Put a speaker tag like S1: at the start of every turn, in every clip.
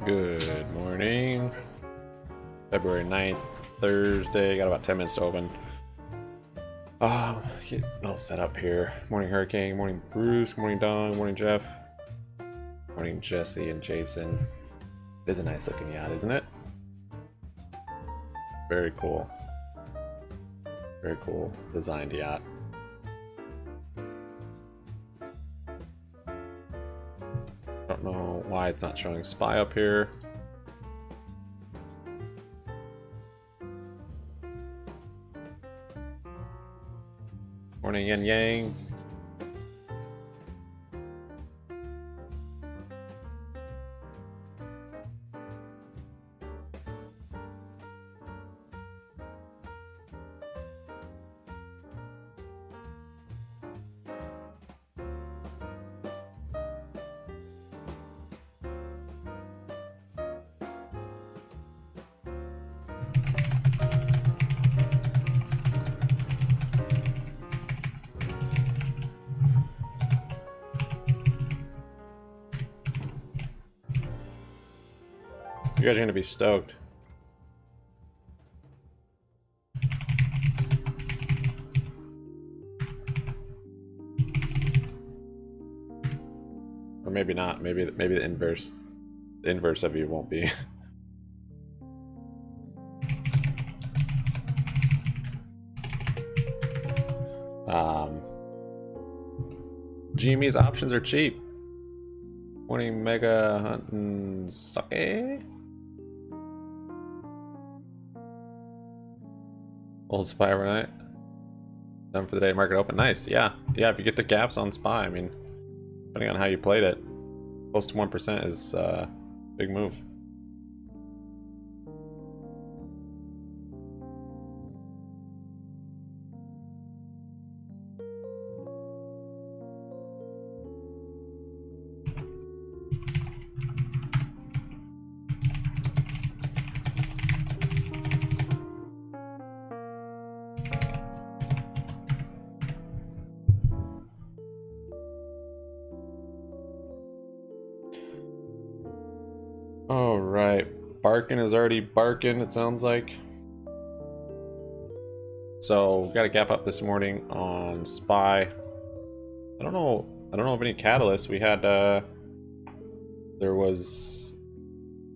S1: Good morning. February 9th, Thursday. Got about 10 minutes to open. Get a little set up here. Morning Hurricane, morning Bruce, morning Don, morning Jeff, morning Jesse and Jason. It is a nice looking yacht, isn't it? Very cool. Very cool designed yacht. Don't know why it's not showing SPY up here. Morning Yin Yang. You guys are gonna be stoked. Or maybe not. Maybe the inverse of you won't be. GME's options are cheap. Morning Mega Hunt and Sake. Old SPY overnight. Done for the day. Market open. Nice. Yeah. If you get the gaps on SPY, I mean, depending on how you played it, close to 1% is a big move. All right, barking is already barking, it sounds like. So we got a gap up this morning on SPY. I don't know of any catalysts. We had there was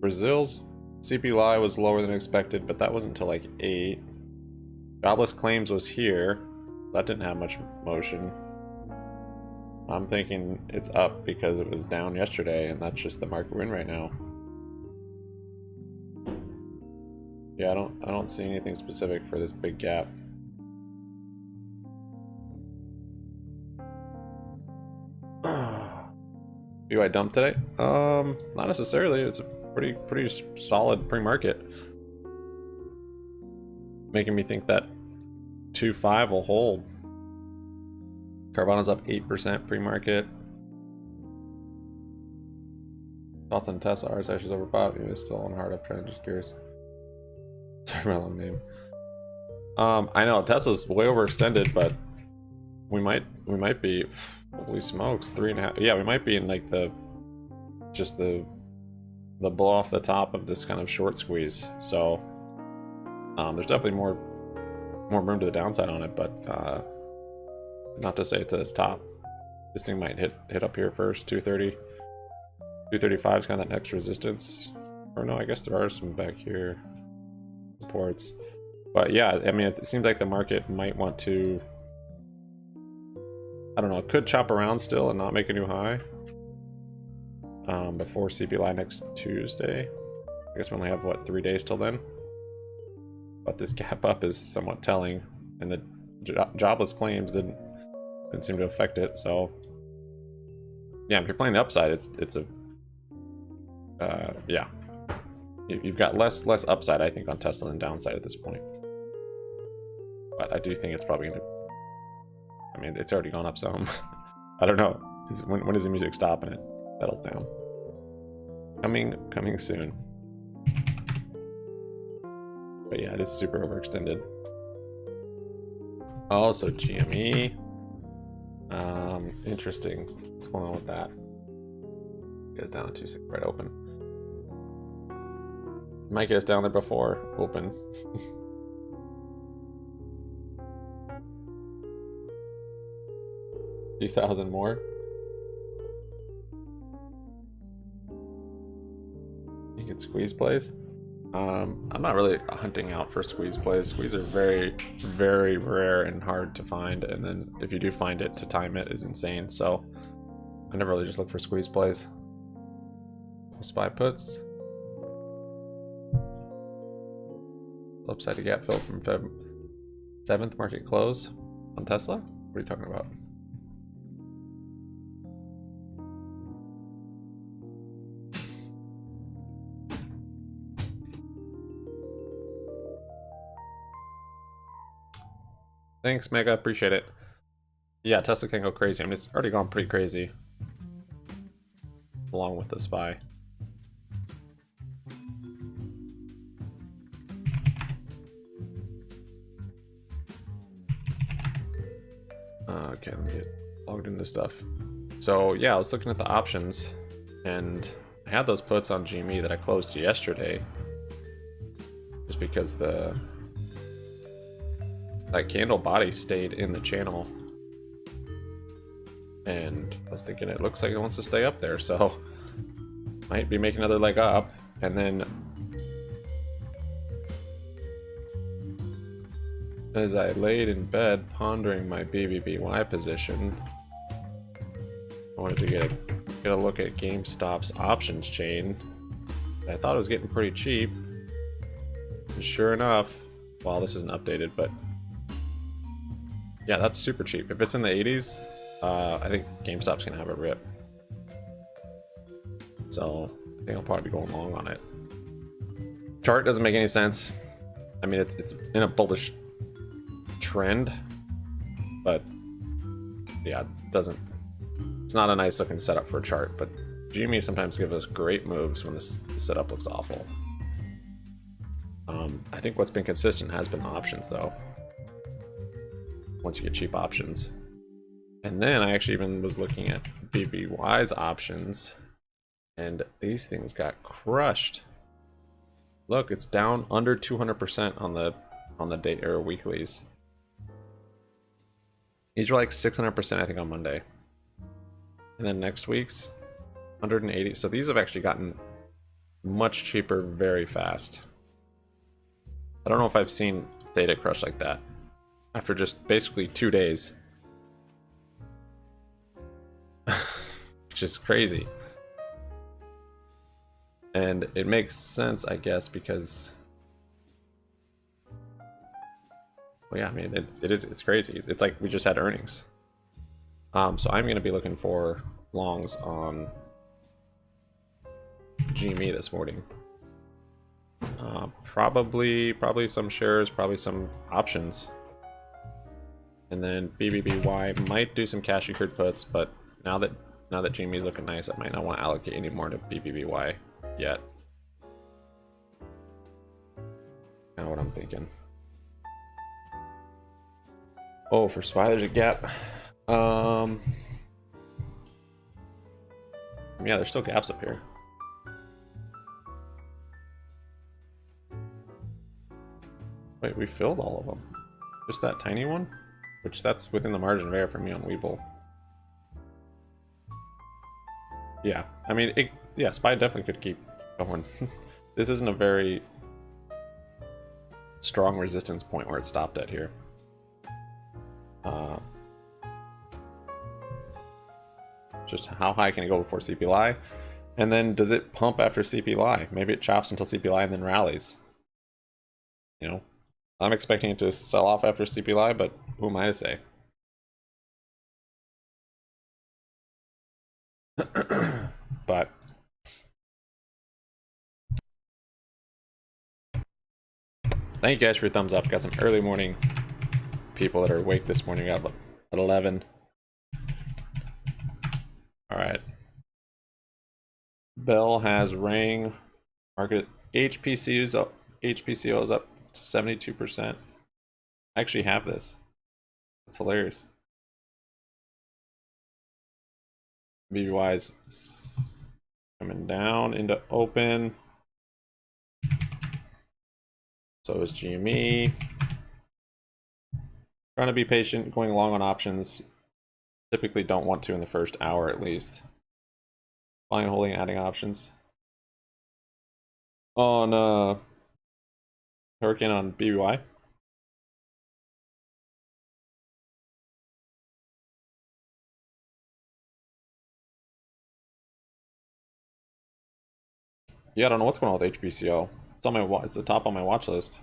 S1: Brazil's CPI was lower than expected, but that wasn't until like 8. Jobless claims was here. That didn't have much motion. I'm thinking it's up because it was down yesterday, and that's just the market we're in right now. Yeah, I don't see anything specific for this big gap. BBI dump today? Not necessarily. It's a pretty solid pre-market. Making me think that 2.5 will hold. Carvana's up 8% pre-market. Thoughts on Tesla? RSI is overbought. Maybe it's still on a hard uptrend. Just curious. Sorry, my long name. I know Tesla's way overextended, but we might be. Holy smokes, 3.5. Yeah, we might be in like the blow off the top of this kind of short squeeze. So there's definitely more room to the downside on it, but not to say it's at its top. This thing might hit up here first. 230, 235 is kind of that next resistance. Or no, I guess there are some back here. Supports, but yeah, I mean, it seems like the market might want to, I don't know, it could chop around still and not make a new high before CPI next Tuesday. I guess we only have what, 3 days till then, but this gap up is somewhat telling, and the jobless claims didn't seem to affect it. So yeah, if you're playing the upside, it's a yeah, you've got less upside, I think, on Tesla than downside at this point. But I do think it's probably gonna, I mean, it's already gone up some. I don't know. When does the music stop and it settles down? Coming soon. But yeah, it is super overextended. Also GME. Interesting. What's going on with that? Goes down to 2.6 right open. Might get us down there before open. Few thousand more. You can squeeze plays. I'm not really hunting out for squeeze plays. Squeeze are very, very rare and hard to find, and then if you do find it, to time it is insane. So I never really just look for squeeze plays. Spy puts. Upside to gap fill from Feb 7th market close on Tesla? What are you talking about? Thanks, Mega. Appreciate it. Yeah, Tesla can go crazy. I mean, it's already gone pretty crazy. Along with the SPY. Okay, let me get logged into stuff. So, yeah, I was looking at the options, and I had those puts on GME that I closed yesterday. Just because that candle body stayed in the channel, and I was thinking it looks like it wants to stay up there, so might be making another leg up. And then as I laid in bed pondering my BBBY position, I wanted to get a look at GameStop's options chain. I thought it was getting pretty cheap, and sure enough, well, this isn't updated, but yeah, that's super cheap. If it's in the 80s, I think GameStop's gonna have a rip. So I think I'll probably be going long on it. Chart doesn't make any sense. I mean, it's in a bullish trend, but yeah, it doesn't. It's not a nice looking setup for a chart. But GME sometimes gives us great moves when the setup looks awful. I think what's been consistent has been the options, though. Once you get cheap options. And then I actually even was looking at BBY's options, and these things got crushed. Look, it's down under 200% on the day or weeklies. These are like 600%, I think, on Monday. And then next week's 180. So these have actually gotten much cheaper very fast. I don't know if I've seen data crush like that after just basically 2 days. Which is crazy. And it makes sense, I guess, because, well, yeah, I mean, it's crazy. It's like we just had earnings. So I'm going to be looking for longs on GME this morning. Probably some shares, probably some options. And then BBBY might do some cash secured puts, but now that GME is looking nice, I might not want to allocate any more to BBBY yet. Kind of what I'm thinking. Oh, for SPY there's a gap. Yeah, there's still gaps up here. Wait, we filled all of them. Just that tiny one? Which that's within the margin of error for me on Webull. Yeah, I mean, yeah, SPY definitely could keep going. This isn't a very strong resistance point where it stopped at here. Just how high can it go before CPI? And then does it pump after CPI? Maybe it chops until CPI and then rallies. You know, I'm expecting it to sell off after CPI, but who am I to say? But thank you guys for your thumbs up. Got some early morning people that are awake this morning. Got at 11. All right. Bell has rang. Market HPCU is up. HPCO is up 72%. I actually have this. It's hilarious. BBY is coming down into open. So is GME. Trying to be patient, going long on options. Typically don't want to in the first hour at least. Buying, holding, adding options. On Hurricane on BBY. Yeah, I don't know what's going on with HBCO. It's on my it's the top on my watch list.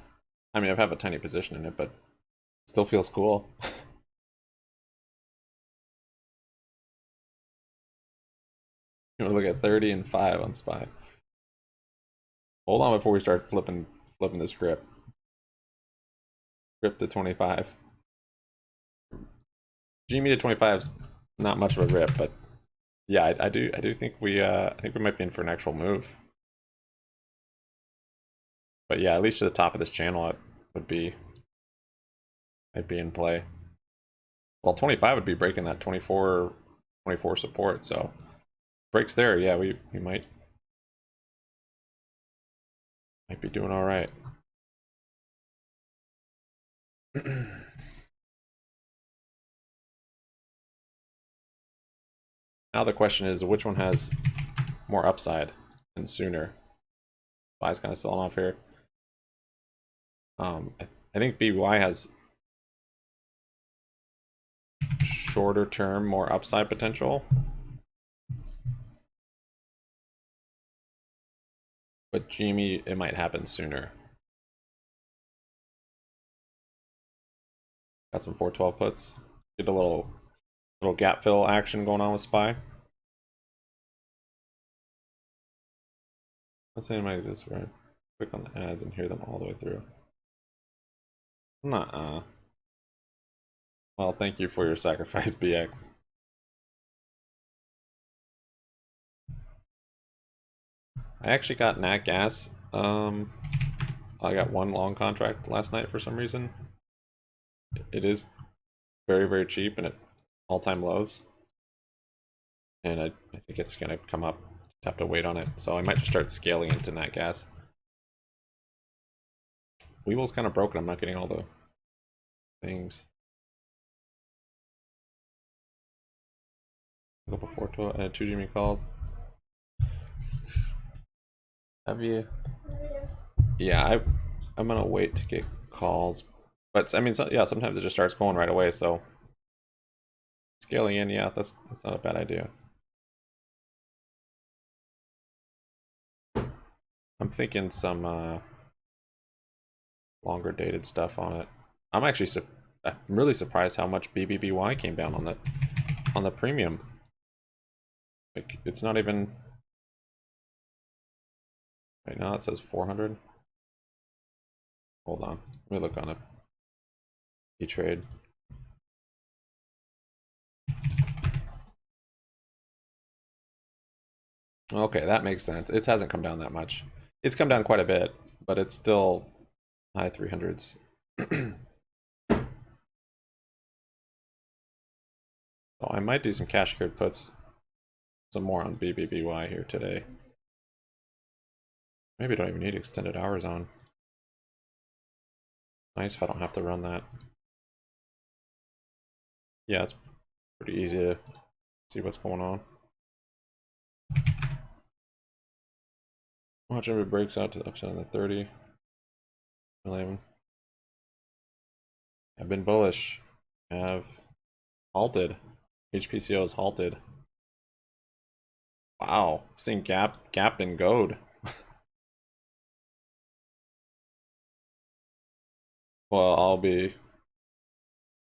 S1: I mean, I have a tiny position in it, but it still feels cool. You want to look at 30 and 5 on SPY. Hold on before we start flipping this grip. Grip to 25. GME to 25 is not much of a rip, but yeah, I do think I think we might be in for an actual move. But yeah, at least to the top of this channel, it would be might be in play. Well, 25 would be breaking that 24 support, so breaks there, yeah, we might be doing all right. Now the question is, which one has more upside and sooner? SPY's kind of selling off here. I think BBY has shorter term, more upside potential. But GME, it might happen sooner. Got some 412 puts. Get a little gap fill action going on with SPY. Let's say it might exist, right? Click on the ads and hear them all the way through. Nuh-uh. Well, thank you for your sacrifice, BX. I actually got nat gas. I got one long contract last night for some reason. It is very, very cheap and at all-time lows. And I think it's gonna come up. Just have to wait on it. So I might just start scaling into nat gas. Weevil's kind of broken. I'm not getting all the things. Go before 12. I had 2 GME calls. Have you? Yeah, I'm gonna wait to get calls, but I mean, yeah, sometimes it just starts going right away. So scaling in, yeah, that's not a bad idea. I'm thinking some longer dated stuff on it. I'm really surprised how much BBBY came down on the premium. Like it's not even right now. It says 400. Hold on, let me look on a E-Trade. Okay, that makes sense. It hasn't come down that much. It's come down quite a bit, but it's still high 300s. So I might do some cash secured puts, some more on BBBY here today. Maybe don't even need extended hours on. Nice if I don't have to run that. Yeah, it's pretty easy to see what's going on. Watch if it breaks out to the upside on the 30. 11. I've been bullish. Have halted. HPCO is halted. Wow, seeing gap and gold. Well, I'll be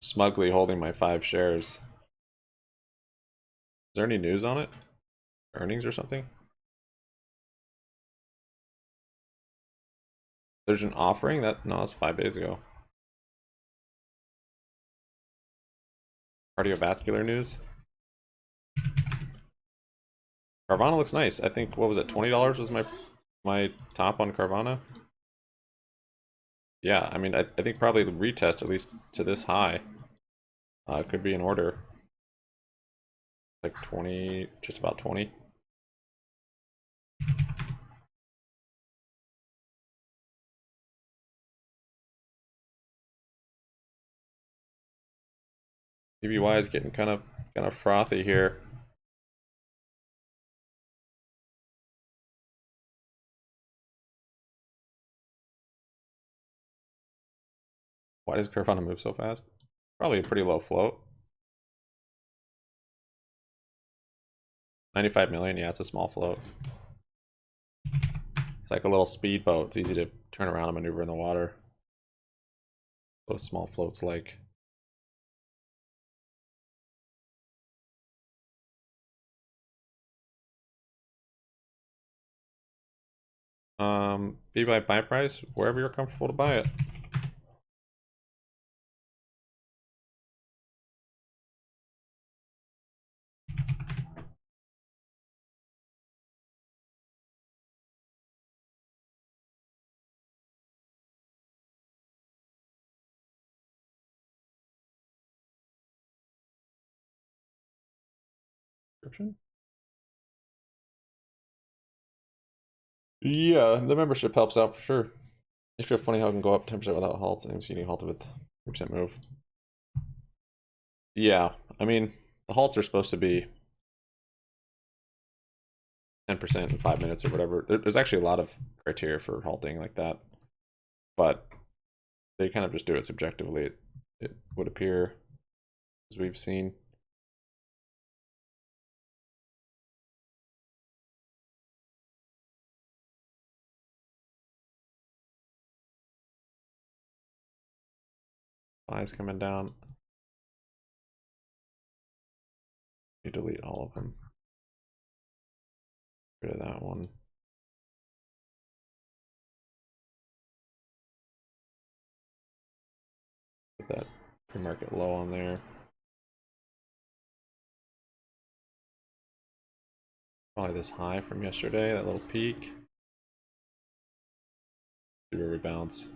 S1: smugly holding my 5 shares. Is there any news on it? Earnings or something? There's an offering that no, that's 5 days ago. Cardiovascular news. Carvana looks nice. I think what was it? $20 was my top on Carvana. Yeah, I mean I think probably the retest at least to this high. Could be in order. Like 20, just about 20. BBY is getting kind of frothy here. Why does Carvana move so fast? Probably a pretty low float. 95 million, yeah, it's a small float. It's like a little speedboat. It's easy to turn around and maneuver in the water. What a small float's like. BBI buy price, wherever you're comfortable to buy it. Yeah, the membership helps out for sure. It's just funny how it can go up 10% without halts, and it's getting halted with 3% move. Yeah, I mean, the halts are supposed to be 10% in 5 minutes or whatever. There's actually a lot of criteria for halting like that, but they kind of just do it subjectively. It would appear, as we've seen. Flies coming down. You delete all of them. Get rid of that one. Put that pre-market low on there. Probably this high from yesterday, that little peak. See where we bounce.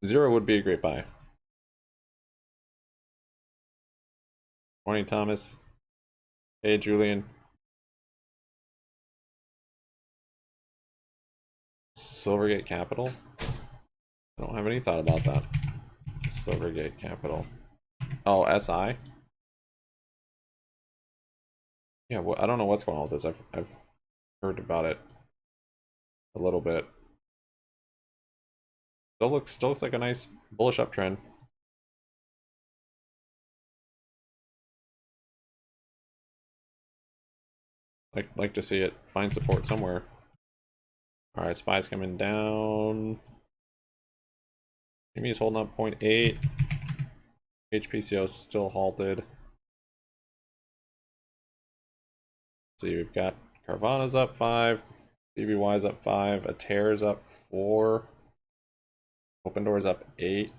S1: Zero would be a great buy. Morning, Thomas. Hey, Julian. Silvergate Capital? I don't have any thought about that. Silvergate Capital. Oh, SI? Yeah, well, I don't know what's going on with this. I've heard about it a little bit. Still looks like a nice bullish uptrend. Like to see it find support somewhere. All right, SPY's coming down. GME is holding up 0.8. HPCO is still halted. See, we've got Carvana's up 5, BBY's up 5, Ater's up 4, Open Door's up 8.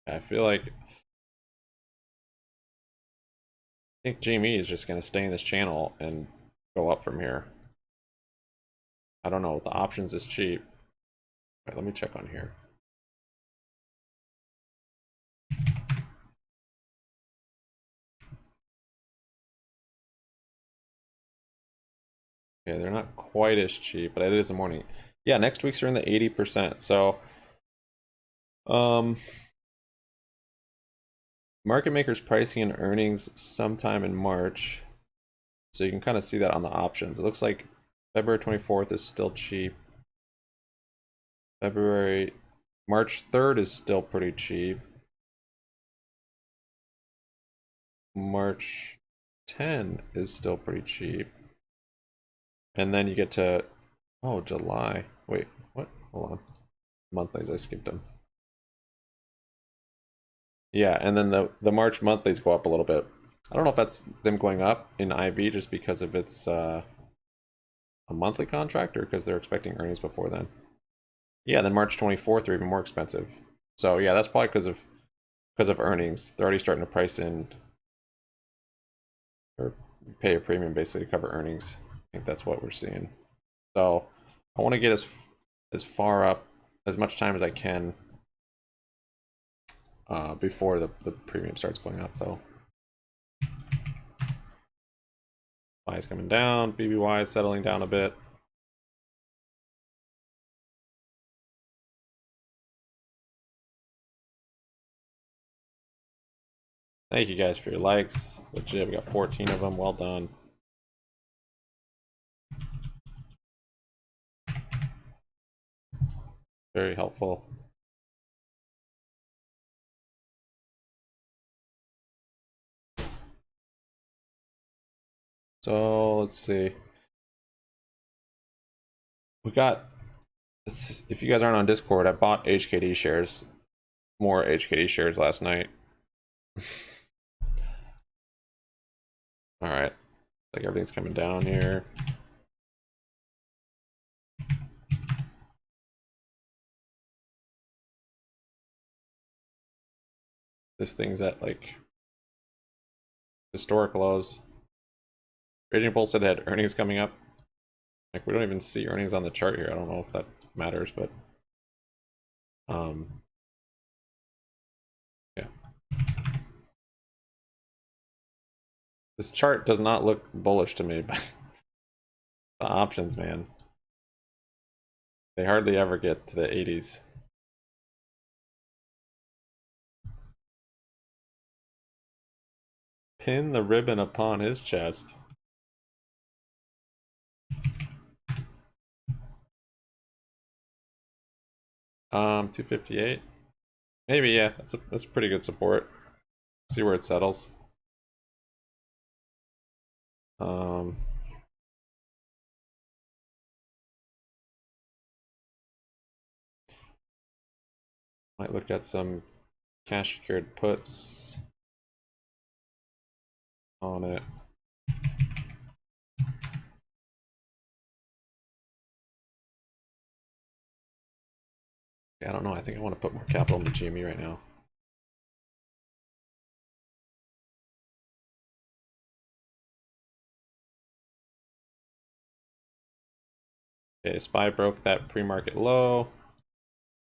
S1: I feel like I think GME is just going to stay in this channel and go up from here. I don't know. The options is cheap. All right, let me check on here. Yeah, they're not quite as cheap, but it is a morning. Yeah, next week's are in the 80%. So, market makers pricing in earnings sometime in March. So you can kind of see that on the options. It looks like February 24th is still cheap. March 3rd is still pretty cheap. March 10 is still pretty cheap. And then you get to, oh, July. Wait, what? Hold on. Monthlies, I skipped them. Yeah, and then the March monthlies go up a little bit. I don't know if that's them going up in IV just because of its a monthly contract or because they're expecting earnings before then. Yeah, then March 24th are even more expensive. So yeah, that's probably because of earnings. They're already starting to price in or pay a premium basically to cover earnings. I think that's what we're seeing. So I want to get as far up as much time as I can before the premium starts going up though. SPY is coming down. BBY is settling down a bit. Thank you guys for your likes. Legit, we got 14 of them. Well done. Very helpful. So let's see. We got, if you guys aren't on Discord, I bought HKD shares, more HKD shares last night. All right, like everything's coming down here. This thing's at like historic lows. Raging Bull said they had earnings coming up. Like, we don't even see earnings on the chart here. I don't know if that matters, but yeah. This chart does not look bullish to me, but the options, man, they hardly ever get to the 80s. Pin the ribbon upon his chest. Um, 258. Maybe, yeah. That's pretty good support. See where it settles. Um, might look at some cash secured puts on it. Yeah, I don't know. I think I want to put more capital in the GME right now. Okay, SPY broke that pre-market low.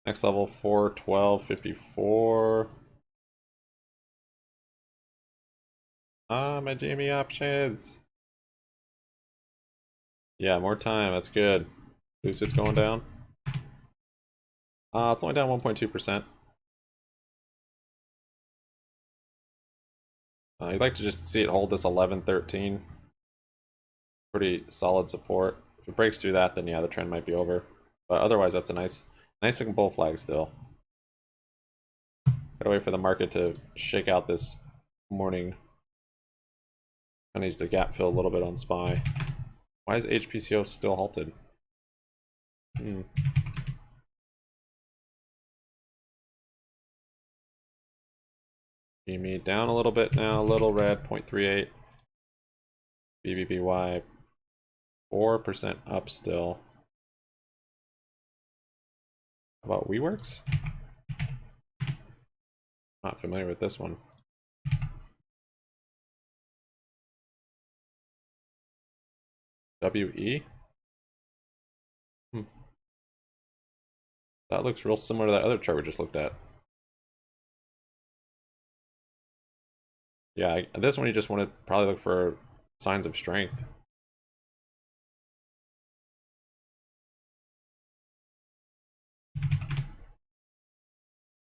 S1: Next level 412.54. Ah, my GME options. Yeah, more time. That's good. Lucid's going down. It's only down 1.2%. You'd like to just see it hold this 11.13. Pretty solid support. If it breaks through that, then yeah, the trend might be over. But otherwise, that's a nice looking bull flag still. Gotta wait for the market to shake out this morning. I needs to gap fill a little bit on SPY. Why is HPCO still halted? GME down a little bit now, little red, 0.38. BBBY 4% up still. How about WeWorks? Not familiar with this one. WE? That looks real similar to that other chart we just looked at. Yeah, this one you just want to probably look for signs of strength.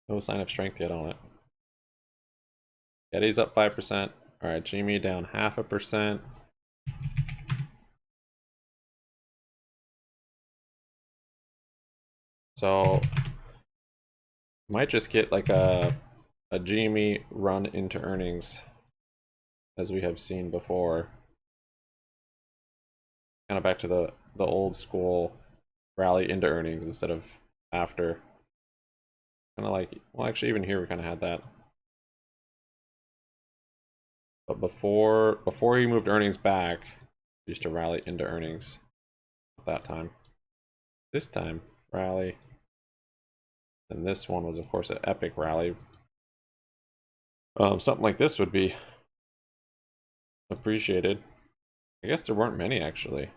S1: No sign of strength yet on it. Getty's up 5%. All right, GME down 0.5%. So might just get like a GME run into earnings, as we have seen before. Kind of back to the old school rally into earnings instead of after. Kind of like, well, actually, even here we kind of had that. But before he moved earnings back, he used to rally into earnings at that time. This time, rally. And this one was, of course, an epic rally. Something like this would be appreciated. I guess there weren't many, actually.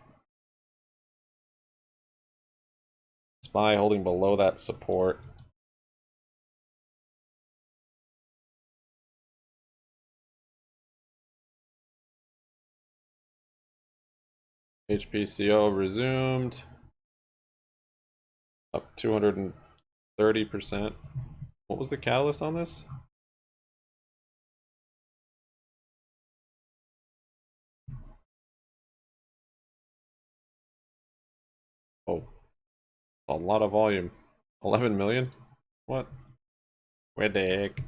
S1: SPY holding below that support. HPCO resumed. Up 230%. What was the catalyst on this? Oh, a lot of volume. 11 million? What? Where the heck?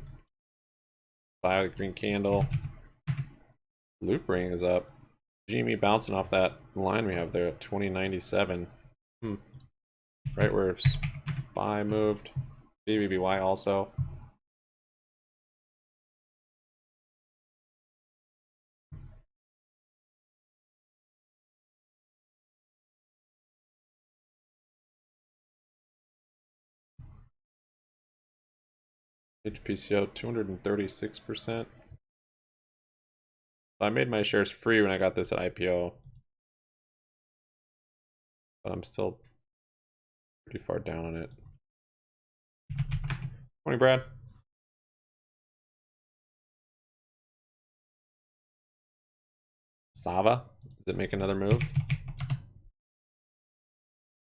S1: Violet green candle. Loop ring is up. GME bouncing off that line we have there at 2097. Right where SPY moved. BBBY also. HPCO 236%. I made my shares free when I got this at IPO. But I'm still pretty far down on it. Morning, Brad. Sava? Does it make another move?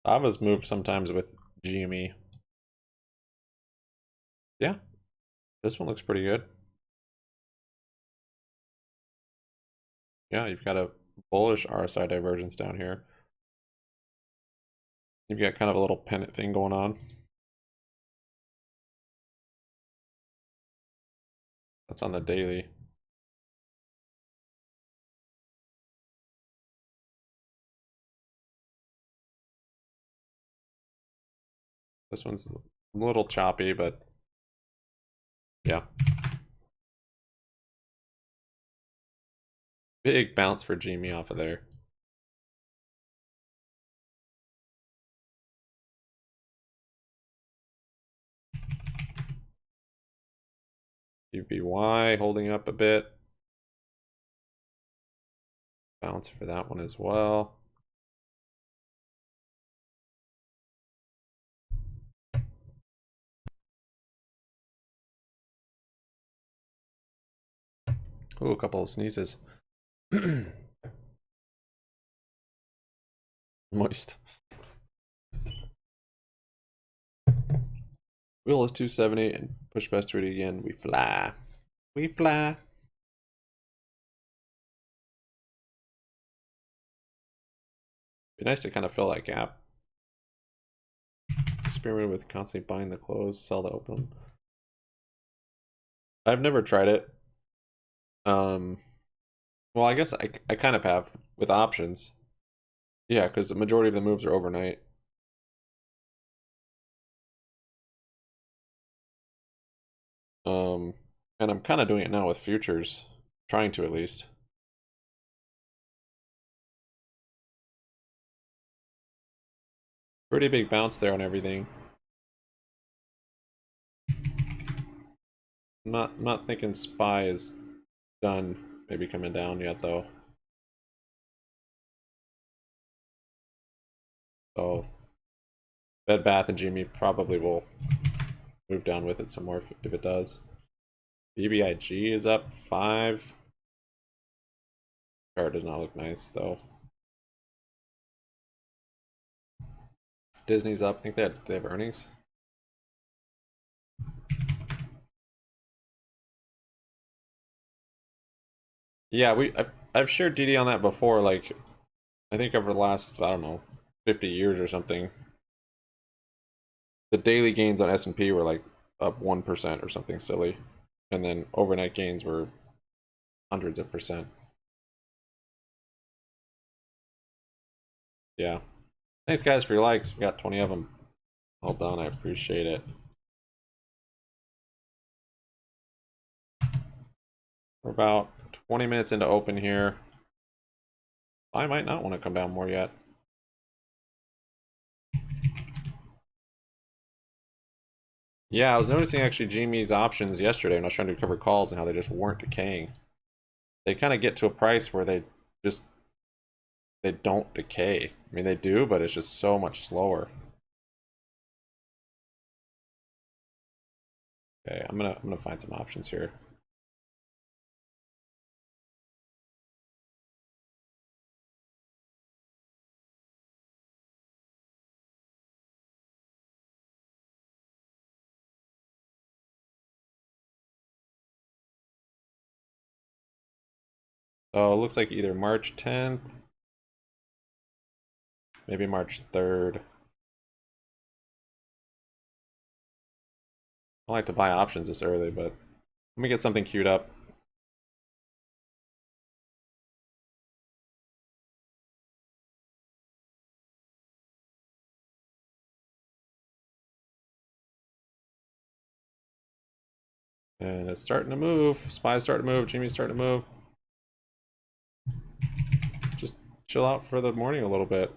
S1: Sava's moved sometimes with GME. Yeah. This one looks pretty good. Yeah, you've got a bullish RSI divergence down here. You've got kind of a little pennant thing going on. That's on the daily. This one's a little choppy, but yeah. Big bounce for GME off of there. UBY holding up a bit. Bounce for that one as well. Ooh, a couple of sneezes. Moist. Wheel is 270 and push past 30 again. We fly. We fly. Be nice to kind of fill that gap. Experiment with constantly buying the close, sell the open. I've never tried it. Well, I guess I kind of have with options. Yeah, because the majority of the moves are overnight. And I'm kind of doing it now with futures, trying to at least. Pretty big bounce there on everything. I'm not thinking SPY is done. Maybe coming down yet though. So Bed Bath and GME probably will move down with it some more if it does. BBIG is up 5. Chart does not look nice though. Disney's up. I think they have earnings. Yeah, I've shared DD on that before. Like, I think over the last, I don't know, 50 years or something, the daily gains on S&P were like up 1% or something silly, and then overnight gains were hundreds of percent. Yeah. Thanks guys for your likes. We got 20 of them. Hold on, I appreciate it. We're about 20 minutes into open here. I might not want to come down more yet. Yeah, I was noticing actually GME's options yesterday when I was trying to cover calls and how they just weren't decaying. They kind of get to a price where they don't decay. I mean, they do, but it's just so much slower. Okay, I'm gonna find some options here. So it looks like either March 10th, maybe March 3rd. I like to buy options this early, but let me get something queued up. And it's starting to move. SPY's starting to move. GME's starting to move. Just chill out for the morning a little bit.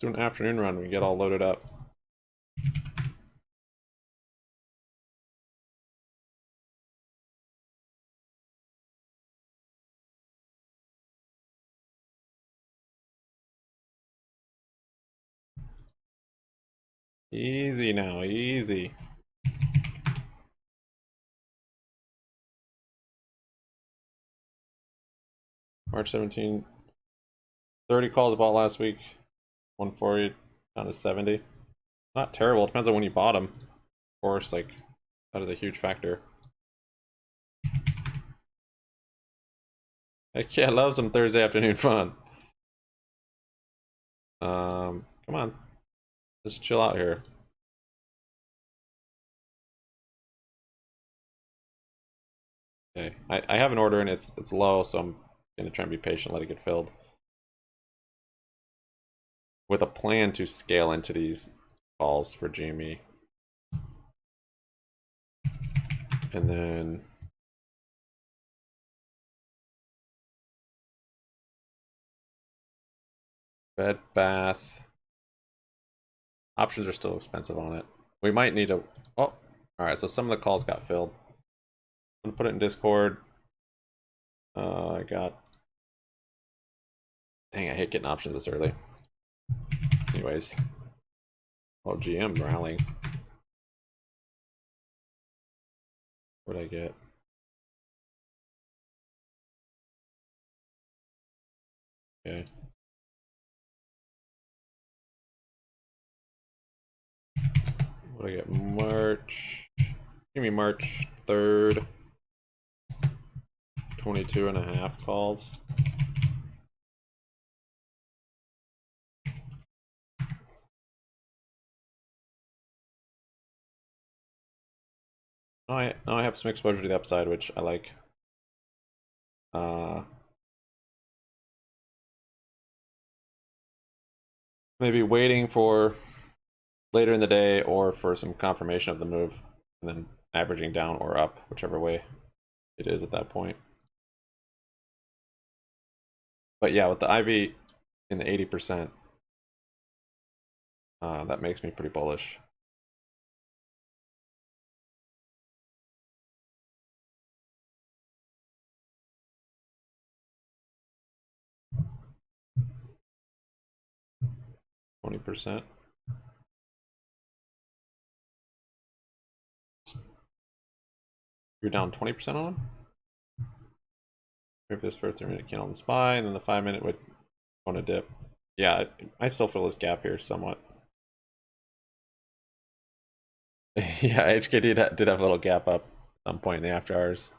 S1: Do an afternoon run when we get all loaded up. Easy now, easy. March 17, 30 calls bought last week. 140 down to 70. Not terrible. It depends on when you bought them. Of course, like, that is a huge factor. Heck yeah, I love some Thursday afternoon fun. Come on. Just chill out here. Okay, I have an order and it's low, so I'm gonna try and be patient, let it get filled. With a plan to scale into these calls for GME. And then Bed Bath. Options are still expensive on it. We might need a... Oh, alright, so some of the calls got filled. I'm gonna put it in Discord. I got... Dang, I hate getting options this early. Anyways. Oh, GM rallying. What'd I get? Okay. What do I get? March. Give me March 3rd. 22.5 calls. Now I have some exposure to the upside, which I like. Maybe waiting for later in the day or for some confirmation of the move, and then averaging down or up, whichever way it is at that point. But yeah, with the IV in the 80%, that makes me pretty bullish. %. You're down 20% on them? If this for a 3-minute candle on the SPY, and then the 5-minute would want to dip. Yeah, I still feel this gap here somewhat. Yeah, HKD did have a little gap up at some point in the after hours.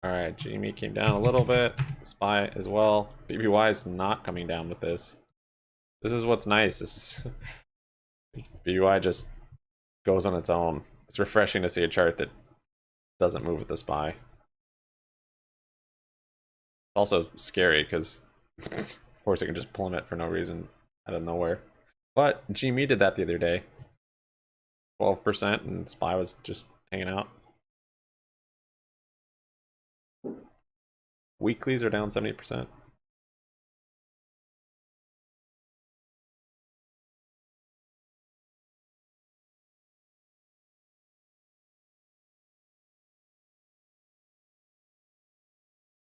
S1: Alright, GME came down a little bit. SPY as well. BBY is not coming down with this. This is what's nice. This BBY just goes on its own. It's refreshing to see a chart that doesn't move with the SPY. It's also scary because, of course, it can just plummet for no reason out of nowhere. But GME did that the other day. 12%, and SPY was just hanging out. Weeklies are down 70%.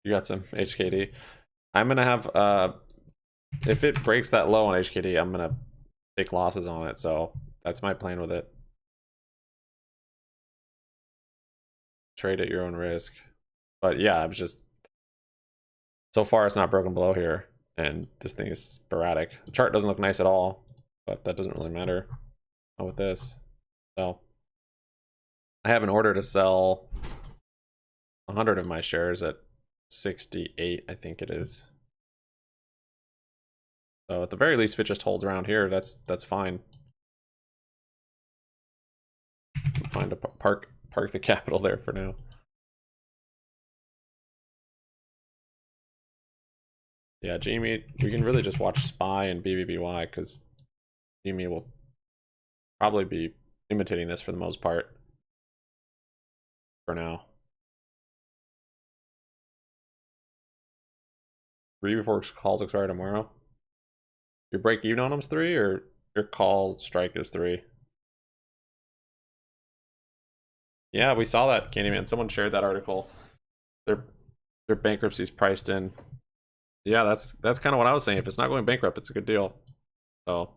S1: You got some HKD. I'm gonna have if it breaks that low on HKD, I'm gonna take losses on it, so that's my plan with it. Trade at your own risk. But yeah, I'm just so far it's not broken below here, and this thing is sporadic. The chart doesn't look nice at all, but that doesn't really matter. Not with this. So I have an order to sell 100 of my shares at 68, I think it is. So at the very least, if it just holds around here, that's fine. Find a park the capital there for now. Yeah, GME, we can really just watch SPY and BBBY because GME will probably be imitating this for the most part for now. 3 before calls expire tomorrow. Your break even on them's 3 or your call strike is 3? Yeah, we saw that, Candyman. Someone shared that article. Their bankruptcy's priced in. Yeah, that's kind of what I was saying. If it's not going bankrupt, it's a good deal. So,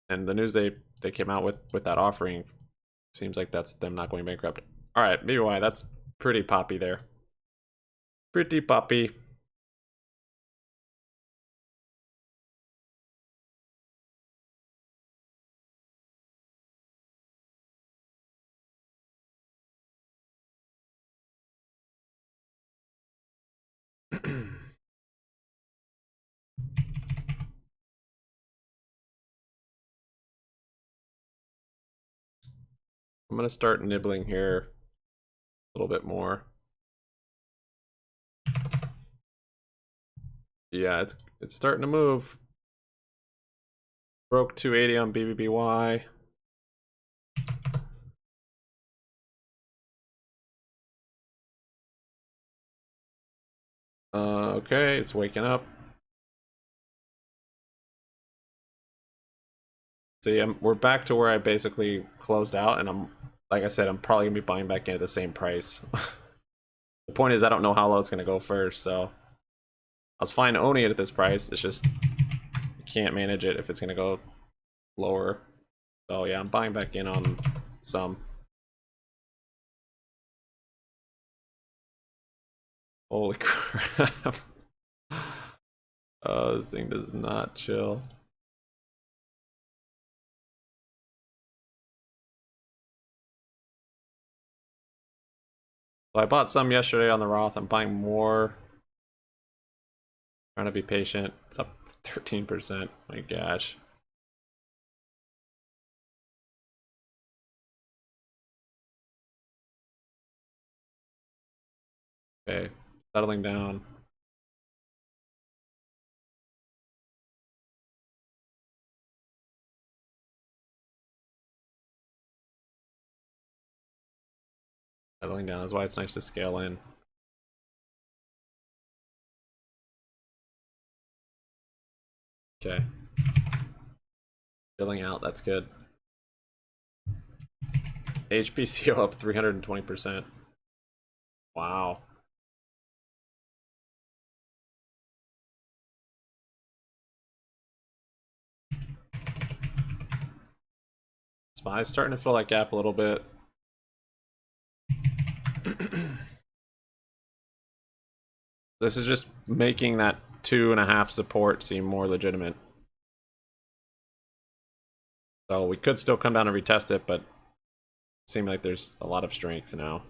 S1: and the news they came out with that offering seems like that's them not going bankrupt. All right, BBY, that's pretty poppy there. Pretty poppy. I'm gonna start nibbling here a little bit more. Yeah, it's starting to move. Broke 280 on BBBY. Okay, it's waking up. See, we're back to where I basically closed out, and like I said, I'm probably gonna be buying back in at the same price. The point is, I don't know how low it's gonna go first, so I was fine owning it at this price. It's just you can't manage it if it's gonna go lower. So yeah, I'm buying back in on some. Holy crap. Oh, this thing does not chill. So I bought some yesterday on the Roth. I'm buying more. Trying to be patient. It's up 13%. My gosh. Okay, settling down. Settling down is why it's nice to scale in. Okay. Filling out, that's good. HPCO up 320%. Wow. SPY's starting to fill that gap a little bit. This is just making that 2.5 support seem more legitimate. So we could still come down and retest it, but it seems like there's a lot of strength now.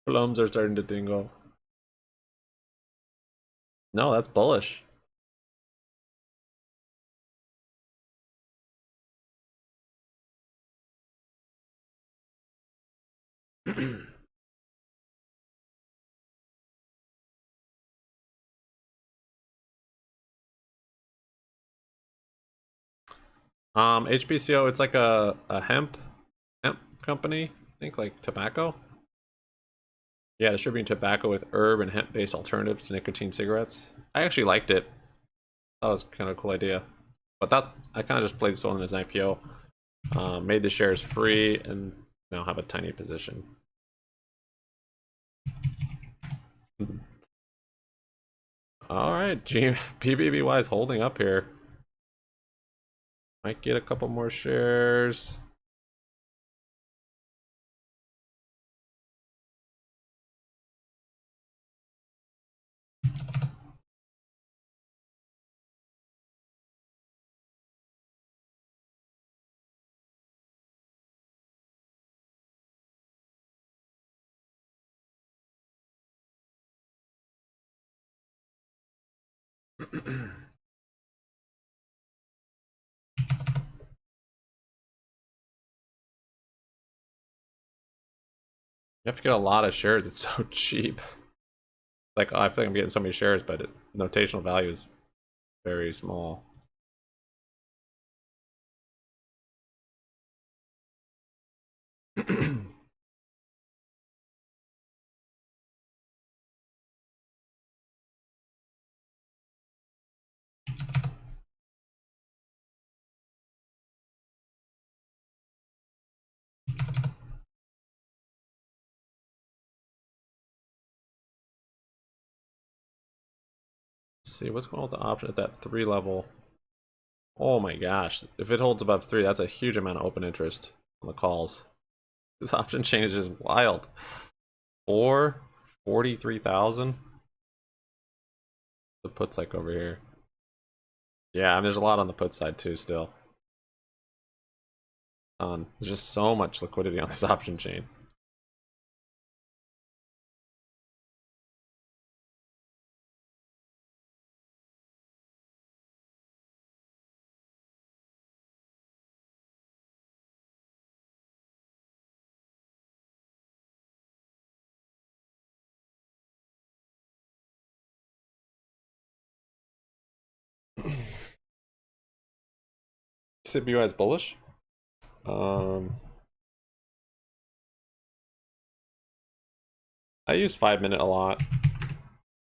S1: Plums are starting to tingle. No, that's bullish. HBCO, it's like a hemp company, I think, like tobacco. Yeah, distributing tobacco with herb and hemp-based alternatives to nicotine cigarettes. I actually liked it. That was kind of a cool idea. But I kind of just played this one as an IPO. Made the shares free and now have a tiny position. All right, BBBY is holding up here. Might get a couple more shares. You have to get a lot of shares. It's so cheap. Like, I feel like I'm getting so many shares, but notational value is very small. See what's going on with the option at that 3 level. Oh my gosh, if it holds above 3, that's a huge amount of open interest on the calls. This option chain is just wild. 43,000. The put's like over here. Yeah, I mean, there's a lot on the put side too still. There's just so much liquidity on this option chain. You said BBI is bullish? I use 5-minute a lot,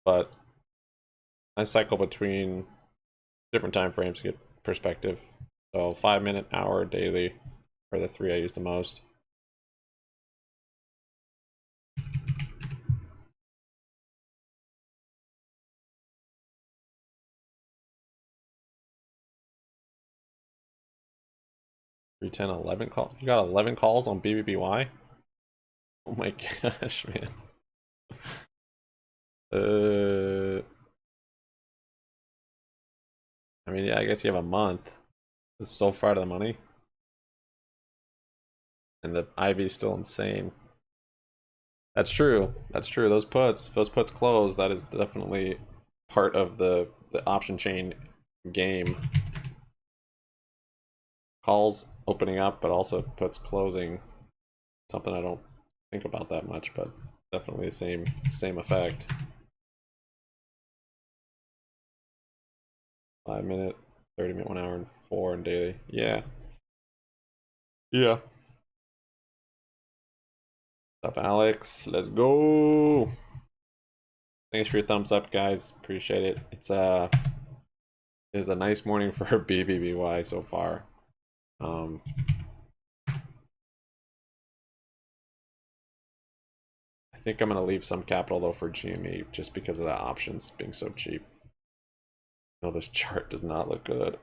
S1: but I cycle between different time frames to get perspective. So 5-minute, hour, daily are the 3 I use the most. Three, 10, 11 call. You got 11 calls on BBBY? Oh my gosh, man. I mean, yeah, I guess you have a month. It's so far to the money. And the IV is still insane. That's true. That's true. Those puts, if those puts close, that is definitely part of the option chain game. Calls opening up, but also puts closing. Something I don't think about that much, but definitely the same effect. 5-minute, 30-minute, 1 hour, and 4 and daily. Yeah. Yeah. What's up, Alex? Let's go. Thanks for your thumbs up, guys. Appreciate it. It is a nice morning for BBBY so far. I think I'm gonna leave some capital though for GME just because of the options being so cheap. No, this chart does not look good.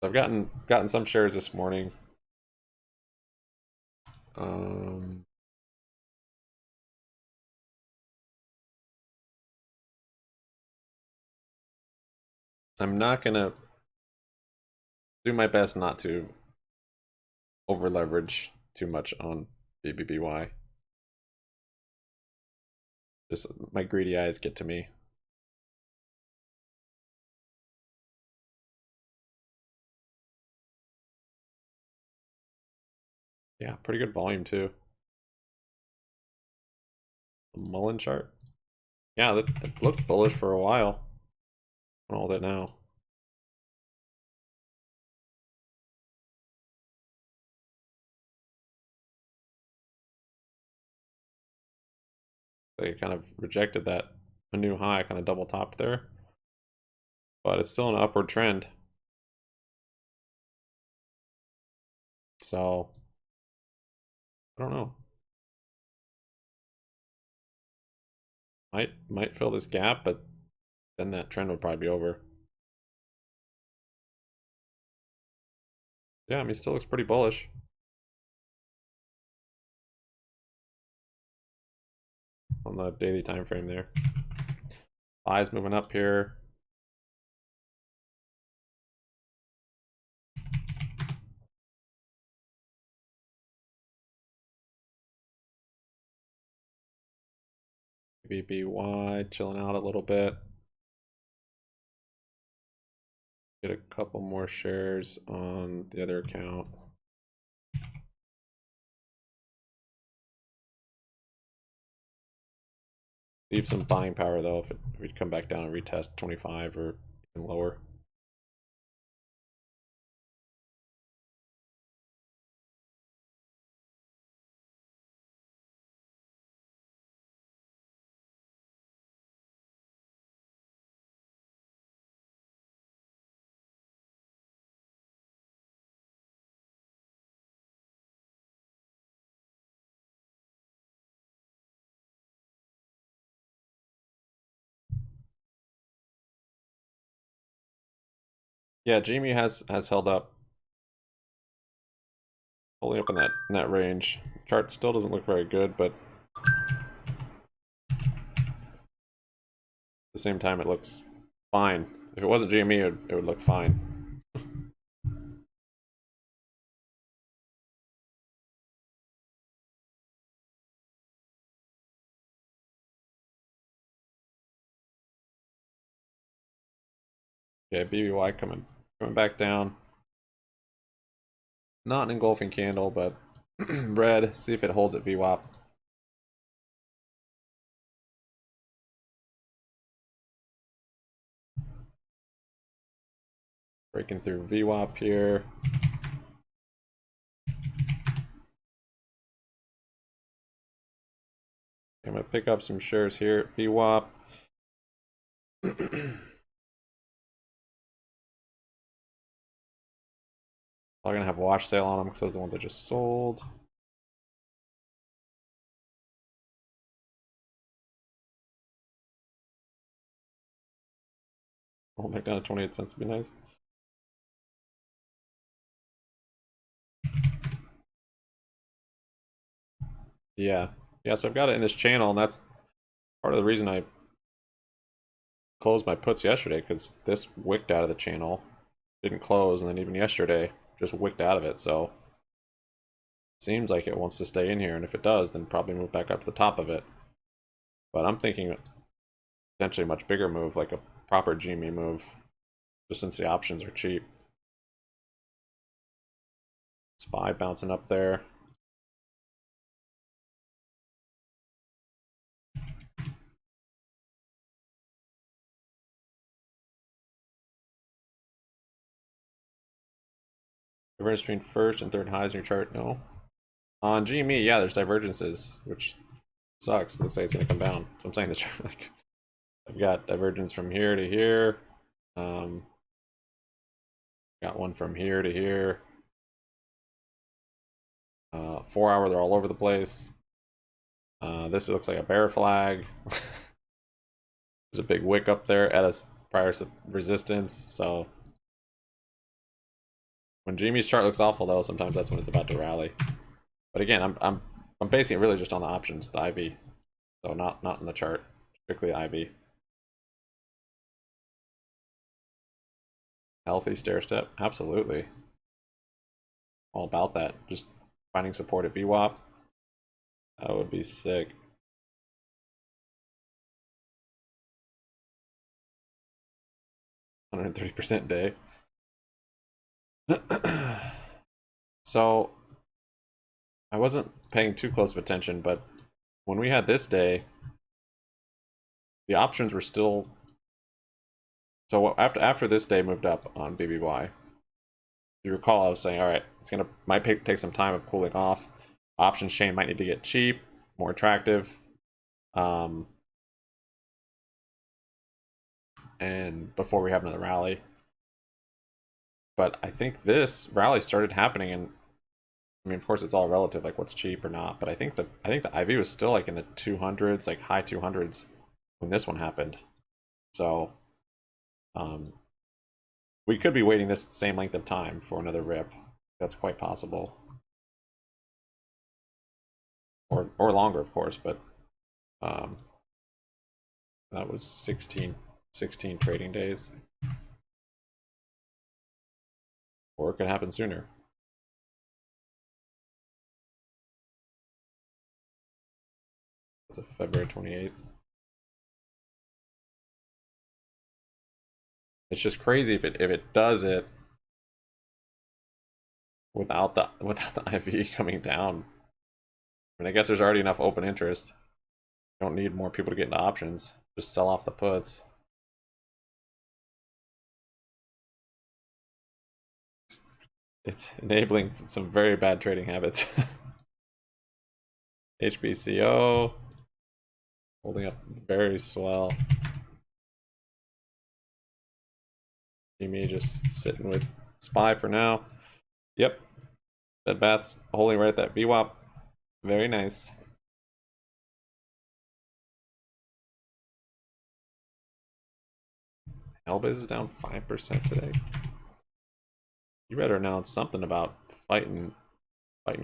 S1: I've gotten some shares this morning. I'm not gonna do my best not to over leverage too much on BBBY. Just my greedy eyes get to me. Yeah, pretty good volume too. The Mullen chart. Yeah, that looked bullish for a while. All that now. They kind of rejected that a new high, kind of double topped there. But it's still an upward trend. So I don't know. Might fill this gap, but then that trend would probably be over. Yeah, I mean, it still looks pretty bullish. On the daily time frame there. Buys moving up here. BBBY chilling out a little bit. Get a couple more shares on the other account. Leave some buying power though if we come back down and retest 25 or even lower. Yeah, GME has held up, holding up in that range. Chart still doesn't look very good, but at the same time it looks fine. If it wasn't GME, it would look fine. Yeah, BBY coming back down. Not an engulfing candle, but red. See if it holds at VWAP. Breaking through VWAP here. I'm gonna pick up some shares here at VWAP. I'm gonna have a wash sale on them because those are the ones I just sold. Roll back down to 28 cents would be nice. Yeah. Yeah, so I've got it in this channel, and that's part of the reason I closed my puts yesterday, because this wicked out of the channel. Didn't close, and then even yesterday, just wicked out of it, so seems like it wants to stay in here, and if it does, then probably move back up to the top of it. But I'm thinking potentially a much bigger move, like a proper GME move, just since the options are cheap. SPY bouncing up there. Divergence between first and third highs in your chart? No. On GME, yeah, there's divergences, which sucks. It looks like it's going to come down. So I'm saying the chart, like, I've got divergence from here to here. Got one from here to here. 4 hour, they're all over the place. This looks like a bear flag. There's a big wick up there at a prior resistance. So when GME's chart looks awful, though, sometimes that's when it's about to rally. But again, I'm basing it really just on the options, the IV. So not in the chart, strictly IV. Healthy stair step, absolutely. All about that. Just finding support at VWAP. That would be sick. 130% day. So I wasn't paying too close of attention, but when we had this day, the options were still. So after this day moved up on BBY, you recall I was saying, all right, it's gonna might take some time of cooling off. Options chain might need to get cheap, more attractive, and before we have another rally. But I think this rally started happening, and I mean, of course, it's all relative, like what's cheap or not. But I think the IV was still like in the 200s, like high 200s, when this one happened. So, we could be waiting this same length of time for another rip. That's quite possible, or longer, of course. But that was 16 trading days, or it could happen sooner. It's February 28th. It's just crazy if it does it without the IV coming down. I mean, I guess there's already enough open interest. You don't need more people to get into options. Just sell off the puts. It's enabling some very bad trading habits. HBCO holding up very swell. GME just sitting with SPY for now. Yep. Bed Bath's holding right at that VWAP. Very nice. Elbiz is down 5% today. You better announce something about fighting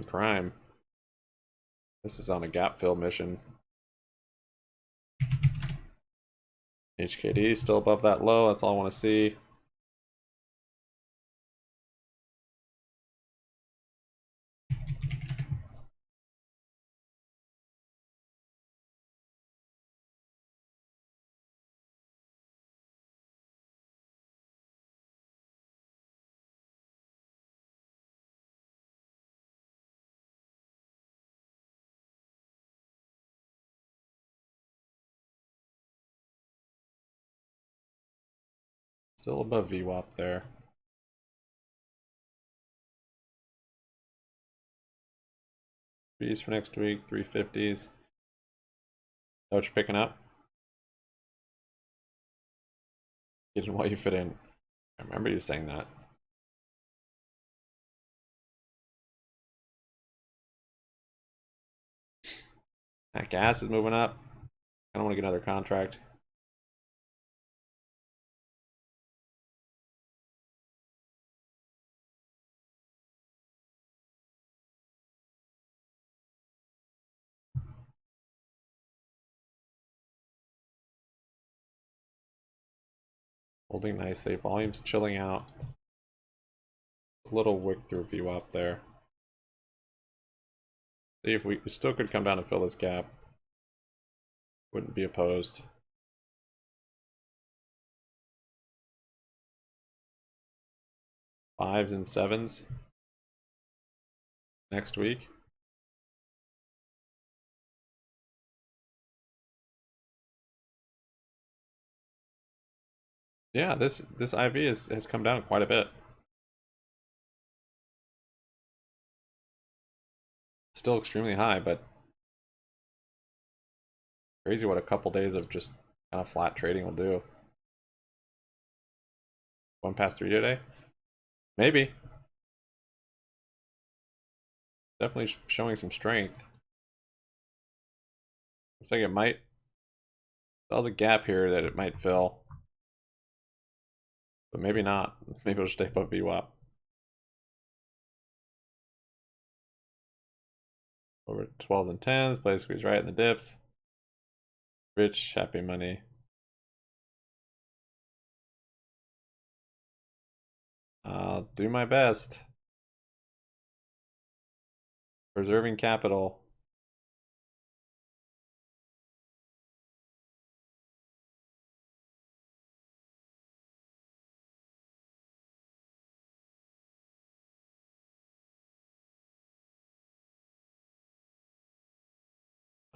S1: crime. This is on a gap fill mission. HKD still above that low. That's all I want to see. Still above VWAP there. B's for next week, 350s. Know what you're picking up? Get in while you fit in. I remember you saying that. That gas is moving up. I don't want to get another contract. Holding nicely. Volume's chilling out. A little wick through VWAP there. See if we still could come down and fill this gap. Wouldn't be opposed. Fives and sevens next week. Yeah, this IV has come down quite a bit. It's still extremely high, but crazy what a couple days of just kind of flat trading will do. 1 past 3 today? Maybe. Definitely showing some strength. Looks like it might. There's a gap here that it might fill. But maybe not. Maybe it'll stay above VWAP. Over 12s and 10s. Play squeeze right in the dips. Rich, happy money. I'll do my best. Preserving capital.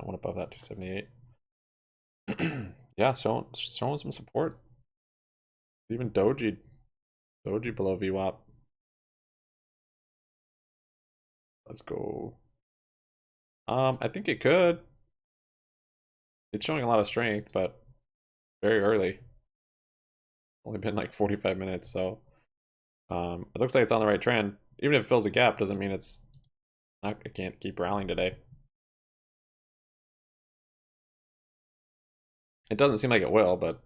S1: I want above that 278. Yeah, showing some support. Even Doji below VWAP. Let's go. I think it could. It's showing a lot of strength, but very early. Only been like 45 minutes, so it looks like it's on the right trend. Even if it fills a gap, doesn't mean it's not. It can't keep rallying today. It doesn't seem like it will, but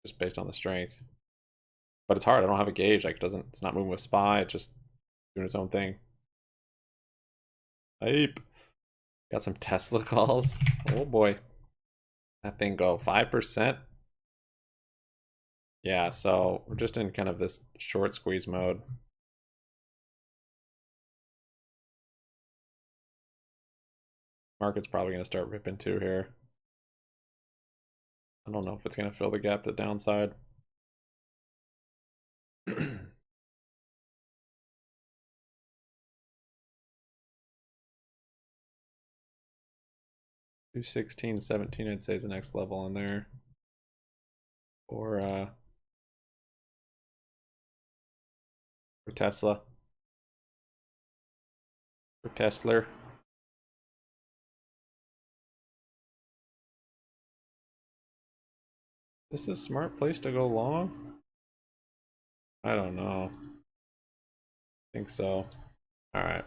S1: just based on the strength. But it's hard. I don't have a gauge. Like it's not moving with SPY. It's just doing its own thing. Hype. Got some Tesla calls. Oh boy. That thing go 5%. Yeah, so we're just in kind of this short squeeze mode. Market's probably going to start ripping too here. I don't know if it's going to fill the gap to the downside. 216.17 I'd say is the next level on there. Or for Tesla. For Tesla. This is a smart place to go long? I don't know. I think so. Alright.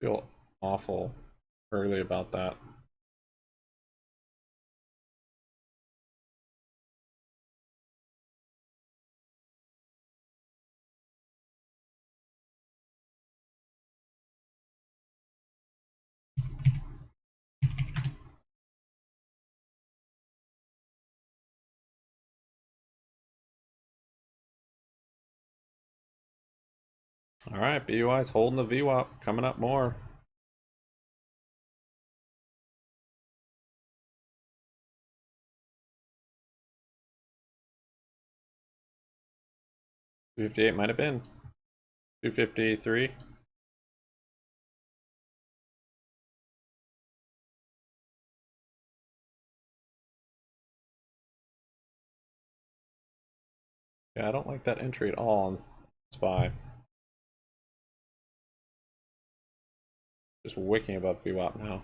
S1: Feel awful early about that. Alright, BBY's holding the VWAP. Coming up more. $258 might have been. 253. Yeah, I don't like that entry at all on SPY. Just wicking above VWAP now.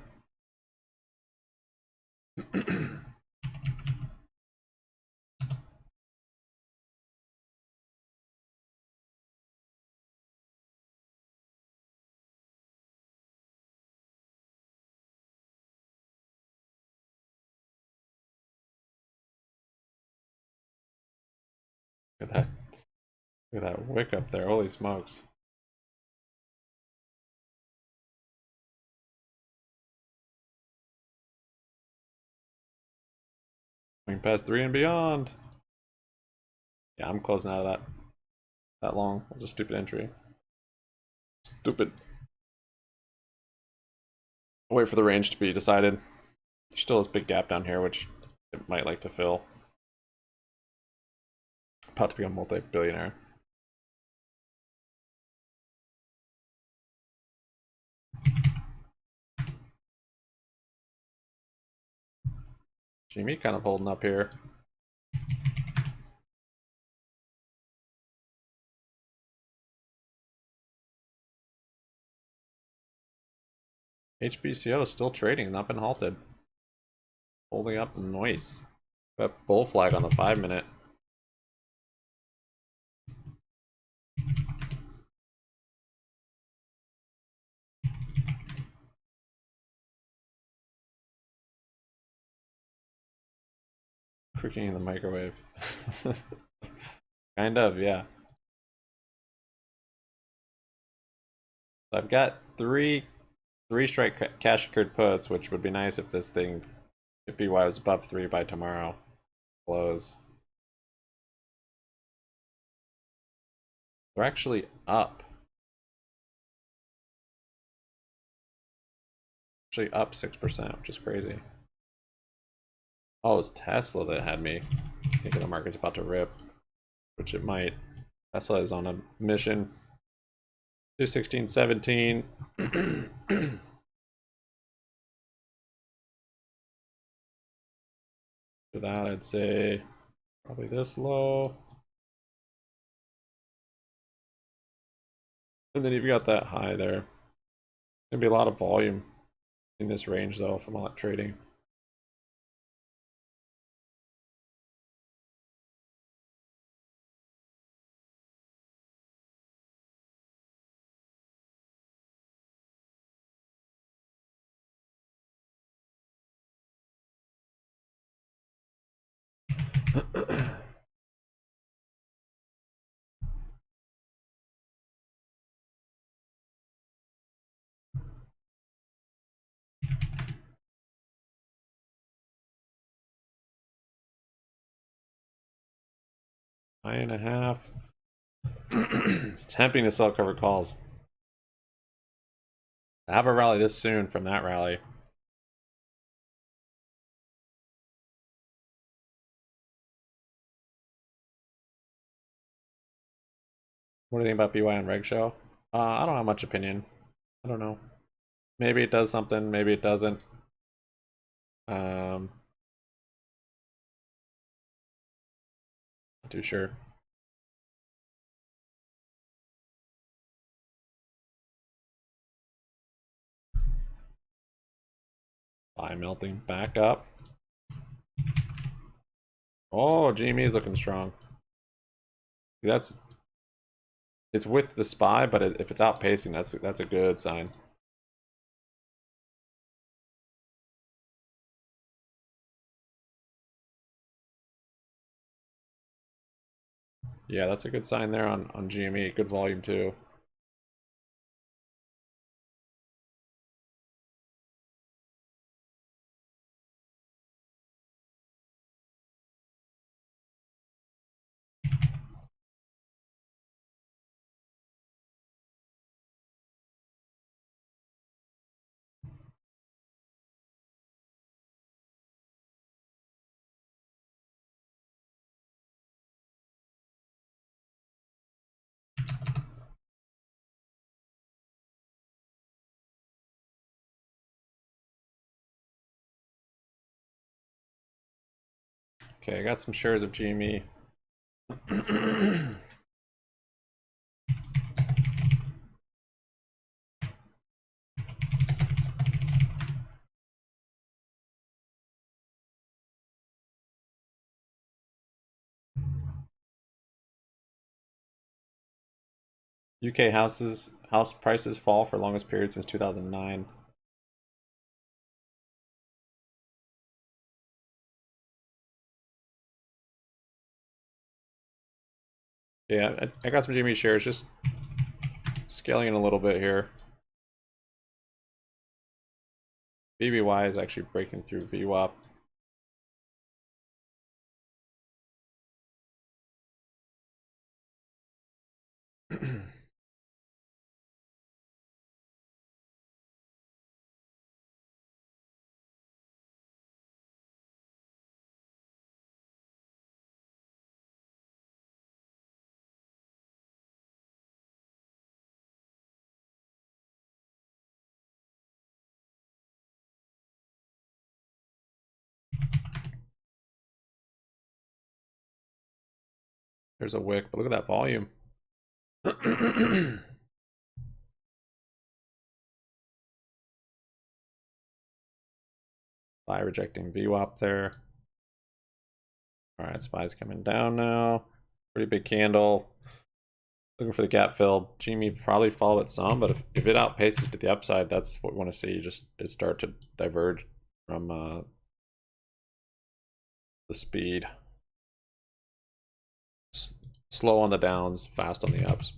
S1: Look at that. Look at that wick up there. Holy smokes. Going past 3 and beyond. Yeah, I'm closing out of that long. That's a stupid entry. Stupid. I'll wait for the range to be decided. There's still this big gap down here, which it might like to fill. About to become a multi-billionaire. GME kind of holding up here. HBCO is still trading, not been halted. Holding up nice. That bull flag on the 5-minute. Cooking in the microwave. Kind of, yeah. I've got three strike cash accrued puts, which would be nice if this thing, if BY was above 3 by tomorrow. Close. They're actually up. Actually up 6%, which is crazy. Oh, it was Tesla that had me thinking the market's about to rip, which it might. Tesla is on a mission. 216.17. For that, I'd say probably this low. And then you've got that high there. Gonna be a lot of volume in this range though from all that trading. High and a half. It's tempting to sell covered calls. To have a rally this soon from that rally. What do you think about BY and Reg Show? I don't have much opinion. I don't know. Maybe it does something, maybe it doesn't. Not too sure. Buy melting back up. Oh, GME is looking strong. That's it's with the SPY, but if it's outpacing, that's a good sign. Yeah, that's a good sign there on GME. Good volume too. Okay, I got some shares of GME. UK house prices fall for longest period since 2009. Yeah, I got some GME shares, just scaling in a little bit here. BBY is actually breaking through VWAP. There's a wick, but look at that volume. Buy rejecting VWAP there. All right, SPY's coming down now. Pretty big candle. Looking for the gap fill. GME probably follow it some, but if it outpaces to the upside, that's what we want to see. Just it start to diverge from the speed. Slow on the downs, fast on the ups.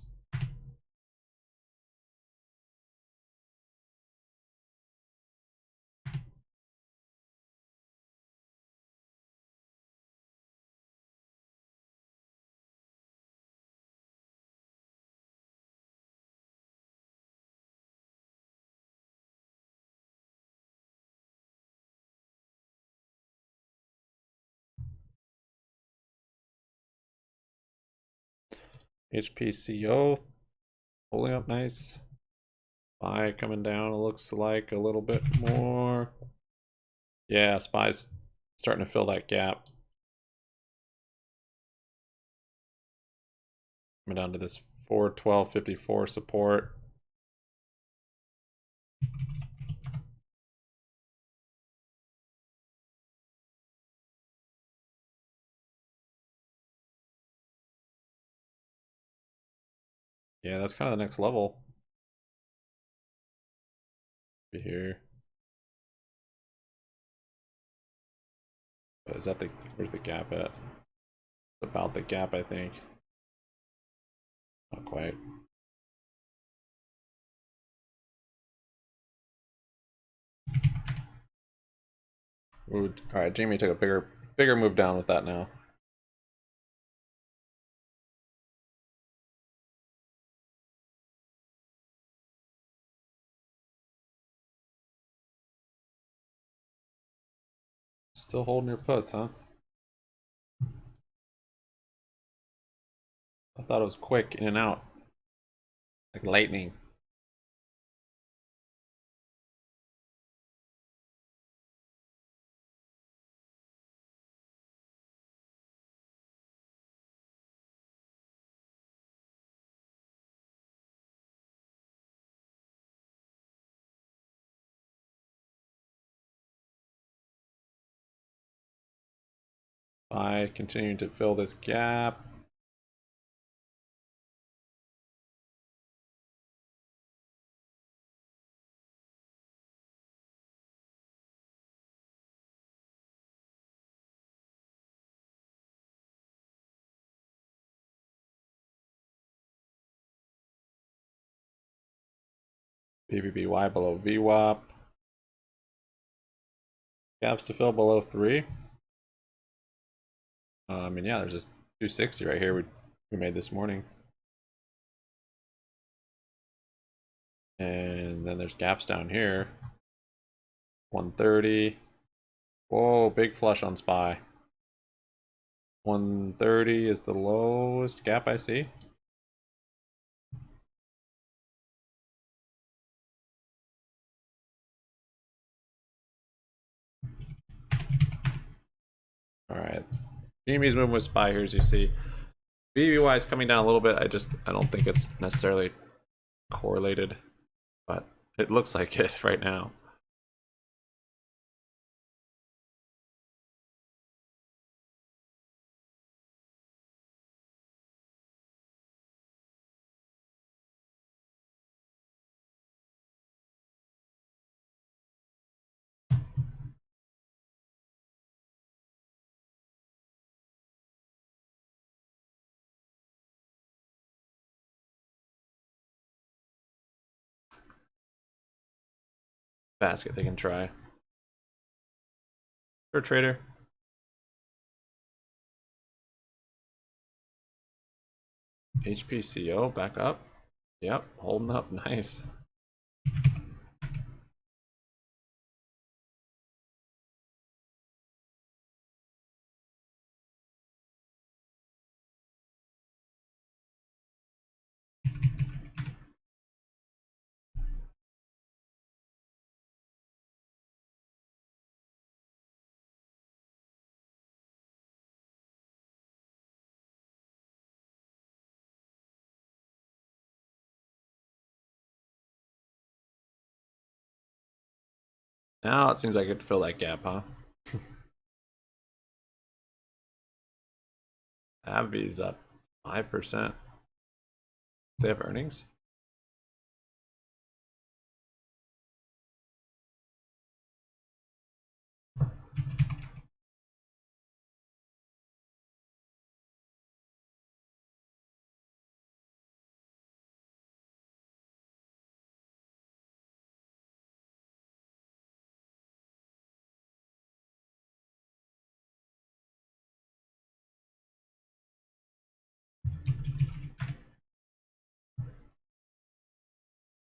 S1: HPCO pulling up nice. SPY coming down, it looks like a little bit more. Yeah, SPY's starting to fill that gap. Coming down to this 412.54 support. Yeah, that's kind of the next level. Here. Is that the, where's the gap at? It's about the gap, I think. Not quite. Ooh, all right, Jamie took a bigger move down with that now. Still holding your puts, huh? I thought it was quick in and out, like lightning. By continuing to fill this gap. BBBY below VWAP. Gaps to fill below 3. I mean, yeah, there's this 260 right here we made this morning. And then there's gaps down here. 130. Whoa, big flush on SPY. 130 is the lowest gap I see. All right. GME's moving with SPY here, as you see. BBY is coming down a little bit. I don't think it's necessarily correlated, but it looks like it right now. Basket they can try. For trader. HPCO back up. Yep, holding up. Nice. Now it seems like it could fill that gap, huh? AbbVie's up 5%. They have earnings?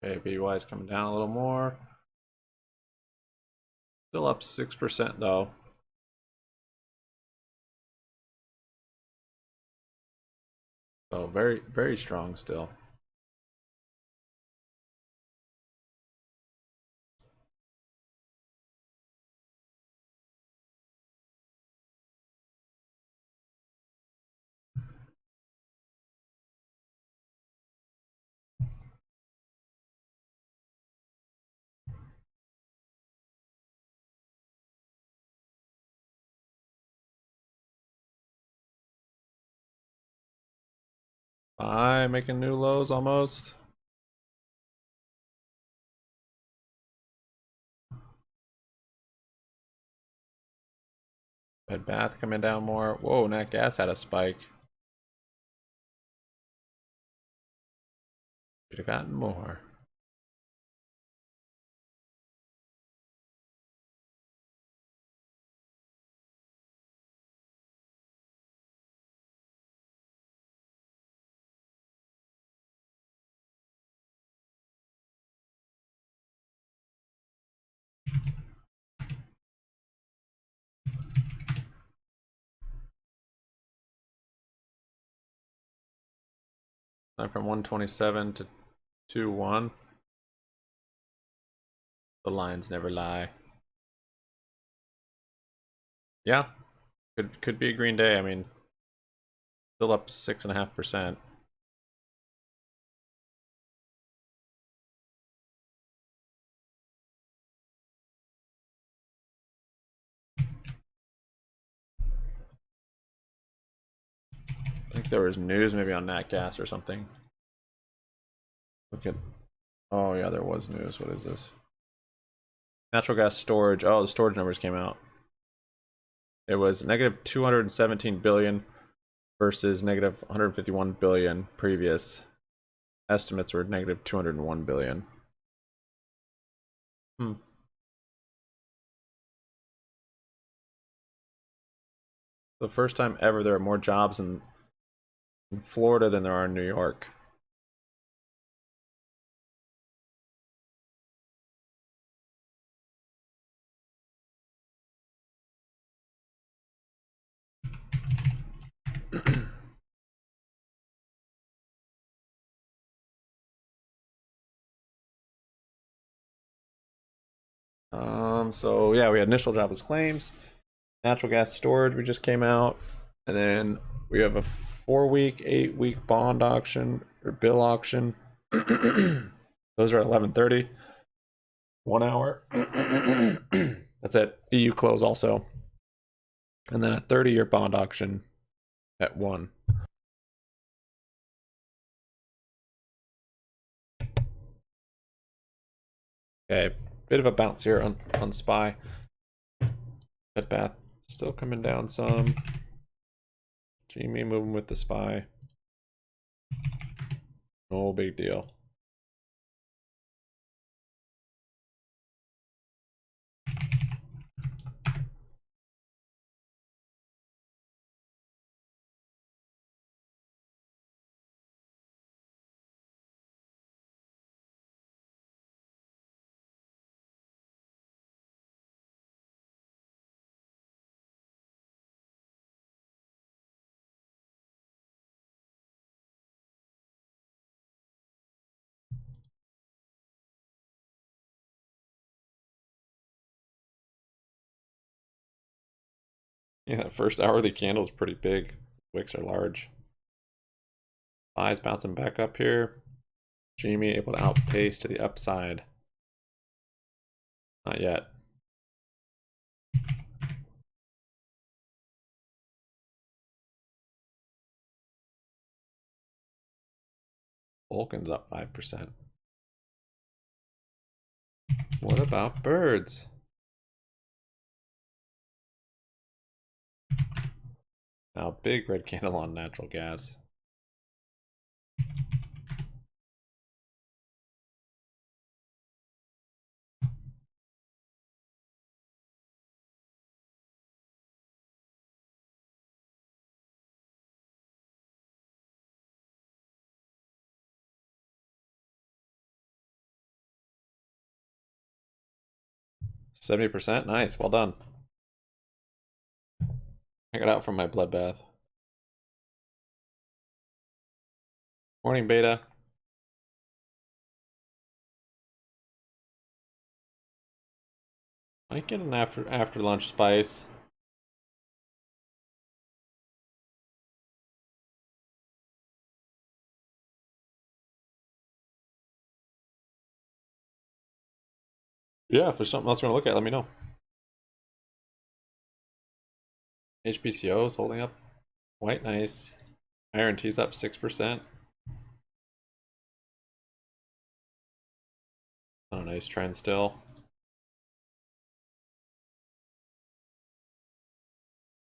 S1: Okay, BY is coming down a little more. Still up 6% though. So very, very strong still. Bye, making new lows almost. Bed Bath coming down more. Whoa, nat gas had a spike. Should have gotten more. Went from 127 to 2-1. The lines never lie. Yeah, could be a green day. I mean, still up 6.5%. I think there was news maybe on nat gas or something. Look at, oh yeah, there was news. What is this? Natural gas storage. Oh, the storage numbers came out. It was negative 217 billion versus negative 151 billion previous. Estimates were negative 201 billion. The first time ever there are more jobs in Florida than there are in New York. So yeah, we had initial jobless claims, natural gas storage we just came out, and then we have a 4-week, 8-week bond auction or bill auction. Those are at 11:30. 1 hour. That's at EU close also. And then a 30-year bond auction at 1. Okay, bit of a bounce here on SPY. Bed Bath still coming down some. GME moving with the SPY. No big deal. Yeah, that first hourly candle is pretty big. Wicks are large. SPY's bouncing back up here. GME able to outpace to the upside. Not yet. Vulcan's up 5%. What about birds? Now, big red candle on natural gas. %70? Nice, well done. I got out from my bloodbath. Morning, Beta. Might get an after lunch spice. Yeah, if there's something else you want to look at, let me know. HPCO is holding up quite nice. Iron T's up 6%. Oh, nice trend still.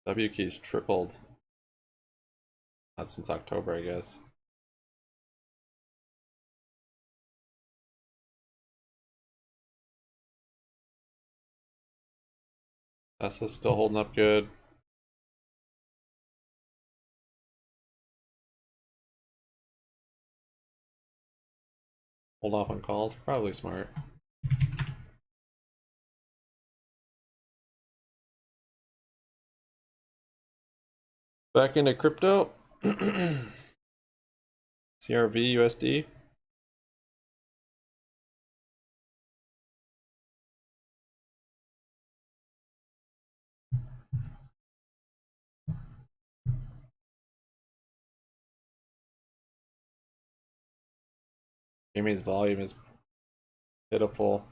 S1: W keys tripled. Not since October, I guess. Tesla's still holding up good. Hold off on calls, probably smart. Back into crypto. CRV USD. GME's volume is pitiful.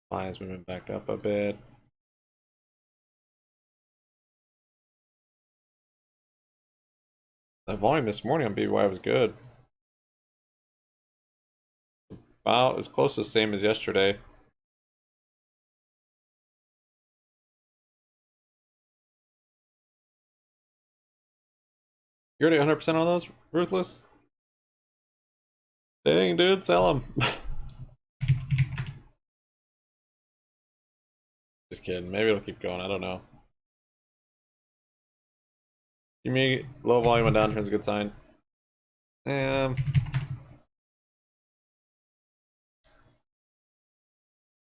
S1: Fine, is moving back up a bit. The volume this morning on BBY was good. About as close to the same as yesterday. You're already 100% on those, Ruthless? Dang, dude, sell them. Just kidding. Maybe it'll keep going. I don't know. Give me low volume on downturn is a good sign.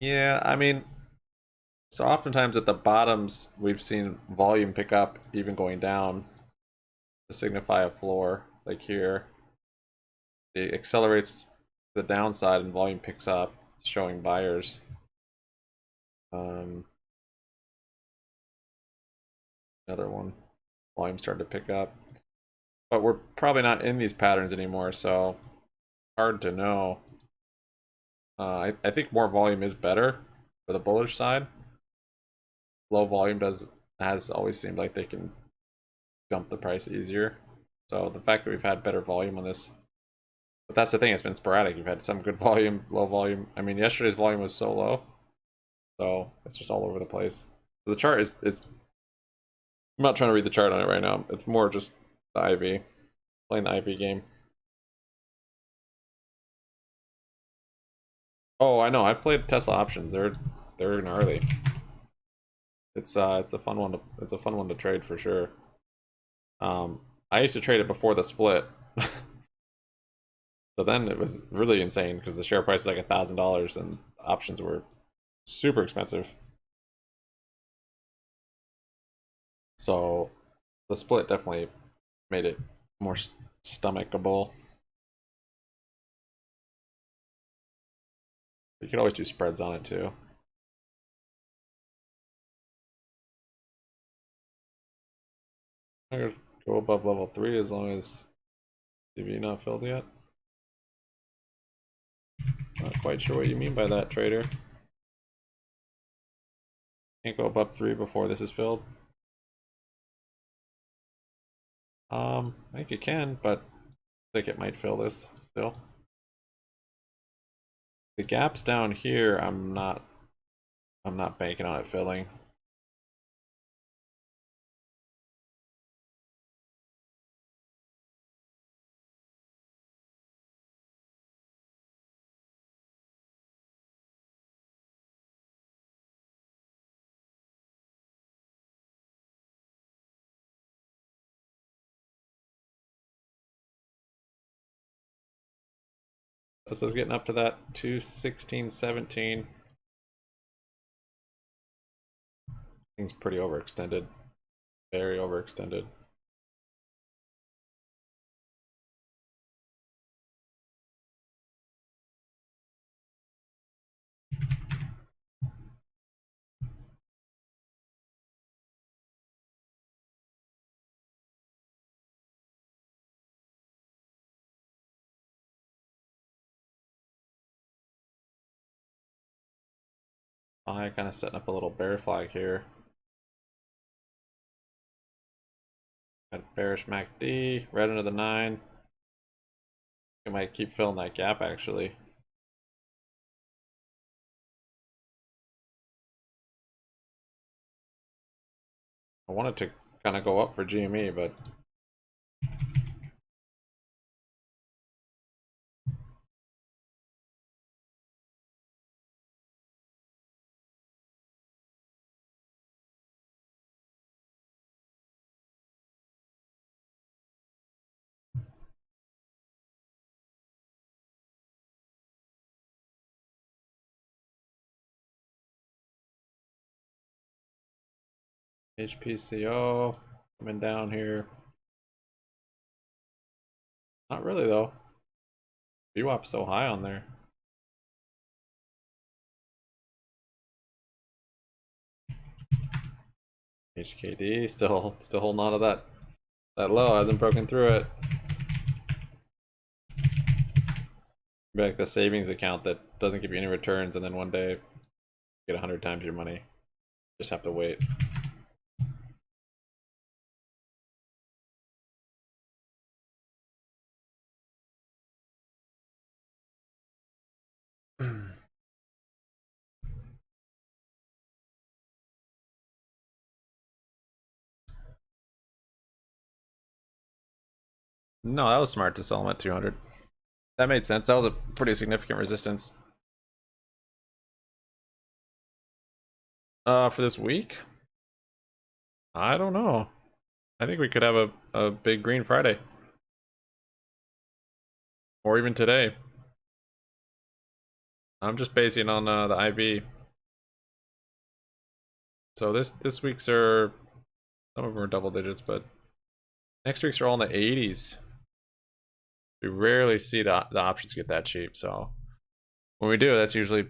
S1: Yeah, I mean, so oftentimes at the bottoms we've seen volume pick up, even going down, to signify a floor. Like here, it accelerates the downside and volume picks up, showing buyers. Another one, volume started to pick up, but we're probably not in these patterns anymore, so hard to know. I think more volume is better for the bullish side. Low volume has always seemed like they can dump the price easier. So the fact that we've had better volume on this, but that's the thing, it's been sporadic. You've had some good volume, low volume. I mean, yesterday's volume was so low, so it's just all over the place. So the chart is I'm not trying to read the chart on it right now. It's more just the IV, playing the IV game. Oh, I know. I played Tesla options. They're gnarly. It's a fun one to trade for sure. I used to trade it before the split. So then it was really insane because the share price is like $1,000 and options were super expensive. So the split definitely made it more stomachable. You could always do spreads on it too. I'm gonna go above level 3 as long as CV not filled yet. Not quite sure what you mean by that, trader. Can't go above 3 before this is filled. I think you can, but I think it might fill this still. The gaps down here, I'm not banking on it filling. This was getting up to that 216, 17. Thing's pretty overextended. Very overextended. I kind of setting up a little bear flag here. Got bearish MACD, right under the 9. I might keep filling that gap actually. I wanted to kind of go up for GME, but HPCO coming down here. Not really though. VWAP's so high on there. HKD still holding on to that low, hasn't broken through it. Be like the savings account that doesn't give you any returns, and then one day get 100 times your money. Just have to wait. No, that was smart to sell them at 200. That made sense. That was a pretty significant resistance. For this week? I don't know. I think we could have a big green Friday. Or even today. I'm just basing on the IV. So this week's are, some of them are double digits, but next week's are all in the 80s. We rarely see the options get that cheap, so when we do, that's usually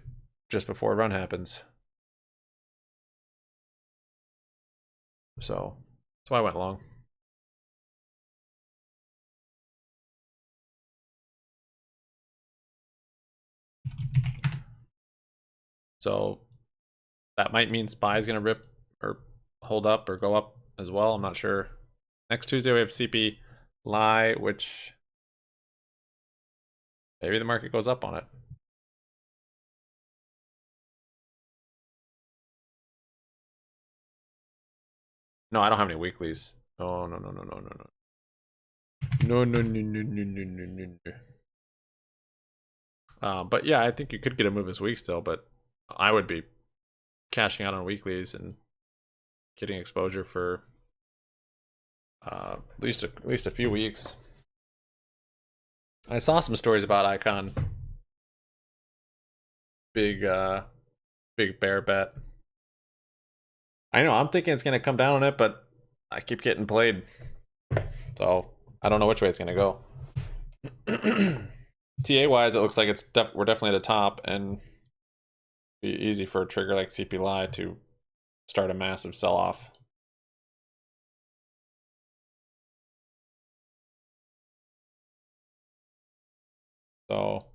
S1: just before a run happens. So that's why I went long. So that might mean SPY is gonna rip or hold up or go up as well. I'm not sure. Next Tuesday we have CPI, which maybe the market goes up on it. No, I don't have any weeklies. Oh, no. No. But yeah, I think you could get a move this week still, but I would be cashing out on weeklies and getting exposure for at least a few weeks. I saw some stories about Icon. Big bear bet. I know, I'm thinking it's gonna come down on it, but I keep getting played. So I don't know which way it's gonna go. TA wise, it looks like we're definitely at the top, and be easy for a trigger like CPI to start a massive sell-off. So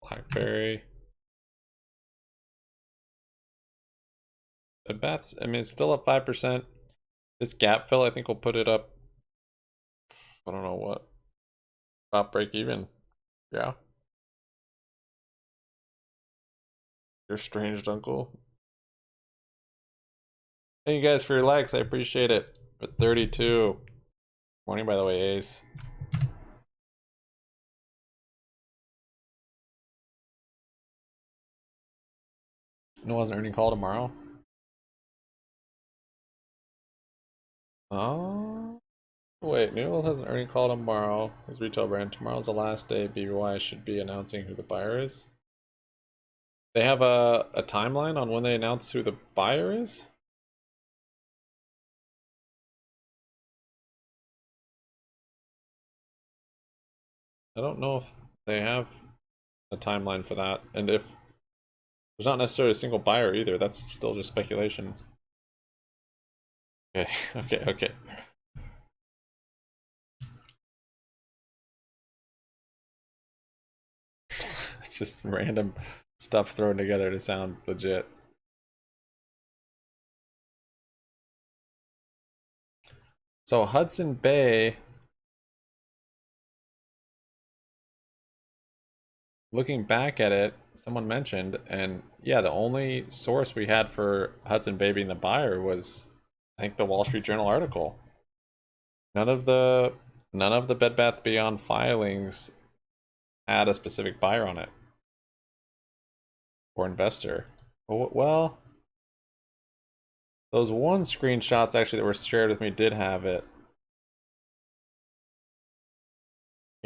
S1: BlackBerry. The bats, I mean, it's still up 5%. This gap fill, I think, will put it up. I don't know what. About break even. Yeah. Your strange uncle. Thank you guys for your likes. I appreciate it. For 32. Morning, by the way, Ace. No has an earning call tomorrow. Oh. Wait, Newell has an earning call tomorrow. His retail brand. Tomorrow's the last day. BBY should be announcing who the buyer is. They have a timeline on when they announce who the buyer is? I don't know if they have a timeline for that. And if there's not necessarily a single buyer either, that's still just speculation. Okay, okay. It's just random stuff thrown together to sound legit. So Hudson Bay, looking back at it, someone mentioned, and yeah, the only source we had for Hudson Bay being the buyer was, I think, the Wall Street Journal article. None of the Bed Bath Beyond filings had a specific buyer on it or investor. Well, Those one screenshots actually that were shared with me did have it.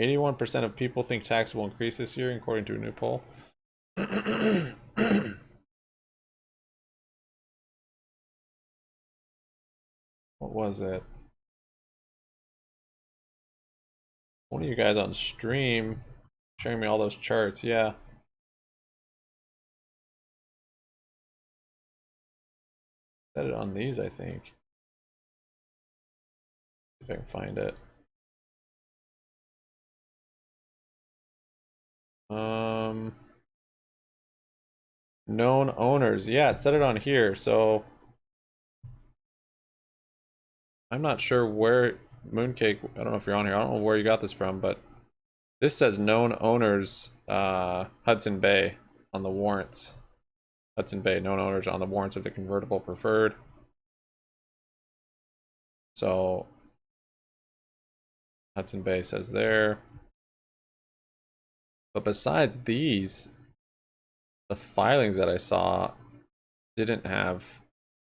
S1: 81% of people think tax will increase this year, according to a new poll. What was it? One of you guys on stream showing me all those charts. Yeah. Set it on these, I think. See if I can find it. Known owners. Yeah, it said it on here. So I'm not sure where Mooncake. I don't know if you're on here. I don't know where you got this from, but this says known owners. Hudson Bay on the warrants. Hudson Bay known owners on the warrants of the convertible preferred. So Hudson Bay says there. But besides these, the filings that I saw didn't have.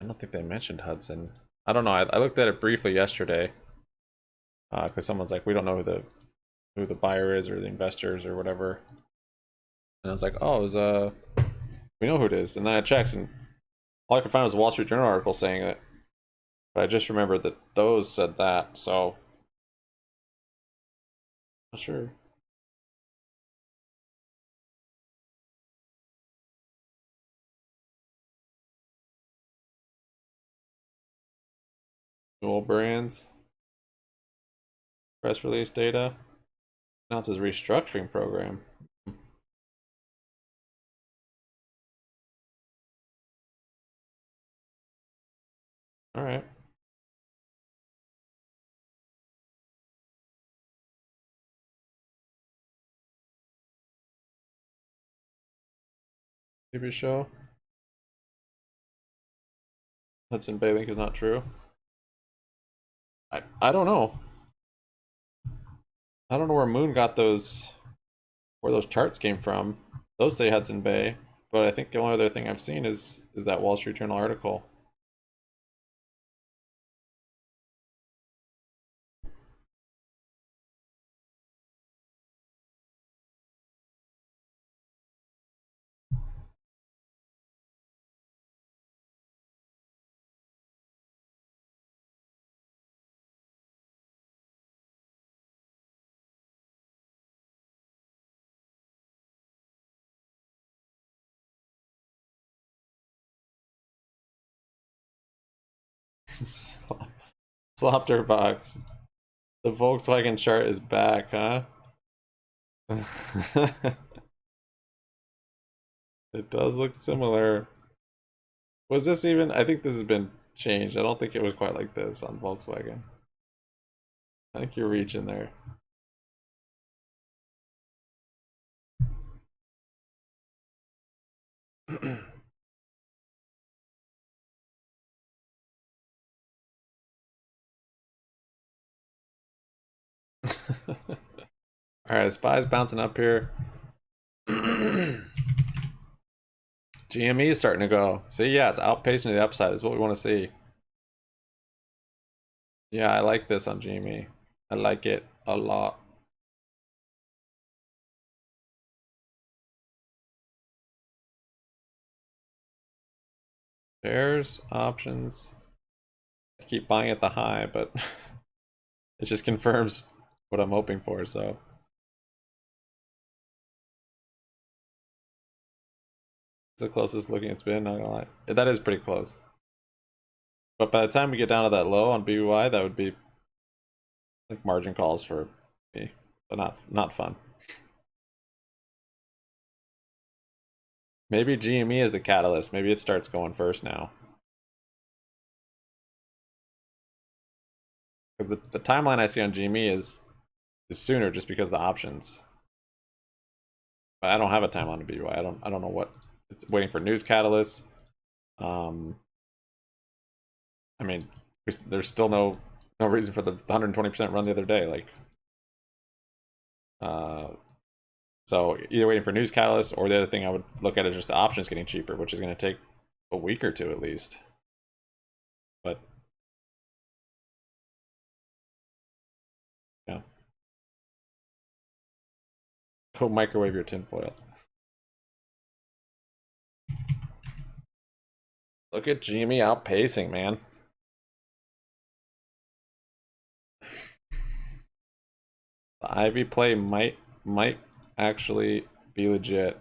S1: I don't think they mentioned Hudson. I don't know. I looked at it briefly yesterday because someone's like, we don't know who the buyer is or the investors or whatever. And I was like, oh, it was we know who it is. And then I checked, and all I could find was a Wall Street Journal article saying it. But I just remembered that those said that, so not sure. Dual brands. Press release data. Announces restructuring program. All right. TV show. Hudson Bay link is not true. I don't know. I don't know where Moon got those, where those charts came from. Those say Hudson Bay, but I think the only other thing I've seen is that Wall Street Journal article. Slopter box. The Volkswagen chart is back, huh? It does look similar. Was this even? I think this has been changed. I don't think it was quite like this on Volkswagen. I think you're reaching there. Alright, SPY's bouncing up here. GME is starting to go. See, yeah, it's outpacing the upside. Is what we want to see. Yeah, I like this on GME. I like it a lot. Shares, options. I keep buying at the high, but it just confirms what I'm hoping for, so. It's the closest looking it's been, not gonna lie. That is pretty close. But by the time we get down to that low on BBY, that would be like margin calls for me. But not fun. Maybe GME is the catalyst. Maybe it starts going first now. Because the timeline I see on GME is sooner just because of the options. But I don't have a timeline on BBY. I don't know what it's waiting for news catalysts. I mean, there's still no reason for the 120% run the other day. Like, so either waiting for news catalysts, or the other thing I would look at is just the options getting cheaper, which is going to take a week or two at least. Go microwave your tinfoil. Look at GME outpacing, man. The Ivy play might actually be legit.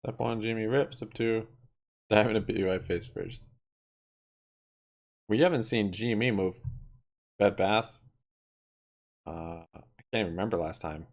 S1: Step 1, Jimmy rip. Step 2, dive into BBI face first. We haven't seen GME move Bed Bath. I can't even remember last time.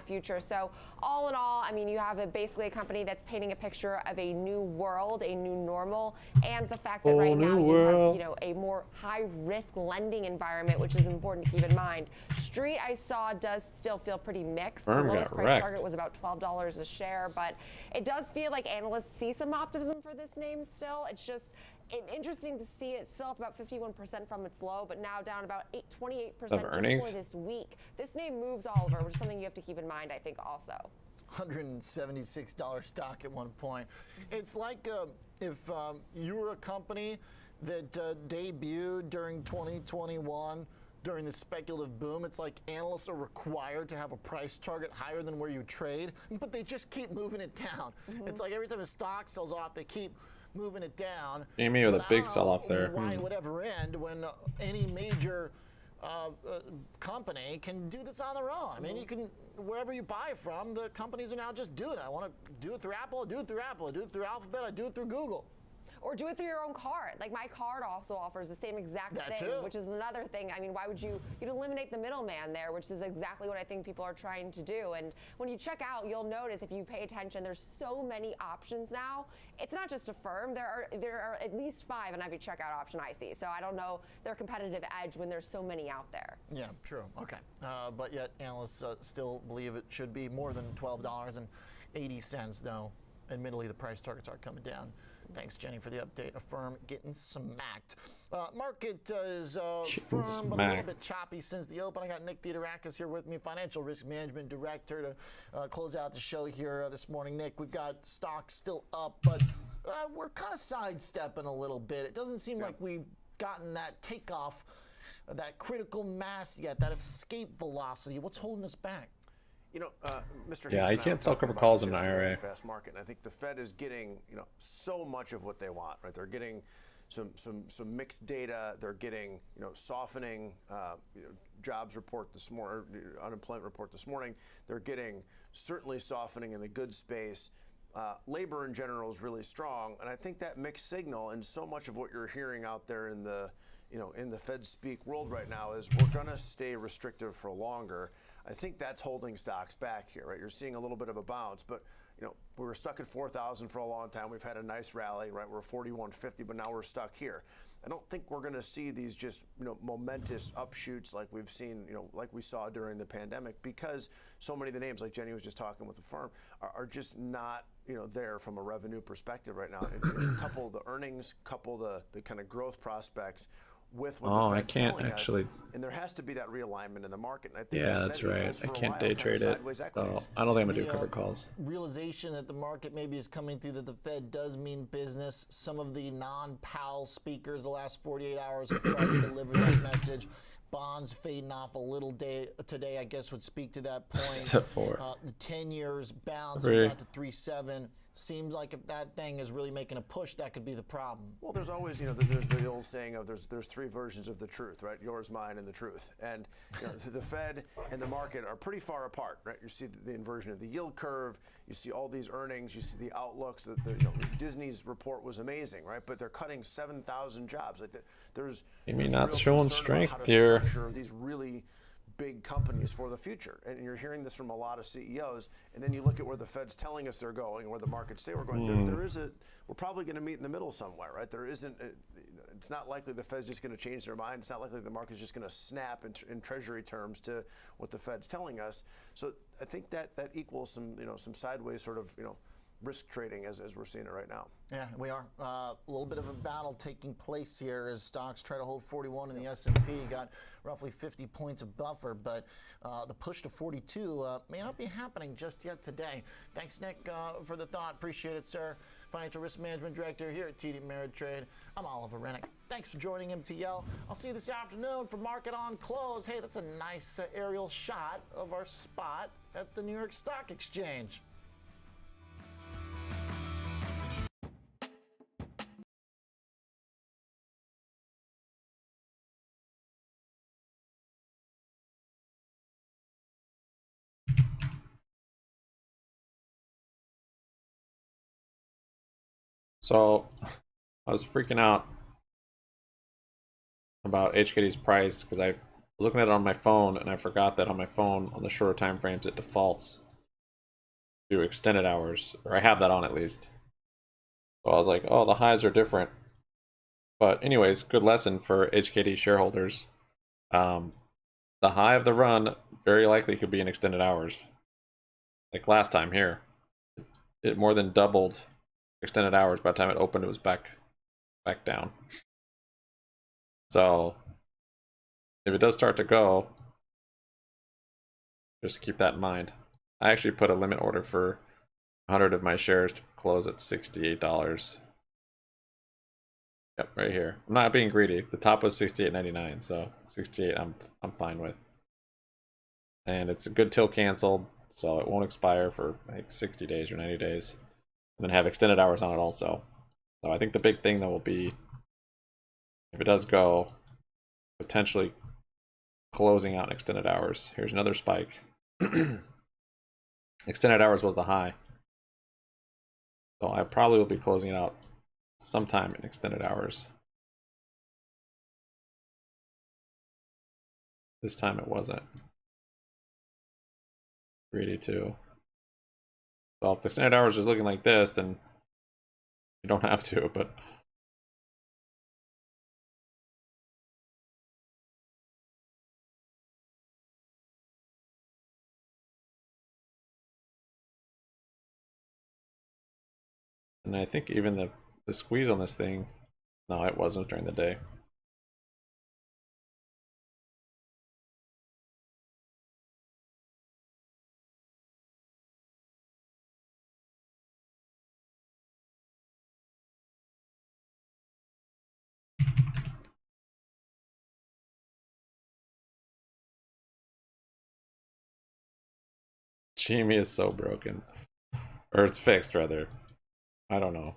S2: Future. So all in all, I mean, you have basically a company that's painting a picture of a new world, a new normal, and the fact that right now you have, a more high-risk lending environment, which is important to keep in mind. Street, I saw, does still feel pretty mixed. The lowest price target was about $12 a share, but it does feel like analysts see some optimism for this name still. It's just interesting to see it still up about 51% from its low, but now down about 28% just for this week. This name moves, Oliver, which is something you have to keep in mind, I think, also.
S3: $176 stock at one point. It's like if you were a company that debuted during 2021 during the speculative boom. It's like analysts are required to have a price target higher than where you trade, but they just keep moving it down. It's like every time a stock sells off, they keep moving it down.
S1: Amy with a big sell-off there.
S3: Why it would ever end when any major company can do this on their own? I mean, you can, wherever you buy from, the companies are now just doing it. I want to do it through Apple, I do it through Apple, I do it through Alphabet, I do it through Google.
S2: Or do it through your own card. Like my card also offers the same exact thing, which is another thing. I mean, why would you'd eliminate the middleman there, which is exactly what I think people are trying to do. And when you check out, you'll notice if you pay attention, there's so many options now. It's not just a firm. There are at least 5 in every checkout option I see. So I don't know their competitive edge when there's so many out there.
S3: Yeah, true. Okay. But yet analysts still believe it should be more than $12.80, though. Admittedly, the price targets are coming down. Thanks, Jenny, for the update. Affirm getting smacked. Market is firm, but a little bit choppy since the open. I got Nick Theodorakis here with me, Financial Risk Management Director, to close out the show here this morning. Nick, we've got stocks still up, but we're kind of sidestepping a little bit. It doesn't seem like we've gotten that takeoff, that critical mass yet, that escape velocity. What's holding us back?
S4: You know, Mr.
S1: Yeah, you can't sell covered calls in an IRA.
S4: Fast market, and I think the Fed is getting, so much of what they want. Right, they're getting some mixed data. They're getting, softening jobs report this morning, unemployment report this morning. They're getting certainly softening in the goods space. Labor in general is really strong, and I think that mixed signal and so much of what you're hearing out there in the in the Fed speak world right now is we're going to stay restrictive for longer. I think that's holding stocks back here, right? You're seeing a little bit of a bounce, but we were stuck at 4,000 for a long time. We've had a nice rally, right? We're 41.50, but now we're stuck here. I don't think we're going to see these just momentous upshoots like we've seen, like we saw during the pandemic, because so many of the names, like Jenny was just talking with the firm, are just not there from a revenue perspective right now. And couple the earnings, couple the kind of growth prospects with what the Fed's telling us, and there has to be that realignment in the market. And I think
S1: that's right. I can't day trade it, so I don't think I'm gonna do covered calls.
S3: Realization that the market maybe is coming through that the Fed does mean business. Some of the non-Powell speakers the last 48 hours have tried to deliver that message. Bonds fading off a little today, I guess, would speak to that point. The 10 years bounce got to 3.7. Seems like if that thing is really making a push, that could be the problem.
S4: Well, there's always, there's the old saying of there's three versions of the truth, right? Yours, mine, and the truth. And the Fed and the market are pretty far apart, right? You see the inversion of the yield curve. You see all these earnings. You see the outlooks. Disney's report was amazing, right? But they're cutting 7,000 jobs. Like there's
S1: not showing strength here.
S4: These really big companies for the future, and you're hearing this from a lot of CEOs. And then you look at where the Fed's telling us they're going, where the markets say we're going. We're probably going to meet in the middle somewhere, right? There isn't. It's not likely the Fed's just going to change their mind. It's not likely the market's just going to snap in Treasury terms to what the Fed's telling us. So I think that equals some sideways sort of risk trading as we're seeing it right now.
S3: Yeah, we are. A little bit of a battle taking place here as stocks try to hold 41 in the S&P. Got roughly 50 points of buffer, but the push to 42 may not be happening just yet today. Thanks, Nick, for the thought. Appreciate it, sir. Financial Risk Management Director here at TD Ameritrade. I'm Oliver Rennick. Thanks for joining MTL. I'll see you this afternoon for Market on Close. Hey, that's a nice aerial shot of our spot at the New York Stock Exchange.
S1: So I was freaking out about HKD's price because I was looking at it on my phone, and I forgot that on my phone, on the shorter time frames, it defaults to extended hours, or I have that on at least. So I was like, oh, the highs are different. But anyways, good lesson for HKD shareholders. The high of the run very likely could be in extended hours. Like last time here, it more than doubled extended hours. By the time it opened, it was back down. So if it does start to go, just keep that in mind. I actually put a limit order for 100 of my shares to close at $68. Yep, right here. I'm not being greedy. The top was $68.99, so 68 I'm fine with. And it's a good till canceled, so it won't expire for like 60 days or 90 days. And then have extended hours on it also. So I think the big thing though will be, if it does go, potentially closing out in extended hours. Here's another spike. Extended hours was the high. So I probably will be closing it out sometime in extended hours. This time it wasn't. 382. So if the extended hours is looking like this, then you don't have to, but and I think even the squeeze on this thing, no, it wasn't during the day. GME is so broken. Or it's fixed, rather. I don't know.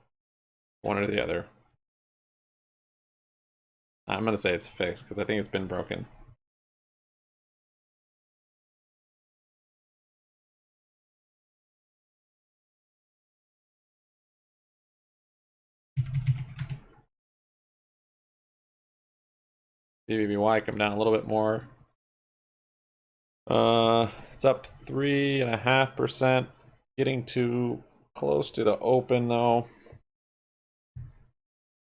S1: One or the other. I'm gonna say it's fixed, because I think it's been broken. BBBY come down a little bit more. It's up 3.5%, getting too close to the open though.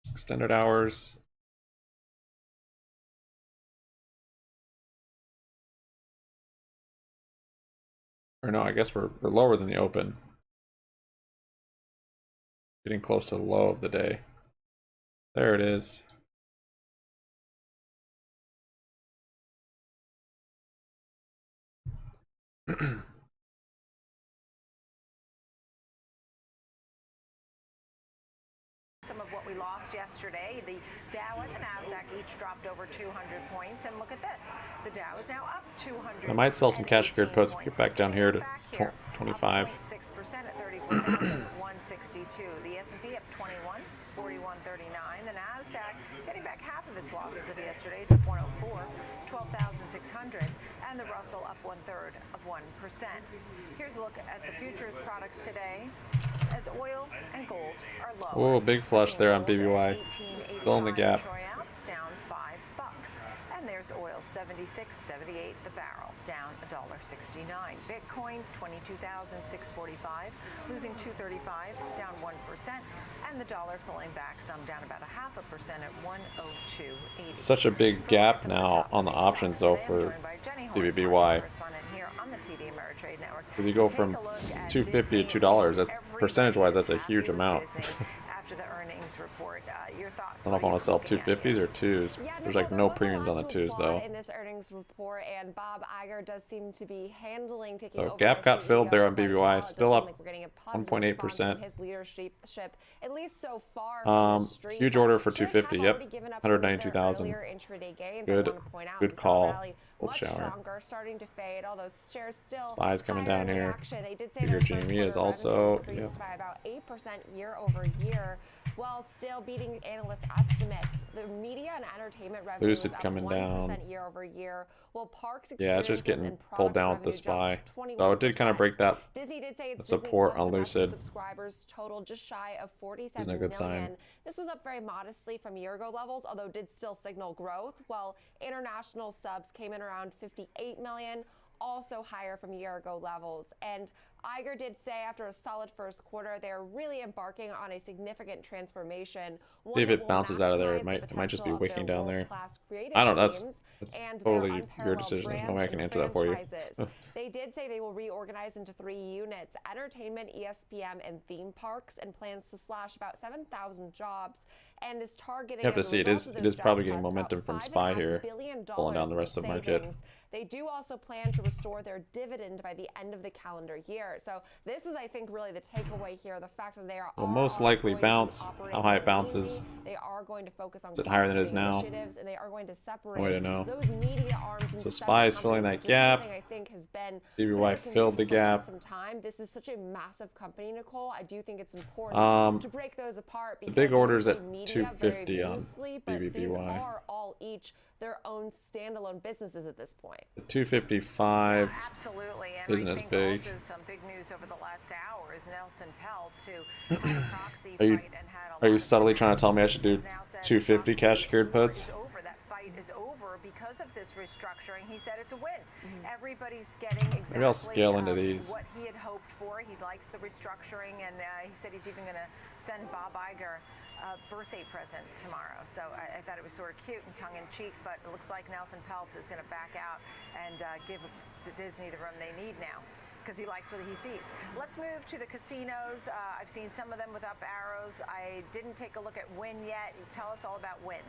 S1: Extended hours Or no, I guess we're lower than the open. Getting close to the low of the day. There it is.
S5: Some of what we lost yesterday. The Dow and the Nasdaq each dropped over 200 points, and look at this. The Dow is now up 200.
S1: I might sell some cash secured puts if we get back down here to 25.
S5: 6% at 34,162. The S&P up 21, 41.39. The Nasdaq getting back half of its losses of yesterday. It's up 104, 12,600, and the Russell up 1/3 of 1%. Here's a look at the futures products today, as oil and gold are low.
S1: Oh, big flush there on BBY. Still in the gap.
S5: Troy ounce down $5. And there's oil 76.78 the barrel, down $1.69. Bitcoin 22,645, losing 235, down 1%. And the dollar pulling back some, down about 0.5% at 102.80.
S1: Such a big gap now on the options though for BBBY. Because you go from 250 to $2. That's percentage-wise, that's a huge amount.
S5: After the earnings report, your thoughts?
S1: I don't know if I want to sell 250s or 2s. There's like no premiums on the 2s though.
S2: In this earnings report, and Bob Iger does seem to be taking
S1: So
S2: over.
S1: gap got filled there on BBY. Still up
S2: like we're getting a positive
S1: 1.8%.
S2: His leadership, at least so far. From the street.
S1: Huge order for
S2: Shares
S1: 250.
S2: have
S1: Yep,
S2: already given up some of their
S1: 192,000.
S2: earlier intraday gains.
S1: Good,
S2: I want to point out
S1: good
S2: the
S1: call.
S2: rally
S1: Cold
S2: much
S1: shower.
S2: stronger, starting to fade. Although shares still.
S1: SPY's coming
S2: higher
S1: down
S2: in
S1: here.
S2: reaction. They did say
S1: Bigger
S2: their first
S1: GME is
S2: quarter
S1: also,
S2: revenue increased
S1: yep.
S2: by about 8% year over year, while still beating analyst estimates. The media and entertainment revenue
S1: Lucid
S2: was up
S1: coming
S2: 1%
S1: down.
S2: year over year, while parks
S1: Yeah, it's just
S2: experiences
S1: getting
S2: and
S1: pulled
S2: products
S1: down with the
S2: revenue
S1: SPY.
S2: jumped
S1: So it did kind of
S2: 21%.
S1: break that
S2: Disney did say its
S1: support
S2: Disney
S1: on
S2: Plus
S1: Lucid.
S2: subscribers totaled just shy of 47
S1: Isn't a
S2: million.
S1: good sign.
S2: This was up very modestly from year-ago levels, although did still signal growth, while international subs came in around 58 million, also higher from year-ago levels. And Iger did say after a solid first quarter, they're really embarking on a significant transformation.
S1: See if it bounces out of there. It might just be wicking down there. I don't know. That's totally your decision. There's no way I can answer that for you.
S2: They did say they will reorganize into 3 units: entertainment, ESPN, and theme parks, and plans to slash about 7,000 jobs. And is targeting.
S1: You have to see it is probably getting momentum from SPY here, pulling down the rest of the market.
S2: They do also plan to restore their dividend by the end of the calendar year. So this is, I think, really the takeaway here: the fact that they are
S1: most likely bounce. How high it bounces.
S2: They are going to focus on
S1: is it higher than it is now?
S2: Initiatives, and they are going to separate
S1: No way to know.
S2: those media arms into
S1: So SPY is filling that gap.
S2: I think has been
S1: BBY filled the gap.
S2: some time. This is such a massive company, Nicole. I do think it's important to break those apart.
S1: The big orders at
S2: media
S1: 250 on
S2: loosely, but these
S1: BBBY.
S2: are all each their own standalone businesses at this point.
S1: The 255
S5: absolutely. And
S1: isn't
S5: I
S1: as
S5: think
S1: big.
S5: also some big news over the last hour is Nelson Peltz, who had a proxy fight and had a
S1: Are you
S5: lot of
S1: subtly trying to tell me I should do 250 cash secured puts?
S5: That fight is over because of this restructuring. He said it's a win. Everybody's getting exactly
S1: Maybe I'll scale into these.
S5: what he had hoped for. He likes the restructuring, and he said he's even going to send Bob Iger a birthday present tomorrow. So I thought it was sort of cute and tongue-in-cheek, but it looks like Nelson Peltz is going to back out and give to Disney the room they need now, because he likes what he sees. Let's move to the casinos. I've seen some of them with up arrows. I didn't take a look at Wynn yet. Tell us all about Wynn.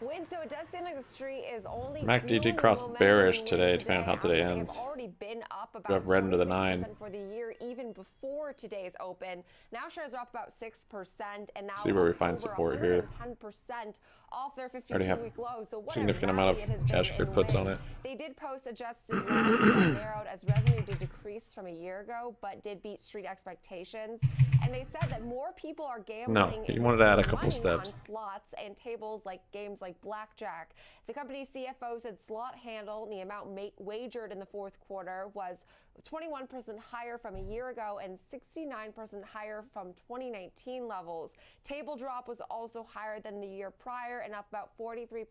S2: Win, so it does seem like the street is only
S1: MACD crossed bearish today, depending on how today ends.
S2: Already been up
S1: Got
S2: about
S1: red into the 9
S2: for the year, even before today's open. Now shares are up about 6%, and now
S1: see where we find support here.
S2: 10% off their
S1: Already have
S2: 52-week low. So what
S1: significant amount of cash secured puts on it.
S2: They did post adjusted loss narrowed as revenue did decrease from a year ago, but did beat street expectations. And they said that more people are gambling.
S1: No, you wanted to add a couple steps.
S2: On slots and tables like games like blackjack. The company's CFO said slot handle, the amount wagered in the fourth quarter, was 21% higher from a year ago and 69% higher from 2019 levels. Table drop was also higher than the year prior and up about 43%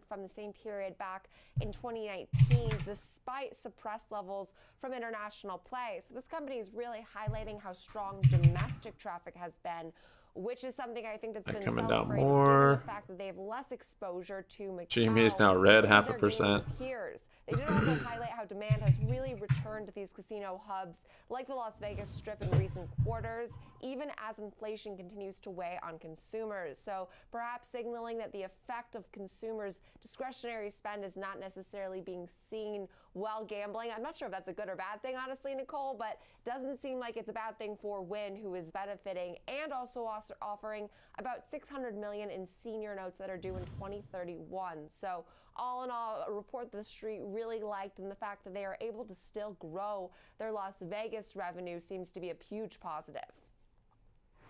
S2: from the same period back in 2019, despite suppressed levels from international play. So this company is really highlighting how strong domestic traffic has been, which is something I think that's been
S1: coming down
S2: celebrated
S1: more.
S2: given the fact that they have less exposure to Macau.
S1: GME is now red
S2: than some of
S1: 0.5%.
S2: their peers. They did also highlight how demand has really returned to these casino hubs like the Las Vegas Strip in recent quarters, even as inflation continues to weigh on consumers. So perhaps signaling that the effect of consumers' discretionary spend is not necessarily being seen while gambling. I'm not sure if that's a good or bad thing, honestly, Nicole, but it doesn't seem like it's a bad thing for Wynn, who is benefiting and also offering about $600 million in senior notes that are due in 2031. So all in all, a report the street really liked, and the fact that they are able to still grow their Las Vegas revenue seems to be a huge positive.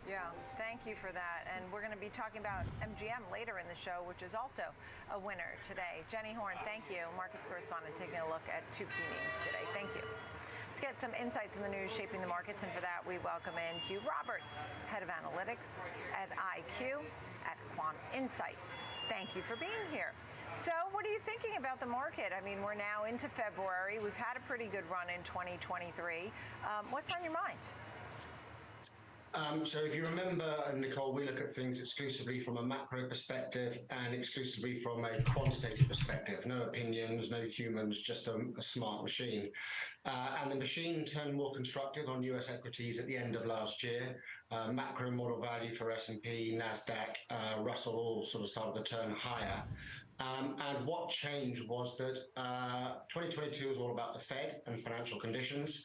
S5: Yeah, thank you for that. And we're going to be talking about MGM later in the show, which is also a winner today. Jenny Horn, thank you. Markets correspondent taking a look at two key names today. Thank you. Let's get some insights in the news shaping the markets. And for that, we welcome in Hugh Roberts, head of analytics at IQ at Quant Insights. Thank you for being here. So what are you thinking about the market? I mean, we're now into February. We've had a pretty good run in 2023. What's on your mind?
S6: So if you remember, Nicole, we look at things exclusively from a macro perspective and exclusively from a quantitative perspective. No opinions, no humans, just a smart machine. And the machine turned more constructive on US equities at the end of last year. Macro model value for S&P, NASDAQ, Russell all sort of started to turn higher. And what changed was that 2022 was all about the Fed and financial conditions.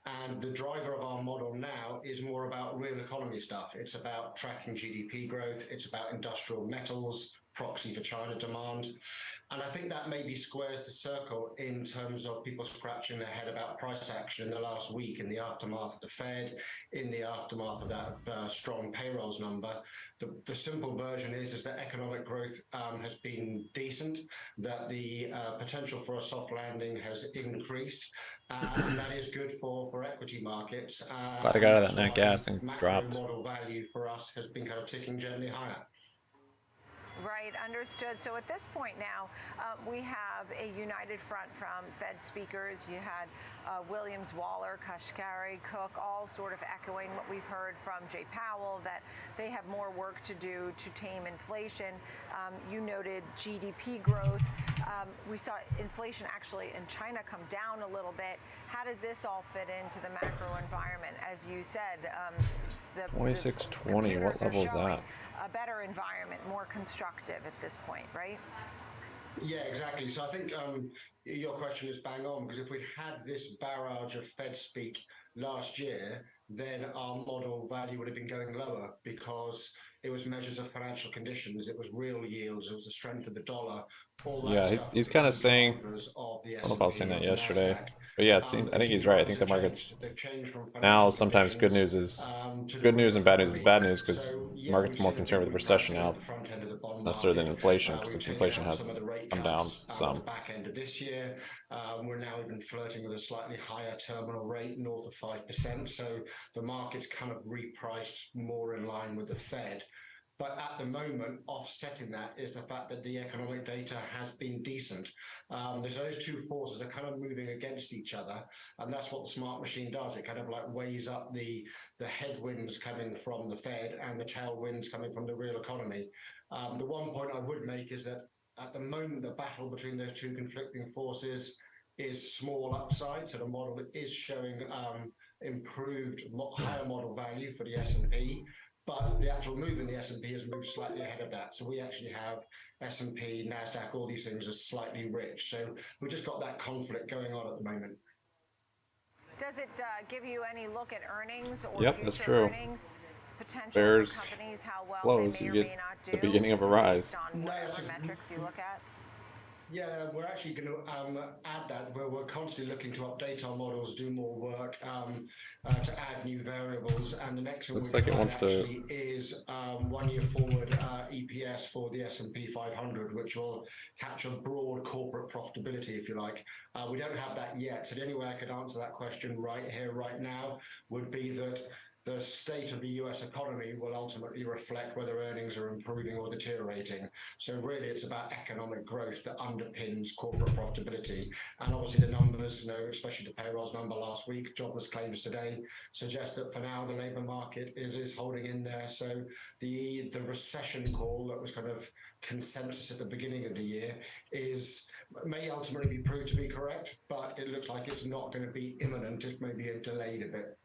S6: And the driver of our model now is more about real economy stuff. It's about tracking GDP growth. It's about industrial metals, proxy for China demand. And I think that maybe squares the circle in terms of people scratching their head about price action in the last week, in the aftermath of the Fed, in the aftermath of that strong payrolls number. The simple version is that economic growth has been decent, that the potential for a soft landing has increased, and that is good for equity markets.
S1: Glad I got out of that net gas and dropped.
S6: Model value for us has been kind of ticking gently higher.
S5: Right, understood. So at this point now, we have a united front from Fed speakers. You had Williams, Waller, Kashkari, Cook, all sort of echoing what we've heard from Jay Powell, that they have more work to do to tame inflation. You noted GDP growth. We saw inflation actually in China come down a little bit. How does this all fit into the macro environment? As you said, the
S1: 2620, what level is that?
S5: A better environment, more constructive at this point, right?
S6: Yeah, exactly. So I think your question is bang on, because if we'd had this barrage of Fed speak last year, then our model value would have been going lower, because it was measures of financial conditions, it was real yields, it was the strength of the dollar.
S1: Yeah, he's kind of saying, I don't know if I was saying that yesterday, but yeah, I think he's right. I think the market's now, sometimes good news is good news and bad news is bad news, because the market's more concerned with the recession now, necessarily than inflation, because inflation has come down some.
S6: Back end of this year, we're now even flirting with a slightly higher terminal rate, north of 5%. So the market's kind of repriced more in line with the Fed. But at the moment, offsetting that is the fact that the economic data has been decent. Those two forces are kind of moving against each other, and that's what the smart machine does. It kind of like weighs up the headwinds coming from the Fed and the tailwinds coming from the real economy. The one point I would make is that at the moment, the battle between those two conflicting forces is small upside. So the model is showing improved, higher model value for the S&P. But the actual move in the S&P has moved slightly ahead of that. So we actually have S&P, NASDAQ, all these things are slightly rich. So we've just got that conflict going on at the moment.
S5: Does it give you any look at earnings or
S1: yep, that's true.
S5: Earnings? Potential
S1: Bears
S5: for companies, how well
S1: close,
S5: they may
S1: you
S5: or
S1: get
S5: may not do,
S1: the beginning of a rise.
S5: On whatever metrics you look at?
S6: Yeah, we're actually going to add that. We're constantly looking to update our models, do more work, to add new variables. And the next one
S1: looks like it wants to
S6: is 1 year forward EPS for the S&P 500, which will capture broad corporate profitability, if you like. We don't have that yet. So the only way I could answer that question right here, right now, would be that the state of the US economy will ultimately reflect whether earnings are improving or deteriorating. So really it's about economic growth that underpins corporate profitability. And obviously the numbers, especially the payrolls number last week, jobless claims today, suggest that for now the labour market is holding in there. So the recession call that was kind of consensus at the beginning of the year may ultimately be proved to be correct, but it looks like it's not going to be imminent. It's maybe delayed a bit.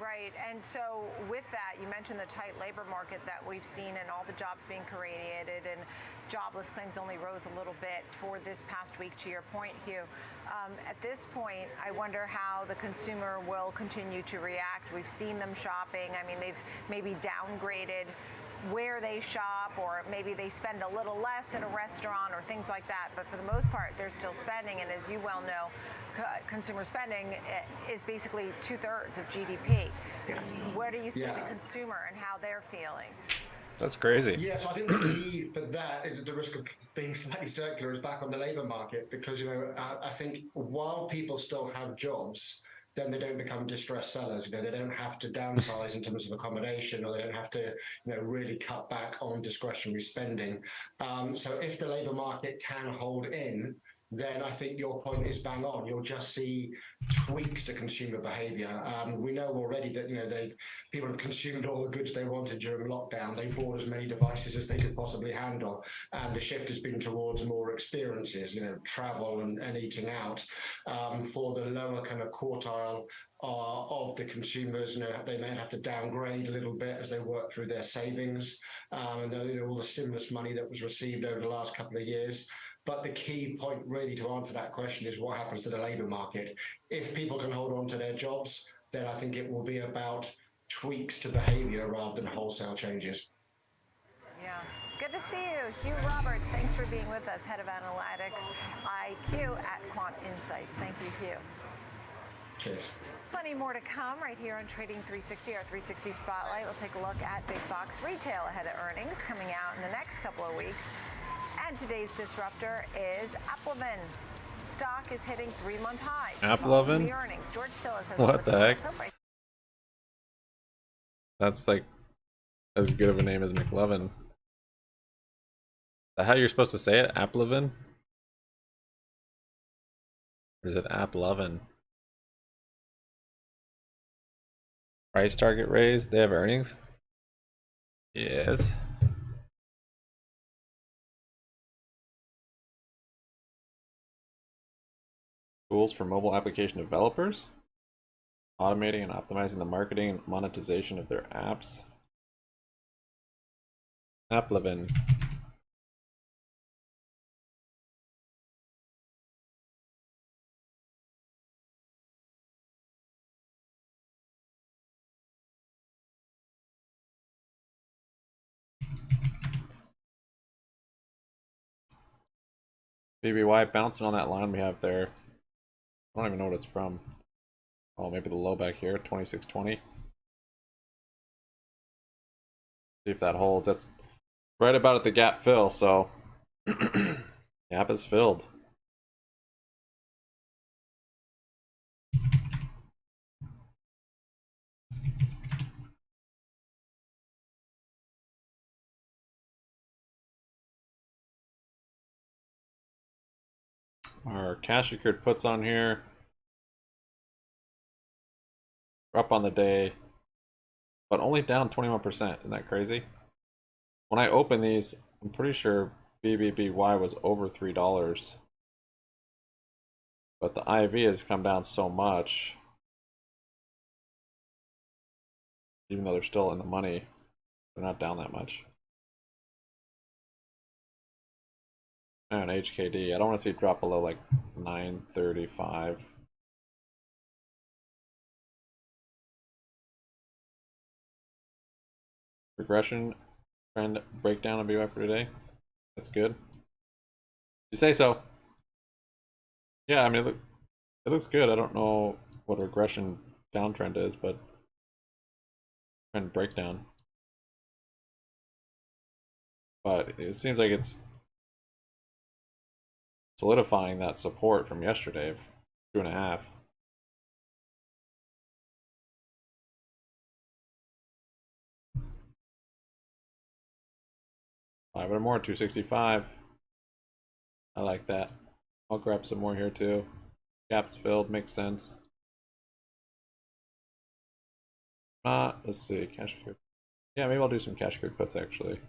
S5: Right, and so with that, you mentioned the tight labor market that we've seen and all the jobs being created, and jobless claims only rose a little bit for this past week, to your point, Hugh. At this point, I wonder how the consumer will continue to react. We've seen them shopping. I mean, they've maybe downgraded where they shop, or maybe they spend a little less at a restaurant or things like that, but for the most part they're still spending, and as you well know, consumer spending is basically 2/3 of GDP. Where do you see the consumer and how they're feeling?
S1: That's crazy.
S6: Yeah, so I think the key for that is, at the risk of being slightly circular, is back on the labour market, because I think while people still have jobs, then they don't become distressed sellers. They don't have to downsize in terms of accommodation, or they don't have to really cut back on discretionary spending. So if the labour market can hold in, then I think your point is bang on. You'll just see tweaks to consumer behaviour. We know already that people have consumed all the goods they wanted during lockdown. They bought as many devices as they could possibly handle, and the shift has been towards more experiences, travel and eating out. For the lower kind of quartile of the consumers, they may have to downgrade a little bit as they work through their savings, and all the stimulus money that was received over the last couple of years. But the key point really to answer that question is what happens to the labour market. If people can hold on to their jobs, then I think it will be about tweaks to behaviour rather than wholesale changes.
S5: Yeah. Good to see you. Hugh Roberts, thanks for being with us, Head of Analytics IQ at Quant Insights. Thank you, Hugh.
S6: Cheers.
S5: Plenty more to come right here on Trading 360, our 360 Spotlight. We'll take a look at big box retail ahead of earnings coming out in the next couple of weeks. And today's disruptor is Appleven. Stock is hitting 3-month highs.
S1: Appleven?
S5: The earnings. George Sillis has
S1: what the heck? That's like as good of a name as McLovin. Is that how you're supposed to say it? Appleven? Or is it Appleven? Price target raised. They have earnings? Yes. Tools for mobile application developers, automating and optimizing the marketing and monetization of their apps. Appleven. BBY bouncing on that line we have there. I don't even know what it's from. Oh, maybe the low back here, 2620. See if that holds. That's right about at the gap fill, so gap is filled. Our cash secured puts on here. We're up on the day, but only down 21%. Isn't that crazy? When I open these, I'm pretty sure BBBY was over $3. But the IV has come down so much. Even though they're still in the money, they're not down that much. And HKD, I don't want to see it drop below like 935. Regression trend breakdown on BY for today. That's good. You say so. Yeah, I mean, it looks good. I don't know what regression downtrend is, but trend breakdown. But it seems like it's solidifying that support from yesterday of 2.5. 500 more, 265. I like that. I'll grab some more here too. Gaps filled, makes sense. Let's see, cash clear. Yeah, maybe I'll do some cash clear puts actually.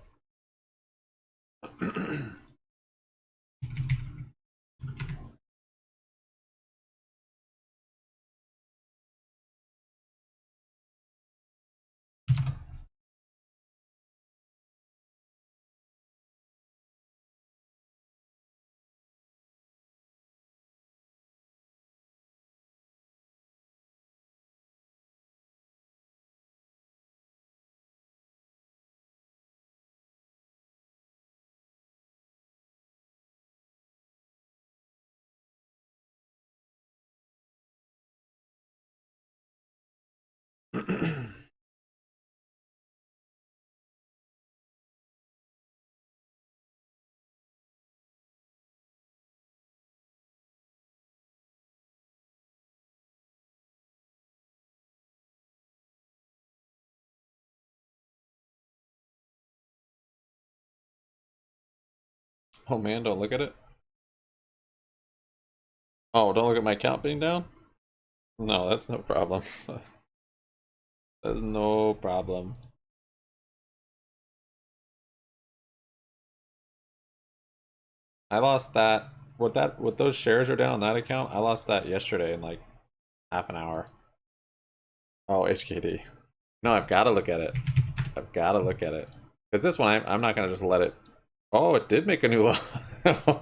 S1: Oh man, don't look at it. Oh, don't look at my count being down? No, that's no problem. That's no problem. I lost that. What those shares are down on that account, I lost that yesterday in like half an hour. Oh, HKD. No, I've got to look at it. I've got to look at it. Because this one, I'm not going to just let it... Oh, it did make a new low.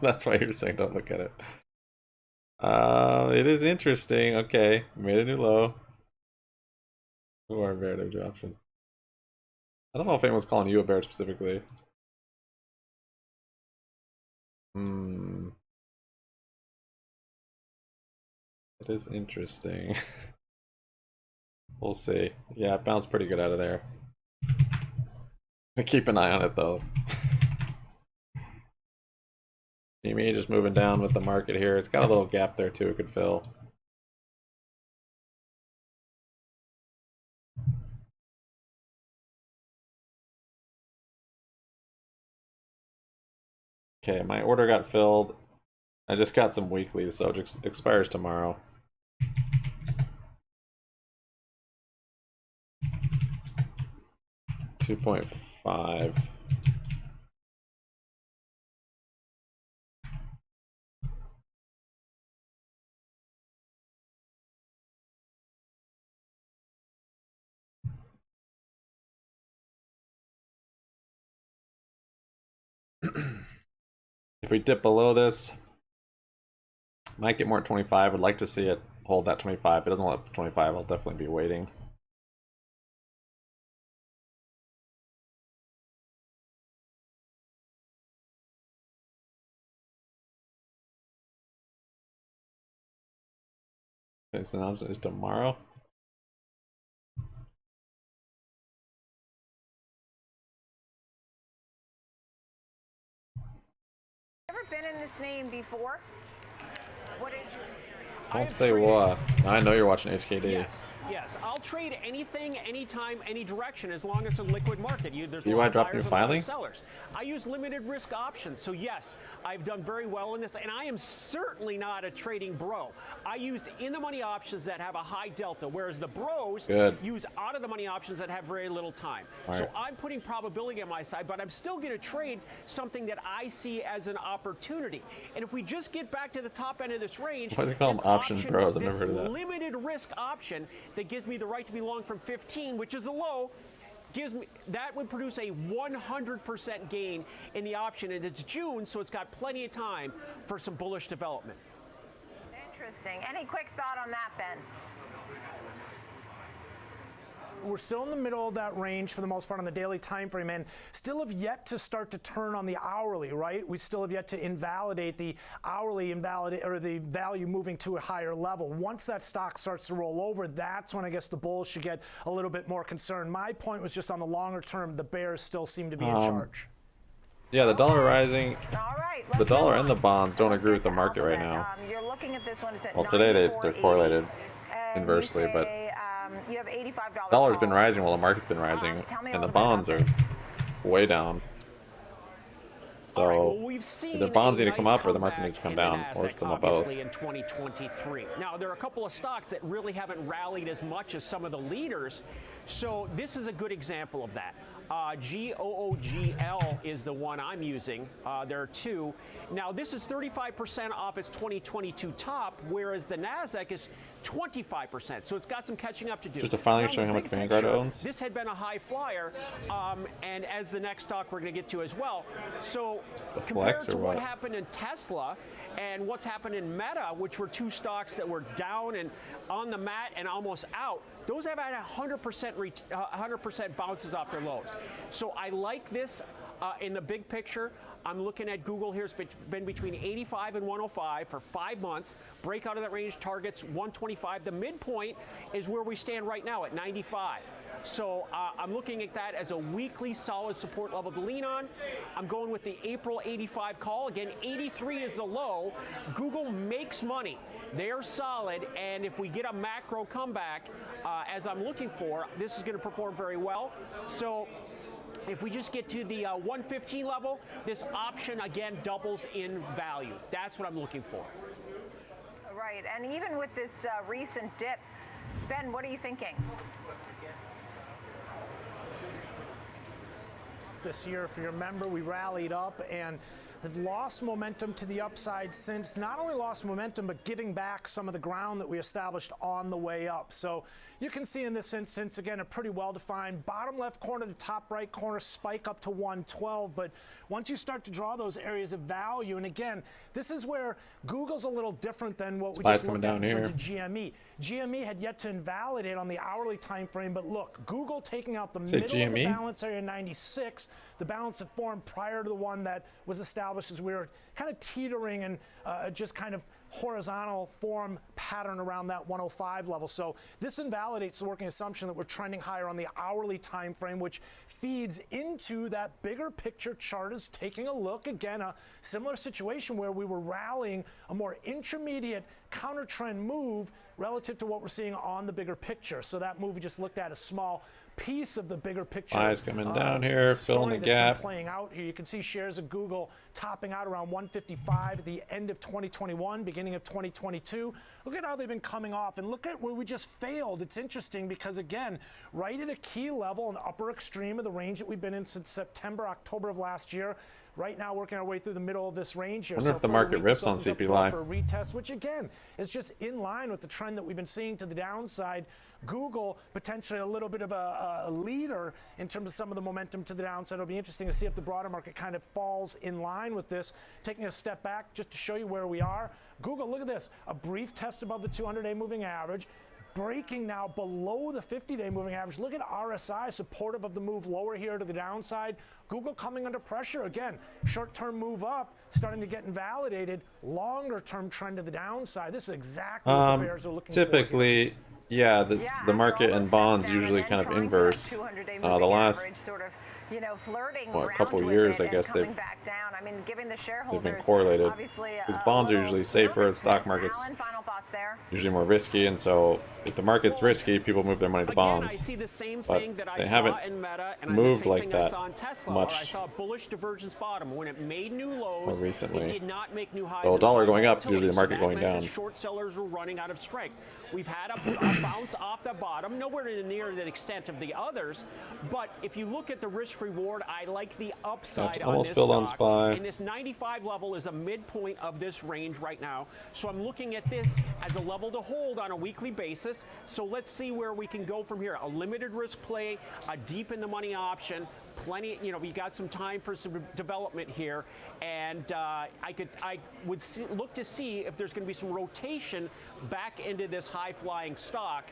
S1: That's why you're saying don't look at it. It is interesting. Okay, made a new low. Who are bear dojo options? I don't know if anyone's calling you a bear specifically. It is interesting. We'll see. Yeah, it bounced pretty good out of there. Keep an eye on it though. GME just moving down with the market here. It's got a little gap there too, it could fill. Okay, my order got filled. I just got some weeklies, so it expires tomorrow. $2.5. If we dip below this, might get more at 25. Would like to see it hold that 25. If it doesn't hold up 25, I'll definitely be waiting. Okay, so announcement is tomorrow.
S5: Ever been in this name before? What did you?
S1: Don't say what. I know you're watching HKD.
S7: Yes, I'll trade anything, anytime, any direction, as long as it's a liquid market. There's
S1: BBI dropping your filing?
S7: Sellers. I use limited risk options, so yes, I've done very well in this, and I am certainly not a trading bro. I use in-the-money options that have a high delta, whereas the bros use out-of-the-money options that have very little time. So I'm putting probability on my side, but I'm still going to trade something that I see as an opportunity. And if we just get back to the top end of this range,
S1: why do they call them options bros? I've never heard of that.
S7: Limited risk option that gives me the right to be long from 15, which is a low, gives me that would produce a 100% gain in the option, and it's June, so it's got plenty of time for some bullish development.
S5: Interesting. Any quick thought on that, Ben?
S8: We're still in the middle of that range for the most part on the daily time frame, and still have yet to start to turn on the hourly, right? We still have yet to invalidate the hourly or the value moving to a higher level. Once that stock starts to roll over, that's when I guess the bulls should get a little bit more concerned. My point was just on the longer term, the bears still seem to be in charge.
S1: Yeah, the dollar rising.
S5: All right,
S1: the dollar and the bonds don't agree with the market right now.
S5: You're looking at this one. It's at
S1: well, today they're correlated inversely, but
S5: you have $85.
S1: Dollar's been rising while the market's been rising, and the bonds are way down. So
S7: well, we've seen
S1: either bonds need to come
S7: nice
S1: up or the market needs to come down, or
S7: NASDAQ,
S1: some of both.
S7: obviously, in 2023. Now, there are a couple of stocks that really haven't rallied as much as some of the leaders. So this is a good example of that. GOOGL is the one I'm using. There are two. Now, this is 35% off its 2022 top, whereas the NASDAQ is 25%. So it's got some catching up to do.
S1: Just a filing showing how much Vanguard owns.
S7: This had been a high flyer, and as the next stock we're going to get to as well. So compared to what happened in Tesla and what's happened in Meta, which were two stocks that were down and on the mat and almost out, those have had 100% bounces off their lows. So I like this in the big picture. I'm looking at Google here. It's been between 85 and 105 for 5 months. Breakout of that range targets 125. The midpoint is where we stand right now at 95. So I'm looking at that as a weekly solid support level to lean on. I'm going with the April 85 call. Again, 83 is the low. Google makes money. They're solid, and if we get a macro comeback, as I'm looking for, this is going to perform very well. So if we just get to the 115 level, this option, again, doubles in value. That's what I'm looking for.
S5: Right, and even with this recent dip, Ben, what are you thinking?
S8: This year, if you remember, we rallied up and have lost momentum to the upside since. Not only lost momentum, but giving back some of the ground that we established on the way up. So you can see in this instance, again, a pretty well-defined bottom left corner to top right corner spike up to 112. But once you start to draw those areas of value, and again, this is where Google's a little different than what we just looked at in terms of GME. GME had yet to invalidate on the hourly time frame, but look, Google taking out the middle of the balance area 96, the balance that formed prior to the one that was established as we were kind of teetering and just kind of horizontal form pattern around that 105 level. So this invalidates the working assumption that we're trending higher on the hourly time frame, which feeds into that bigger picture chart is taking a look. Again, a similar situation where we were rallying a more intermediate counter trend move relative to what we're seeing on the bigger picture. So that move we just looked at a small piece of the bigger picture.
S1: Buys coming down here, filling the gap.
S8: Playing out here, you can see shares of Google topping out around 155 at the end of 2021, beginning of 2022. Look at how they've been coming off, and look at where we just failed. It's interesting because, again, right at a key level, an upper extreme of the range that we've been in since September, October of last year. Right now, working our way through the middle of this range here.
S1: I wonder if the market rips on CPI.
S8: For a retest, which again is just in line with the trend that we've been seeing to the downside. Google potentially a little bit of a leader in terms of some of the momentum to the downside. It'll be interesting to see if the broader market kind of falls in line with this. Taking a step back just to show you where we are. Google, look at this, a brief test above the 200-day moving average. Breaking now below the 50-day moving average. Look at RSI, supportive of the move lower here to the downside. Google coming under pressure. Again, short-term move up, starting to get invalidated. Longer-term trend to the downside. This is exactly what the bears are looking for.
S1: Typically, yeah, the market and bonds usually kind of inverse. The last
S5: flirting
S1: a couple of years, I guess they've
S5: back down. I mean, giving the shareholders
S1: been correlated. Because bonds are usually safer, stock markets
S5: final thoughts there.
S1: usually more risky, and so if the market's risky, people move their money to bonds.
S7: I see the same
S1: But
S7: thing that
S1: they
S7: I
S1: haven't
S7: saw in Meta, and
S1: moved
S7: the same
S1: like
S7: thing
S1: that
S7: I saw in Tesla,
S1: much
S7: or I saw a bullish divergence bottom when it made new lows.
S1: more recently.
S7: It did not make new highs.
S1: So
S7: in
S1: dollar
S7: high
S1: going up,
S7: volatility,
S1: usually the market
S7: so that
S1: going
S7: meant
S1: down.
S7: that short sellers were running out of strength. We've had a bounce off the bottom, nowhere near the extent of the others. But if you look at the risk reward, I like the upside on
S1: almost
S7: this
S1: filled on
S7: stock.
S1: SPY.
S7: And this 95 level is a midpoint of this range right now. So I'm looking at this as a level to hold on a weekly basis. So let's see where we can go from here. A limited risk play, a deep in the money option. Plenty, we got some time for some development here, and I would look to see if there's going to be some rotation back into this high-flying stock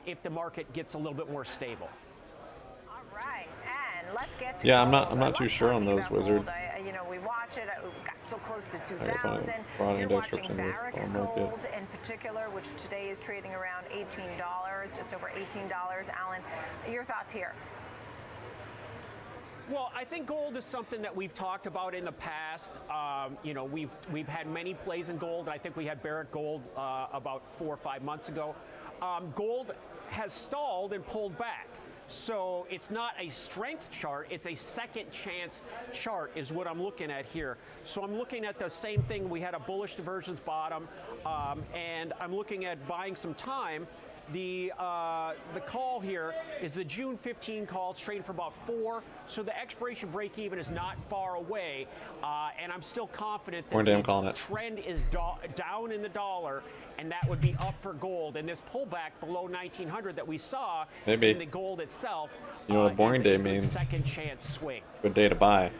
S7: if the market gets a little bit more stable.
S5: All right, and let's get to
S1: Yeah,
S5: gold.
S1: I'm not too sure on those, Wizard.
S5: We watch it. We got so close to
S1: I gotta find
S5: 2,000.
S1: a broad
S5: You're
S1: index
S5: watching
S1: structure in this
S5: Barrick
S1: bond market.
S5: Gold in particular, which today is trading around $18, just over $18. Alan, your thoughts here?
S7: Well, I think gold is something that we've talked about in the past. We've had many plays in gold. I think we had Barrick Gold about 4 or 5 months ago. Gold has stalled and pulled back. So it's not a strength chart, it's a second chance chart is what I'm looking at here. So I'm looking at the same thing. We had a bullish divergence bottom, and I'm looking at buying some time. The call here is the June 15 call. It's trading for about 4, so the expiration break even is not far away, and I'm still confident that the trend is down in the dollar, and that would be up for gold. And this pullback below 1900 that we saw in the gold itself,
S1: you know what a boring day means?
S7: Second chance swing.
S1: Good day to buy.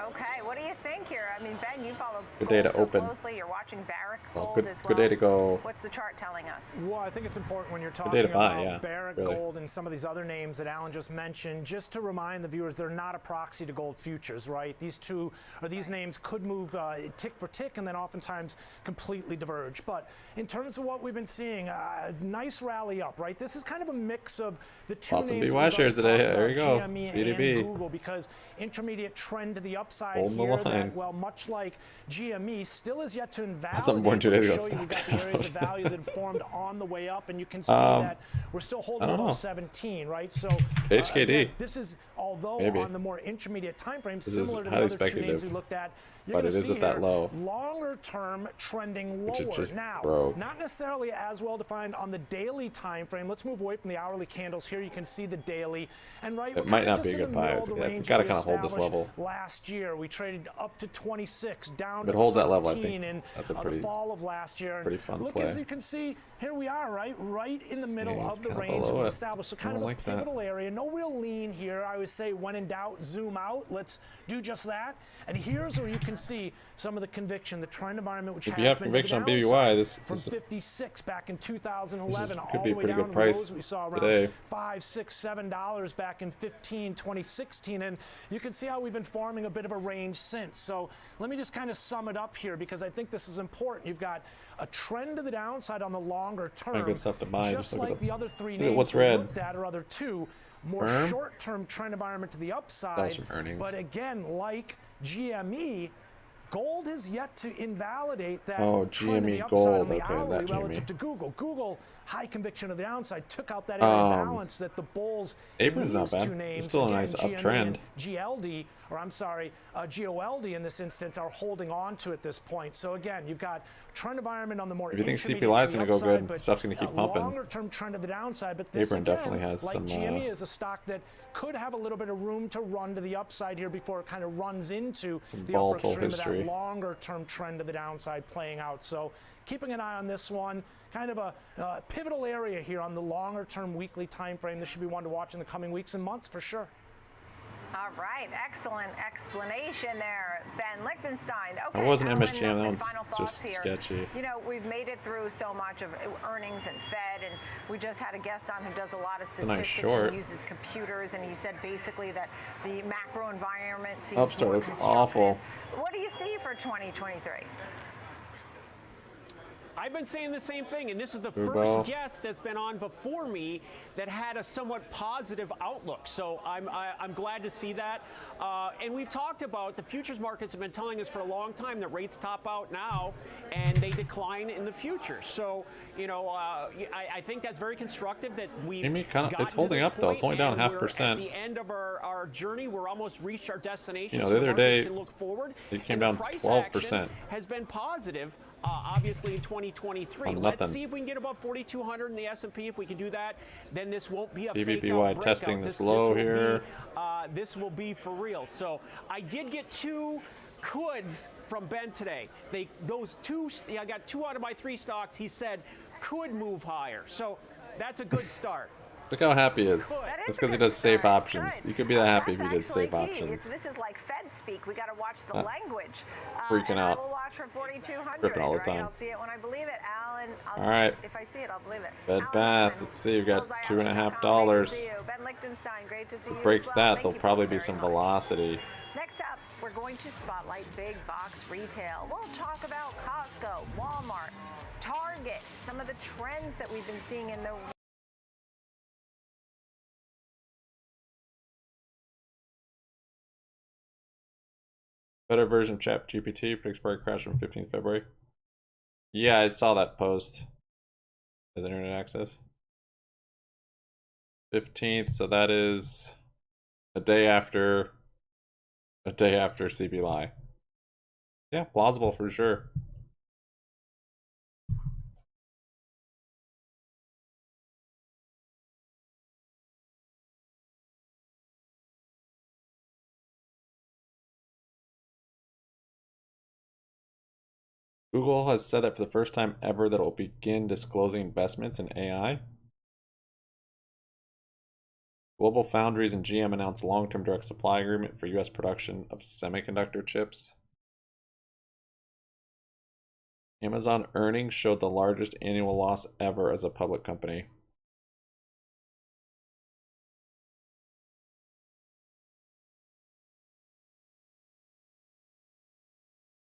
S5: Okay, what do you think here? I mean, Ben, you follow
S1: good day to
S5: so
S1: open.
S5: closely. You're watching Barrick Gold as well.
S1: Good day to go.
S5: What's the chart telling us?
S8: Well, I think it's important when you're talking about Barrick Gold and some of these other names that Alan just mentioned, just to remind the viewers they're not a proxy to gold futures, right? These names could move tick for tick and then oftentimes completely diverge. But in terms of what we've been seeing, a nice rally up, right? This is kind of a mix of the two
S1: Lots
S8: names.
S1: of BBY shares today. There you go.
S8: GME
S1: CDB.
S8: and Google, because intermediate trend to the upside
S1: Hold
S8: here
S1: the line.
S8: that, well, much like GME, still is yet to invalidate.
S1: That's something born 2 days ago.
S8: Show you we've got the areas of value that have formed on the way up, and you can see that we're still holding above 17, right? So
S1: HKD.
S8: again, this is, although on the more intermediate time frame, similar to the other two names we looked at, you're going to see
S1: that low.
S8: Longer term trending lower. Now, not necessarily as well defined on the daily time frame. Let's move away from the hourly candles. Here you can see the daily, and
S1: it might not be a good buy. It's got to kind of hold this level.
S8: Last year we traded up to 26, down
S1: if it
S8: to
S1: holds
S8: 14
S1: that level, I think
S8: in
S1: that's a pretty,
S8: the fall of last year.
S1: Pretty fun
S8: Look,
S1: play.
S8: as you can see, here we are, right in the middle of the range that was established. So kind of a pivotal area. No real lean here. I would say when in doubt, zoom out. Let's do just that. And here's where you can see some of the conviction, the trend environment, which
S1: if
S8: has
S1: you have
S8: been
S1: conviction on BBY, this
S8: from 56 back in 2011
S1: could
S8: all
S1: be
S8: the
S1: a
S8: way
S1: pretty
S8: down
S1: good
S8: to
S1: price
S8: lows we saw around
S1: today.
S8: $5, $6, $7 back in 2016, and you can see how we've been forming a bit of a range since. So let me just kind of sum it up here, because I think this is important. You've got a trend to the downside on the longer term,
S1: good stuff to buy.
S8: just like the other three
S1: names
S8: we
S1: red.
S8: looked at, or other two. More short-term trend environment to the upside, but again, like GME, gold has yet to invalidate that trend to the upside on the hourly relative to Google. Google, high conviction of the downside, took out that balance that the bulls in these two names,
S1: it's still a nice uptrend.
S8: GLD, or I'm sorry, GOLD in this instance, are holding on to at this point. So again, you've got trend environment on the more.
S1: If you think CPI is going to go good, stuff's going to keep pumping.
S8: Longer-term trend to the downside, but this again,
S1: definitely has
S8: like
S1: some.
S8: GME is a stock that could have a little bit of room to run to the upside here before it kind of runs into the upper extreme of that longer-term trend to the downside playing out. So keeping an eye on this one. Kind of a pivotal area here on the longer-term weekly time frame. This should be one to watch in the coming weeks and months for sure.
S5: All right, excellent explanation there, Ben Lichtenstein. Okay,
S1: I wasn't
S5: Alan,
S1: MSGM, that one's
S5: just
S1: here. Sketchy.
S5: You know, we've made it through so much of earnings and Fed, and we just had a guest on who does a lot of statistics and uses computers, and he said basically that the macro environment seems
S1: Upstart looks awful.
S5: What do you see for 2023?
S7: I've been saying the same thing, and this is the first guest that's been on before me that had a somewhat positive outlook. So I'm glad to see that. And we've talked about the futures markets have been telling us for a long time that rates top out now and they decline in the future. So, you know, I think that's very constructive that we've
S1: it's holding up though. It's only down 0.5%.
S7: At the end of our journey, we're almost reached our destination.
S1: You know, the other day
S7: can look forward.
S1: It came down 12%.
S7: Has been positive. Obviously in 2023. Let's see if we can get above 4,200 in the S&P. If we can do that, then this won't be a
S1: BBBY testing this low here.
S7: This will be for real. So I did get 2 coulds from Ben today. I got 2 out of my 3 stocks. He said could move higher. So that's a good start.
S1: Look how happy he is. That's because he does safe options. You could be that happy if you did safe
S5: key.
S1: options.
S5: This is like Fed speak. We got to watch the language.
S1: Freaking out.
S5: I will watch for 4,200.
S1: Tripping all the time.
S5: I'll see it when I believe it. Alan,
S1: all right.
S5: If I see it, I'll believe it.
S1: Bed Bath. Let's see. We've got $2.50.
S5: Ben Lichtenstein, great to see you.
S1: If it breaks that, there'll probably be some velocity.
S5: Next up, we're going to spotlight big box retail. We'll talk about Costco, Walmart, Target, some of the trends that we've been seeing in the
S1: Better version of ChatGPT predicts market crash on 15th February. Yeah, I saw that post. Has internet access? 15th, so that is a day after CBLI. Yeah, plausible for sure. Google has said that for the first time ever that it will begin disclosing investments in AI. Global Foundries and GM announced long-term direct supply agreement for U.S. production of semiconductor chips. Amazon earnings showed the largest annual loss ever as a public company.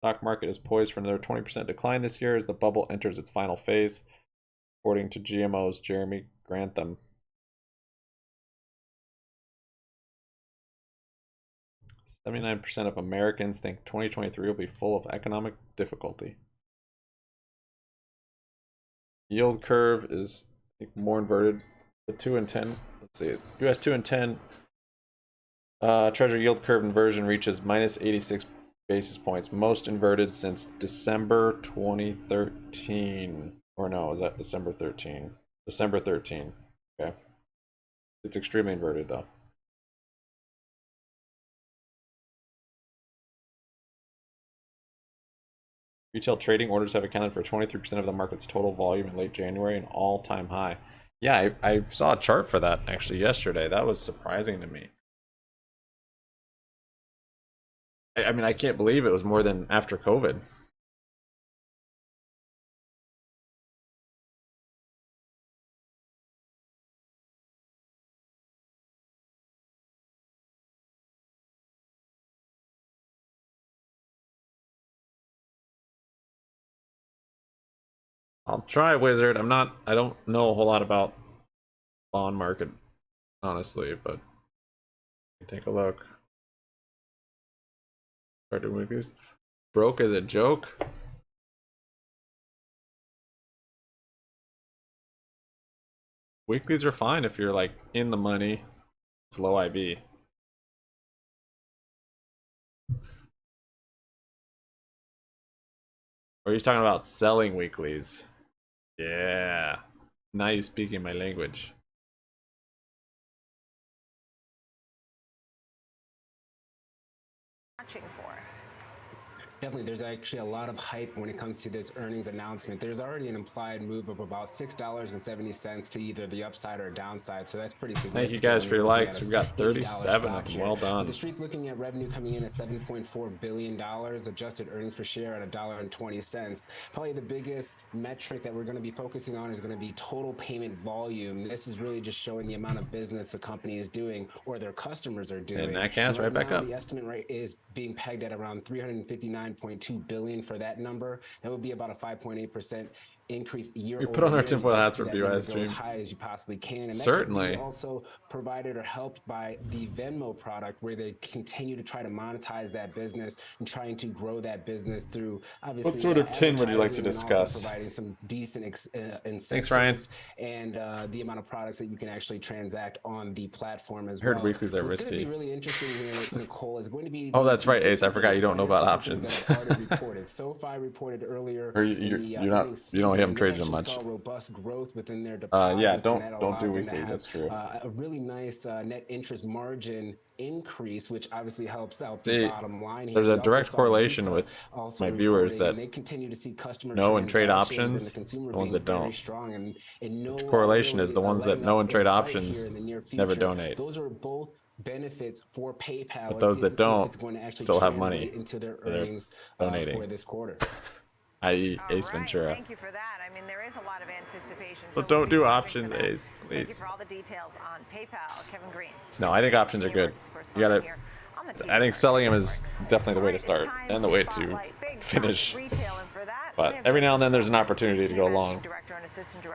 S1: Stock market is poised for another 20% decline this year as the bubble enters its final phase, according to GMO's Jeremy Grantham. 79% of Americans think 2023 will be full of economic difficulty. Yield curve is, I think, more inverted. The 2 and 10, let's see, US 2 and 10 Treasury yield curve inversion reaches minus 86 basis points, most inverted since December 2013. Or no, is that December 13? December 13. Okay. It's extremely inverted though. Retail trading orders have accounted for 23% of the market's total volume in late January, an all-time high. Yeah, I saw a chart for that actually yesterday. That was surprising to me. I mean, I can't believe it was more than after COVID. I'll try, Wizard. I don't know a whole lot about bond market, honestly, but take a look. Start doing weeklies. Broke as a joke. Weeklies are fine if you're like in the money. It's low IB. Or are you talking about selling weeklies? Yeah. Now you're speaking my language.
S5: Watching for.
S9: Definitely, there's actually a lot of hype when it comes to this earnings announcement. There's already an implied move of about $6.70 to either the upside or downside, so that's pretty significant.
S1: Thank you guys for your likes. We've got 37 of them. Well done.
S9: The street's looking at revenue coming in at $7.4 billion, adjusted earnings per share at $1.20. Probably the biggest metric that we're going to be focusing on is going to be total payment volume. This is really just showing the amount of business the company is doing or their customers are doing.
S1: And that counts right back up.
S9: The estimate rate is being pegged at around 359.2 billion for that number. That would be about a 5.8% increase year.
S1: We put on our tinfoil hats for BYS stream.
S9: As high as you possibly can. And
S1: certainly.
S9: That also provided or helped by the Venmo product, where they continue to try to monetize that business and trying to grow that business through obviously.
S1: What sort of tin would you like to discuss?
S9: Providing some decent incentives.
S1: Thanks, Ryan.
S9: And the amount of products that you can actually transact on the platform as
S1: well.
S9: Heard
S1: weeklies are
S9: What's
S1: risky.
S9: Going to be really interesting here, Nicole, is going to be.
S1: Oh, that's right, Ace. I forgot you don't know about options.
S9: SoFi reported earlier.
S1: Or you haven't traded them much.
S9: Saw robust growth within their
S1: deposits. Yeah, don't do weekly. That's true.
S9: A really nice net interest margin increase, which obviously helps out the bottom line here.
S1: There's a direct correlation with my viewers that
S9: they continue to see customer
S1: know and trade options, the ones that don't. The correlation is the ones that know and trade options never donate.
S9: Those are both benefits for PayPal.
S1: But those that don't still have money
S9: into their earnings for this quarter.
S1: i.e. Ace Ventura.
S5: Thank you for that. I mean, there is a lot of anticipation.
S1: So don't do options, Ace, please.
S5: Thank you for all the details on PayPal, Kevin Green.
S1: No, I think options are good. You gotta. I think selling them is definitely the way to start and the way to finish. But every now and then there's an opportunity to go long,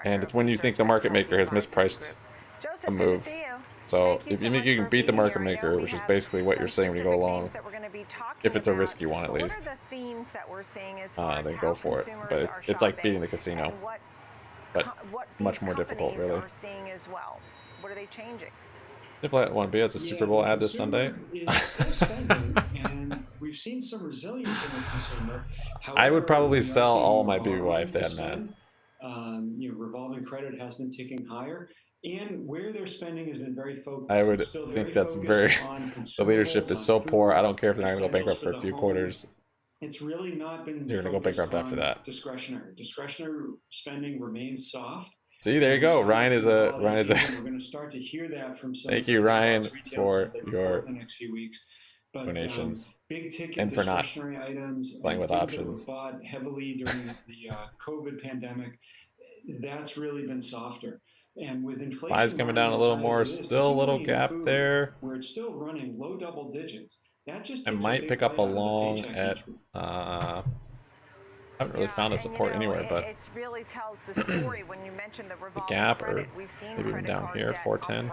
S1: and it's when you think the market maker has mispriced a move. So if you think you can beat the market maker, which is basically what you're saying when you go along, if it's a risky one at least, then go for it. But it's like beating the casino, but much more difficult, really.
S5: What are they changing?
S1: If I want to be as a Super Bowl ad this Sunday.
S10: Is still spending, and we've seen some resilience in the consumer. However,
S1: I would probably
S10: we are
S1: sell
S10: seeing
S1: all my
S10: more
S1: BBY if they
S10: borrowing to
S1: had an ad.
S10: spend. Revolving credit has been ticking higher, and where they're spending has been very focused.
S1: I would
S10: It's still
S1: think
S10: very
S1: that's
S10: focused
S1: very.
S10: on
S1: The leadership
S10: consumables,
S1: is
S10: on
S1: so
S10: food,
S1: poor. I don't care if they're not going to go
S10: essentials
S1: bankrupt for a
S10: the
S1: few
S10: home.
S1: quarters.
S10: It's really not been.
S1: They're going to go bankrupt after that.
S10: Discretionary spending remains soft.
S1: See, there you go. Ryan is a.
S10: We're going to start to hear that from some.
S1: Thank you, Ryan, for your
S10: the next few weeks. But,
S1: donations
S10: big ticket
S1: and for not
S10: discretionary items,
S1: playing with
S10: things
S1: options.
S10: that were bought heavily during the COVID pandemic, that's really been softer. And with inflation,
S1: SPY's coming down a little more. Still a little gap there.
S10: Where it's still running low double digits. That just
S1: I might pick up a long at. I haven't really found a support anywhere, but
S5: it really tells the story when you mention the revolving
S1: gap
S5: credit.
S1: or
S5: We've seen
S1: maybe even down here, 410.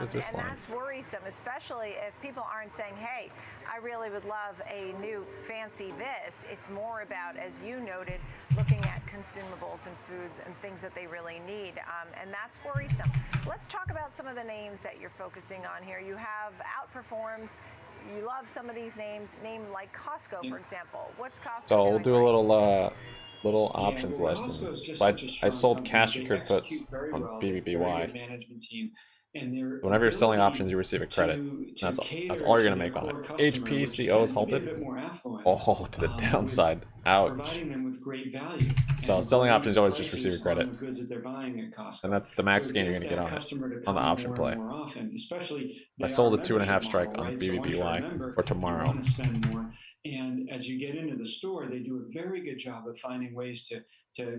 S1: What's this
S5: and
S1: line?
S5: that's worrisome, especially if people aren't saying, hey, I really would love a new fancy this. It's more about, as you noted, looking at consumables and foods and things that they really need. And that's worrisome. Let's talk about some of the names that you're focusing on here. You have Outperforms. You love some of these names, like Costco, for example. What's Costco
S1: So we'll
S5: doing
S1: do a
S5: right?
S1: little options lesson. So I sold cash secured puts on BBBY.
S10: Management team. And
S1: whenever you're selling options, you receive a credit. That's all you're gonna make on it. HPCO is halted. Oh, to the downside. Ouch.
S10: Providing them with great value.
S1: So selling options, you always just receive a credit.
S10: The goods that they're buying at Costco.
S1: And that's the max gain you're gonna get on it on the option play. I sold a 2.5 strike on BBBY for tomorrow.
S10: And as you get into the store, they do a very good job of finding ways to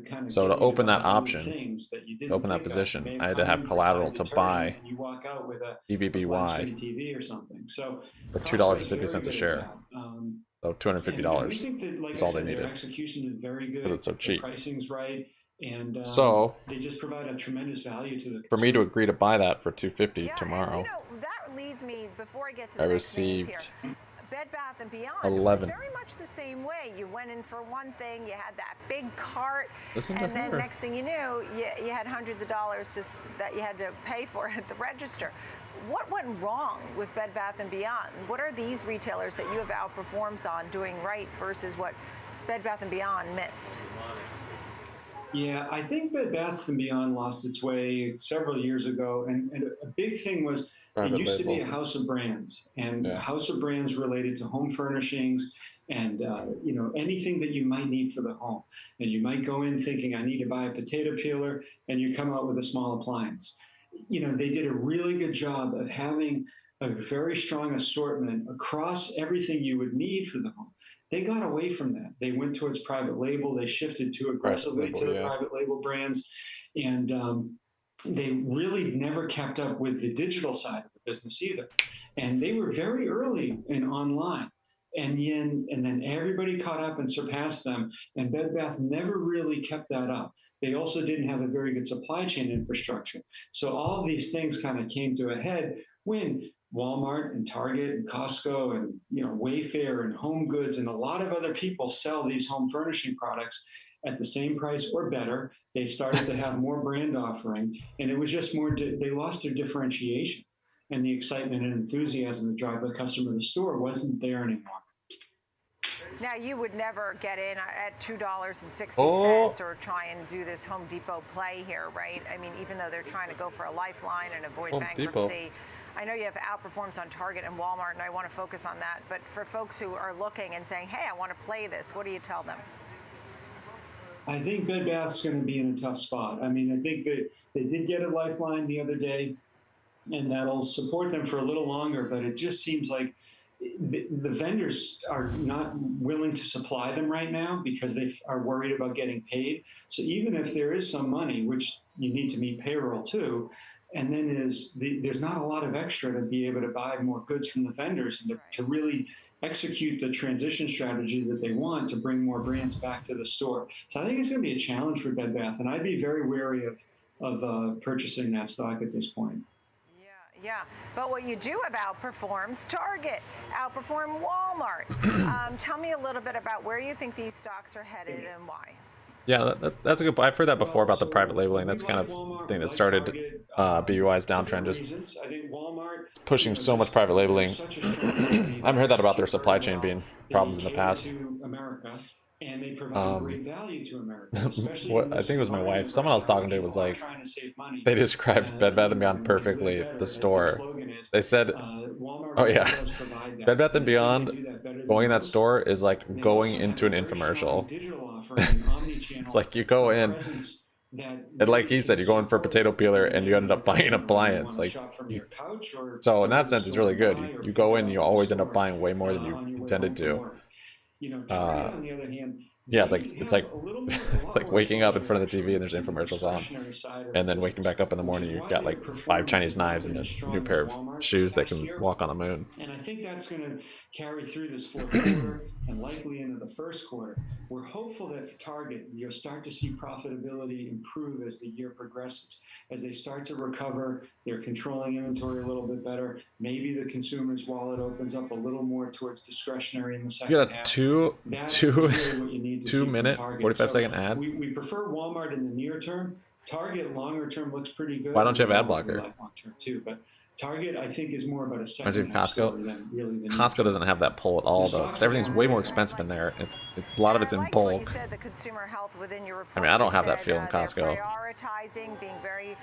S10: kind of.
S1: So to open that option,
S10: to
S1: open that position, I had to have collateral to buy
S10: you walk out with a
S1: BBBY
S10: TV or something. So
S1: for $2.50 a share. So $250 is all they needed.
S10: Execution is very good.
S1: Because it's so cheap.
S10: Pricing's right. And
S1: so
S10: they just provide a tremendous value to the consumer.
S1: For me to agree to buy that for $250 tomorrow,
S5: And, that leads me, before I get to the
S1: I
S5: next names
S1: received
S5: here, Bed Bath & Beyond
S1: 11.
S5: was very much the same way. You went in for one thing, you had that big cart,
S1: Listen to
S5: and then
S1: her.
S5: next thing you knew, you had hundreds of dollars that you had to pay for at the register. What went wrong with Bed Bath & Beyond? What are these retailers that you have Outperforms on doing right versus what Bed Bath & Beyond missed?
S10: Yeah, I think Bed Bath & Beyond lost its way several years ago, and a big thing was it used to be a house of brands, and a house of brands related to home furnishings and anything that you might need for the home. And you might go in thinking, I need to buy a potato peeler, and you come out with a small appliance. They did a really good job of having a very strong assortment across everything you would need for the home. They got away from that. They went towards private label. They shifted too aggressively to the private label brands. And they really never kept up with the digital side of the business either. And they were very early in online. And then everybody caught up and surpassed them. And Bed Bath never really kept that up. They also didn't have a very good supply chain infrastructure. So all of these things kind of came to a head when Walmart and Target and Costco and Wayfair and Home Goods and a lot of other people sell these home furnishing products at the same price or better. They started to have more brand offering, and it was just more. They lost their differentiation, and the excitement and enthusiasm to drive the customer to the store wasn't there anymore.
S5: Now, you would never get in at $2.60 or try and do this Home Depot play here, right? I mean, even though they're trying to go for a lifeline and avoid bankruptcy. I know you have Outperforms on Target and Walmart, and I want to focus on that. But for folks who are looking and saying, hey, I want to play this, what do you tell them?
S10: I think Bed Bath's going to be in a tough spot. I mean, I think that they did get a lifeline the other day, and that'll support them for a little longer. But it just seems like the vendors are not willing to supply them right now because they are worried about getting paid. So even if there is some money, which you need to meet payroll too, and then there's not a lot of extra to be able to buy more goods from the vendors and to really execute the transition strategy that they want to bring more brands back to the store. So I think it's going to be a challenge for Bed Bath, and I'd be very wary of purchasing that stock at this point.
S5: Yeah, but what you do have Outperforms Target, Outperform Walmart. Tell me a little bit about where you think these stocks are headed and why.
S1: Yeah, that's a good point. I've heard that before about the private labeling. That's kind of the thing that started BBY's downtrend, just
S10: I think Walmart,
S1: pushing so much private labeling. I haven't heard that about their supply chain being problems in the past.
S10: To America, and they provide great value to America, especially
S1: what I think it was my wife. Someone I was talking to was like, they described Bed Bath & Beyond perfectly. The store. They said, oh yeah, Bed Bath & Beyond going in that store is like going into an infomercial. It's like you go in, and like he said, you go in for a potato peeler and you end up buying an appliance. Like, so in that sense, it's really good. You go in, you always end up buying way more than you intended to.
S10: Target, on the other hand,
S1: yeah, it's like it's like waking up in front of the TV and there's infomercials on, and then waking back up in the morning, you've got like 5 Chinese knives and a new pair of shoes that can walk on the moon.
S10: And I think that's going to carry through this fourth quarter and likely into the first quarter. We're hopeful that for Target, you'll start to see profitability improve as the year progresses. As they start to recover, they're controlling inventory a little bit better. Maybe the consumer's wallet opens up a little more towards discretionary in the second half.
S1: You got a 2-minute, 45-second ad.
S10: We prefer Walmart in the near term. Target longer term looks pretty good.
S1: Why don't you have ad blocker?
S10: Long term too, but Target, I think, is more about a second half
S1: Costco.
S10: than really the
S1: Costco doesn't have that pull at all, though, because everything's way more expensive in there. A lot of it's in bulk. I mean, I don't have that feel in Costco.
S5: Being very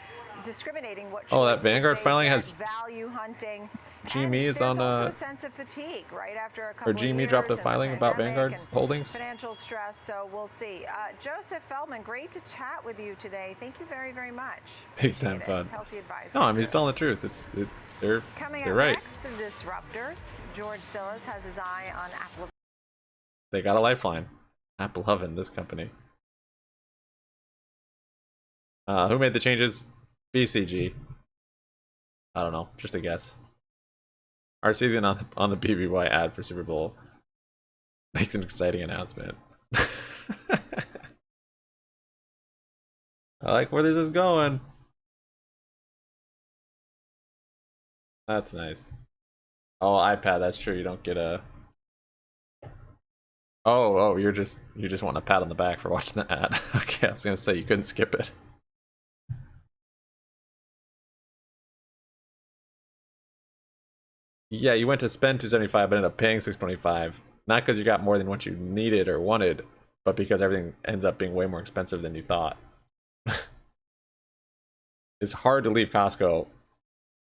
S5: discriminating.
S1: Oh, that Vanguard filing has
S5: value hunting.
S1: GME is on
S5: a sense of fatigue right after a couple
S1: or GME dropped a filing about Vanguard's holdings.
S5: Financial stress, so we'll see. Joseph Feldman, great to chat with you today. Thank you very, very much.
S1: Big time fun. No, I mean he's telling the truth. They're right.
S5: Next, the disruptors. George Sillis has his eye on Apple.
S1: They got a lifeline. Apple loving this company. Who made the changes? BCG. I don't know. Just a guess. Our season on the BBY ad for Super Bowl makes an exciting announcement. I like where this is going. That's nice. Oh, iPad, that's true. You don't get a... Oh, you just want a pat on the back for watching the ad. Okay, I was gonna say you couldn't skip it. Yeah, you went to spend $275 but ended up paying $625. Not because you got more than what you needed or wanted, but because everything ends up being way more expensive than you thought. It's hard to leave Costco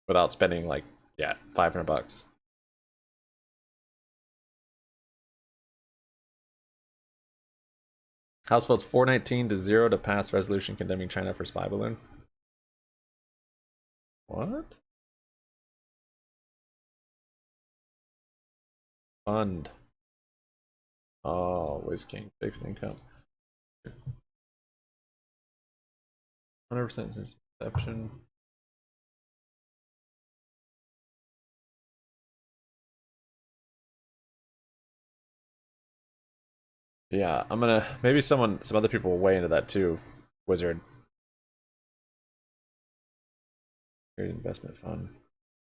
S1: without spending like, yeah, $500. House votes 419 to 0 to pass resolution condemning China for spy balloon. What? Fund. Oh, Wiz King, fixed income. 100% since inception. Yeah, I'm gonna maybe some other people will weigh into that too. Wizard. Investment fund.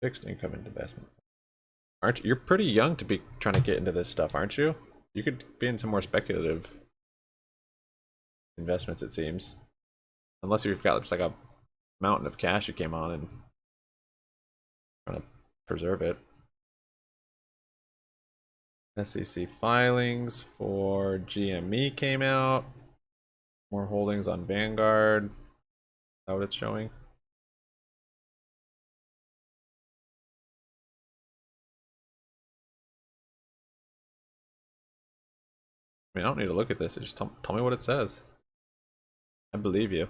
S1: Fixed income investment. Aren't you? You're pretty young to be trying to get into this stuff, aren't you? You could be in some more speculative investments, it seems. Unless you've got just like a mountain of cash you came on and trying to preserve it. SEC filings for GME came out. More holdings on Vanguard. Is that what it's showing? I mean, I don't need to look at this. Just tell me what it says. I believe you.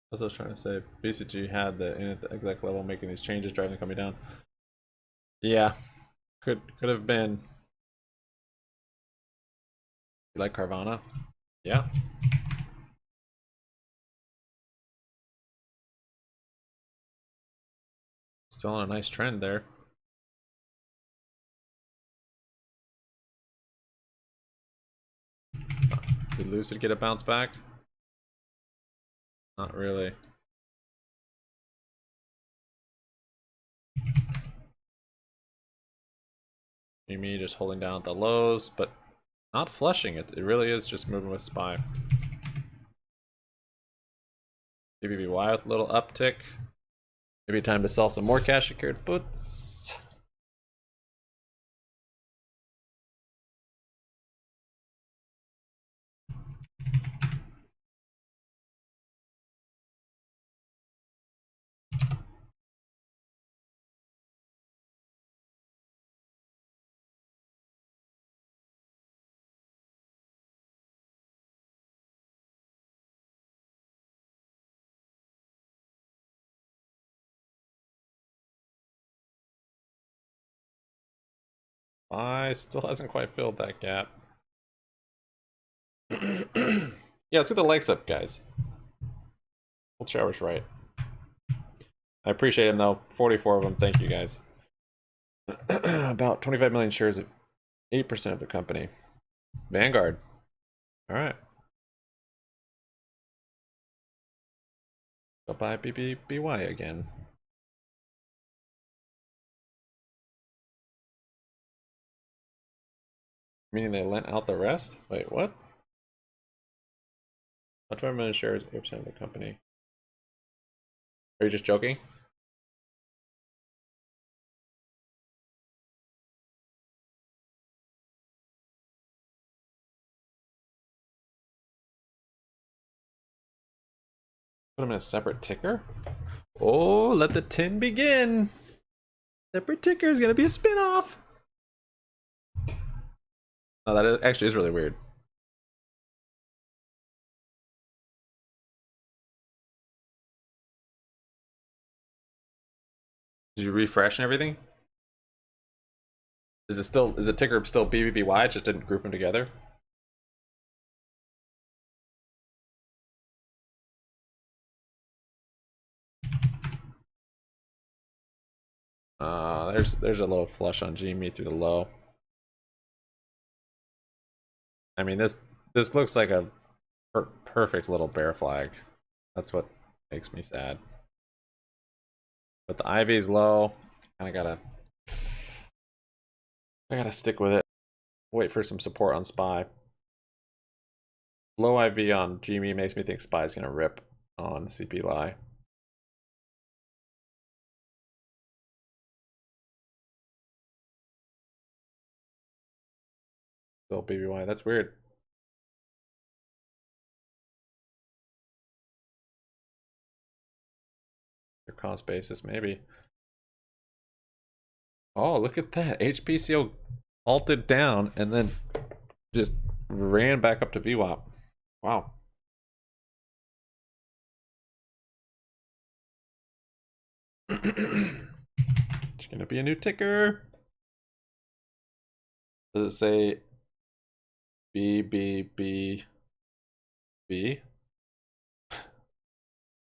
S1: That's what I was trying to say. BCG had the in at the exec level making these changes, driving the company down. Yeah, could have been. You like Carvana? Yeah. Still on a nice trend there. Did Lucid get a bounce back? Not really. GME just holding down at the lows, but not flushing it. It really is just moving with SPY. BBBY with a little uptick. Maybe time to sell some more cash secured puts. I still hasn't quite filled that gap. Yeah, let's get the likes up, guys. Old Shower's right. I appreciate him though. 44 of them. Thank you, guys. About 25 million shares of 8% of the company. Vanguard. All right. Go buy BBBY again. Meaning they lent out the rest? Wait, what? 25 million shares, 8% of the company. Are you just joking? Put them in a separate ticker? Oh, let the tin begin! Separate ticker is gonna be a spin-off! Oh, that actually is really weird. Did you refresh and everything? Is the ticker still BBBY? It just didn't group them together? There's a little flush on GME through the low. I mean, this looks like a perfect little bear flag. That's what makes me sad. But the IV is low. I gotta stick with it. Wait for some support on SPY. Low IV on GME makes me think SPY is gonna rip on CPLI. Still BBY. That's weird. Their cost basis, maybe. Oh, look at that. HPCO halted down and then just ran back up to VWAP. Wow. It's gonna be a new ticker. Does it say BBBB? Wait,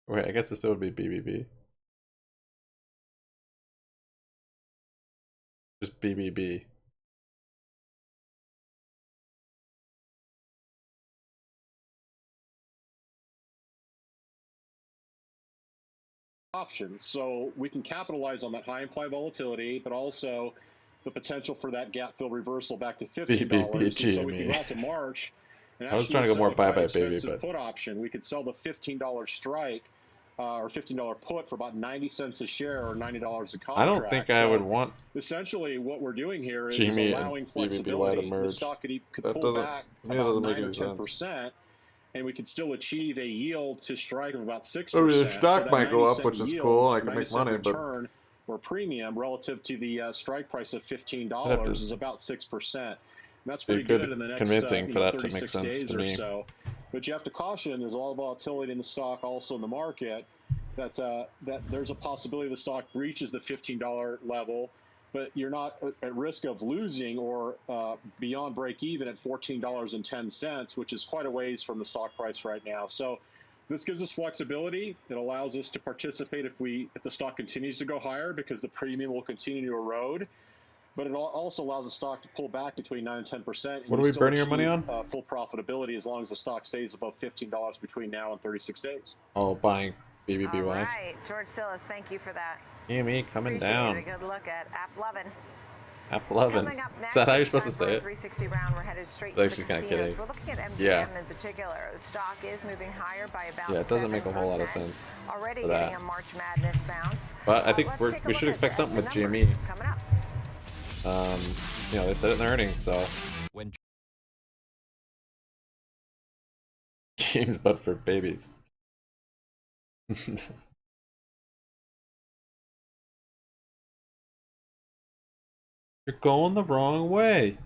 S1: I guess this would be BBB. Just BBB.
S11: Options, so we can capitalize on that high implied volatility, but also the potential for that gap fill reversal back to $15. So we can go out to March and
S1: I was trying to go more buy baby,
S11: but put option. We could sell the $15 strike or $15 put for about 90 cents a share or $90 a contract.
S1: I don't think I would want.
S11: Essentially, what we're doing here is
S1: GME
S11: allowing flexibility. The stock could pull back about 9 or 10%. And we could still achieve a yield to strike of about 6%.
S1: I mean, the stock might go up, which is cool. I can make money, but
S11: or premium relative to the strike price of $15 is about 6%. And that's pretty good in the next
S1: convincing for that to
S11: 36
S1: make sense
S11: days
S1: to me.
S11: or so. But you have to caution: there's a lot of volatility in the stock, also in the market. That there's a possibility the stock breaches the $15 level. but you're not at risk of losing or beyond break even at $14.10, which is quite a ways from the stock price right now. So this gives us flexibility. It allows us to participate if the stock continues to go higher, because the premium will continue to erode. But it also allows the stock to pull back between 9 and 10%.
S1: What are we burning our money on?
S11: Full profitability as long as the stock stays above $15 between now and 36 days.
S1: Oh, buying BBBY.
S5: All right, George Sillis, thank you for that.
S1: GME coming
S5: Appreciate
S1: down.
S5: it. A good look at App11.
S1: App11.
S5: Coming up next,
S1: Is that how you're
S5: it's
S1: supposed to
S5: time
S1: say
S5: for a
S1: it?
S5: 360 round. We're headed straight
S1: Like
S5: to the
S1: she's kinda
S5: casinos.
S1: kidding.
S5: We're looking at MGM
S1: Yeah.
S5: in particular. The stock is moving higher by about
S1: Yeah, it doesn't make a whole lot of
S5: 7%.
S1: sense
S5: Already
S1: for
S5: getting
S1: that.
S5: a March Madness bounce.
S1: But I think
S5: Let's take a
S1: we
S5: look
S1: should
S5: at
S1: expect something
S5: the
S1: with
S5: numbers
S1: GME.
S5: coming up.
S1: You know, they said it in their earnings, so.
S12: When
S1: Games, but for babies. You're going the wrong way.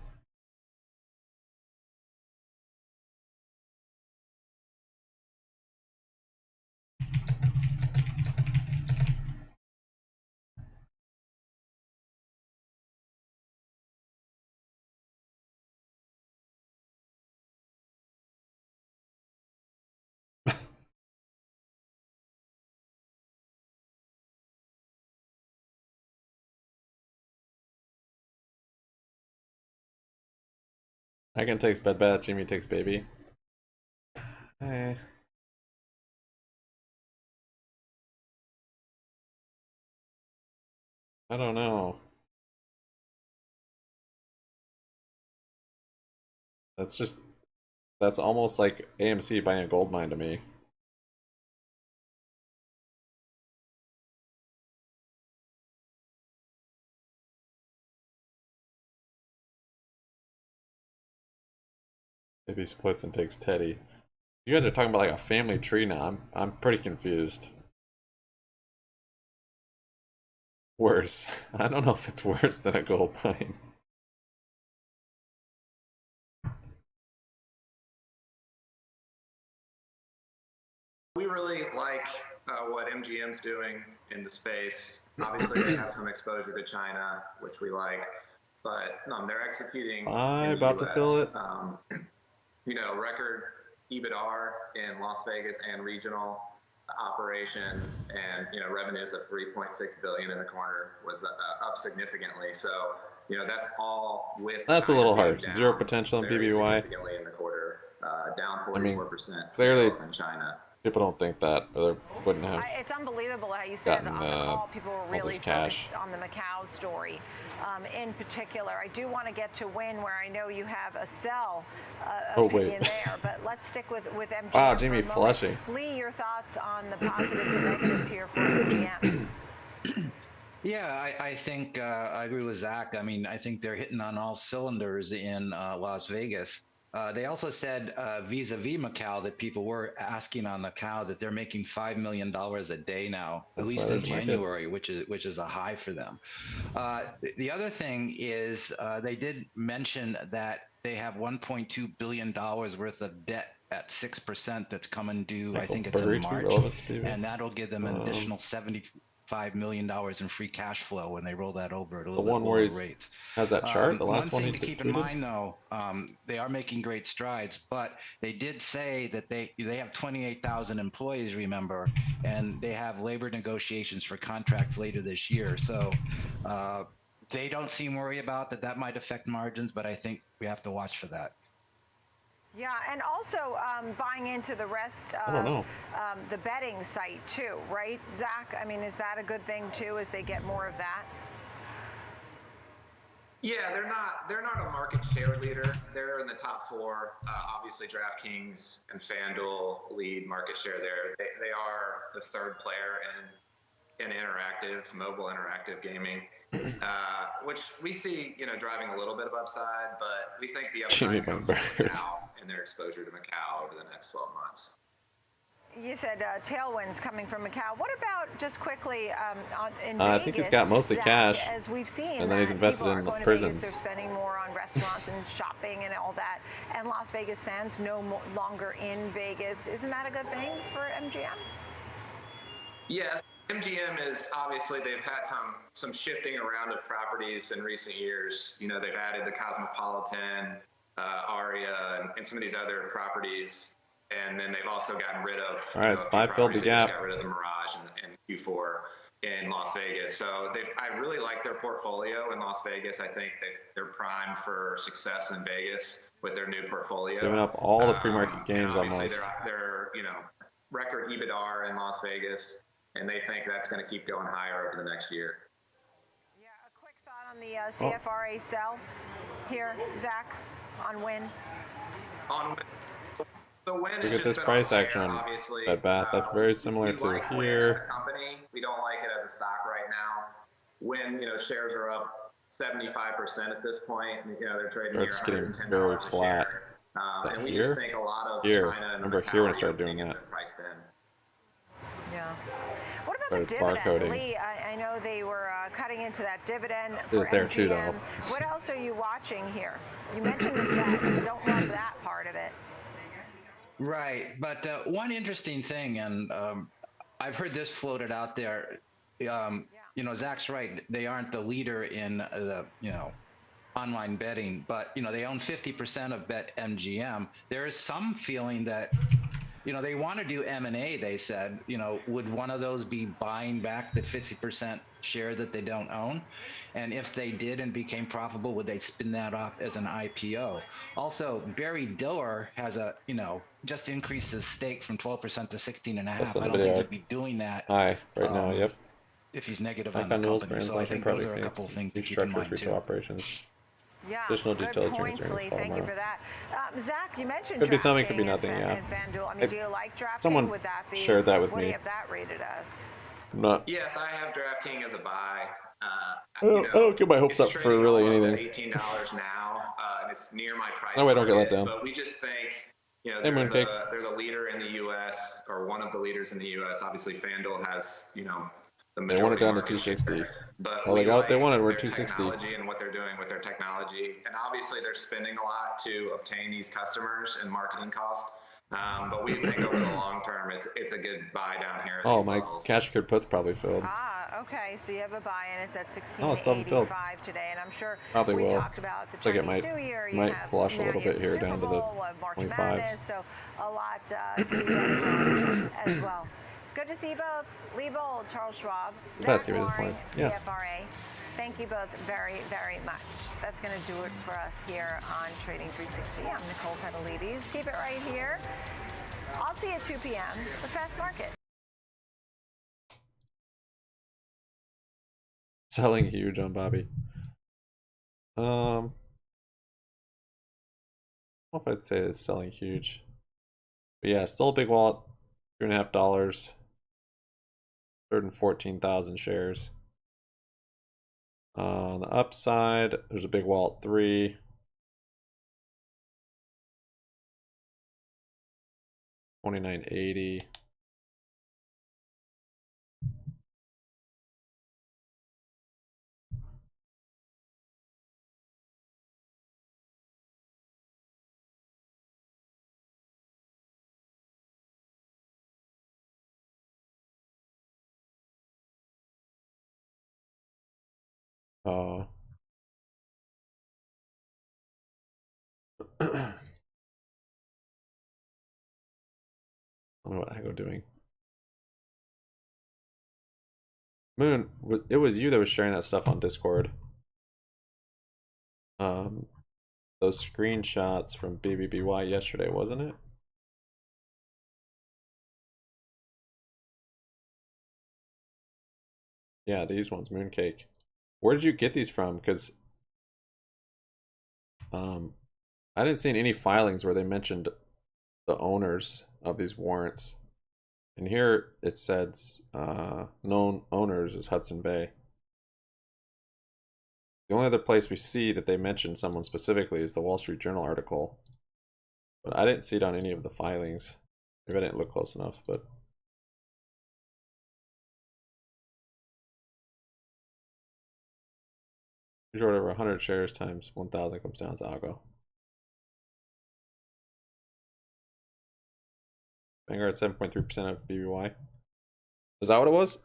S1: Megan takes bed bath, Jimmy takes baby. Hey. I don't know. That's almost like AMC buying a gold mine to me. Baby splits and takes Teddy. You guys are talking about like a family tree now. I'm pretty confused. Worse. I don't know if it's worse than a gold mine.
S13: We really like what MGM's doing in the space. Obviously, they have some exposure to China, which we like, but they're executing.
S1: About to fill it.
S13: You know, record EBITDAR in Las Vegas and regional operations, and revenues of $3.6 billion in the quarter was up significantly. So that's all with.
S1: That's a little harsh.
S13: down
S1: Zero potential in
S13: very
S1: BBY.
S13: significantly in the quarter, down 44%.
S1: I mean, clearly
S13: in China.
S1: People don't think that, or they wouldn't have.
S5: It's unbelievable how you said
S1: gotten,
S5: on the call people were really
S1: cash.
S5: focused on the Macau story. In particular, I do want to get to Wynn, where I know you have a sell opinion there, but let's stick with MGM.
S1: Wow, Jimmy flushing.
S5: Lee, your thoughts on the positives and negatives here for MGM?
S14: Yeah, I think I agree with Zach. I mean, I think they're hitting on all cylinders in Las Vegas. They also said vis-a-vis Macau that people were asking on Macau that they're making $5 million a day now, at least in January, which is a high for them. The other thing is they did mention that they have $1.2 billion worth of debt at 6% that's coming due. I think it's in March, and that'll give them an additional $75 million in free cash flow when they roll that over at a little bit lower rates.
S1: Has that chart? The last one
S14: thing to keep in mind, though, they are making great strides, but they did say that they have 28,000 employees, remember, and they have labor negotiations for contracts later this year. So they don't seem worried about that might affect margins, but I think we have to watch for that.
S5: Yeah, and also buying into the rest of the betting site too, right, Zach? I mean, is that a good thing too, as they get more of that?
S13: Yeah, they're not a market share leader. They're in the top four. Obviously, DraftKings and FanDuel lead market share there. They are the third player in mobile interactive gaming. Which we see, driving a little bit of upside, but we think the upside comes from Macau and their exposure to Macau over the next 12 months.
S5: You said tailwinds coming from Macau. What about, just quickly, in Vegas?
S1: I think he's got mostly cash,
S5: as we've seen,
S1: and then he's invested in the prisons.
S5: They're spending more on restaurants and shopping and all that. And Las Vegas Sands no longer in Vegas. Isn't that a good thing for MGM?
S13: Yes. MGM is obviously, they've had some shifting around of properties in recent years. You know, they've added the Cosmopolitan, Aria, and some of these other properties. And then they've also gotten rid of,
S1: all right, SPY filled the gap.
S13: Got rid of the Mirage and Q4 in Las Vegas. So I really like their portfolio in Las Vegas. I think they're primed for success in Vegas with their new portfolio.
S1: Giving up all the pre-market gains almost.
S13: They're record EBITDA in Las Vegas, and they think that's going to keep going higher over the next year.
S5: Yeah, a quick thought on the CFRA sell here, Zach, on Wynn.
S1: Look at this price action on Bed Bath. That's very similar to
S13: like
S1: here.
S13: Wynn as a company. We don't like it as a stock right now. Wynn, shares are up 75% at this point. They're trading near
S1: It's getting
S13: $110
S1: very
S13: a
S1: flat.
S13: share. And we
S1: Here?
S13: just think a lot of
S1: Here.
S13: China and
S1: Remember here when I started doing that.
S13: Priced in.
S5: Yeah. What about the dividend, Lee? I know they were cutting into that dividend for
S1: there
S5: MGM.
S1: too, though.
S5: What else are you watching here? You mentioned the debt. Don't love that part of it.
S14: Right, but one interesting thing, and I've heard this floated out there. Zach's right. They aren't the leader in the online betting, but they own 50% of BetMGM. There is some feeling that they want to do M&A. They said, would one of those be buying back the 50% share that they don't own? And if they did and became profitable, would they spin that off as an IPO? Also, Barry Diller has just increased his stake from 12% to 16.5%. I don't think he'd be doing that.
S1: Right now, yep.
S14: If he's negative on the company. So I think those are a couple of things to keep in mind too.
S1: Operations.
S5: Yeah,
S1: additional
S5: good
S1: detailed
S5: points, Lee. Thank you for that. Zach, you mentioned
S1: could be something, could be nothing.
S5: And FanDuel. I mean, do you like DraftKings?
S1: Someone
S5: would that be,
S1: shared that with
S5: what
S1: me.
S5: do you have that rated as?
S1: I'm not.
S13: Yes, I have DraftKings as a buy.
S1: I don't get my hopes up for really anything.
S13: $18 now, and it's near my price.
S1: No way, don't get let down.
S13: But we just think, they're the leader in the U.S. or one of the leaders in the U.S. Obviously, FanDuel has, the majority.
S1: They want it down to 260.
S13: But
S1: well, they got what they wanted. We're 260.
S13: Technology and what they're doing with their technology, and obviously they're spending a lot to obtain these customers and marketing costs. But we think over the long term, it's a good buy down here.
S1: Oh, my cash card put's probably filled.
S5: Okay, so you have a buy and it's at 16.85 today, and I'm sure
S1: probably
S5: we
S1: will.
S5: talked about the Chinese New Year.
S1: Might flush a little bit here down to the
S5: March
S1: 25s.
S5: Madness, so a lot to be betting on as well. Good to see you both. Lee Bold, Charles Schwab, Zach Warren, CFRA. Thank you both very, very much. That's going to do it for us here on Trading 360. I'm Nicole Petalides. Keep it right here. I'll see you at 2 p.m. The Fast Market.
S1: Selling huge on Bobby. I don't know if I'd say it's selling huge. But yeah, still a big wallet. $2.50. 114,000 shares. On the upside, there's a big wallet 3. 2980. I don't know what the heck I'm doing. Moon, it was you that was sharing that stuff on Discord. Those screenshots from BBBY yesterday, wasn't it? Yeah, these ones, Mooncake. Where did you get these from? Because I didn't see any filings where they mentioned the owners of these warrants. And here it says known owners is Hudson Bay. The only other place we see that they mention someone specifically is the Wall Street Journal article. But I didn't see it on any of the filings. Maybe I didn't look close enough, but usually over 100 shares times 1,000 comes down to algo. Vanguard 7.3% of BBY. Is that what it was?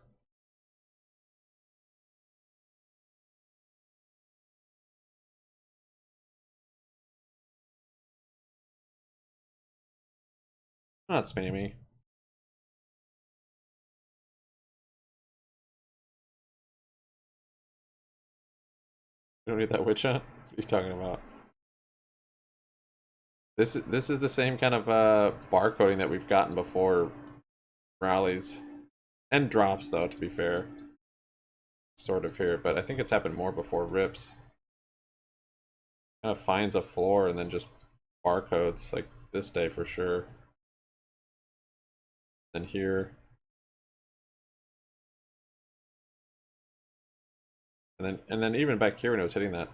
S1: Not spammy. You don't need that witch hunt? What are you talking about? This is the same kind of barcoding that we've gotten before rallies. And drops, though, to be fair. Sort of here, but I think it's happened more before rips. Kind of finds a floor and then just barcodes, like this day for sure. Then here. And then even back here when it was hitting that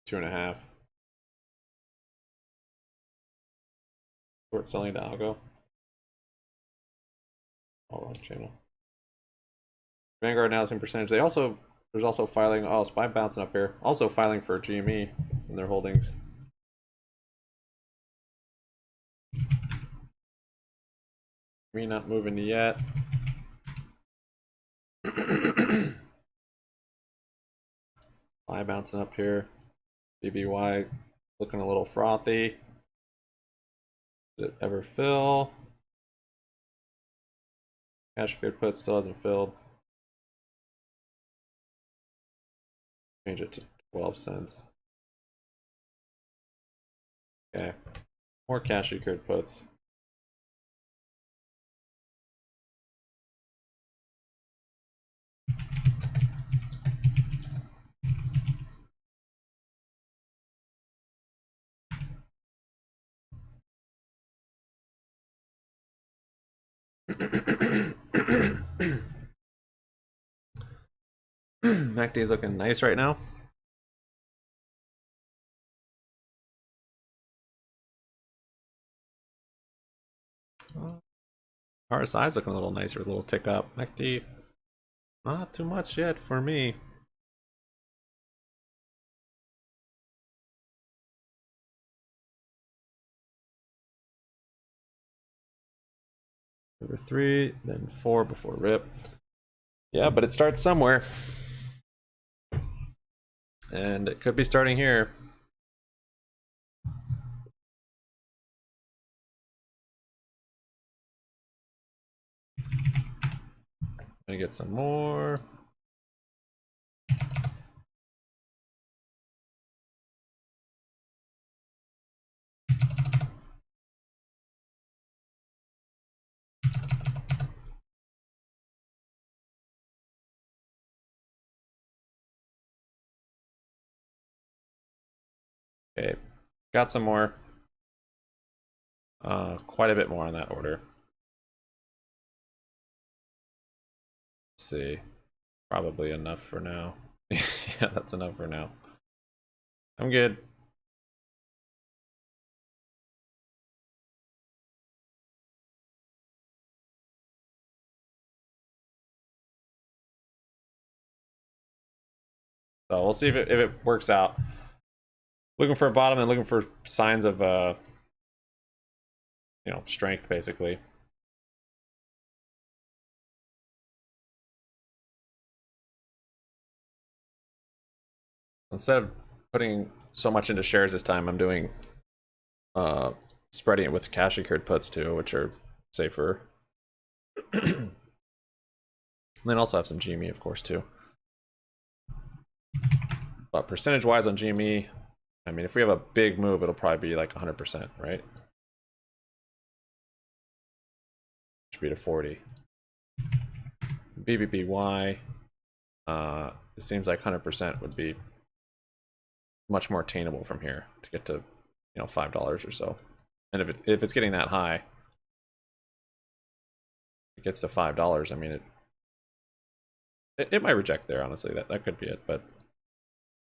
S1: 2.5. Short selling to algo. All wrong channel. Vanguard now is in percentage. There's also filing. Oh, SPY bouncing up here. Also filing for GME in their holdings. Me not moving yet. SPY bouncing up here. BBY looking a little frothy. Did it ever fill? Cash good put still hasn't filled. Change it to 12 cents. Okay. More cash secured puts. MACD is looking nice right now. RSI is looking a little nicer, a little tick up. MACD, not too much yet for me. Number 3, then 4 before rip. Yeah, but it starts somewhere. And it could be starting here. Gonna get some more. Okay, got some more. Quite a bit more on that order. Let's see. Probably enough for now. Yeah, that's enough for now. I'm good. So we'll see if it works out. Looking for a bottom and looking for signs of you know, strength basically. Instead of putting so much into shares this time, I'm doing spreading it with cash secured puts too, which are safer. And then also have some GME, of course, too. But percentage wise on GME, I mean, if we have a big move, it'll probably be like 100%, right? Should be to 40. BBBY, it seems like 100% would be much more attainable from here to get to, you know, $5 or so. And if it's getting that high, it gets to $5. I mean, it might reject there. Honestly, that could be it. But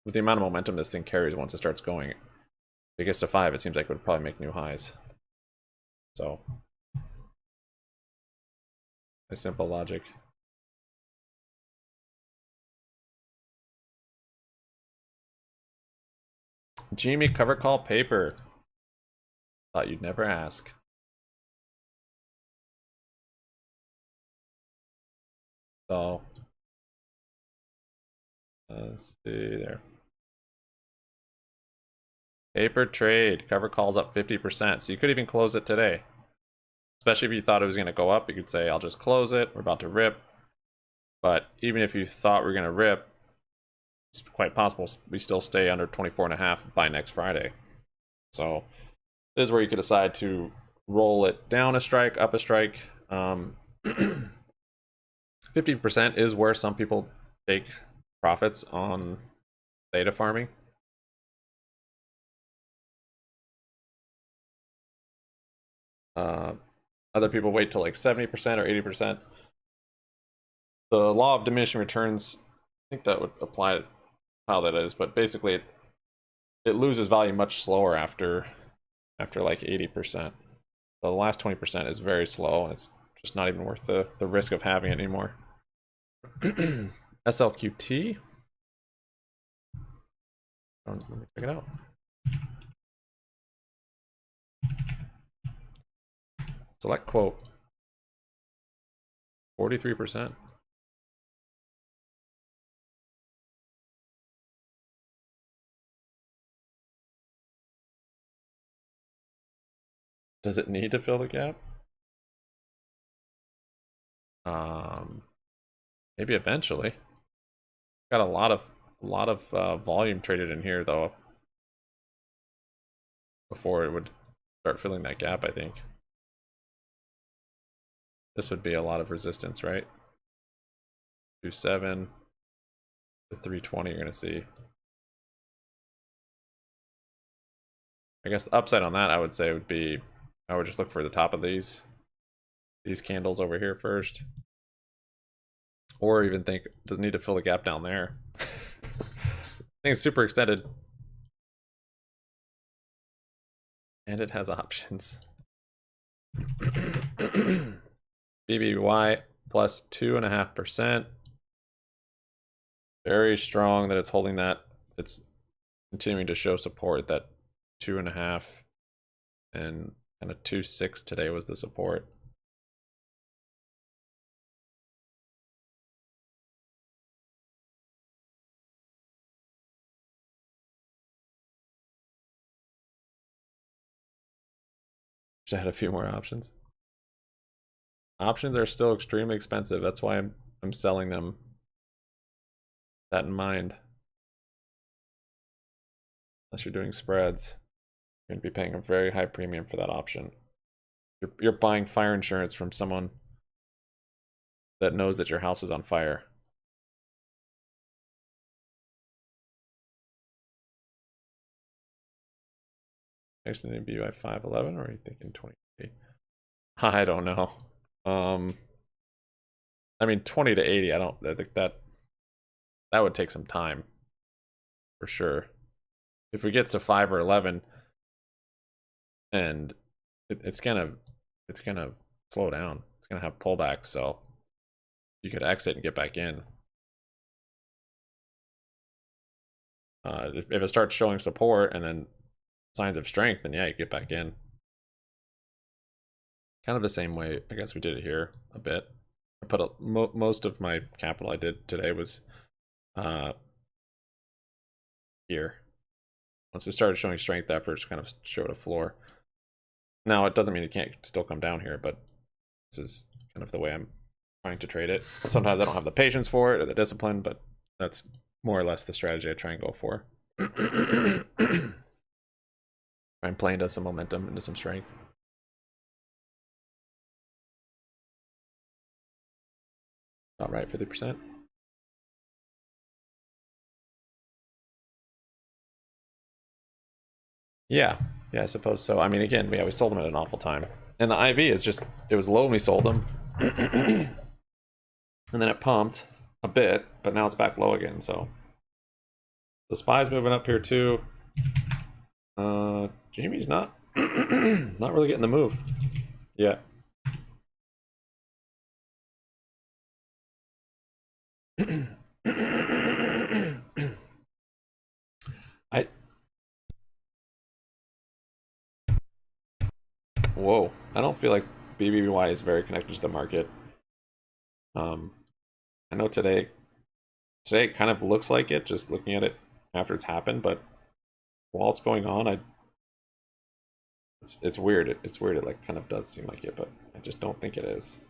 S1: with the amount of momentum this thing carries once it starts going, if it gets to 5, it seems like it would probably make new highs. So, a simple logic. GME cover call paper. Thought you'd never ask. So, let's see there. Paper trade, cover calls up 50%. So you could even close it today. Especially if you thought it was going to go up, you could say, I'll just close it. We're about to rip. But even if you thought we're going to rip, it's quite possible we still stay under 24.5 by next Friday. So this is where you could decide to roll it down a strike, up a strike. 50% is where some people take profits on data farming. Other people wait till like 70% or 80%. The law of diminishing returns, I think that would apply to how that is, but basically it loses value much slower after like 80%. So the last 20% is very slow, and it's just not even worth the risk of having it anymore. SLQT. Let me check it out. Select quote. 43%. Does it need to fill the gap? Maybe eventually. Got a lot of volume traded in here though, before it would start filling that gap, I think. This would be a lot of resistance, right? 2.7 to 320 you're gonna see. I guess the upside on that, I would say, would be I would just look for the top of these candles over here first. Or even think, does it need to fill the gap down there? I think it's super extended. And it has options. BBBY plus 2.5%. Very strong that it's holding that. It's continuing to show support. That 2.5 and kind of 2.6 today was the support. Wish I had a few more options. Options are still extremely expensive. That's why I'm selling them. That in mind. Unless you're doing spreads, you're going to be paying a very high premium for that option. You're buying fire insurance from someone that knows that your house is on fire. Next in the BBI 511, or are you thinking 20? I don't know. I mean 20 to 80. I think that would take some time for sure. If we get to 5 or 11, and it's gonna slow down. It's gonna have pullback, so you could exit and get back in. If it starts showing support and then signs of strength, then yeah, you get back in. Kind of the same way, I guess we did it here a bit. I put most of my capital I did today was here. Once it started showing strength, that first kind of showed a floor. Now it doesn't mean it can't still come down here, but this is kind of the way I'm trying to trade it. Sometimes I don't have the patience for it or the discipline, but that's more or less the strategy I try and go for. Try and play into some momentum, into some strength. All right, 50%. Yeah, I suppose so. I mean, again, we sold them at an awful time. And the IV is just, it was low when we sold them. And then it pumped a bit, but now it's back low again, so. The SPY's moving up here too. GME's not not really getting the move yet. Whoa, I don't feel like BBBY is very connected to the market. I know today it kind of looks like it, just looking at it after it's happened, but while it's going on, It's weird. It's weird. It like kind of does seem like it, but I just don't think it is.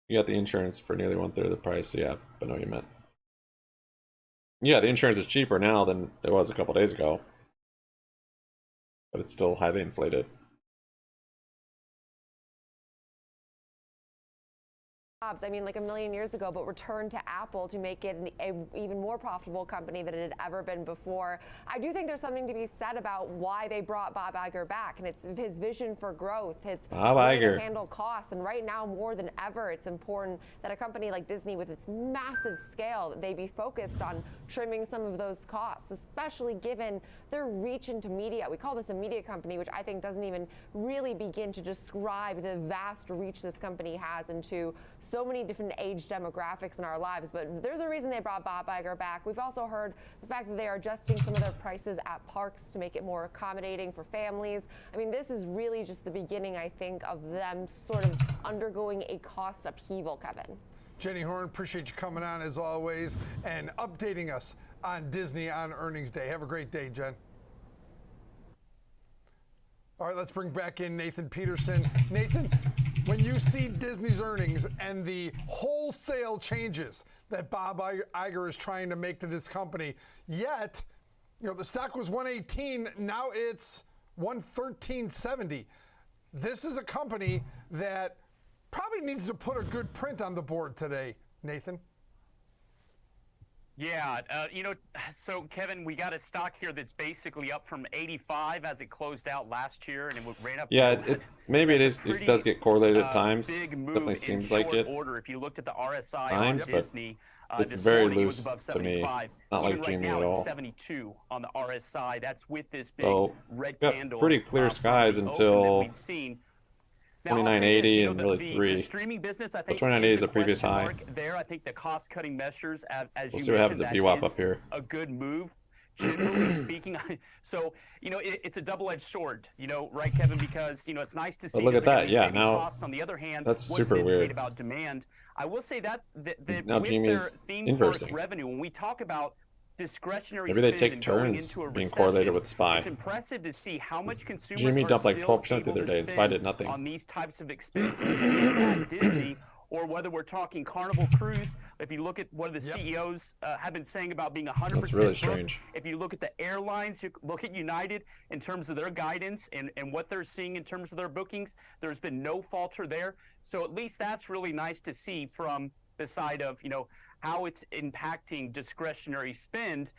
S1: You got the insurance for nearly 1/3 of the price. Yeah, I know what you meant. Yeah, the insurance is cheaper now than it was a couple days ago, but it's still highly inflated.
S2: I mean, like a million years ago, but returned to Apple to make it an even more profitable company than it had ever been before. I do think there's something to be said about why they brought Bob Iger back, and it's his vision for growth, his way to handle costs. And right now, more than ever, it's important that a company like Disney, with its massive scale, that they be focused on trimming some of those costs, especially given their reach into media. We call this a media company, which I think doesn't even really begin to describe the vast reach this company has into so many different age demographics in our lives. But there's a reason they brought Bob Iger back. We've also heard the fact that they are adjusting some of their prices at parks to make it more accommodating for families. I mean, this is really just the beginning, I think, of them sort of undergoing a cost upheaval, Kevin.
S12: Jenny Horn, appreciate you coming on as always and updating us on Disney on earnings day. Have a great day, Jen. All right, let's bring back in Nathan Peterson. Nathan, when you see Disney's earnings and the wholesale changes that Bob Iger is trying to make to this company, yet, you know, the stock was 118, now it's 113.70. This is a company that probably needs to put a good print on the board today, Nathan.
S15: Yeah, you know, so Kevin, we got a stock here that's basically up from 85 as it closed out last year, and it ran up.
S1: Yeah, maybe it does get correlated at times. Definitely seems like it.
S15: Order. If you looked at the RSI on Disney,
S1: it's very loose to me. Not like GME at all.
S15: It's 72 on the RSI. That's with this big red candle.
S1: Pretty clear skies until 2980 and really 3.
S15: The streaming business, I think,
S1: 2980 is a previous high.
S15: There, I think the cost-cutting measures, as
S1: we'll
S15: you
S1: see what happens
S15: mentioned,
S1: at VWAP up here.
S15: A good move, generally speaking. So, you know, it's a double-edged sword, you know, right, Kevin? Because, you know, it's nice to see.
S1: But look at that, yeah. Now,
S15: costs. On the other hand,
S1: that's super weird.
S15: About demand, I will say that
S1: now
S15: with
S1: GME
S15: their
S1: is
S15: theme
S1: inversing.
S15: Park revenue, when we talk about discretionary
S1: maybe they take turns being correlated with SPY.
S15: It's impressive to see how much consumers
S1: GME dumped like 12% the
S15: able
S1: other day, and SPY did nothing.
S15: on these types of expenses at Disney, or whether we're talking Carnival Cruise. If you look at what the CEOs have been saying about being 100%.
S1: That's really strange.
S15: If you look at the airlines, you look at United in terms of their guidance and what they're seeing in terms of their bookings, there's been no falter there. So at least that's really nice to see from the side of, you know, how it's impacting discretionary spend.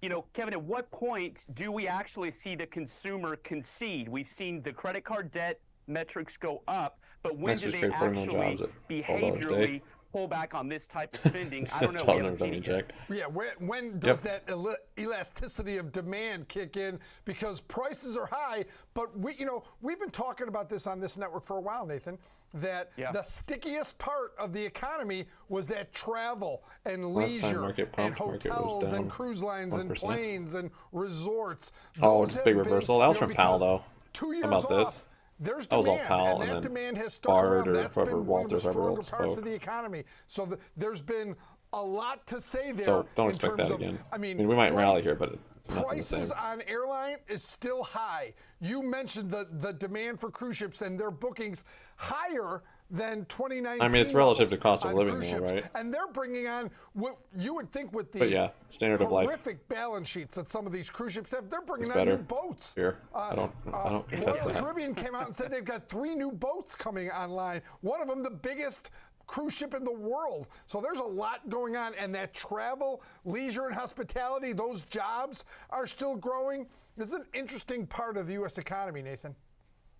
S15: You know, Kevin, at what point do we actually see the consumer concede? We've seen the credit card debt metrics go up, but when do they actually behaviorally pull back on this type of spending? I don't know. We haven't seen it yet.
S12: Yeah, when does that elasticity of demand kick in? Because prices are high, but we've been talking about this on this network for a while, Nathan, that the stickiest part of the economy was that travel and leisure and hotels and cruise lines 1%. And planes and resorts.
S1: It's a big reversal. That was from Powell, though.
S12: 2 years
S1: How about
S12: off,
S1: this?
S12: There's
S1: that was all
S12: demand,
S1: Powell,
S12: and that demand has stuck
S1: Bard
S12: around. That's been one of the stronger parts
S1: spoke.
S12: of the economy. So there's been a lot to say there.
S1: So don't expect that again. I mean, we might rally here, but it's nothing the same.
S12: Prices on airline is still high. You mentioned the demand for cruise ships and their bookings higher than 2019.
S1: I mean, it's relative to cost of living, though, right?
S12: And they're bringing on what you would think with the
S1: standard of life,
S12: horrific balance sheets that some of these cruise ships have. They're bringing on new boats.
S1: Here, I don't contest that.
S12: Royal Caribbean came out and said they've got 3 new boats coming online. One of them, the biggest cruise ship in the world. So there's a lot going on, and that travel, leisure, and hospitality, those jobs are still growing. This is an interesting part of the U.S. economy, Nathan.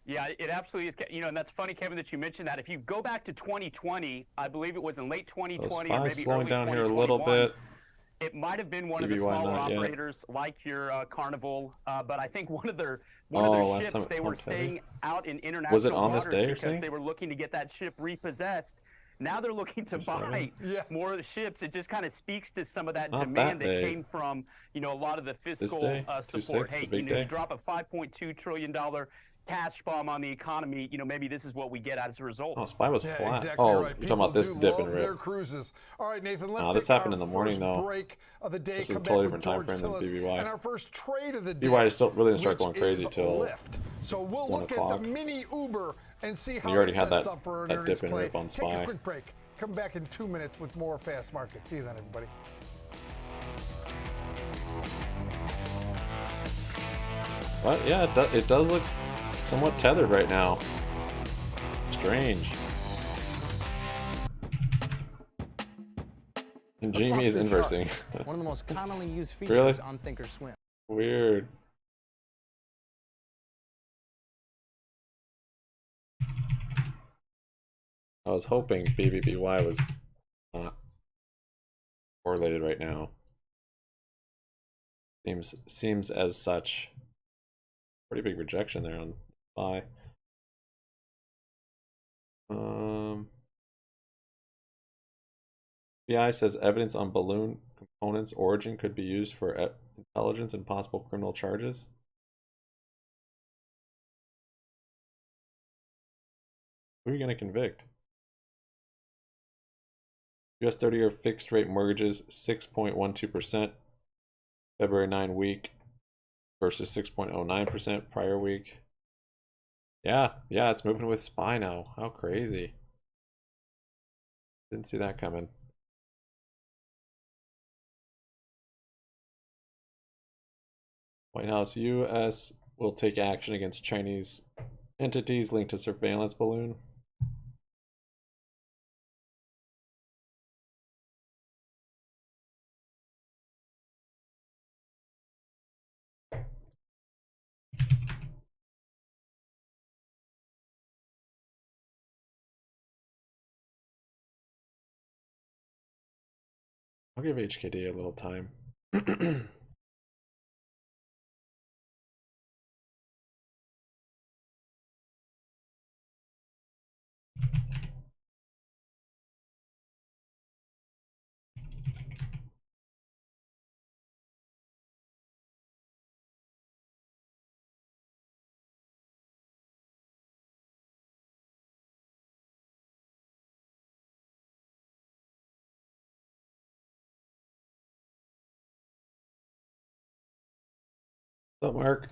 S15: Yeah, it absolutely is. You know, and that's funny, Kevin, that you mentioned that. If you go back to 2020, I believe it was in late 2020 or maybe
S1: slowing
S15: early
S1: down
S15: 2021,
S1: here a little bit.
S15: It might have been one
S1: BBBY
S15: of the smaller
S1: not yet.
S15: operators like your Carnival, but I think one of their ships, they were staying out in international
S1: was it on
S15: waters
S1: this day,
S15: because they were looking to get that ship repossessed. Now they're looking to buy more of the ships. It just kind of speaks to some of that demand that came from, you know, a lot of the fiscal support. Hey, you drop a $5.2 trillion cash bomb on the economy, you know, maybe this is what we get as a result.
S1: Oh, SPY was flat.
S12: Exactly
S1: Oh,
S12: right.
S1: you're talking about this dip and
S12: their
S1: rip.
S12: cruises. All right, Nathan, let's
S1: this
S12: take
S1: happened
S12: our
S1: in the morning,
S12: first
S1: though.
S12: break of the day.
S1: This is a
S12: Come
S1: totally
S12: back with
S1: different time
S12: George
S1: frame than
S12: Tillis.
S1: BBY.
S12: And our first trade of the day,
S1: BBY is still really didn't start going
S12: which
S1: crazy
S12: is
S1: till
S12: lift. So we'll
S1: 1
S12: look
S1: o'clock.
S12: at the mini Uber and see how
S1: You already
S12: it
S1: had
S12: sets
S1: that-
S12: up for an
S1: that
S12: earnings
S1: dip and
S12: play.
S1: rip on
S12: Take a
S1: SPY.
S12: quick break. Come back in 2 minutes with more Fast Market. See you then, everybody.
S1: But yeah, it does look somewhat tethered right now. Strange. And GME is inversing.
S16: One of the most commonly used features
S1: Really?
S16: on Thinkorswim.
S1: Weird. I was hoping BBBY was not correlated right now. Seems as such. Pretty big rejection there on SPY. BI says evidence on balloon components origin could be used for intelligence and possible criminal charges. Who are you going to convict? US 30-year fixed rate mortgages 6.12%, February 9 week versus 6.09% prior week. Yeah, it's moving with SPY now. How crazy. Didn't see that coming. White House, U.S. will take action against Chinese entities linked to surveillance balloon. I'll give HKD a little time. What's up, Mark?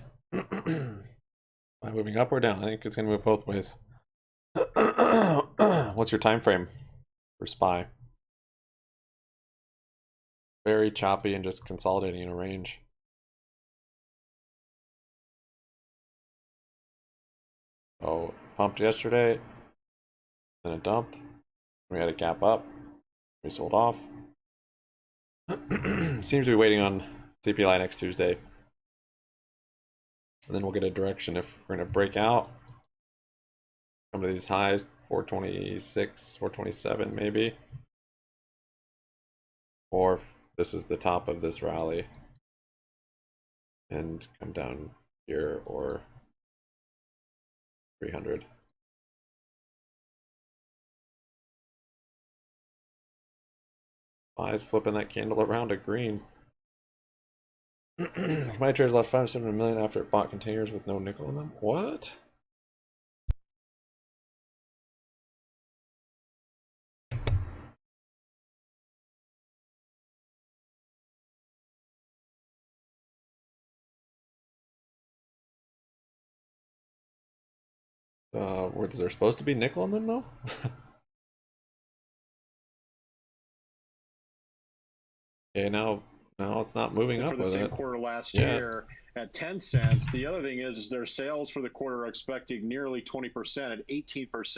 S1: Am I moving up or down? I think it's going to move both ways. What's your time frame for SPY? Very choppy and just consolidating in a range. Oh, pumped yesterday, then it dumped. We had a gap up. We sold off. Seems to be waiting on CPI next Tuesday. And then we'll get a direction if we're going to break out. Come to these highs, 426, 427 maybe. Or if this is the top of this rally. And come down here or 300. SPY's flipping that candle around to green. My traders lost $5.7 million after it bought containers with no nickel in them. What? Was there supposed to be nickel in them though? Okay, now it's not moving up
S11: for the
S1: with
S11: same
S1: it.
S11: quarter last year at 10 cents. The other thing is their sales for the quarter are expecting nearly 20% at 18%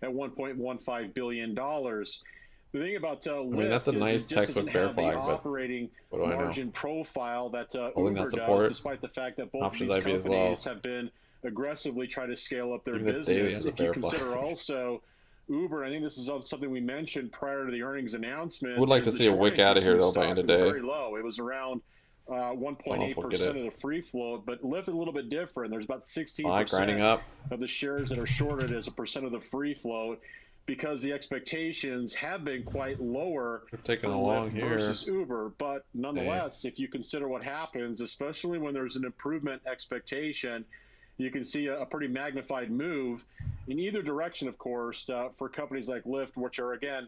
S11: at $1.15 billion. The thing about
S1: I mean, that's a nice textbook bear flag, but
S11: operating
S1: what do I know?
S11: margin profile that
S1: Holding
S11: Uber
S1: that support.
S11: does, despite the fact that both
S1: Options
S11: of these
S1: IV is low.
S11: companies have been aggressively trying to scale up their
S1: Even the daily
S11: business.
S1: has a
S11: If you
S1: bear flag.
S11: consider also Uber, I think this is something we mentioned prior to the earnings announcement.
S1: Would like to
S11: is
S1: see a
S11: the
S1: wick
S11: short
S1: out of here
S11: interest
S1: though by
S11: in
S1: end of
S11: stock was
S1: day.
S11: very low. It was around
S1: Don't know if
S11: 1.8%
S1: we'll get it.
S11: of the free float, but lifted a little bit different. There's about 16%
S1: grinding up.
S11: of the shares that are shorted as a percent of the free float because the expectations have been quite lower
S1: We've taken
S11: for
S1: a long
S11: Lyft
S1: here.
S11: versus Uber. But nonetheless, if you consider what happens, especially when there's an improvement expectation you can see a pretty magnified move in either direction, of course, for companies like Lyft, which are, again,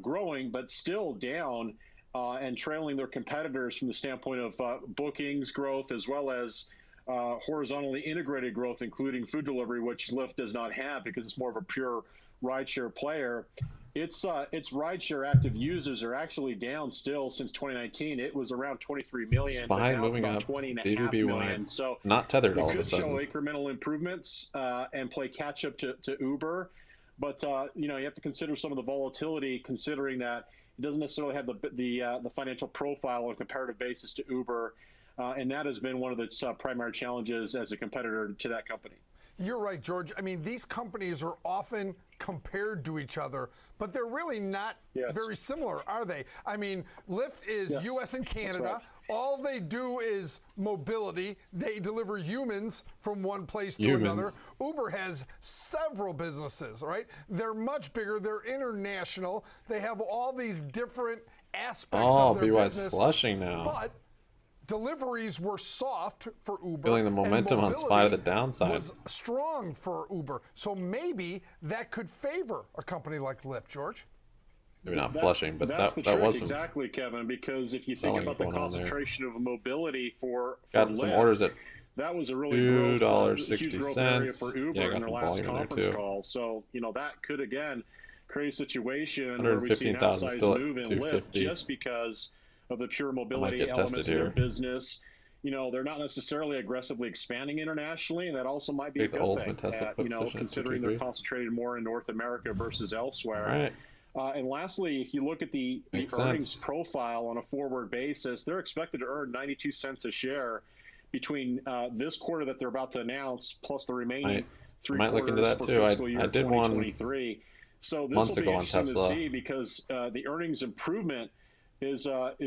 S11: growing, but still down and trailing their competitors from the standpoint of bookings growth, as well as horizontally integrated growth, including food delivery, which Lyft does not have because it's more of a pure rideshare player. Its rideshare active users are actually down still since 2019. It was around 23 million,
S1: SPY
S11: but now
S1: moving
S11: it's about
S1: up,
S11: 20.5 million. So
S1: not tethered all of a
S11: it could
S1: sudden.
S11: show incremental improvements and play catch up to Uber. But you have to consider some of the volatility, considering that it doesn't necessarily have the financial profile on a comparative basis to Uber, and that has been one of its primary challenges as a competitor to that company.
S12: You're right, George. I mean, these companies are often compared to each other, but they're really not very similar, are they? I mean, Lyft is U.S. and Canada.
S11: Right.
S12: All they do is mobility. They deliver humans from one place to another. Uber has several businesses, right? They're much bigger. They're international. They have all these different aspects of their business.
S1: Flushing now.
S12: But deliveries were soft for Uber.
S1: Feeling the momentum on SPY to the downside.
S12: Was strong for Uber. So maybe that could favor a company like Lyft, George.
S1: Maybe not flushing, but
S11: that's
S1: that was
S11: exactly, Kevin, because if you think about the concentration of mobility for
S1: got
S11: Lyft,
S1: some orders at
S11: that was a really
S1: $2.60
S11: huge growth area for Uber
S1: got
S11: in their
S1: some
S11: last
S1: volume
S11: conference
S1: there too.
S11: call. So, that could, again, create a situation where we see an outsized move in Lyft just because of the pure mobility elements of their business. They're not necessarily aggressively expanding internationally, and that also might be a good thing, considering they're concentrated more in North America versus elsewhere. And lastly, if you look at the earnings profile on a forward basis, they're expected to earn 92 cents a share between this quarter that they're about to announce plus the remaining three quarters for fiscal year 2023. So this will be interesting to see because the earnings improvement is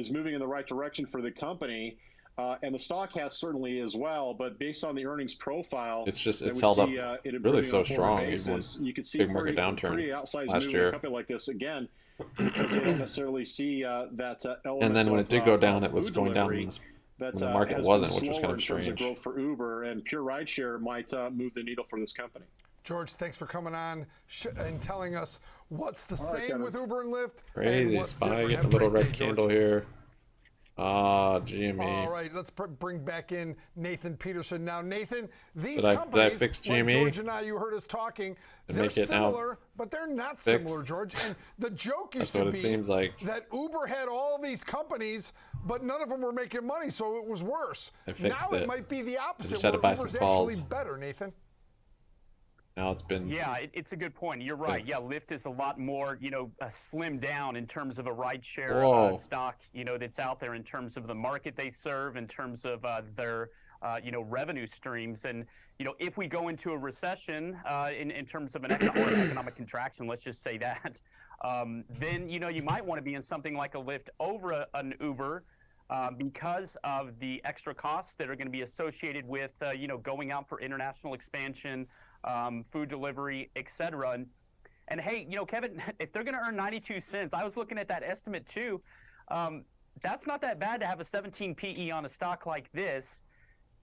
S11: moving in the right direction for the company. And the stock has certainly as well, but based on the earnings profile,
S1: it's held up really so strong.
S11: Basis, you could see
S1: big market
S11: pretty outsized move in a company like this again, because they don't necessarily see that element.
S1: And then when it did go down, it was going down when the market wasn't, which was kind of strange.
S11: In terms of growth for Uber, and pure rideshare might move the needle for this company.
S12: George, thanks for coming on and telling us what's the same with Uber and Lyft.
S1: Crazy. SPY getting a little red candle here. GME.
S12: All right, let's bring back in Nathan Peterson. Now, Nathan, these
S1: did
S12: companies,
S1: I fix GME?
S12: like George and I, you heard us talking, they're similar, but they're not similar, George. And the joke used to be that Uber had all these companies, but none of them were making money, so it was worse. Now it might be the opposite, where Uber's actually better, Nathan.
S1: Now it's been
S15: it's a good point. You're right. Yeah, Lyft is a lot more, slimmed down in terms of a rideshare stock, that's out there in terms of the market they serve, in terms of their, revenue streams. And, if we go into a recession in terms of an economic contraction, let's just say that, then, you might want to be in something like a Lyft over an Uber. Because of the extra costs that are going to be associated with, going out for international expansion, food delivery, etc. And hey, Kevin, if they're going to earn 92 cents, I was looking at that estimate too. That's not that bad to have a 17 PE on a stock like this.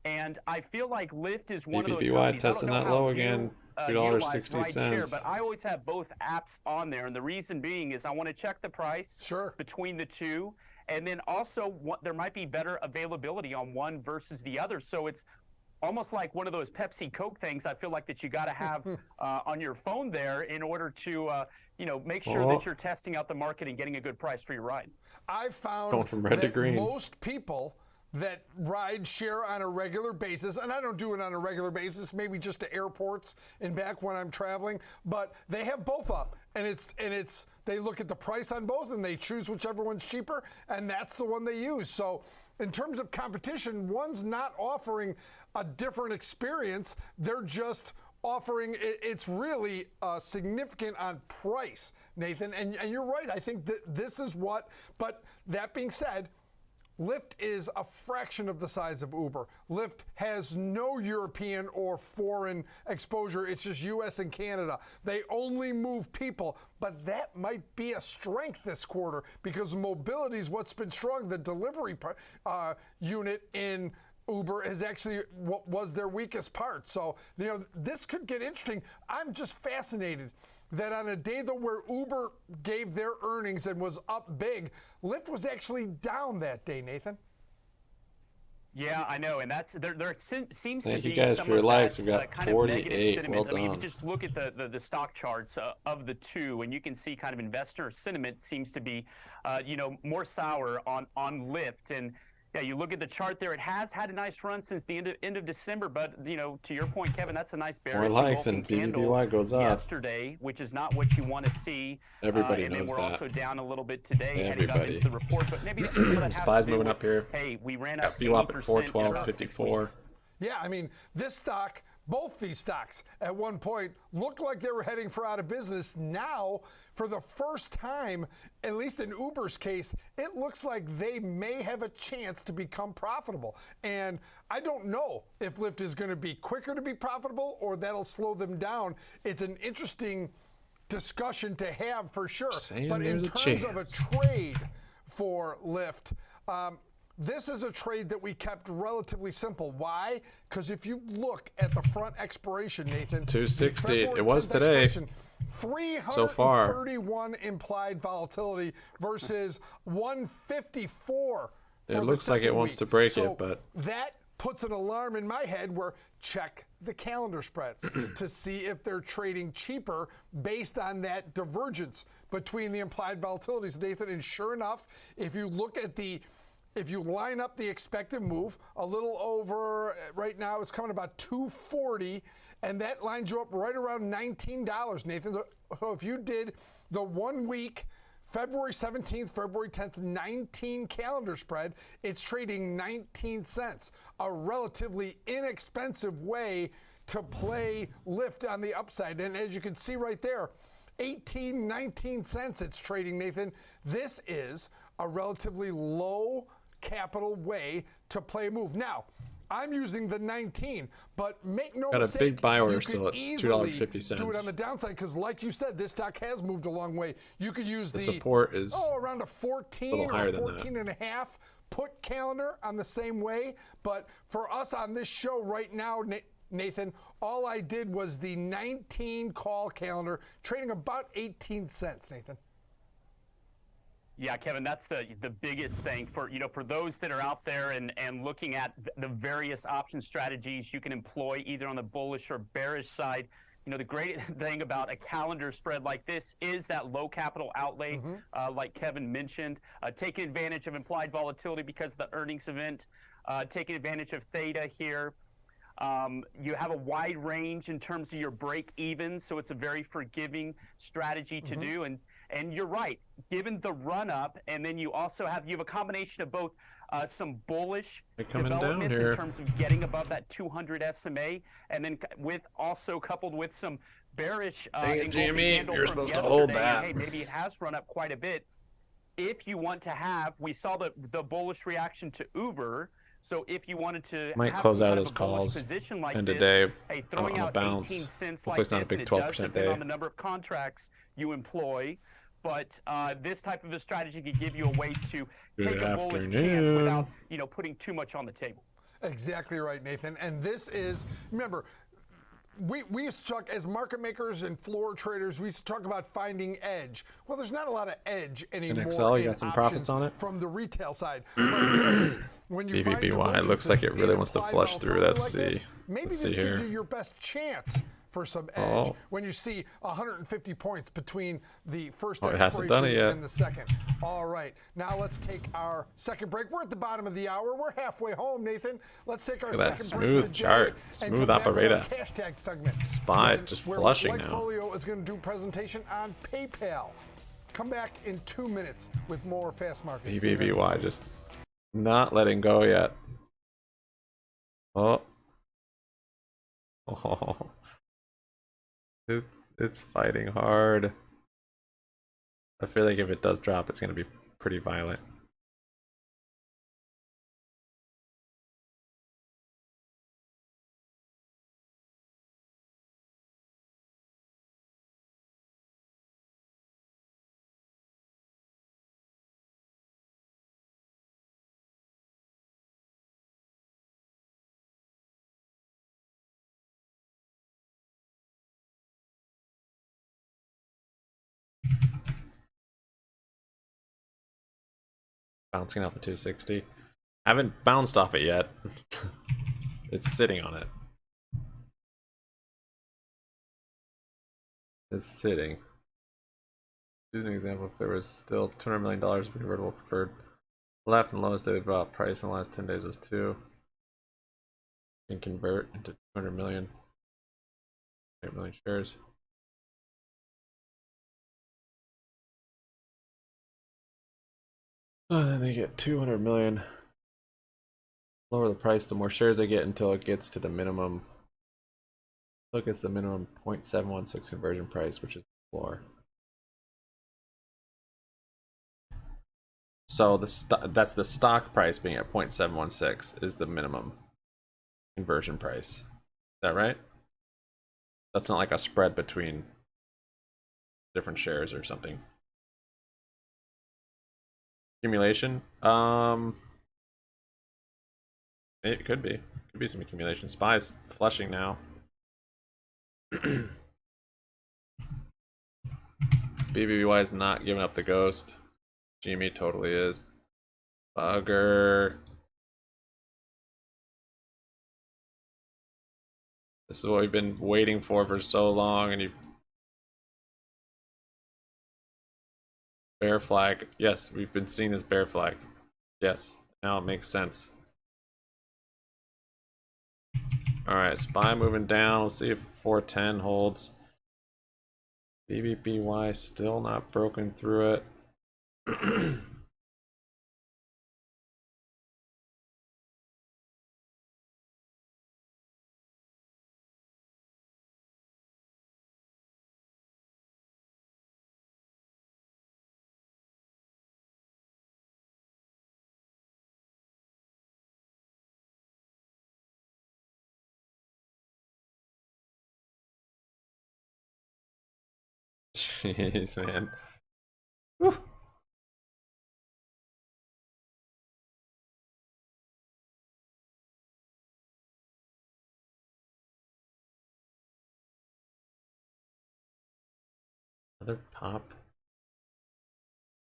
S15: And I feel like Lyft is one of those companies.
S1: Testing that low again, $2.60.
S15: But I always have both apps on there, and the reason being is I want to check the price between the two, and then also there might be better availability on one versus the other. So it's almost like one of those Pepsi Coke things I feel like that you got to have on your phone there in order to make sure that you're testing out the market and getting a good price for your ride.
S12: I found that most people that ride share on a regular basis, and I don't do it on a regular basis, maybe just to airports and back when I'm traveling, but they have both up, and it's they look at the price on both and they choose whichever one's cheaper, and that's the one they use. So in terms of competition, one's not offering a different experience, they're just offering, it's really significant on price, Nathan, and you're right. I think that this is what, but that being said, Lyft is a fraction of the size of Uber. Lyft has no European or foreign exposure. It's just U.S. and Canada. They only move people, but that might be a strength this quarter because mobility is what's been strong. The delivery unit in Uber is actually what was their weakest part. So, you know, this could get interesting. I'm just fascinated that on a day though where Uber gave their earnings and was up big, Lyft was actually down that day, Nathan.
S15: Yeah, I know, and that's there seems
S1: Thank
S15: to
S1: you
S15: be
S1: guys
S15: some
S1: for your
S15: of
S1: likes.
S15: that
S1: We got
S15: kind of negative
S1: 48.
S15: sentiment.
S1: Well
S15: I mean, you
S1: done.
S15: just look at the stock charts of the two, and you can see kind of investor sentiment seems to be, you know, more sour on Lyft. And yeah, you look at the chart there; it has had a nice run since the end of December. But you know, to your point, Kevin, that's a nice bearish
S1: More likes
S15: engulfing
S1: and
S15: candle
S1: BBBY goes up.
S15: yesterday, which is not what you want to see.
S1: Everybody
S15: and then
S1: knows
S15: we're
S1: that.
S15: also down a little bit today, heading up
S1: Everybody.
S15: into the report. But maybe some of that has
S1: SPY's
S15: to do
S1: moving
S15: with,
S1: up here.
S15: hey, we ran
S1: Got
S15: up
S1: VWAP
S15: 80%
S1: at 412,
S15: in about 6
S1: 54.
S15: weeks.
S12: Yeah, I mean, this stock, both these stocks at one point looked like they were heading for out of business. Now, for the first time, at least in Uber's case, it looks like they may have a chance to become profitable. And I don't know if Lyft is going to be quicker to be profitable or that'll slow them down. It's an interesting discussion to have for sure. But in terms of a trade for Lyft, this is a trade that we kept relatively simple. Why? Because if you look at the front expiration, Nathan,
S1: 260. It was today.
S12: 331
S1: so far.
S12: implied volatility versus 154.
S1: It looks like it wants to break
S12: so
S1: it, but
S12: that puts an alarm in my head where check the calendar spreads to see if they're trading cheaper based on that divergence between the implied volatilities, Nathan. And sure enough, if you look at if you line up the expected move, a little over, right now it's coming about 240, and that lines you up right around $19, Nathan. So if you did the 1 week, February 17th, February 10th, 19 calendar spread, it's trading 19 cents, a relatively inexpensive way to play Lyft on the upside. And as you can see right there, 18, 19 cents it's trading, Nathan. This is a relatively low capital way to play a move. Now, I'm using the 19, but make no mistake,
S1: got a big buy order
S12: you
S1: still
S12: could
S1: at
S12: easily
S1: $2.50.
S12: do it on the downside because, like you said, this stock has moved a long way. You could use
S1: the support is
S12: around a 14 or 14 and a half put calendar on the same way. But for us on this show right now, Nathan, all I did was the 19 call calendar, trading about 18 cents, Nathan.
S15: Yeah, Kevin, that's the biggest thing for, you know, for those that are out there and looking at the various option strategies you can employ either on the bullish or bearish side. You know, the great thing about a calendar spread like this is that low capital outlay, like Kevin mentioned, taking advantage of implied volatility because of the earnings event, taking advantage of theta here. You have a wide range in terms of your break even, so it's a very forgiving strategy to do. And you're right, given the run up, and then you also have a combination of both some bullish developments in terms of getting above that 200 SMA, and then also coupled with some bearish
S1: GME, you're supposed to hold that.
S15: Hey, maybe it has run up quite a bit. If you want to have, we saw the bullish reaction to Uber. So if you wanted to
S1: might
S15: have
S1: close
S15: some
S1: out
S15: kind
S1: of
S15: of
S1: those
S15: a bullish
S1: calls
S15: position like
S1: end
S15: this,
S1: of day
S15: hey, throwing
S1: on a
S15: out
S1: bounce.
S15: 18 cents
S1: Hopefully
S15: like
S1: it's not a
S15: this,
S1: big
S15: and it does
S1: 12%
S15: depend
S1: day.
S15: on the number of contracts you employ. But this type of a strategy could give you a way to take a bullish chance without, you know, putting too much on the table.
S12: Exactly right, Nathan. And this is, remember, we used to talk, as market makers and floor traders, we used to talk about finding edge. Well, there's not a lot of edge anymore.
S1: In Excel, you got some profits on it?
S12: From the retail side. But this, when you find
S1: BBBY, it looks like it really wants to flush through. Let's see.
S12: Maybe
S1: Let's
S12: this
S1: see
S12: gives
S1: here.
S12: you your best chance for some edge when you see 150 points between the first expiration and the second. All right, now let's take our second break. We're at the bottom of the hour. We're halfway home, Nathan. Let's take our second break.
S1: Smooth chart, smooth operator.
S12: Hashtag segment.
S1: SPY just flushing now.
S12: Folio is going to do a presentation on PayPal. Come back in 2 minutes with more Fast Markets.
S1: BBBY just not letting go yet. Oh. It's fighting hard. I feel like if it does drop, it's going to be pretty violent. Bouncing off the 260. I haven't bounced off it yet. It's sitting on it. It's sitting. Use an example, if there was still $200 million of convertible preferred left, and lowest daily bought price in the last 10 days was 2. Can convert into 200 million. 8 million shares. Oh, then they get 200 million. Lower the price, the more shares they get until it gets to the minimum. Look, it's the minimum 0.716 conversion price, which is the floor. So that's the stock price being at 0.716 is the minimum conversion price. Is that right? That's not like a spread between different shares or something. Accumulation? It could be. Could be some accumulation. SPY's flushing now. BBBY is not giving up the ghost. GME totally is. Bugger. This is what we've been waiting for so long, and you... Bear flag. Yes, we've been seeing this bear flag. Yes, now it makes sense. Alright, SPY moving down. Let's see if 410 holds. BBBY still not broken through it. Jeez, man. Whew. Another pop.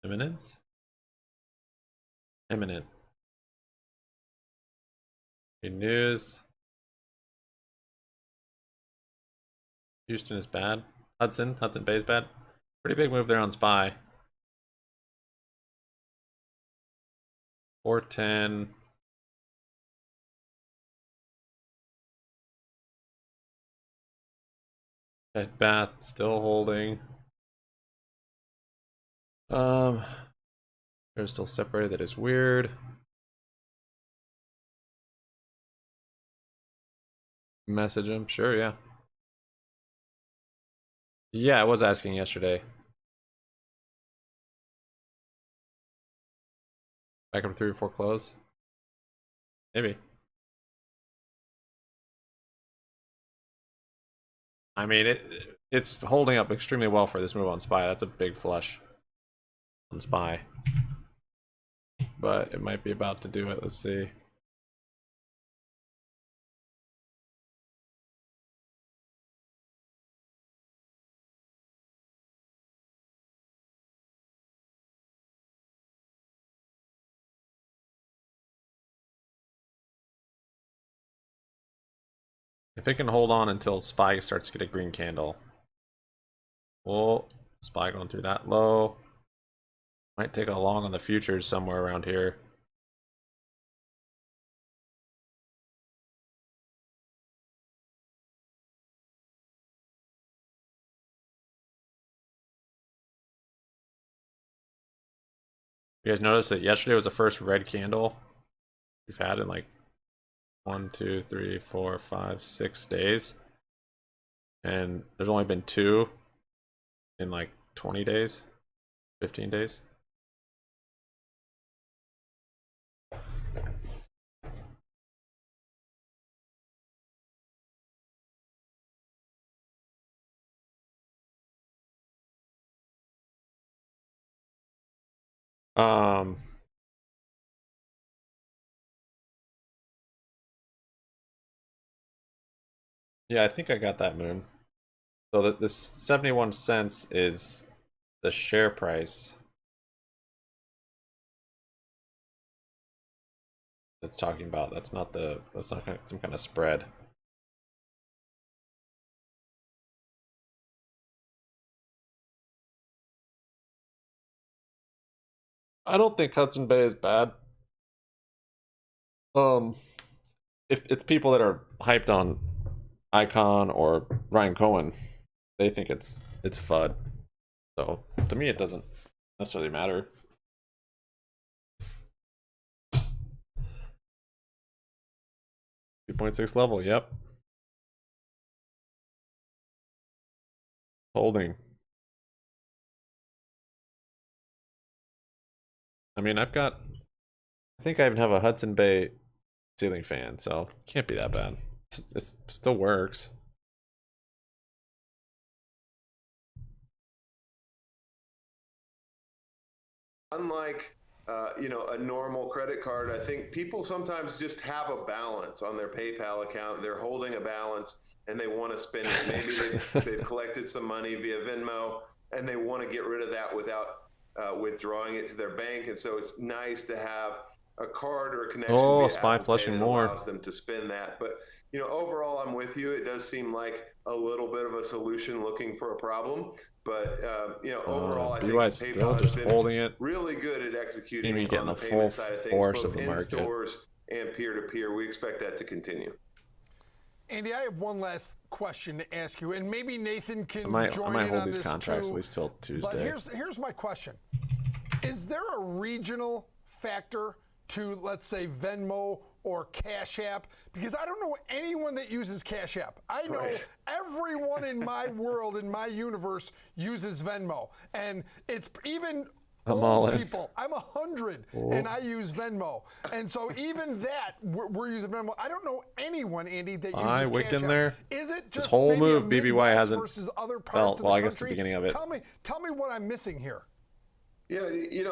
S1: Imminence? Imminent. Good news. Houston is bad. Hudson Bay is bad. Pretty big move there on SPY. 410. Bed Bath still holding. They're still separated. That is weird. Message him. Sure, yeah. Yeah, I was asking yesterday. Back up 3 or 4 close. Maybe. I mean, it's holding up extremely well for this move on SPY. That's a big flush on SPY. But it might be about to do it. Let's see. If it can hold on until SPY starts to get a green candle. Oh, SPY going through that low. Might take a long on the futures somewhere around here. You guys noticed that yesterday was the first red candle we've had in like 1, 2, 3, 4, 5, 6 days. And there's only been 2 in like 20 days, 15 days. Yeah, I think I got that, Moon. So that this 71 cents is the share price. it's talking about. That's not some kind of spread. I don't think Hudson Bay is bad. If it's people that are hyped on Icon or Ryan Cohen, they think it's FUD. So to me, it doesn't necessarily matter. $2.6 level, yep. Holding. I mean, I think I even have a Hudson Bay ceiling fan, so it can't be that bad. It still works.
S17: Unlike a normal credit card, I think people sometimes just have a balance on their PayPal account. They're holding a balance and they want to spend it. Maybe they've collected some money via Venmo and they want to get rid of that without withdrawing it to their bank. And so it's nice to have a card or a connection via
S1: SPY
S17: Apple
S1: flushing
S17: Pay that
S1: more.
S17: allows them to spend that. But overall, I'm with you. It does seem like a little bit of a solution looking for a problem. But overall, I think
S1: BBY's still
S17: PayPal
S1: just
S17: has been
S1: holding it.
S17: really good at executing
S1: Maybe getting
S17: on the
S1: the
S17: payment
S1: full
S17: side of things,
S1: force
S17: both
S1: of the
S17: in
S1: market.
S17: stores and peer-to-peer. We expect that to continue.
S12: Andy, I have one last question to ask you, and maybe Nathan can join
S1: I might
S12: in
S1: hold
S12: on
S1: these
S12: this
S1: contracts
S12: too.
S1: at least till Tuesday.
S12: But here's my question: is there a regional factor to, let's say, Venmo or Cash App? Because I don't know anyone that uses Cash App. I know everyone in my world, in my universe, uses Venmo, and it's even old people. I'm 100 and I use Venmo, and so even that we're using Venmo. I don't know anyone, Andy, that uses Cash App.
S1: There.
S12: Is it just
S1: this whole
S12: maybe
S1: move
S12: a
S1: BBY
S12: Midwest
S1: hasn't
S12: versus other parts
S1: felt
S12: of the
S1: well. I
S12: country?
S1: guess the beginning of it.
S12: Tell me what I'm missing here.
S17: Yeah,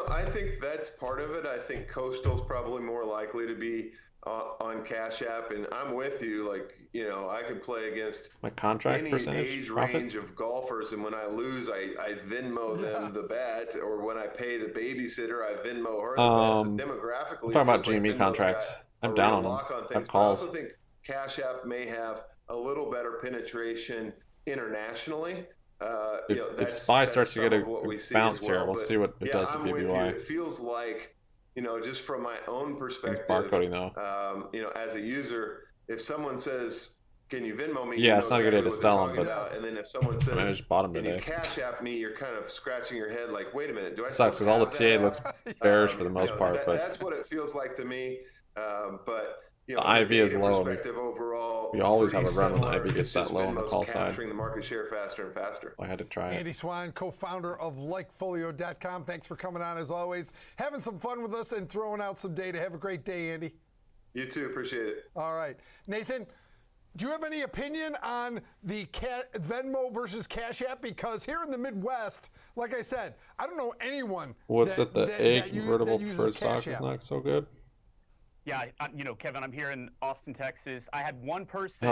S17: I think that's part of it. I think Coastal's probably more likely to be on Cash App, and I'm with you. Like, I could play against
S1: my contract
S17: any
S1: percentage
S17: age
S1: profit?
S17: range of golfers, and when I lose, I Venmo them the bet, or when I pay the babysitter, I Venmo her the bet. So demographically,
S1: I'm talking about
S17: like
S1: GME contracts. I'm down on them. I have calls.
S17: I also think Cash App may have a little better penetration internationally.
S1: If SPY starts to get a bounce here, we'll see what it does to
S17: I'm with you.
S1: BBY.
S17: It feels like, just from my own perspective,
S1: barcoding though.
S17: As a user, if someone says, "Can you Venmo me?"
S1: Yeah, it's not a good idea to sell them, but
S17: and then if someone says,
S1: I just bought them
S17: "Can
S1: today?"
S17: you Cash App me?" You're kind of scratching your head, like, "Wait a minute, do I?"
S1: Sucks because all the TA looks bearish for the most part, but
S17: that's what it feels like to me. But
S1: the IV is low.
S17: Overall,
S1: we always have a run when the IV gets that low on the call side.
S17: Capturing the market share faster and faster.
S1: I had to try it.
S12: Andy Swan, co-founder of Likefolio.com. Thanks for coming on as always. Having some fun with us and throwing out some data. Have a great day, Andy.
S17: You too. Appreciate it.
S12: All right. Nathan, do you have any opinion on the Venmo versus Cash App? Because here in the Midwest, like I said, I don't know anyone
S1: What's it? The A convertible
S12: uses
S1: preferred stock
S12: Cash
S1: is
S12: App.
S1: not so good.
S15: Yeah, Kevin, I'm here in Austin, Texas. I had one person,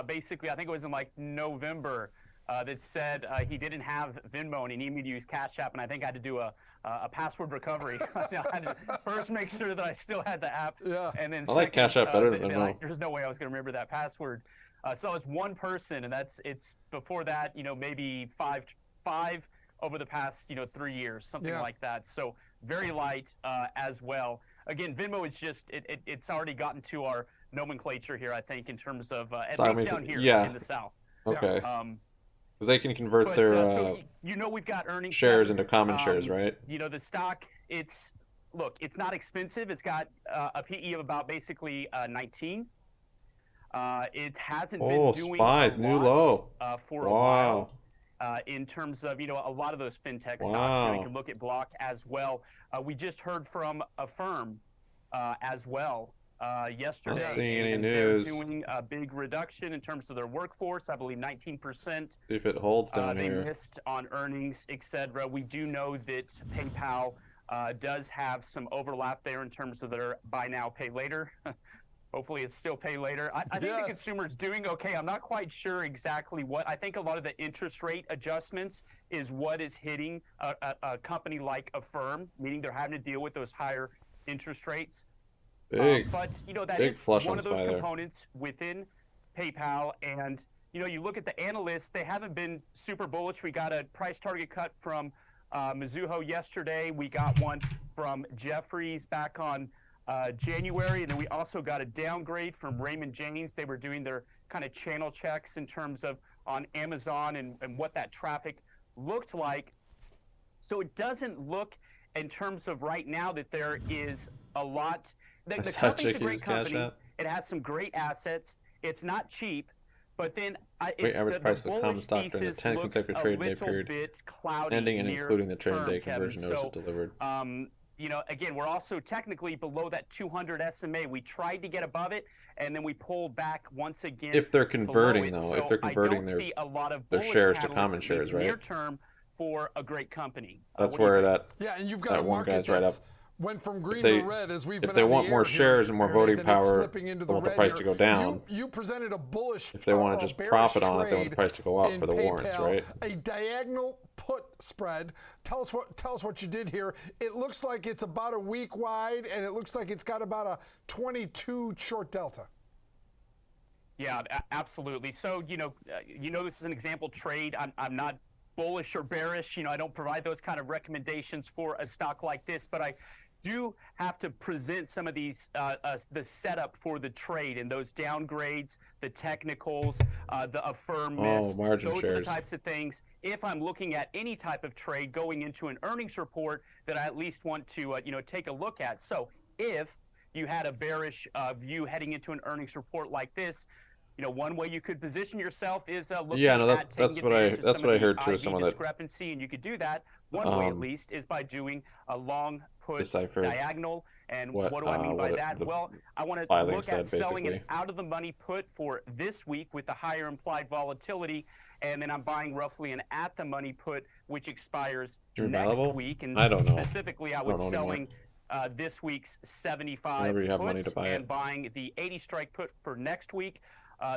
S15: basically, I think it was in like November, that said he didn't have Venmo and he needed me to use Cash App, and I think I had to do a password recovery. I had to first make sure that I still had the app, and then
S1: I like Cash App better than Venmo.
S15: There's no way I was going to remember that password. So it's one person, and it's before that, maybe five over the past, 3 years, something like that. So very light as well. Again, Venmo is just, it's already gotten to our nomenclature here, I think, in terms of, at least down here in the South.
S1: Okay. Because they can convert their
S15: we've got earnings
S1: shares into common shares, right?
S15: The stock, it's not expensive. It's got a PE of about basically 19. It hasn't been doing
S1: SPY,
S15: a
S1: new
S15: lot,
S1: low.
S15: for a while. In terms of, a lot of those fintech stocks. You can look at Block as well. We just heard from Affirm as well yesterday.
S1: Not seeing any
S15: they're
S1: news.
S15: doing a big reduction in terms of their workforce. I believe 19%.
S1: See if it holds down
S15: they
S1: here.
S15: missed on earnings, etc. We do know that PayPal does have some overlap there in terms of their buy now, pay later. Hopefully it's still pay later. I think the consumer is doing okay. I'm not quite sure exactly what. I think a lot of the interest rate adjustments is what is hitting a company like Affirm, meaning they're having to deal with those higher interest rates. But you know, that is one of those components within PayPal. And you know, you look at the analysts; they haven't been super bullish. We got a price target cut from Mizuho yesterday. We got one from Jefferies back on January, and then we also got a downgrade from Raymond James. They were doing their kind of channel checks in terms of on Amazon and what that traffic looked like. So it doesn't look in terms of right now that there is a lot. The company's a great company. It has some great assets. It's not cheap, but then
S1: average price for common stock during the 10 consecutive trading day period, ending and including the trading day conversion notice it delivered.
S15: You know, again, we're also technically below that 200 SMA. We tried to get above it, and then we pulled back once again.
S1: If they're converting, though,
S15: so
S1: if they're converting their shares to common shares, right?
S15: Near term for a great company.
S1: That's where that
S12: and you've got
S1: that one guy's right up.
S12: Went from green to red as we've been.
S1: If they want more shares and more voting power,
S12: they
S1: want the price to go down.
S12: You presented a bullish.
S1: If they want to just profit on it, they want the price to go up for the warrants, right?
S12: A diagonal put spread. Tell us what you did here. It looks like it's about a week wide, and it looks like it's got about a 22 short delta.
S15: Yeah, absolutely. So you know, this is an example trade. I'm not bullish or bearish. You know, I don't provide those kind of recommendations for a stock like this, but I do have to present some of these, the setup for the trade and those downgrades, the technicals, the affirm miss. Those are the types of things. If I'm looking at any type of trade going into an earnings report that I at least want to, take a look at. So if you had a bearish view heading into an earnings report like this, you know, one way you could position yourself is looking at
S1: that's what I heard too. Some of that
S15: discrepancy, and you could do that. One way, at least, is by doing a long put diagonal. And what do I mean by that? Well, I want to look at selling an out of the money put for this week with the higher implied volatility, and then I'm buying roughly an at the money put which expires next week. And
S1: I don't know.
S15: Specifically, I was selling this week's 75 put and buying the 80 strike put for next week.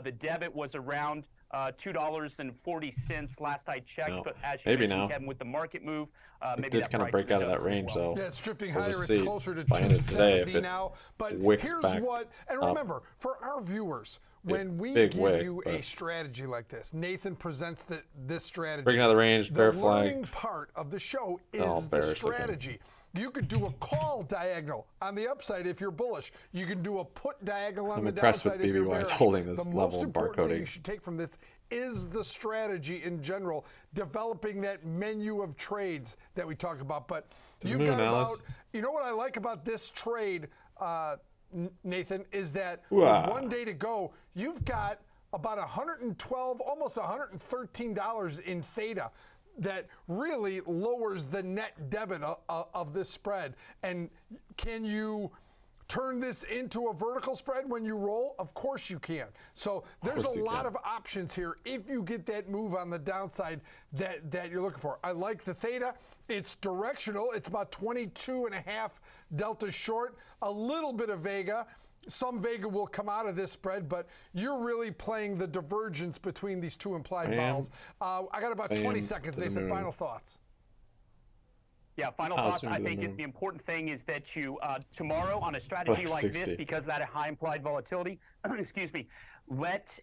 S15: The debit was around $2.40 last I checked, but as you mentioned, Kevin, with the market move, maybe
S1: it did kind of break out of that range. So
S12: yeah, it's drifting higher. It's closer to 270 now. But here's what, and remember, for our viewers, when we give you a strategy like this, Nathan presents this strategy.
S1: Breaking out of the range, bear flag.
S12: The learning part of the show is the strategy. You could do a call diagonal on the upside if you're bullish. You can do a put diagonal on the downside if you're bearish.
S1: I'm holding this
S12: the
S1: level
S12: most
S1: of
S12: important
S1: barcoding.
S12: thing you should take from this is the strategy in general, developing that menu of trades that we talk about. But you've got about, you know what I like about this trade, Nathan, is that with one day to go, you've got about $112, almost $113 in theta. That really lowers the net debit of this spread. And can you turn this into a vertical spread when you roll? Of course you can. So there's a lot of options here if you get that move on the downside that you're looking for. I like the theta. It's directional. It's about 22.5 delta short, a little bit of vega. Some vega will come out of this spread, but you're really playing the divergence between these two implied vols. I got about 20 seconds, Nathan. Final thoughts.
S15: Yeah, final thoughts. I think the important thing is that you, tomorrow on a strategy like this, because of that high implied volatility, excuse me,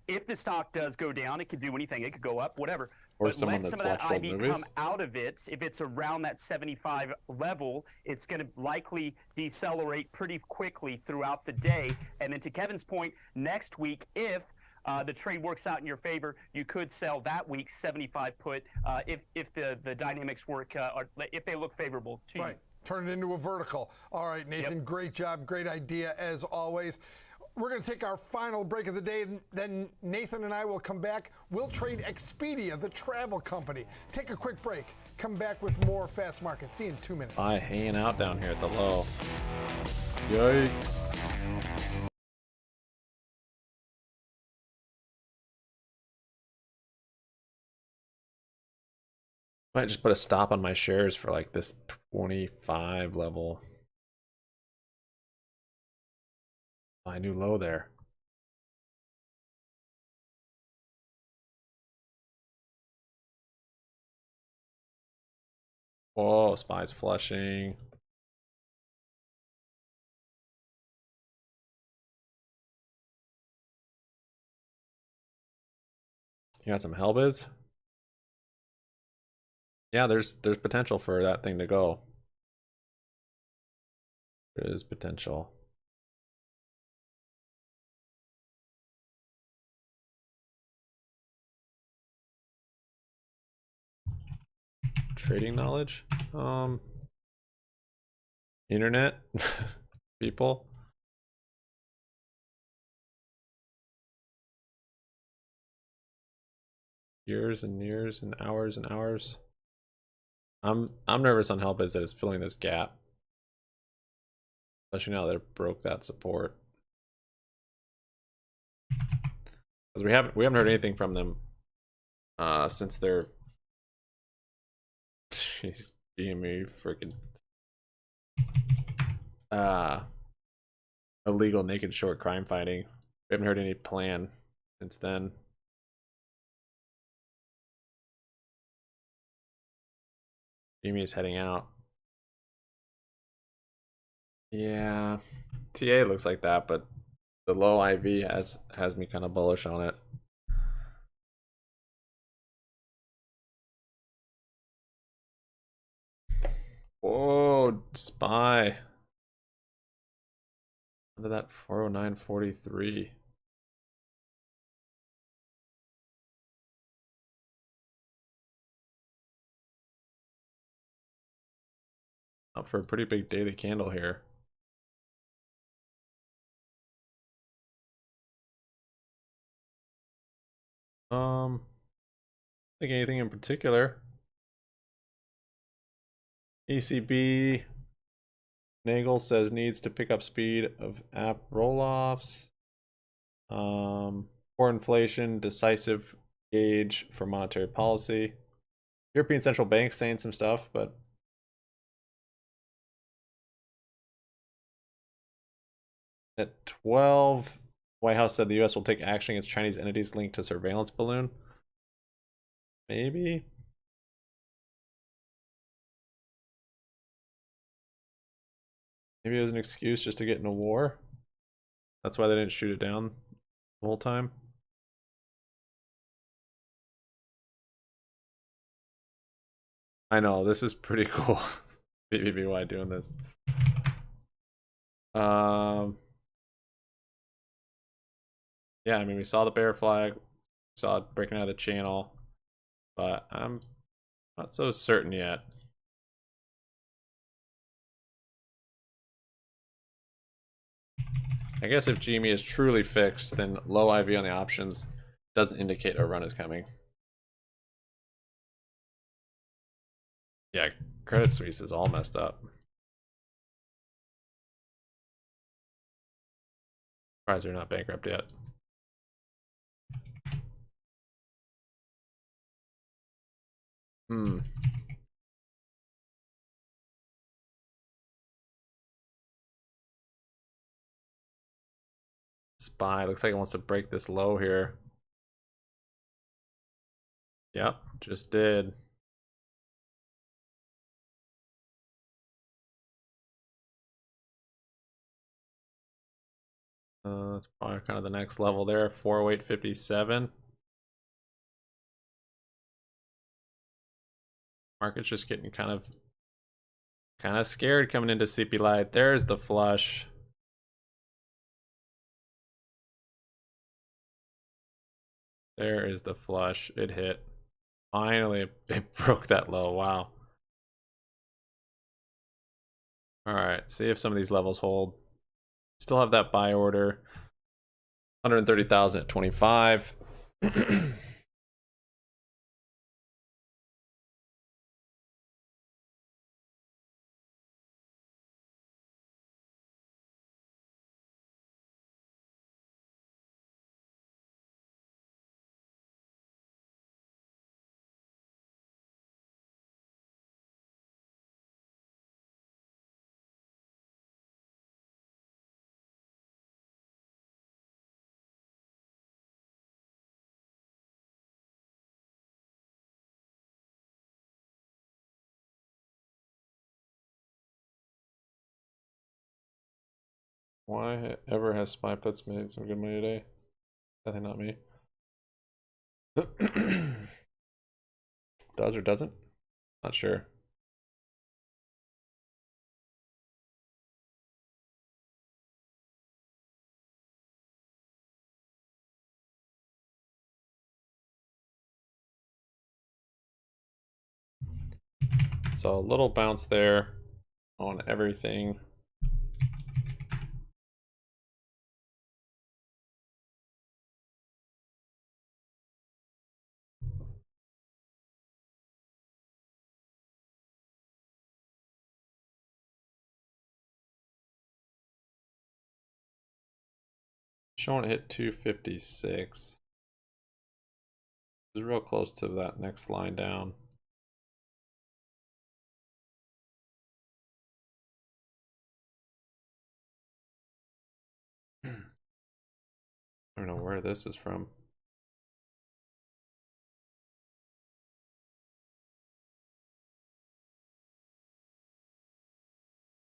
S15: if the stock does go down, it could do anything. It could go up, whatever.
S1: Or
S15: but let some of that IB come out of it. If it's around that 75 level, it's going to likely decelerate pretty quickly throughout the day. And then to Kevin's point, next week, if the trade works out in your favor, you could sell that week's 75 put if the dynamics work, or if they look favorable to you.
S12: Turn it into a vertical. All right, Nathan, great job. Great idea as always. We're going to take our final break of the day, and then Nathan and I will come back. We'll trade Expedia, the travel company. Take a quick break. Come back with more Fast Market. See you in 2 minutes.
S1: Hanging out down here at the low. Yikes. Might just put a stop on my shares for like this 25 level. My new low there. Whoa, SPY's flushing. You got some Helbiz? Yeah, there's potential for that thing to go. There is potential. Trading knowledge? Internet? People? Years and years and hours and hours. I'm nervous on Helbiz that it's filling this gap. Especially now that it broke that support. Because we haven't heard anything from them since their jeez, GME freaking illegal naked short crime fighting. We haven't heard any plan since then. GME is heading out. Yeah, TA looks like that, but the low IV has me kind of bullish on it. Whoa, SPY. Under that 409.43. Up for a pretty big daily candle here. Think anything in particular. ECB. Nagel says needs to pick up speed of app roll-offs. Core inflation, decisive gauge for monetary policy. European Central Bank saying some stuff, but at 12, White House said the US will take action against Chinese entities linked to surveillance balloon. Maybe. Maybe it was an excuse just to get in a war. That's why they didn't shoot it down the whole time. I know, this is pretty cool. BBBY doing this. Yeah, I mean, we saw the bear flag, saw it breaking out of the channel, but I'm not so certain yet. I guess if GME is truly fixed, then low IV on the options doesn't indicate a run is coming. Yeah, Credit Suisse is all messed up. Surprised they're not bankrupt yet. SPY looks like it wants to break this low here. Yep, just did. That's probably kind of the next level there, 408.57. Market's just getting kind of scared coming into CP Light. There's the flush. There is the flush. It hit. Finally, it broke that low. Wow. All right, see if some of these levels hold. Still have that buy order. 130,000 at 25. Why ever has SPY puts made some good money today? I think not me. Does or doesn't? Not sure. So a little bounce there on everything. Showing it hit 256. It's real close to that next line down. I don't know where this is from.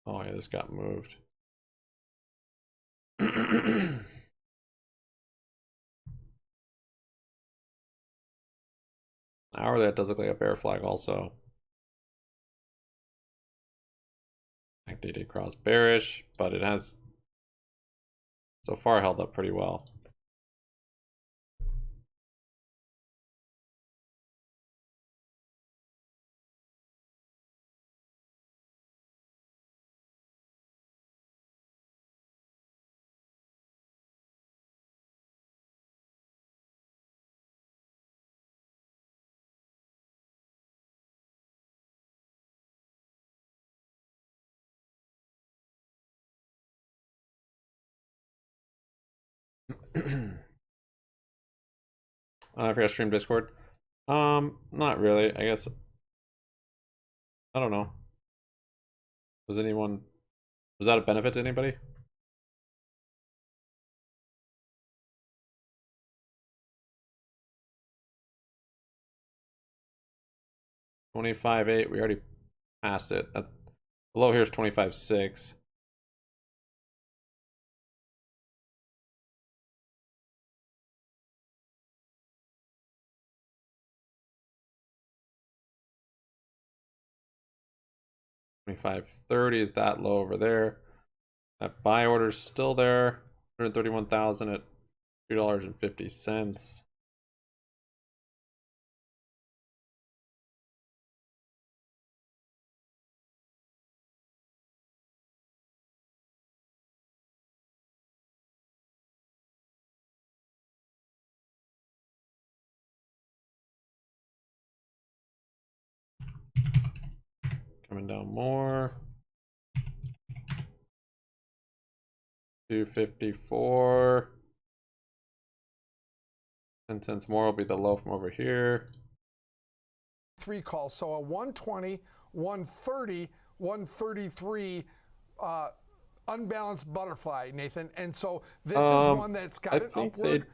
S1: Oh yeah, this got moved. Hourly, that does look like a bear flag also. They did cross bearish, but it has so far held up pretty well. I forgot to stream Discord. Not really. I guess. I don't know. Was that a benefit to anybody? $25.8. We already passed it. That's, the low here is 25.6. $25.30 is that low over there. That buy order is still there. 131,000 at $2.50. Coming down more. 254. 10 cents more will be the low from over here.
S12: 3 calls, so a 120, 130, 133 unbalanced butterfly, Nathan. And so this is one that's got an upward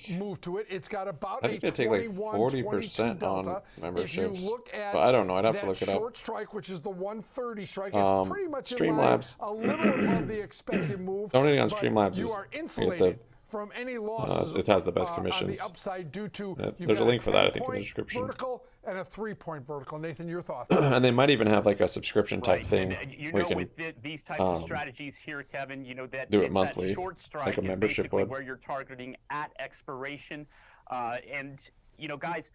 S12: move to it. It's got about a 21-22 delta. If you look at
S1: but I don't know. I'd have to look it up.
S12: Short strike, which is the 130 strike, it's pretty much in line, a little above the expected move.
S1: Donating on Streamlabs
S12: you are insulated from any losses.
S1: It has the best commissions.
S12: On the upside due to
S1: there's a link for that, I think, in the description.
S12: Vertical and a 3-point vertical. Nathan, your thoughts?
S1: And they might even have like a subscription type thing.
S15: And, you know, with these types of strategies here, Kevin, you know that
S1: do it monthly,
S15: that short strike
S1: like a membership
S15: is basically
S1: would.
S15: Where you're targeting at expiration, and you know, guys.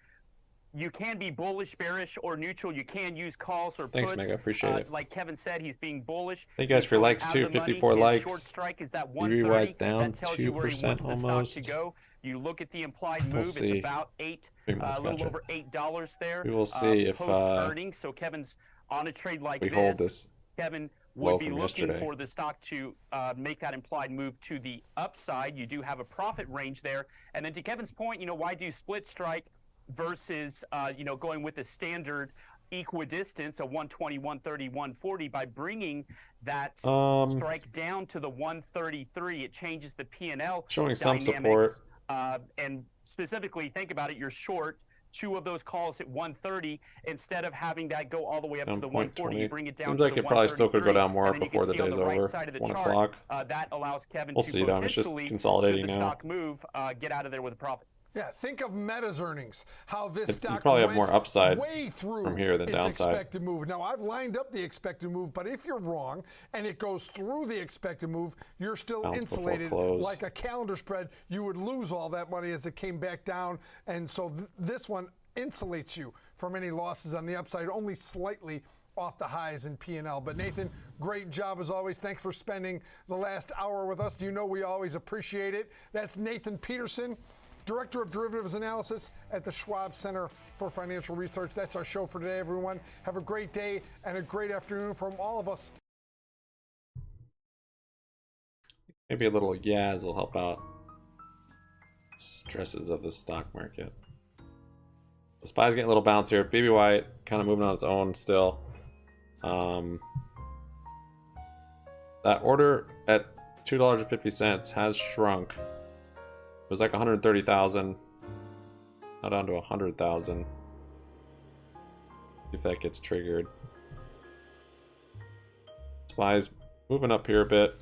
S15: You can be bullish, bearish, or neutral. You can use calls or puts.
S1: Thanks, Meg. I appreciate it.
S15: Like Kevin said, he's being bullish.
S1: Thank you guys for your likes too. 54 likes.
S15: Short strike is that
S1: BBBY's
S15: 130.
S1: down
S15: That tells you where he
S1: 2%
S15: wants the
S1: almost.
S15: stock to go. You look at the implied move.
S1: We'll
S15: It's
S1: see.
S15: about a little over $8 there.
S1: We will see if
S15: post earnings. So Kevin's on a trade like
S1: we hold this.
S15: Kevin
S1: low
S15: would be
S1: from
S15: looking
S1: yesterday.
S15: for the stock to make that implied move to the upside. You do have a profit range there. And then to Kevin's point, you know, why do split strike versus, you know, going with the standard equidistance of 120, 130, 140 by bringing that strike down to the 133. It changes the P&L
S1: Showing some
S15: dynamics,
S1: support.
S15: And specifically, think about it, you're short 2 of those calls at 130 instead of having that go all the way up to the 140. You bring it down
S1: Seems
S15: to
S1: like
S15: the
S1: it probably still could go down more
S15: and then you
S1: before
S15: can
S1: the
S15: see on
S1: day's
S15: the right
S1: over.
S15: side of the
S1: 1
S15: chart,
S1: o'clock.
S15: that allows Kevin
S1: We'll
S15: to
S1: see though. It's just
S15: potentially,
S1: consolidating
S15: should the
S1: now.
S15: stock move, get out of there with a profit.
S12: Yeah, think of Meta's earnings. How this stock
S1: you probably have
S12: went
S1: more upside
S12: way through
S1: from here than
S12: its
S1: downside.
S12: expected move. Now, I've lined up the expected move, but if you're wrong and it goes through the expected move, you're still
S1: Bounce before
S12: insulated.
S1: close.
S12: Like a calendar spread, you would lose all that money as it came back down. And so this one insulates you from any losses on the upside, only slightly off the highs in P&L. But Nathan, great job as always. Thanks for spending the last hour with us. You know we always appreciate it. That's Nathan Peterson, Director of Derivatives Analysis at the Schwab Center for Financial Research. That's our show for today, everyone. Have a great day and a great afternoon from all of us.
S1: Maybe a little Yaz will help out stresses of the stock market. The SPY's getting a little bounce here. BBY kind of moving on its own still. That order at $2.50 has shrunk. It was like 130,000. Now down to 100,000. See if that gets triggered. SPY's moving up here a bit.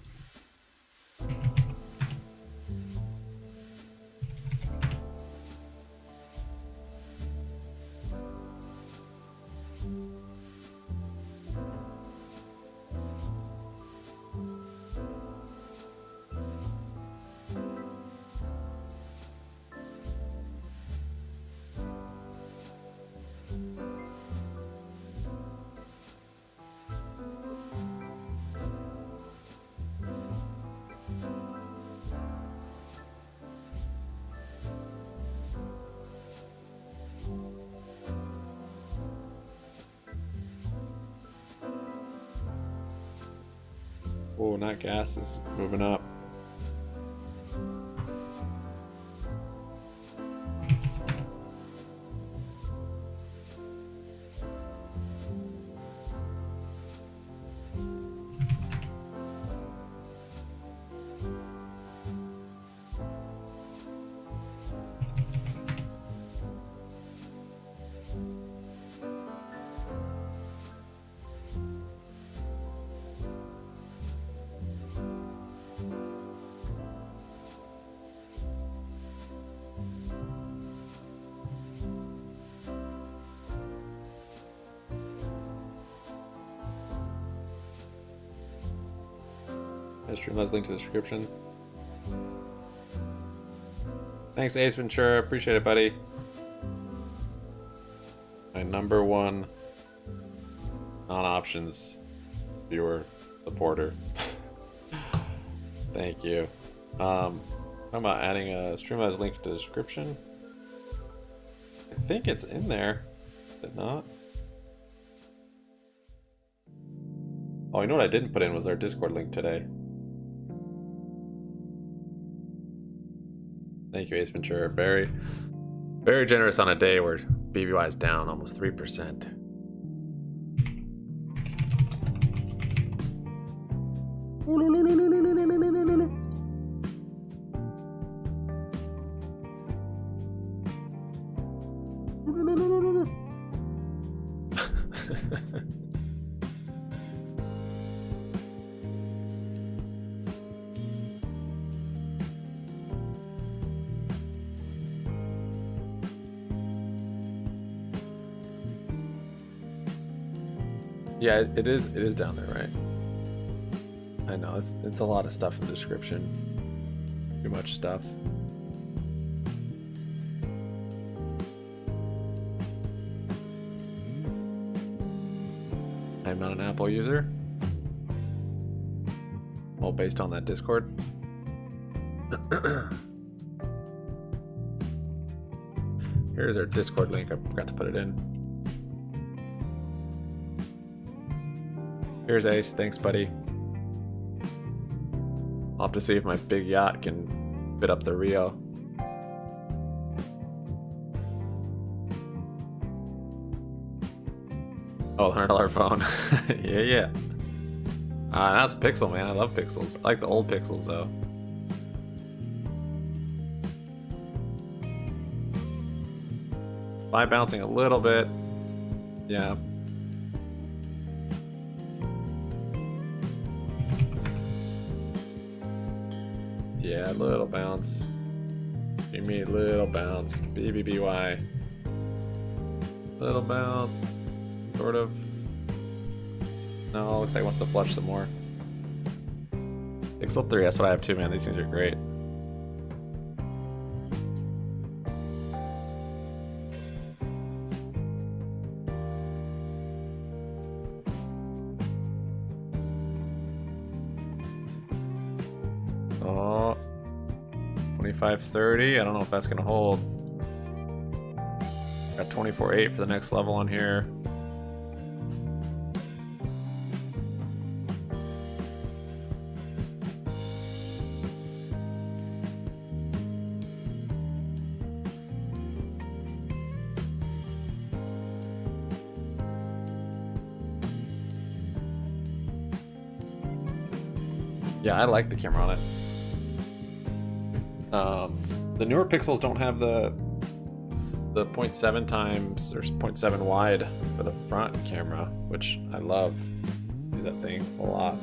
S1: Oh, nat gas is moving up. Streamline's link to the description. Thanks, Ace Ventura. Appreciate it, buddy. My #1 non-options viewer supporter. Thank you. How about adding a Streamline's link to the description? I think it's in there. Is it not? Oh, you know what I didn't put in was our Discord link today. Thank you, Ace Ventura. Very, very generous on a day where BBY is down almost 3%. Yeah, it is down there, right? I know, it's a lot of stuff in the description. Too much stuff. I'm not an Apple user. All based on that Discord. Here's our Discord link. I forgot to put it in. Here's Ace. Thanks, buddy. I'll have to see if my big yacht can fit up the Rio. Oh, the $100 phone. yeah. That's Pixel, man. I love Pixels. I like the old Pixels, though. By bouncing a little bit. Yeah. Yeah, a little bounce. Give me a little bounce. BBBY. Little bounce. Sort of. No, looks like it wants to flush some more. Pixel 3, that's what I have too, man. These things are great. Oh, 25.30. I don't know if that's gonna hold. Got 24.8 for the next level on here. Yeah, I like the camera on it. The newer Pixels don't have the 0.7 times or 0.7 wide for the front camera, which I love. Use that thing a lot.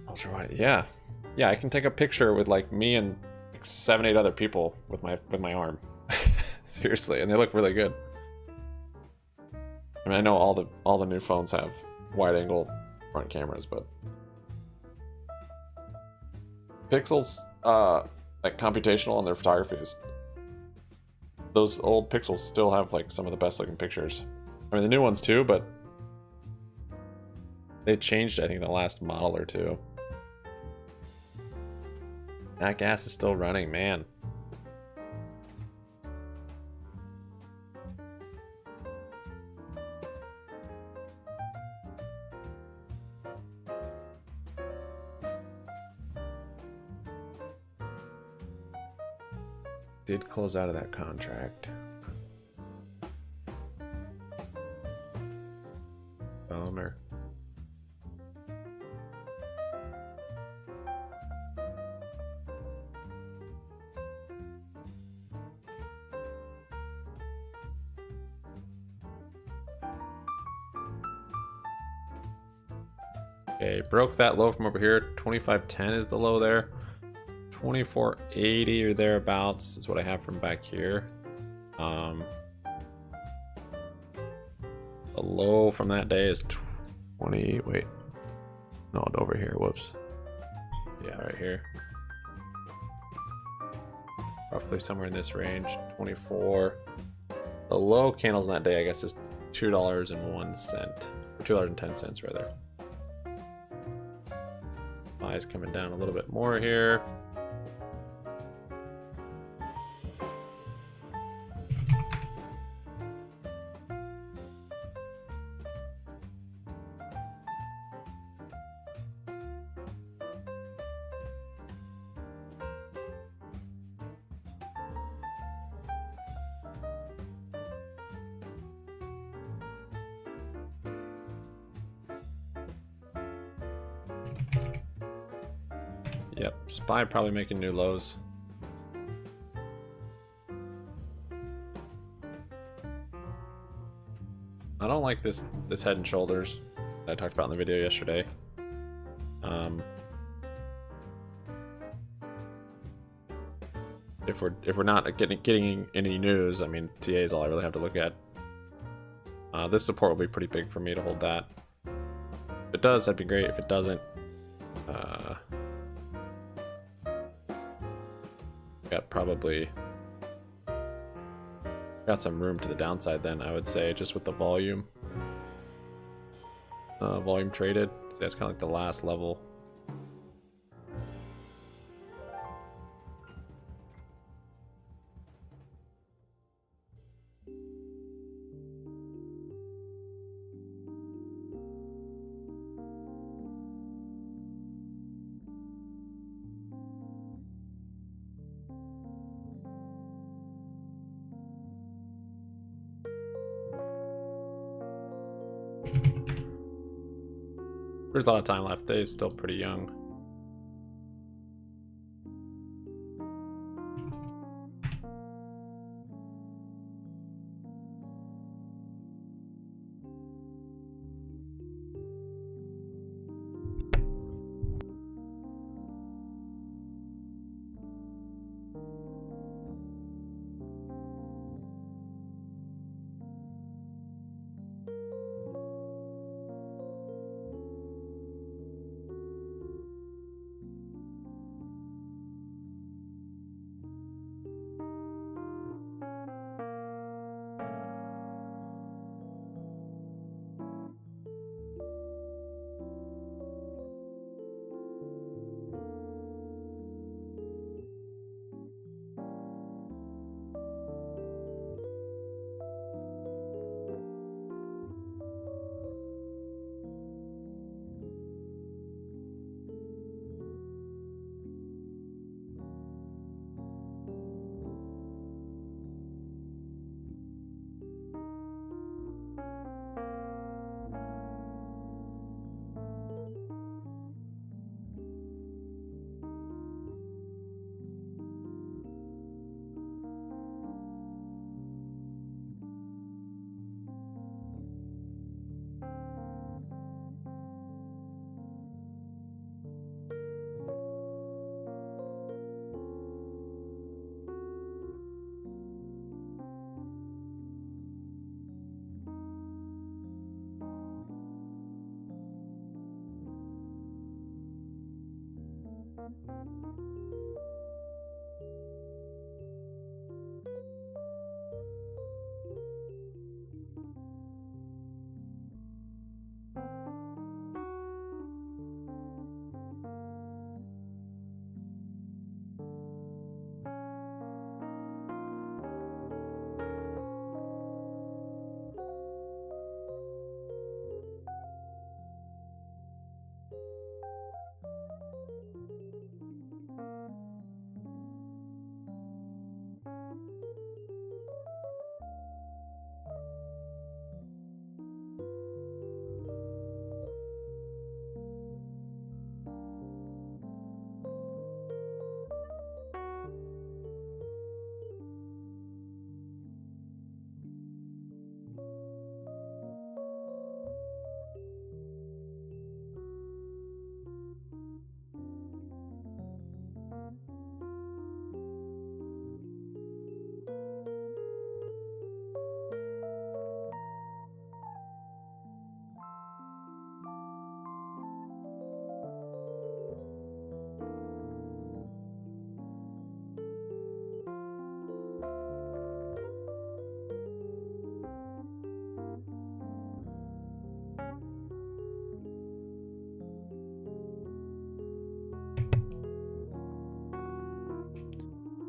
S1: Ultra wide, yeah, I can take a picture with like me and 7-8 other people with my arm. Seriously, and they look really good. I mean, I know all the new phones have wide-angle front cameras, but Pixels, like computational and their photography is, those old Pixels still have like some of the best looking pictures. I mean, the new ones too, but they changed, I think, the last model or two. That gas is still running, man. Did close out of that contract. Bummer. Okay, broke that low from over here. 25.10 is the low there. 24.80 or thereabouts is what I have from back here. The low from that day is 20. Wait, no, over here. Whoops. Yeah, right here. Roughly somewhere in this range. 24. The low candles on that day, I guess, is $2.01 or $2.10 rather. Buys coming down a little bit more here. Yep, SPY probably making new lows. I don't like this head and shoulders that I talked about in the video yesterday. If we're not getting any news, I mean, TA is all I really have to look at. This support will be pretty big for me to hold that. If it does, that'd be great. If it doesn't, got some room to the downside then, I would say, just with the volume. Volume traded. So that's kind of like the last level. There's a lot of time left. Day is still pretty young.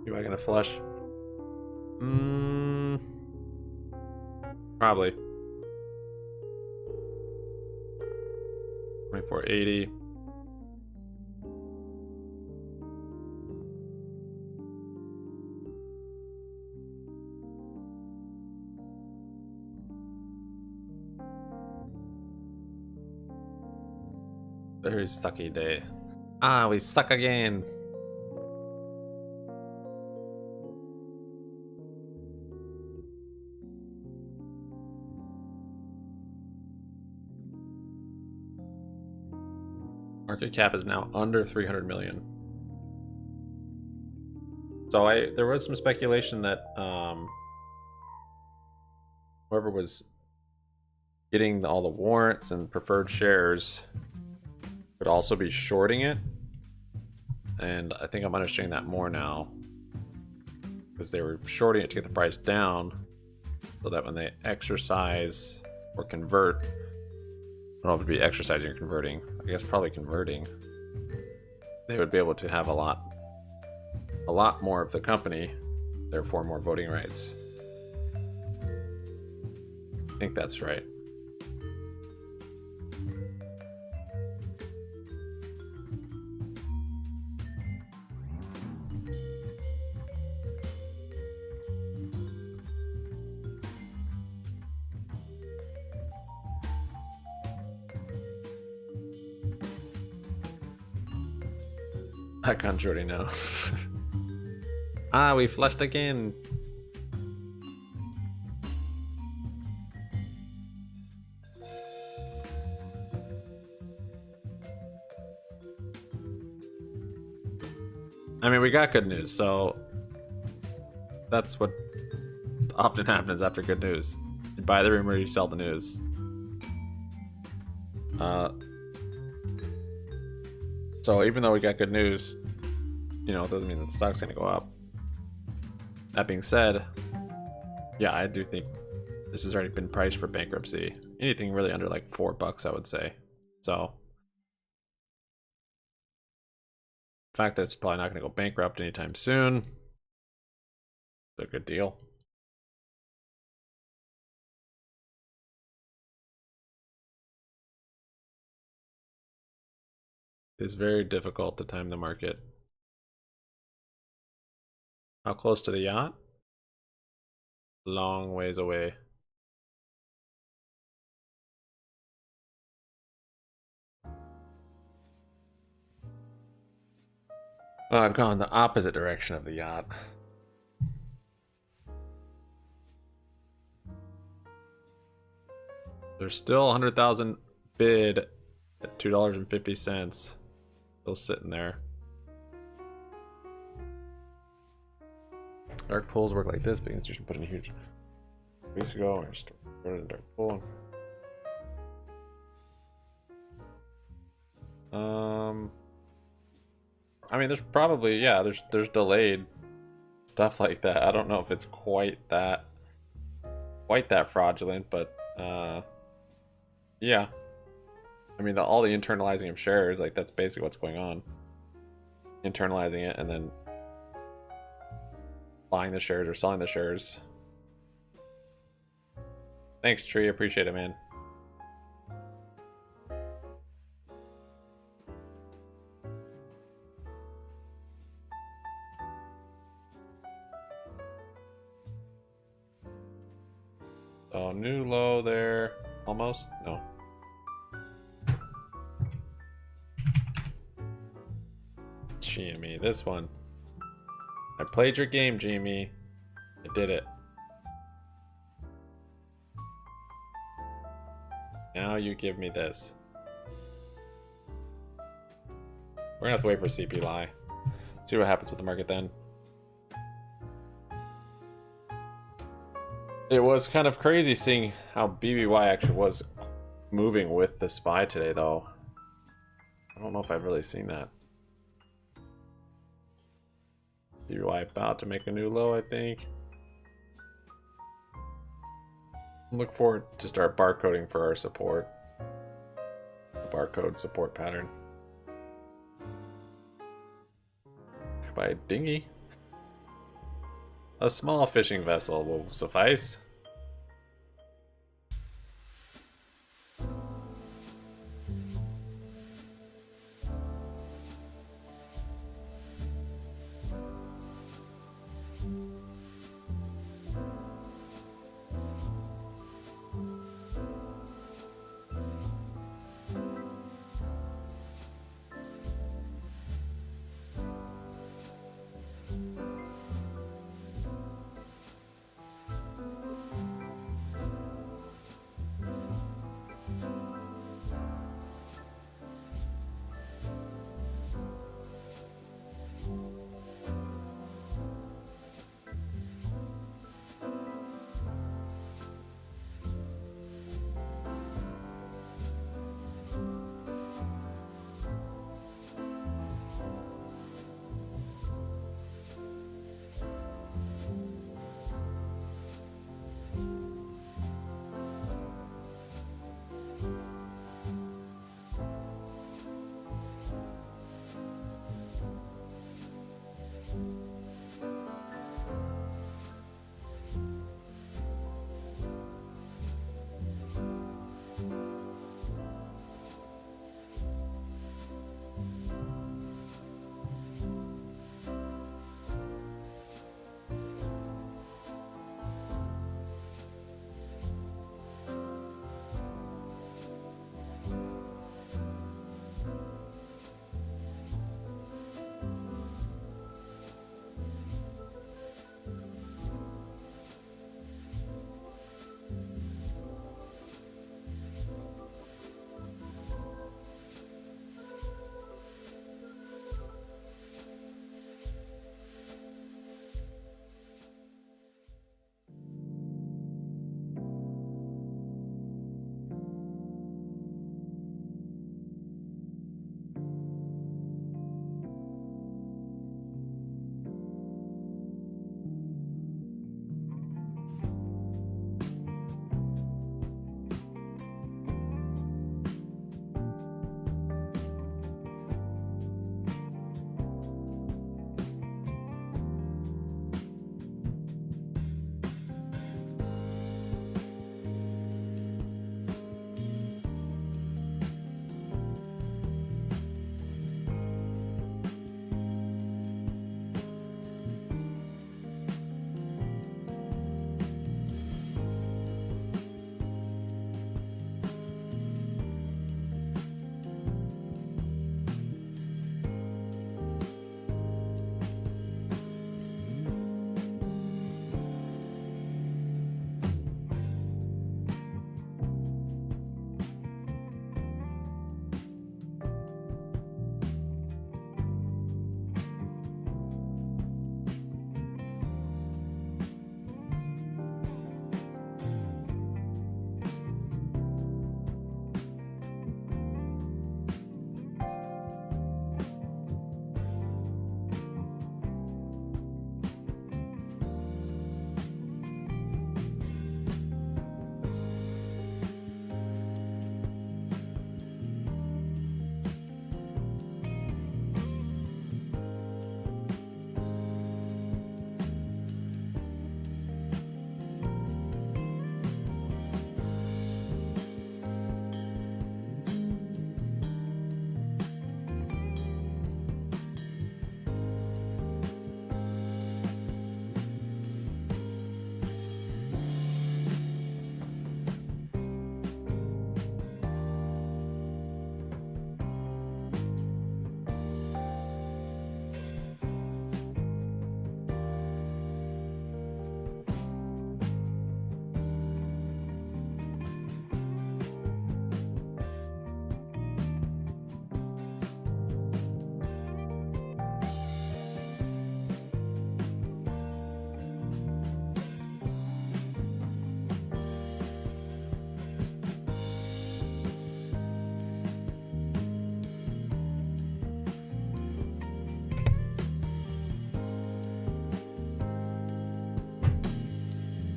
S1: Am I gonna flush? Probably. 2480. Very sucky day. Ah, we suck again. Market cap is now under 300 million. So there was some speculation that whoever was getting all the warrants and preferred shares could also be shorting it. And I think I'm understanding that more now, because they were shorting it to get the price down so that when they exercise or convert, I don't know if it'd be exercising or converting, I guess probably converting, they would be able to have a lot more of the company, therefore more voting rights. I think that's right. I can't already know. Ah, we flushed again. I mean, we got good news, so that's what often happens after good news. You buy the rumor, you sell the news. So even though we got good news, you know, it doesn't mean that the stock's gonna go up. That being said, yeah, I do think this has already been priced for bankruptcy. Anything really under like $4, I would say. So the fact that it's probably not gonna go bankrupt anytime soon, it's a good deal. It's very difficult to time the market. How close to the yacht? Long ways away. Oh, I've gone the opposite direction of the yacht. There's still 100,000 bid at $2.50. Still sitting there. Dark pools work like this, but you should put in a huge. Weeks ago, I just started a dark pool. I mean, there's probably, yeah, there's delayed stuff like that. I don't know if it's quite that fraudulent, but yeah. I mean, all the internalizing of shares, like that's basically what's going on. Internalizing it and then buying the shares or selling the shares. Thanks, Tree. Appreciate it, man. So new low there. Almost? No. GME, this one. I played your game, GME. I did it. Now you give me this. We're gonna have to wait for CPI. See what happens with the market then. It was kind of crazy seeing how BBY actually was moving with the SPY today, though. I don't know if I've really seen that. BBY about to make a new low, I think. Look forward to start barcoding for our support. The barcode support pattern. By a dinghy. A small fishing vessel will suffice.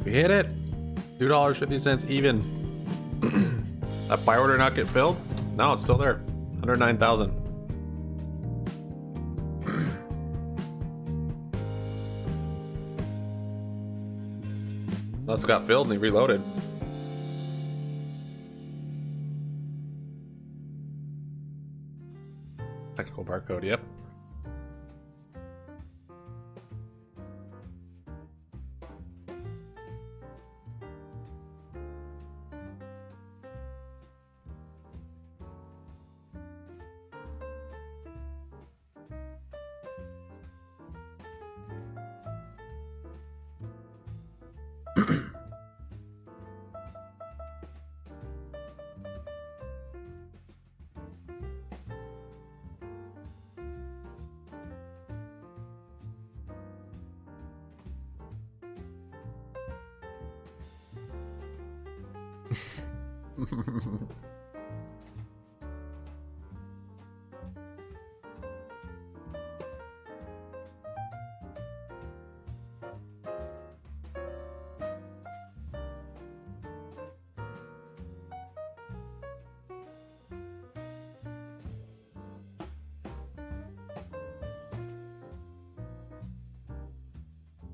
S1: We hit it. $2.50 even. That buy order not get filled? No, it's still there. 109,000. Unless it got filled and he reloaded. Technical barcode, yep.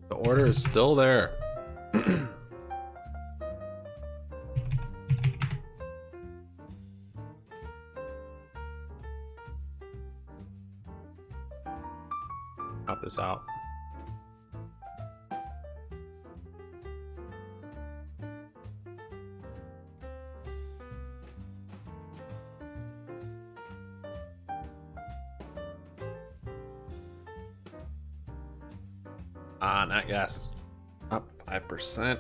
S1: The order is still there. Pop this out. Nat gas is up 5%.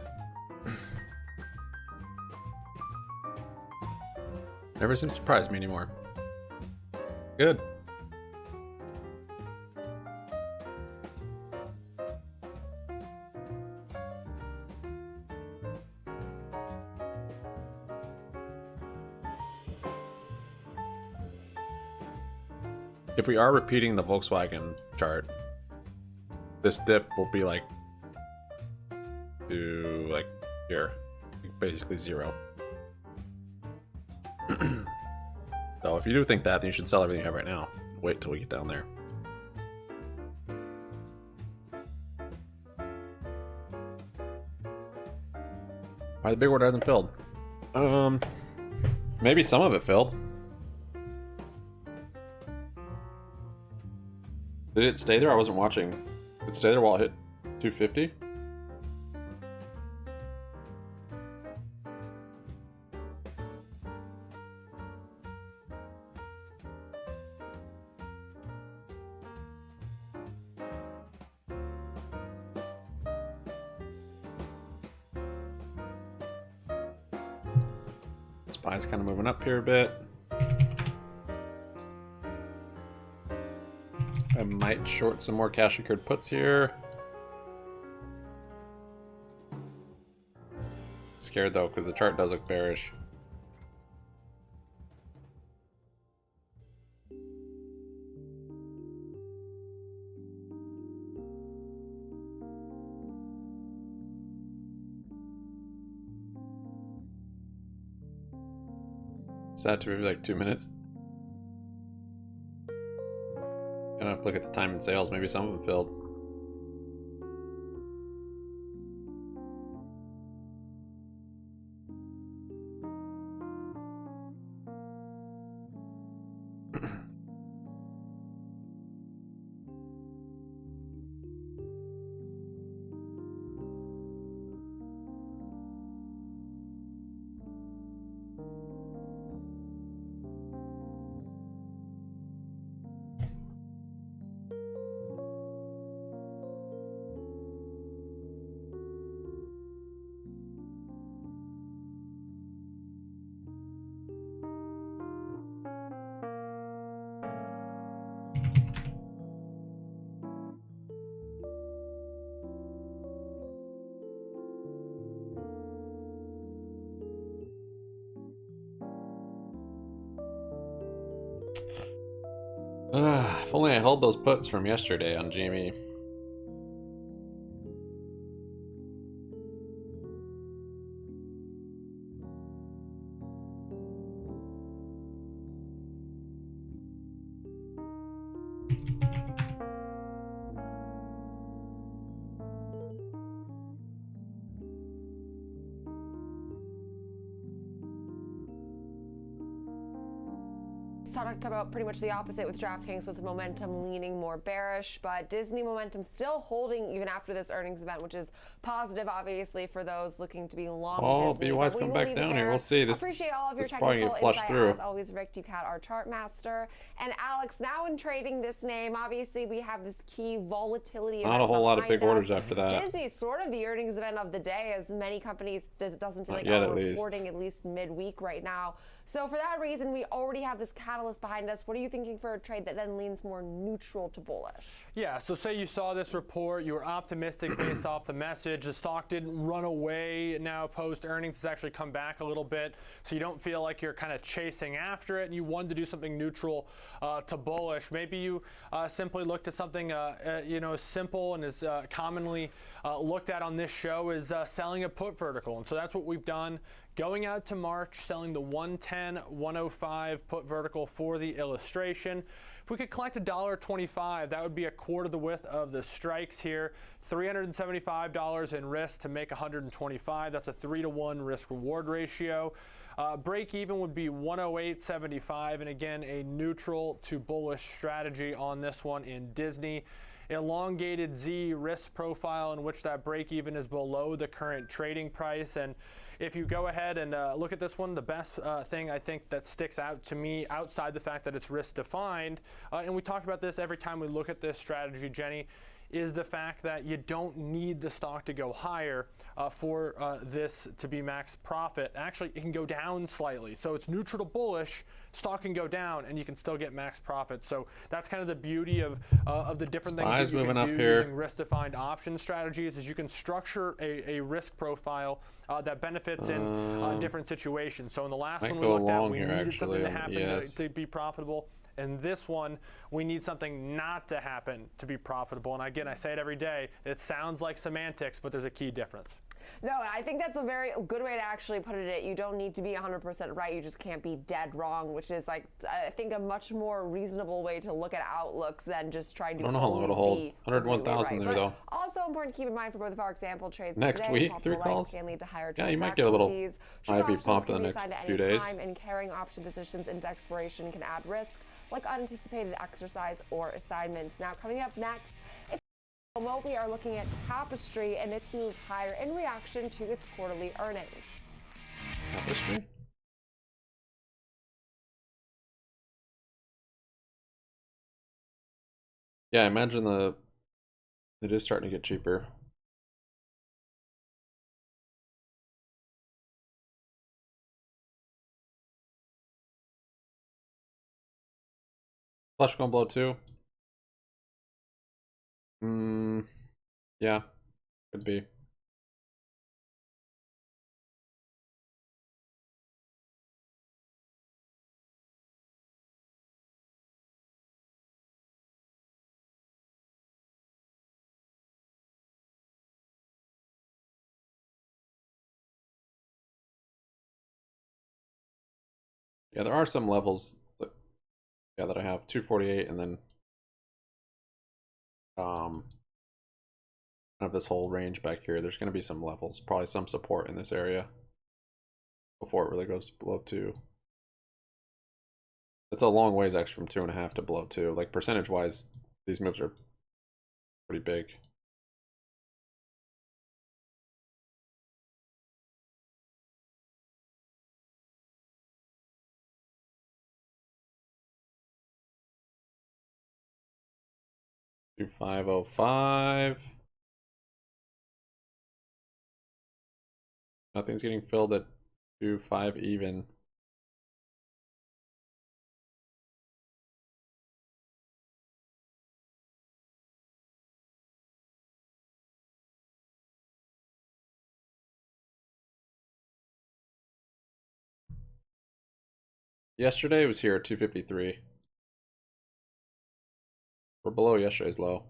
S1: Never seems to surprise me anymore. Good. If we are repeating the Volkswagen chart, this dip will be like to like here, basically zero. So if you do think that, then you should sell everything you have right now. Wait till we get down there. Why the big order hasn't filled? Maybe some of it filled. Did it stay there? I wasn't watching. Did it stay there while it hit 250? SPY's kind of moving up here a bit. I might short some more cash incurred puts here. Scared though, because the chart does look bearish. Sad to be like 2 minutes. Gonna have to look at the time and sales. Maybe some of them filled. If only I held those puts from yesterday on GME.
S2: talked about pretty much the opposite with DraftKings, with momentum leaning more bearish, but Disney momentum still holding even after this earnings event, which is positive, obviously, for those looking to be long Disney.
S1: BY's come back down here. We'll see. This
S2: appreciate all of your
S1: probably
S2: technical
S1: get flushed
S2: insight,
S1: through.
S2: as always, Rick Ducat, our chart master. And Alex, now in trading this name, obviously we have this key volatility.
S1: Not a whole lot of big orders after that.
S2: Disney is sort of the earnings event of the day, as many companies doesn't feel like
S1: yet,
S2: are
S1: at
S2: reporting
S1: least.
S2: at least midweek right now. So for that reason, we already have this catalyst behind us. What are you thinking for a trade that then leans more neutral to bullish?
S18: Yeah, so say you saw this report, you were optimistic based off the message. The stock didn't run away now post earnings. It's actually come back a little bit. So you don't feel like you're kind of chasing after it and you wanted to do something neutral to bullish. Maybe you simply looked at something simple and is commonly looked at on this show is selling a put vertical. And so that's what we've done. Going out to March, selling the 110, 105 put vertical for the illustration. If we could collect $1.25, that would be a quarter the width of the strikes here. $375 in risk to make 125. That's a 3-to-1 risk reward ratio. Break even would be 108.75, and again, a neutral to bullish strategy on this one in Disney. Elongated Z risk profile in which that break even is below the current trading price. And if you go ahead and look at this one, the best thing I think that sticks out to me outside the fact that it's risk defined, and we talk about this every time we look at this strategy, Jenny, is the fact that you don't need the stock to go higher for this to be max profit. Actually, it can go down slightly. So it's neutral to bullish, stock can go down, and you can still get max profit. So that's kind of the beauty of the different things that you can do using risk-defined option strategies, is you can structure a risk profile that benefits in different situations. So in the last one we looked at, we needed something to happen to be profitable. And this one, we need something not to happen to be profitable. And again, I say it every day, it sounds like semantics, but there's a key difference.
S2: No, I think that's a very good way to actually put it. You don't need to be 100% right. You just can't be dead wrong, which is, like, I think, a much more reasonable way to look at outlooks than just trying to.
S1: I don't know how long it'll hold. 101,000 there, though.
S2: Also important to keep in mind for both of our example trades
S1: next
S2: today,
S1: week, 3 calls.
S2: Can lead to higher
S1: yeah, you might get a little
S2: fees.
S1: IV pumped in the next few days.
S2: And carrying option positions into expiration can add risk, like unanticipated exercise or assignment. Now, coming up next, we are looking at Tapestry and its move higher in reaction to its quarterly earnings.
S1: Tapestry? Yeah, I imagine it is starting to get cheaper. Flush going below 2. Yeah, could be. Yeah, there are some levels that, that I have 248 and then kind of this whole range back here. There's going to be some levels, probably some support in this area before it really goes below 2. It's a long ways actually from 2.5 to below 2. Like percentage wise, these moves are pretty big. $2,505. Nothing's getting filled at 2.5 even. Yesterday it was here at 253. We're below yesterday's low.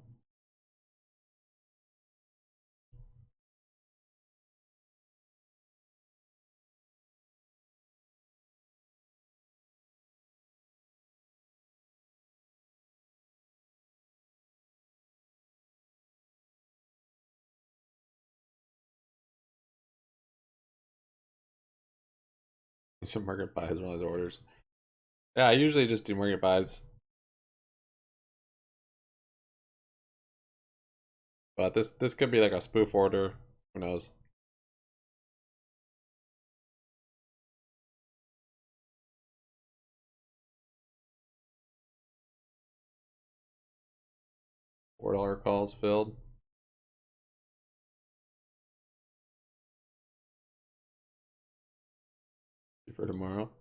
S1: Some market buys one of those orders. Yeah, I usually just do market buys. But this could be like a spoof order. Who knows? $4 calls filled. For tomorrow.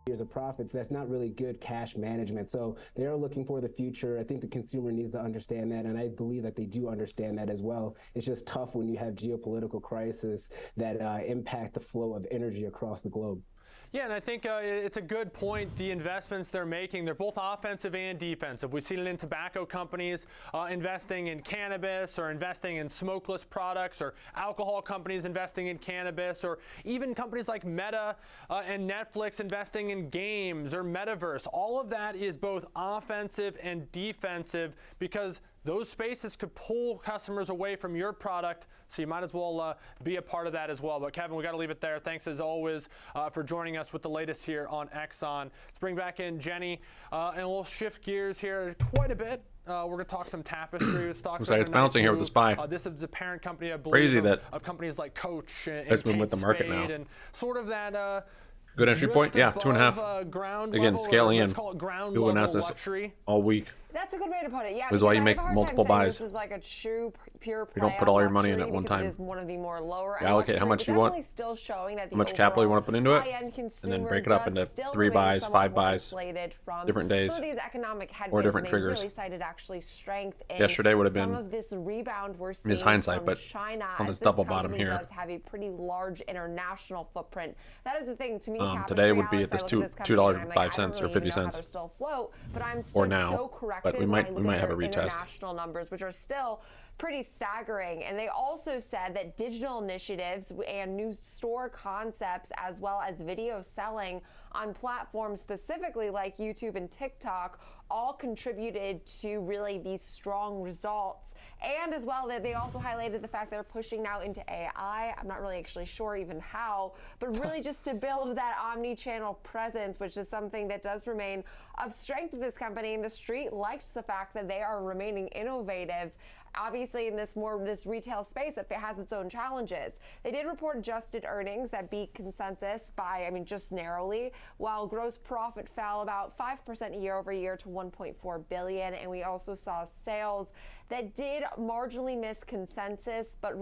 S9: Years of profits, that's not really good cash management. So they are looking for the future. I think the consumer needs to understand that, and I believe that they do understand that as well. It's just tough when you have geopolitical crises that impact the flow of energy across the globe.
S18: Yeah, and I think it's a good point. The investments they're making, they're both offensive and defensive. We've seen it in tobacco companies investing in cannabis, or investing in smokeless products, or alcohol companies investing in cannabis, or even companies like Meta and Netflix investing in games or metaverse. All of that is both offensive and defensive, because those spaces could pull customers away from your product, so you might as well be a part of that as well. But Kevin, we got to leave it there. Thanks as always for joining us with the latest here on Exxon. Let's bring back in Jenny, and we'll shift gears here quite a bit. We're going to talk some Tapestry with stocks.
S1: It's bouncing here with the SPY.
S18: This is the parent company, I believe,
S1: Crazy that
S18: of companies like Coach and
S1: it's been
S18: Kate
S1: with the market
S18: Spade,
S1: now.
S18: and sort of that.
S1: Good entry point, yeah, 2.5.
S18: Ground
S1: Again,
S18: level,
S1: scaling in.
S18: Let's call it ground
S1: People
S18: level
S1: asked this
S18: luxury.
S1: all week.
S2: That's That's a good way to put it. Yeah,
S1: Which is why you
S2: I
S1: make
S2: have a hard
S1: multiple
S2: time saying
S1: buys.
S2: This is like a true pure play.
S1: You don't put all your money in at one
S2: because
S1: time.
S2: It is one of the more lower.
S1: You allocate how much you want,
S2: Still showing that
S1: how much capital you want to put into it, and then break it up into 3 buys, 5 buys, different days,
S2: some of these economic
S1: or different
S2: headwinds,
S1: triggers.
S2: Really cited actually strength in
S1: Yesterday would have been,
S2: some of this rebound we're seeing
S1: in hindsight,
S2: from
S1: but
S2: China,
S1: on this
S2: as
S1: double
S2: this
S1: bottom here,
S2: does have a pretty large international footprint. That is the thing to me.
S1: today would be at this $2.05 or 50 cents,
S2: they're still afloat, but I'm still
S1: or now,
S2: so corrected
S1: but we might have a retest.
S2: International numbers, which are still pretty staggering. And they also said that digital initiatives and new store concepts, as well as video selling on platforms specifically like YouTube and TikTok, all contributed to really these strong results. And as well, that they also highlighted the fact they're pushing now into AI. I'm not really actually sure even how, but really just to build that omni-channel presence, which is something that does remain of strength of this company. And the street likes the fact that they are remaining innovative. Obviously, in this retail space that has its own challenges. They did report adjusted earnings that beat consensus by, just narrowly, while gross profit fell about 5% year over year to $1.4 billion. And we also saw sales that did marginally miss consensus, but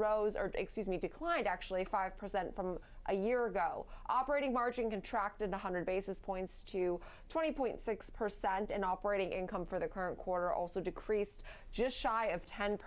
S2: declined actually 5% from a year ago. Operating margin contracted 100 basis points to 20.6%, and operating income for the current quarter also decreased just shy of 10%.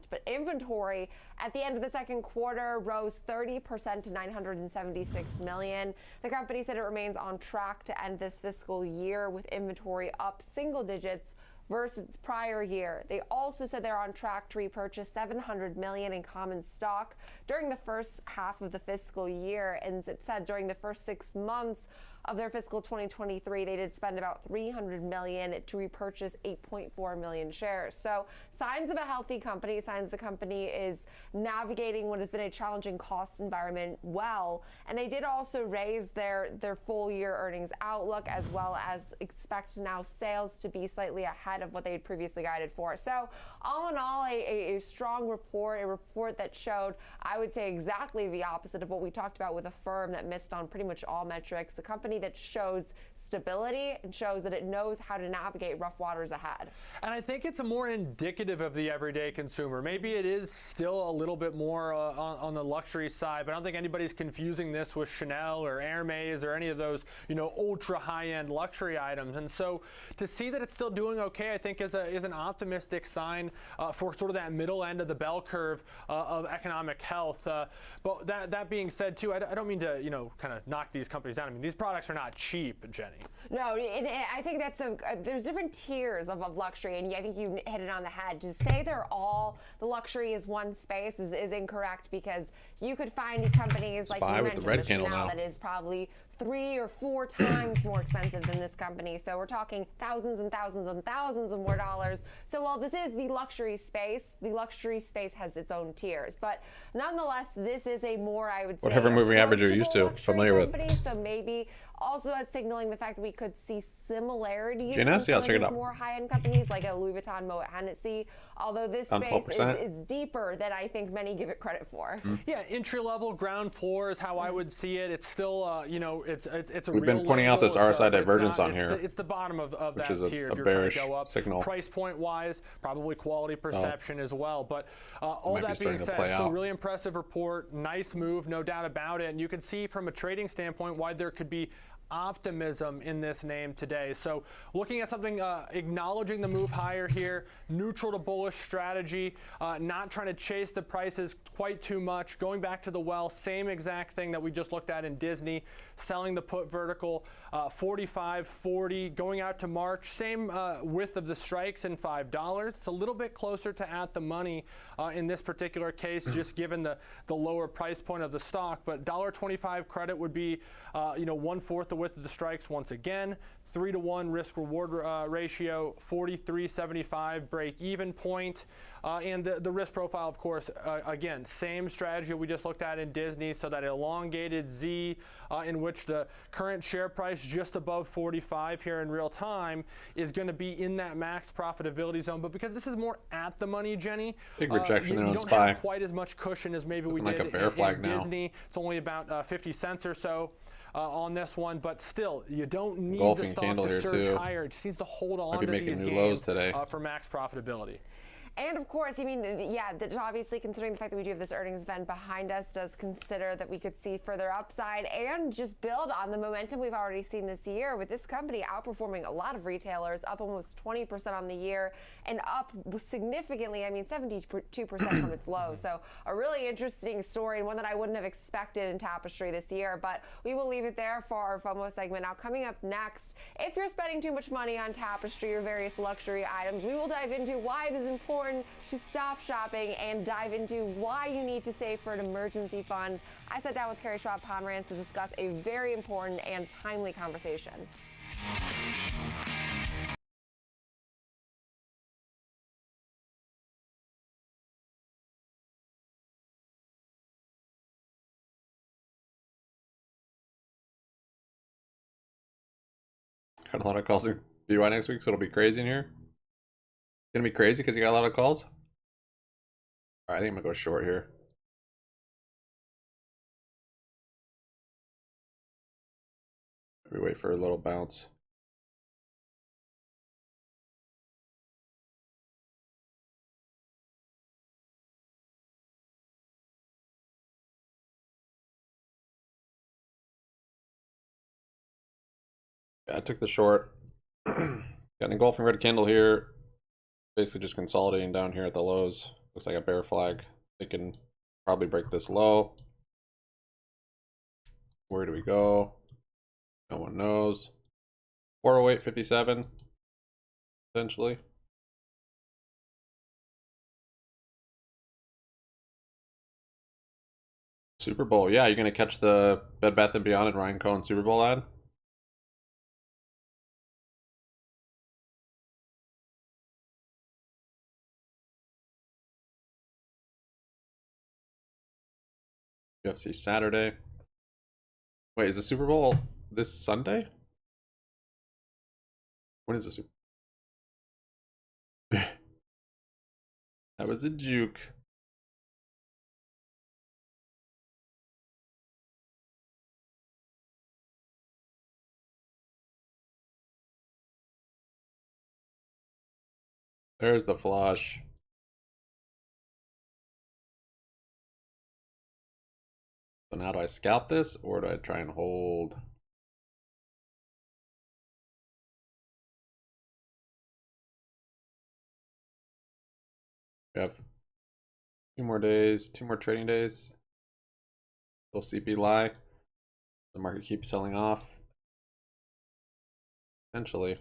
S2: But inventory at the end of the second quarter rose 30% to $976 million. The company said it remains on track to end this fiscal year with inventory up single digits versus its prior year. They also said they're on track to repurchase $700 million in common stock during the first half of the fiscal year. And it said during the first 6 months of their fiscal 2023, they did spend about $300 million to repurchase 8.4 million shares. So signs of a healthy company, signs the company is navigating what has been a challenging cost environment well. And they did also raise their full year earnings outlook, as well as expect now sales to be slightly ahead of what they had previously guided for. So all in all, a strong report, a report that showed, I would say, exactly the opposite of what we talked about with a firm that missed on pretty much all metrics. A company that shows stability and shows that it knows how to navigate rough waters ahead. And
S18: I think it's more indicative of the everyday consumer. Maybe it is still a little bit more on the luxury side, but I don't think anybody's confusing this with Chanel or Hermes or any of those, ultra high-end luxury items. And so to see that it's still doing okay, I think is an optimistic sign for sort of that middle end of the bell curve of economic health. But that being said, too, I don't mean to, kind of knock these companies down. These products are not cheap, Jenny.
S2: No, and I think that's there's different tiers of luxury, and I think you hit it on the head. To say they're all the luxury is one space is incorrect, because you could find companies like you mentioned, Chanel, that is probably 3 or 4 times more expensive than this company. So we're talking thousands and thousands and thousands of more dollars. So while this is the luxury space has its own tiers. But nonetheless, this is a more, I would say,
S1: whatever moving average you're used to, familiar
S2: company. With. So maybe also as signaling the fact that we could see similarities
S1: GNS, yeah, check it out.
S2: More high-end companies like a Louis Vuitton, Moet Hennessy, although this space is deeper than I think many give it credit for.
S18: Yeah, entry-level, ground floor is how I would see it. It's still, it's a
S1: We've been pointing out this RSI divergence on here.
S18: It's the bottom of that tier.
S1: Which is a bearish signal.
S18: Price point-wise, probably quality perception as well. But all that being said, still really impressive report. Nice move, no doubt about it. And you can see from a trading standpoint why there could be optimism in this name today. So looking at something, acknowledging the move higher here, neutral to bullish strategy, not trying to chase the prices quite too much. Going back to the well, same exact thing that we just looked at in Disney, selling the put vertical, 45, 40, going out to March, same width of the strikes in $5. It's a little bit closer to at the money in this particular case, just given the lower price point of the stock. But $1.25 credit would be 1/4 the width of the strikes once again. 3-to-1 risk-reward ratio, 43.75 break-even point. And the risk profile, of course, again, same strategy we just looked at in Disney, so that elongated Z in which the current share price just above 45 here in real time is going to be in that max profitability zone. But because this is more at the money, Jenny,
S1: big rejection there on
S18: SPY. You don't have quite as much cushion as maybe we did in Disney. It's only about 50 cents or so. on this one, but still, you don't need
S1: Golfing
S18: the stock
S1: candle
S18: to
S1: here
S18: surge
S1: too.
S18: higher. It just needs to hold on
S1: Might be
S18: to
S1: making
S18: these
S1: new
S18: gains
S1: lows today.
S18: for max profitability.
S2: And of course, I mean, yeah, obviously considering the fact that we do have this earnings event behind us, does consider that we could see further upside and just build on the momentum we've already seen this year with this company outperforming a lot of retailers, up almost 20% on the year and up significantly, I mean, 72% from its low. So a really interesting story and one that I wouldn't have expected in Tapestry this year, but we will leave it there for our FOMO segment. Now, coming up next, if you're spending too much money on Tapestry or various luxury items, we will dive into why it is important to stop shopping and dive into why you need to save for an emergency fund. I sat down with Carrie Schwab Pomeranz to discuss a very important and timely conversation.
S1: Got a lot of calls in BY next week, so it'll be crazy in here. It's gonna be crazy because you got a lot of calls. All right, I think I'm gonna go short here. Maybe wait for a little bounce. Yeah, I took the short. Got an engulfing red candle here. Basically just consolidating down here at the lows. Looks like a bear flag. They can probably break this low. Where do we go? No one knows. 408.57 essentially. Super Bowl. Yeah, you're gonna catch the Bed Bath & Beyond and Ryan Cohen Super Bowl ad? UFC Saturday. Wait, is the Super Bowl this Sunday? When is the Super Bowl? That was a juke. There's the flush. So now do I scalp this or do I try and hold? We have 2 more days, 2 more trading days. Still CP lie. The market keeps selling off. Essentially.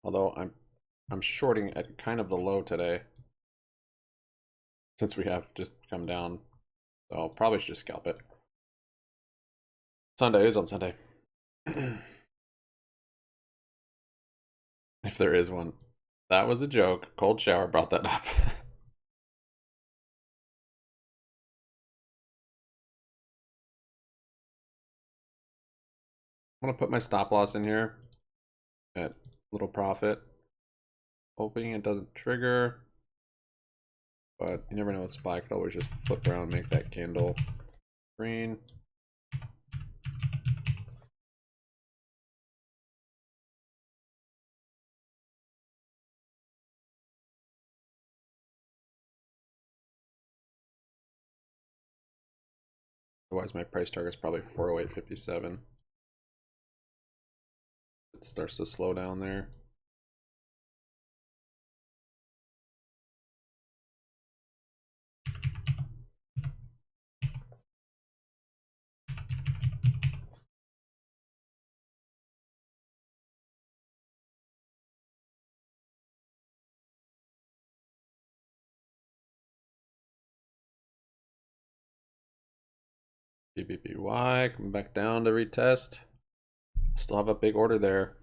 S1: Although I'm shorting at kind of the low today. Since we have just come down. So I'll probably should just scalp it. Sunday is on Sunday. If there is one. That was a joke. Cold shower brought that up. I'm gonna put my stop loss in here at little profit. Hoping it doesn't trigger. But you never know, a SPY could always just flip around and make that candle green. Otherwise, my price target is probably 408.57. It starts to slow down there. BBBY coming back down to retest. Still have a big order there.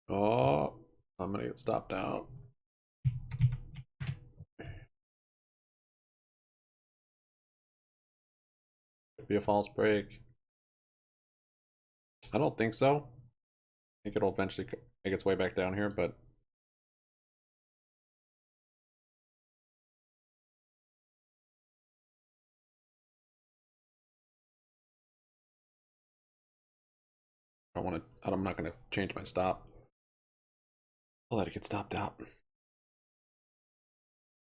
S1: Oh, I'm gonna get stopped out. Could be a false break. I don't think so. I think it'll eventually make its way back down here, but I don't want to. I'm not going to change my stop. I'll let it get stopped out.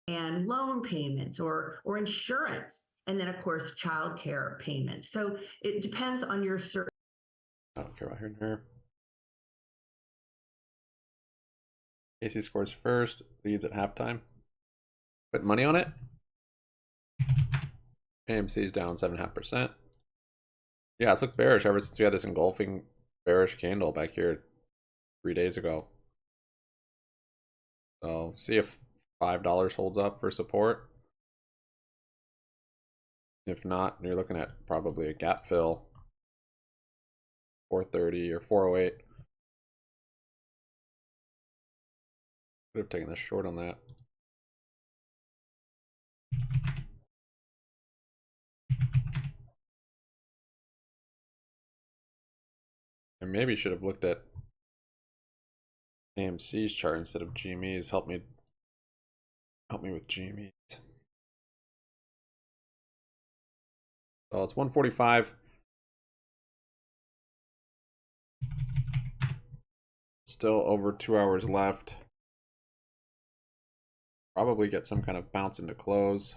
S19: And loan payments or insurance, and then of course childcare payments. So it depends on your certain.
S1: I don't care about here and here. Casey scores first, leads at halftime. Put money on it. AMC is down 7.5%. Yeah, it's looked bearish ever since we had this engulfing bearish candle back here 3 days ago. So see if $5 holds up for support. If not, you're looking at probably a gap fill. 430 or 408. Could have taken the short on that. And maybe should have looked at AMC's chart instead of GME's. Help me with GME's. So it's 145. Still over 2 hours left. Probably get some kind of bounce into close.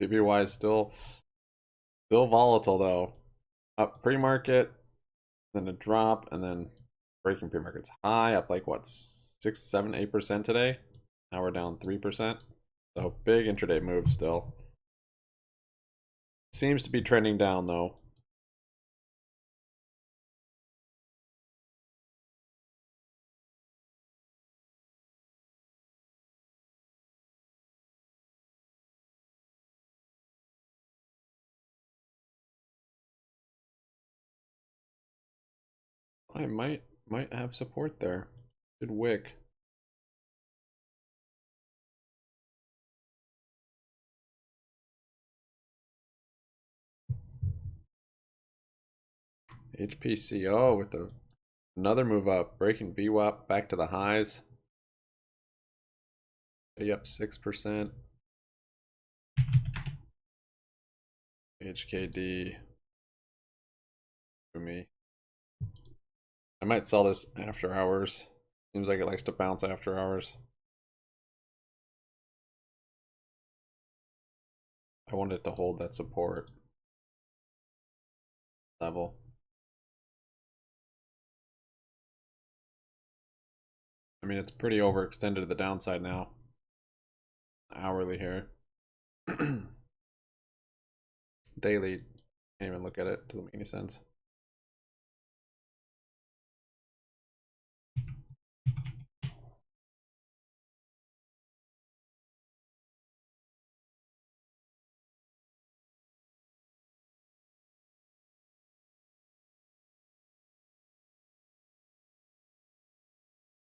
S1: BBY is still volatile though. Up pre-market, then a drop, and then breaking pre-market's high, up like what, 6, 7, 8% today. Now we're down 3%. So big intraday move still. Seems to be trending down though. I might have support there. Good wick. HPCO with another move up, breaking VWAP back to the highs. Up 6%. HKD. For me. I might sell this after hours. Seems like it likes to bounce after hours. I want it to hold that support level. I mean, it's pretty overextended to the downside now. Hourly here. Daily, can't even look at it. Doesn't make any sense.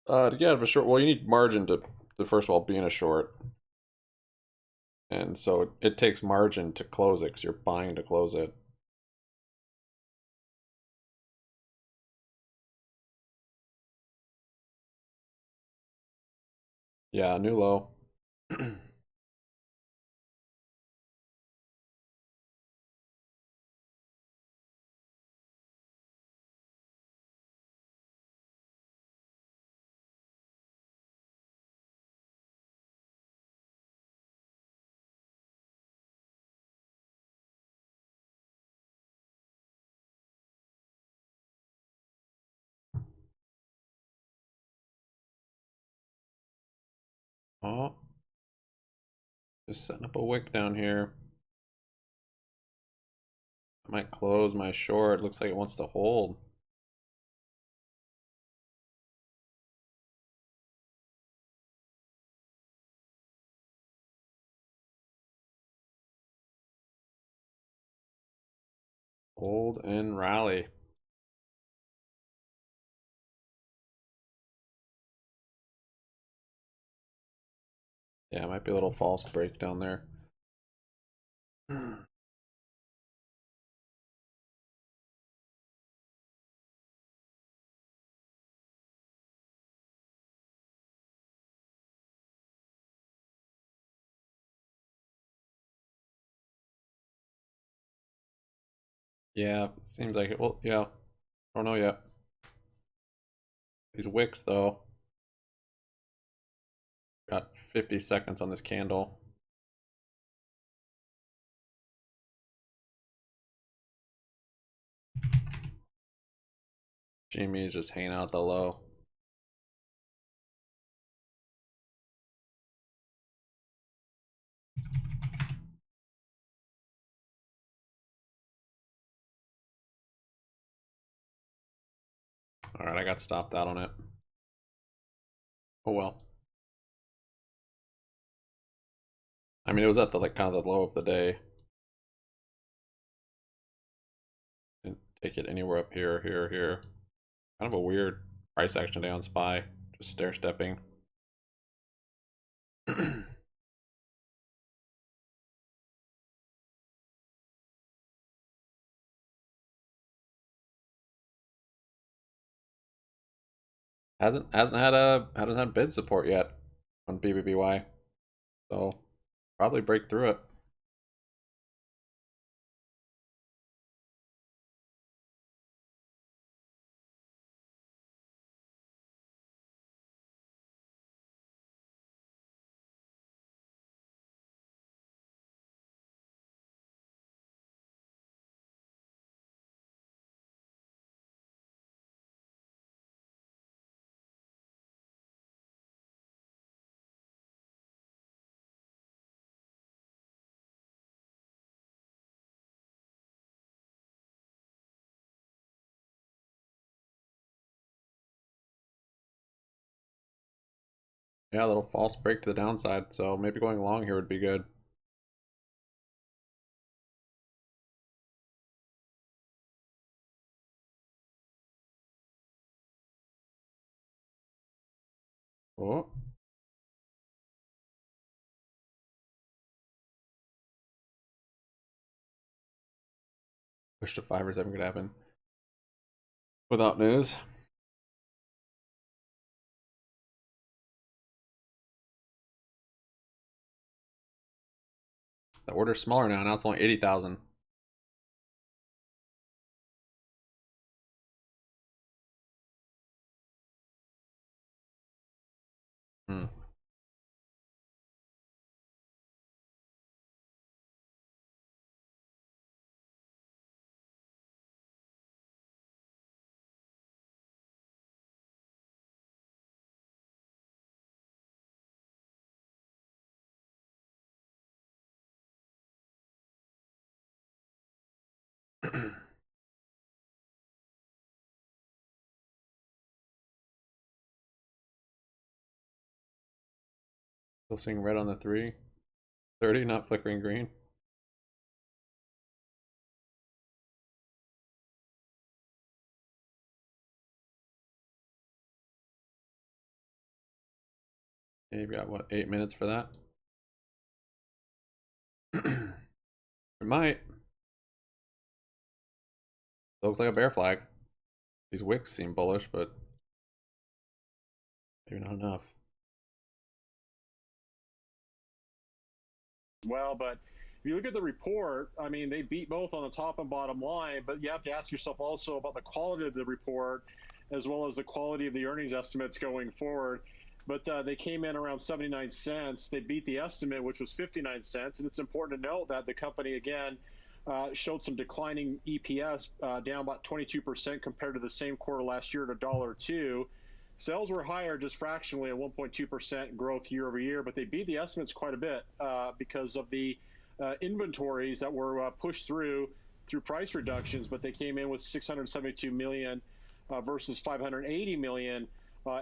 S1: To get out of a short, well, you need margin to first of all be in a short. And so it takes margin to close it because you're buying to close it. Yeah, new low. Oh, just setting up a wick down here. I might close my short. Looks like it wants to hold. Hold and rally. Yeah, it might be a little false break down there. Yeah, seems like it. Well, yeah, I don't know yet. These wicks, though. Got 50 seconds on this candle. GME is just hanging out at the low. All right, I got stopped out on it. Oh well. I mean, it was at the kind of the low of the day. Didn't take it anywhere up here, here. Kind of a weird price action day on SPY. Just stair stepping. hasn't had bid support yet on BBBY, so probably break through it. Yeah, a little false break to the downside, so maybe going long here would be good. Oh. Push to 5 or 7 could happen. Without news. The order's smaller now. Now it's only 80,000. Still seeing red on the 3. 30, not flickering green. You've got what, 8 minutes for that? It might. Looks like a bear flag. These wicks seem bullish, but maybe not enough.
S11: Well, but if you look at the report, I mean, they beat both on the top and bottom line, but you have to ask yourself also about the quality of the report as well as the quality of the earnings estimates going forward. But they came in around 79 cents. They beat the estimate, which was 59 cents. And it's important to note that the company, again, showed some declining EPS, down about 22% compared to the same quarter last year at $1.02. Sales were higher just fractionally at 1.2% growth year over year, but they beat the estimates quite a bit because of the inventories that were pushed through price reductions. But they came in with 672 million versus 580 million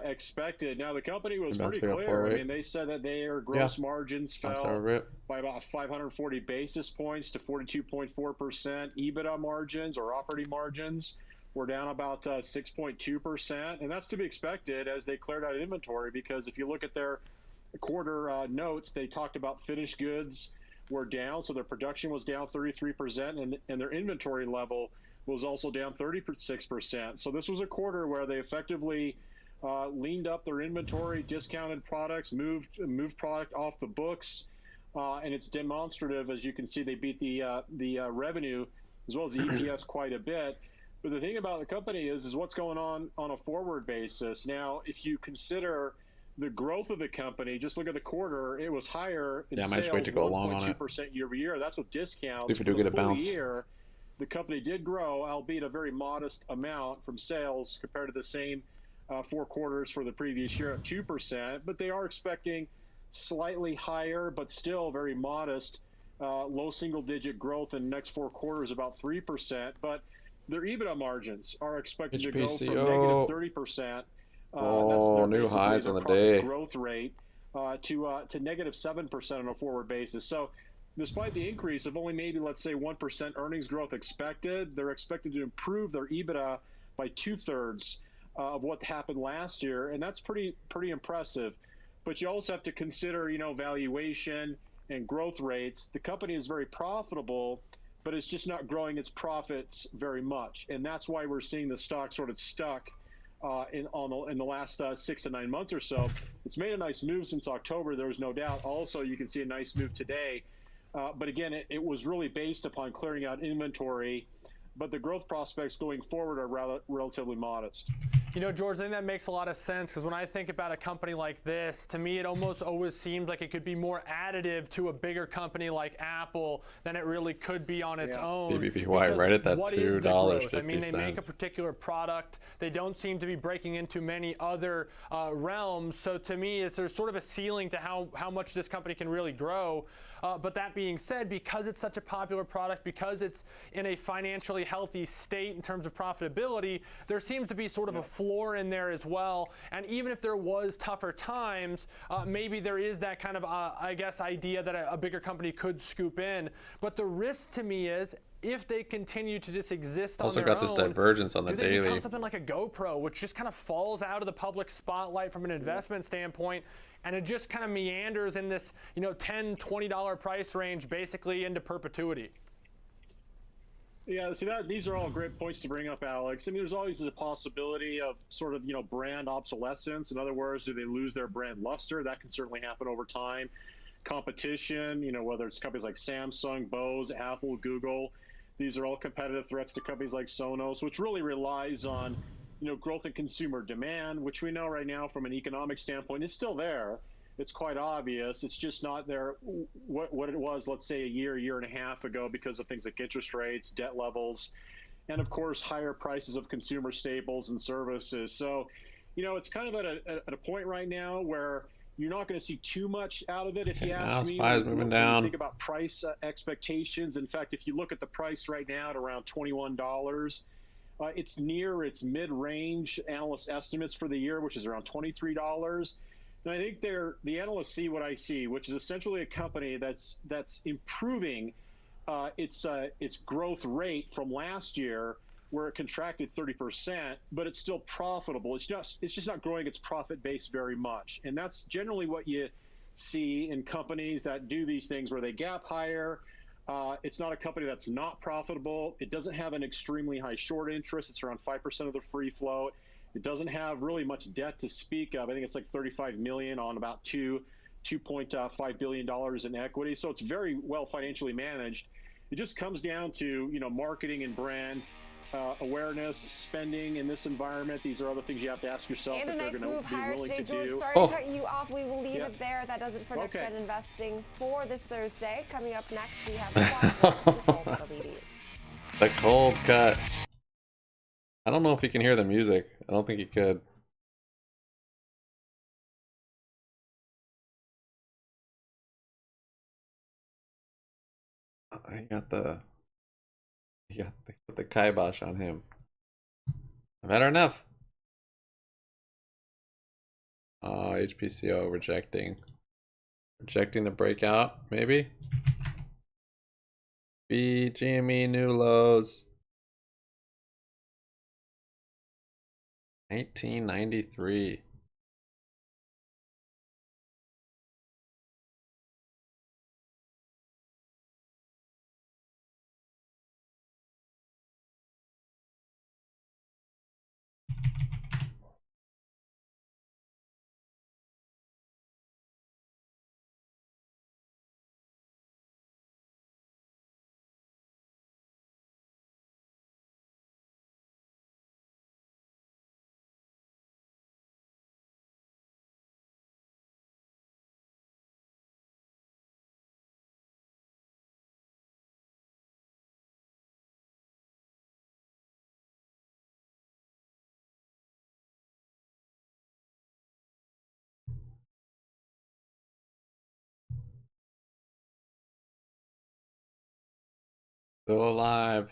S11: expected. Now the company was pretty clear. I mean, they said that their gross margins fell by about 540 basis points to 42.4%. EBITDA margins or operating margins were down about 6.2%, and that's to be expected as they cleared out inventory, because if you look at their quarter notes, they talked about finished goods were down, so their production was down 33%, and their inventory level was also down 36%. So this was a quarter where they effectively leaned up their inventory, discounted products, moved product off the books, and it's demonstrative. As you can see, they beat the revenue as well as the EPS quite a bit. But the thing about the company is what's going on a forward basis. Now, if you consider the growth of the company, just look at the quarter, it was higher in sales, 1.2% year over year. That's with discounts.
S1: If we do get a bounce.
S11: Year, the company did grow, albeit a very modest amount from sales compared to the same 4 quarters for the previous year at 2%. But they are expecting slightly higher, but still very modest, low single-digit growth in the next 4 quarters, about 3%. But their EBITDA margins are expected to go from negative 30%.
S1: New highs on the day.
S11: Growth rate to negative 7% on a forward basis. So despite the increase of only maybe, let's say, 1% earnings growth expected, they're expected to improve their EBITDA by 2/3 of what happened last year, and that's pretty impressive. But you also have to consider, valuation and growth rates. The company is very profitable, but it's just not growing its profits very much, and that's why we're seeing the stock sort of stuck in the last 6 to 9 months or so. It's made a nice move since October, there was no doubt. Also, you can see a nice move today. But again, it was really based upon clearing out inventory. But the growth prospects going forward are relatively modest.
S18: George, I think that makes a lot of sense, because when I think about a company like this, to me it almost always seems like it could be more additive to a bigger company like Apple than it really could be on its own.
S1: BBBY, right at that $2.50.
S18: I mean, they make a particular product. They don't seem to be breaking into many other realms. So to me, there's sort of a ceiling to how much this company can really grow. But that being said, because it's such a popular product, because it's in a financially healthy state in terms of profitability, there seems to be sort of a floor in there as well. And even if there was tougher times, maybe there is that kind of, idea that a bigger company could scoop in. But the risk to me is, if they continue to just exist on their own,
S1: also got this divergence on the daily.
S18: They become something like a GoPro, which just kind of falls out of the public spotlight from an investment standpoint, and it just kind of meanders in this, $10, $20 price range, basically into perpetuity.
S11: Yeah, see these are all great points to bring up, Alex. I mean, there's always a possibility of sort of, brand obsolescence. In other words, do they lose their brand luster? That can certainly happen over time. Competition, whether it's companies like Samsung, Bose, Apple, Google. These are all competitive threats to companies like Sonos, which really relies on, growth in consumer demand, which we know right now from an economic standpoint is still there. It's quite obvious. It's just not there what it was, let's say, a year and a half ago, because of things like interest rates, debt levels, and of course, higher prices of consumer staples and services. So, it's kind of at a point right now where you're not going to see too much out of it, if you ask me.
S1: SPY's moving down.
S11: Think about price expectations. In fact, if you look at the price right now at around $21, it's near its mid-range analyst estimates for the year, which is around $23. And I think the analysts see what I see, which is essentially a company that's improving its growth rate from last year, where it contracted 30%, but it's still profitable. It's just not growing its profit base very much. And that's generally what you see in companies that do these things where they gap higher. It's not a company that's not profitable. It doesn't have an extremely high short interest. It's around 5% of the free float. It doesn't have really much debt to speak of. I think it's like $35 million on about $2.5 billion in equity. So it's very well financially managed. It just comes down to, marketing and brand awareness, spending in this environment. These are other things you have to ask yourself
S2: and
S11: if they're going to be willing to
S2: George,
S11: do.
S2: Sorry to cut you off. We will leave it there. That does it for Next Gen Investing for this Thursday. Coming up next, we have
S1: the cold cut. I don't know if he can hear the music. I don't think he could. He put the kibosh on him. I've had enough. Oh, HPCO rejecting the breakout, maybe. GME new lows. 1993. Still alive.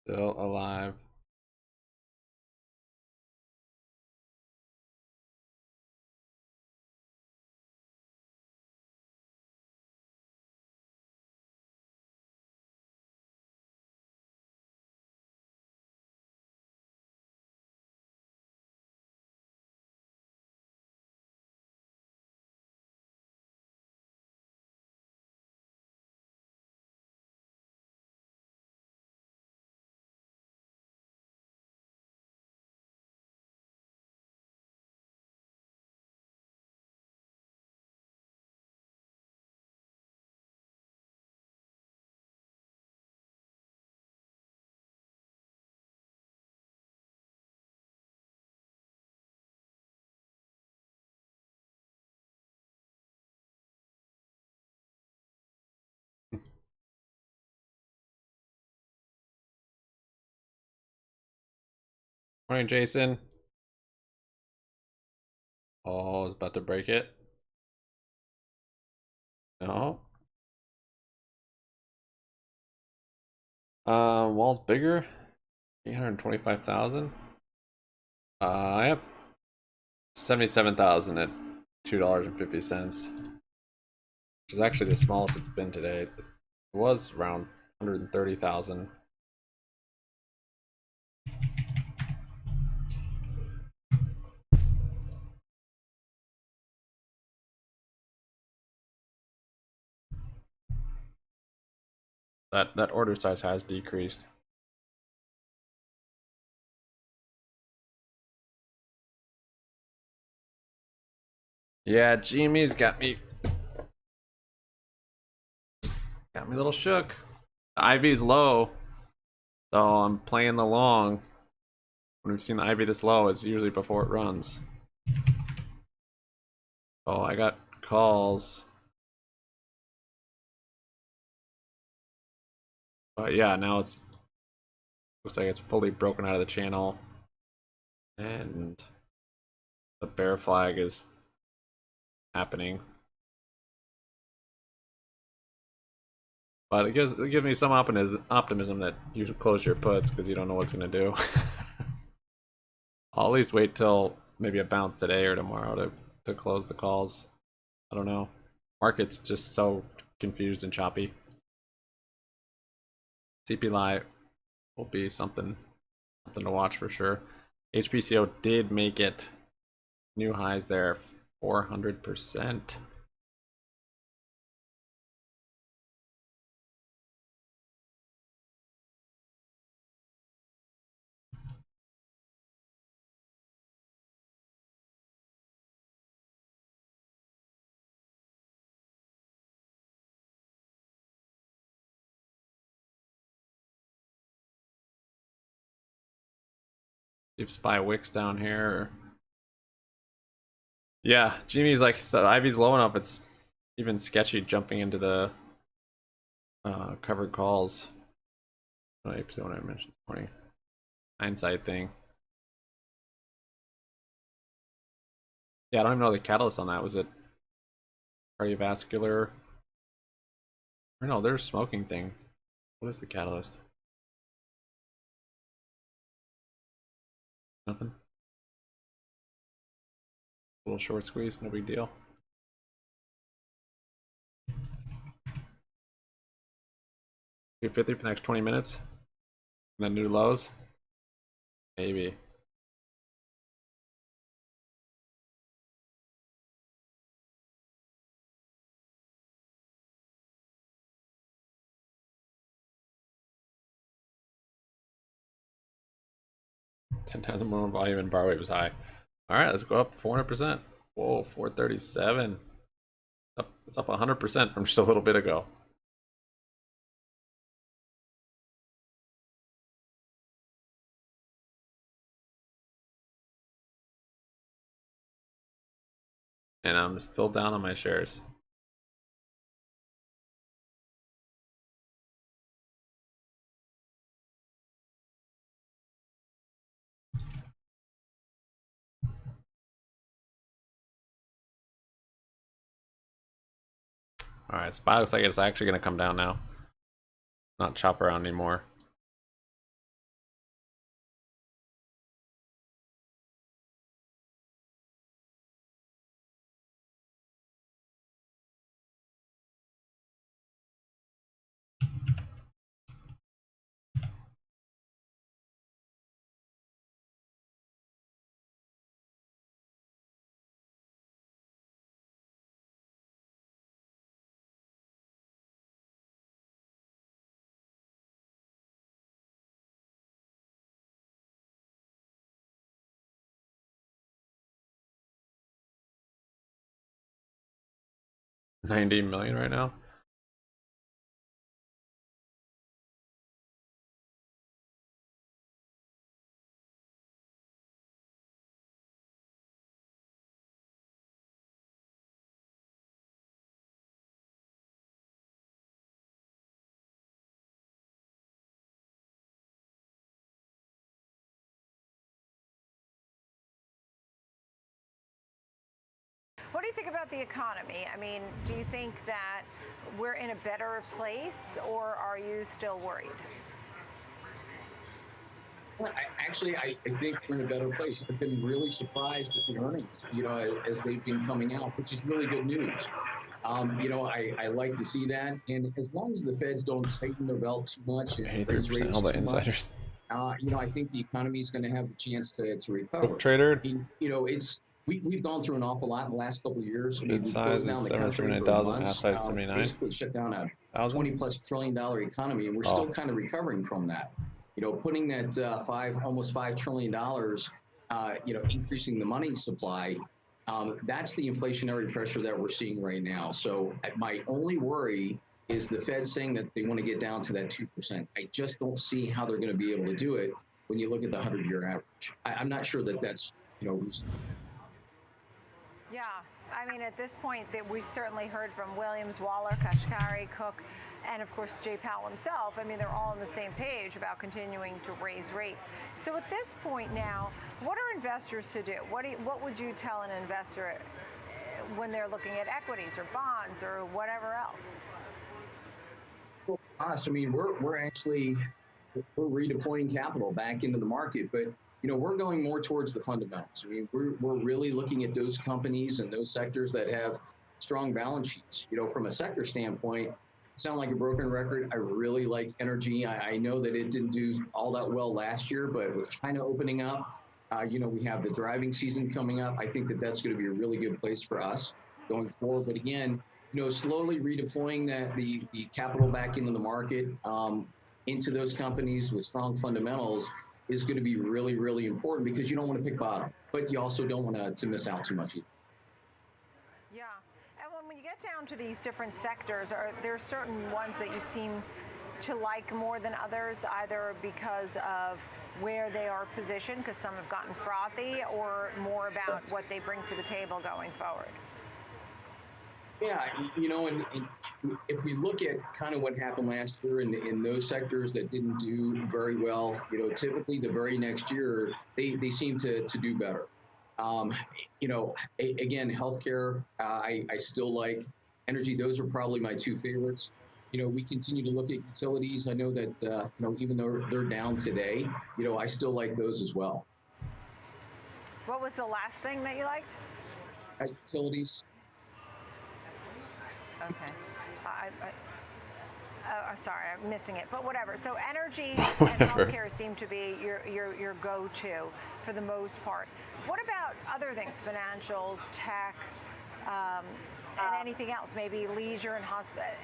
S1: Still alive. Morning, Jason. Oh, I was about to break it. No. Wall's bigger. 825,000. I have 77,000 at $2.50, which is actually the smallest it's been today. It was around 130,000. That order size has decreased. Yeah, GME's got me a little shook. The IV's low, so I'm playing the long. When we've seen the IV this low, it's usually before it runs. Oh, I got calls. But yeah, now looks like it's fully broken out of the channel, and the bear flag is happening. But it gives me some optimism that you should close your puts because you don't know what's going to do. I'll at least wait till maybe a bounce today or tomorrow to close the calls. I don't know. Market's just so confused and choppy. CPI will be something to watch for sure. HPCO did make it new highs there, 400%. If SPY wicks down here. Yeah, GME's like, the IV's low enough, it's even sketchy jumping into the covered calls. What I mentioned this morning. Hindsight thing. Yeah, I don't even know the catalyst on that. Was it cardiovascular? Or no, there's smoking thing. What is the catalyst? Nothing. A little short squeeze, no big deal. $250 for the next 20 minutes. And then new lows? Maybe. Ten times more volume and bar weight was high. Alright, let's go up 400%. Whoa, 437. It's up 100% from just a little bit ago. And I'm still down on my shares. All right, SPY looks like it's actually going to come down now. Not chop around anymore. $90 million right now.
S5: What do you think about the economy? I mean, do you think that we're in a better place, or are you still worried?
S20: Well, I think we're in a better place. I've been really surprised at the earnings, as they've been coming out, which is really good news. I like to see that, and as long as the Feds don't tighten their belt too much and raise rates
S1: all the
S20: too
S1: insiders.
S20: much, I think the economy is going to have the chance to recover.
S1: Trader.
S20: We've gone through an awful lot in the last couple of years.
S1: Bid size is 779,000, mass size 79.
S20: Basically shut down a $20+ trillion economy, and we're still kind of recovering from that. Putting that almost $5 trillion, increasing the money supply, that's the inflationary pressure that we're seeing right now. So my only worry is the Fed saying that they want to get down to that 2%. I just don't see how they're going to be able to do it when you look at the 100-year average. I'm not sure that that's reasonable.
S5: Yeah, I mean, at this point, that we've certainly heard from Williams, Waller, Kashkari, Cook, and of course, Jay Powell himself. I mean, they're all on the same page about continuing to raise rates. So at this point now, what are investors to do? What would you tell an investor when they're looking at equities or bonds or whatever else?
S20: Well, us, I mean, we're redeploying capital back into the market, but we're going more towards the fundamentals. I mean, we're really looking at those companies and those sectors that have strong balance sheets. From a sector standpoint, sound like a broken record. I really like energy. I know that it didn't do all that well last year, but with China opening up, we have the driving season coming up. I think that that's going to be a really good place for us going forward. But again, slowly redeploying the capital back into the market, into those companies with strong fundamentals is going to be really, really important, because you don't want to pick bottom, but you also don't want to miss out too much either.
S5: Yeah, and when you get down to these different sectors, are there certain ones that you seem to like more than others, either because of where they are positioned, because some have gotten frothy, or more about what they bring to the table going forward?
S20: Yeah, and if we look at kind of what happened last year in those sectors that didn't do very well, typically the very next year, they seem to do better. Again, healthcare, I still like. Energy, those are probably my two favorites. We continue to look at utilities. I know that, even though they're down today, I still like those as well.
S5: What was the last thing that you liked?
S20: Utilities.
S5: Okay. Sorry, I'm missing it, but whatever. So energy and healthcare seem to be your go-to for the most part. What about other things, financials, tech, and anything else, maybe leisure and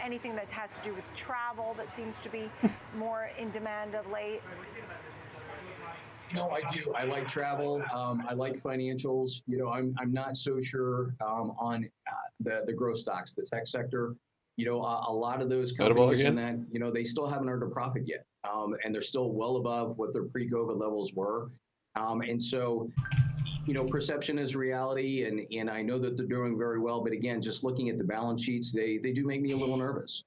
S5: anything that has to do with travel that seems to be more in demand of late?
S20: I do. I like travel. I like financials. I'm not so sure on the growth stocks, the tech sector. A lot of those companies in that, they still haven't earned a profit yet, and they're still well above what their pre-COVID levels were. And so, perception is reality, and I know that they're doing very well. But again, just looking at the balance sheets, they do make me a little nervous.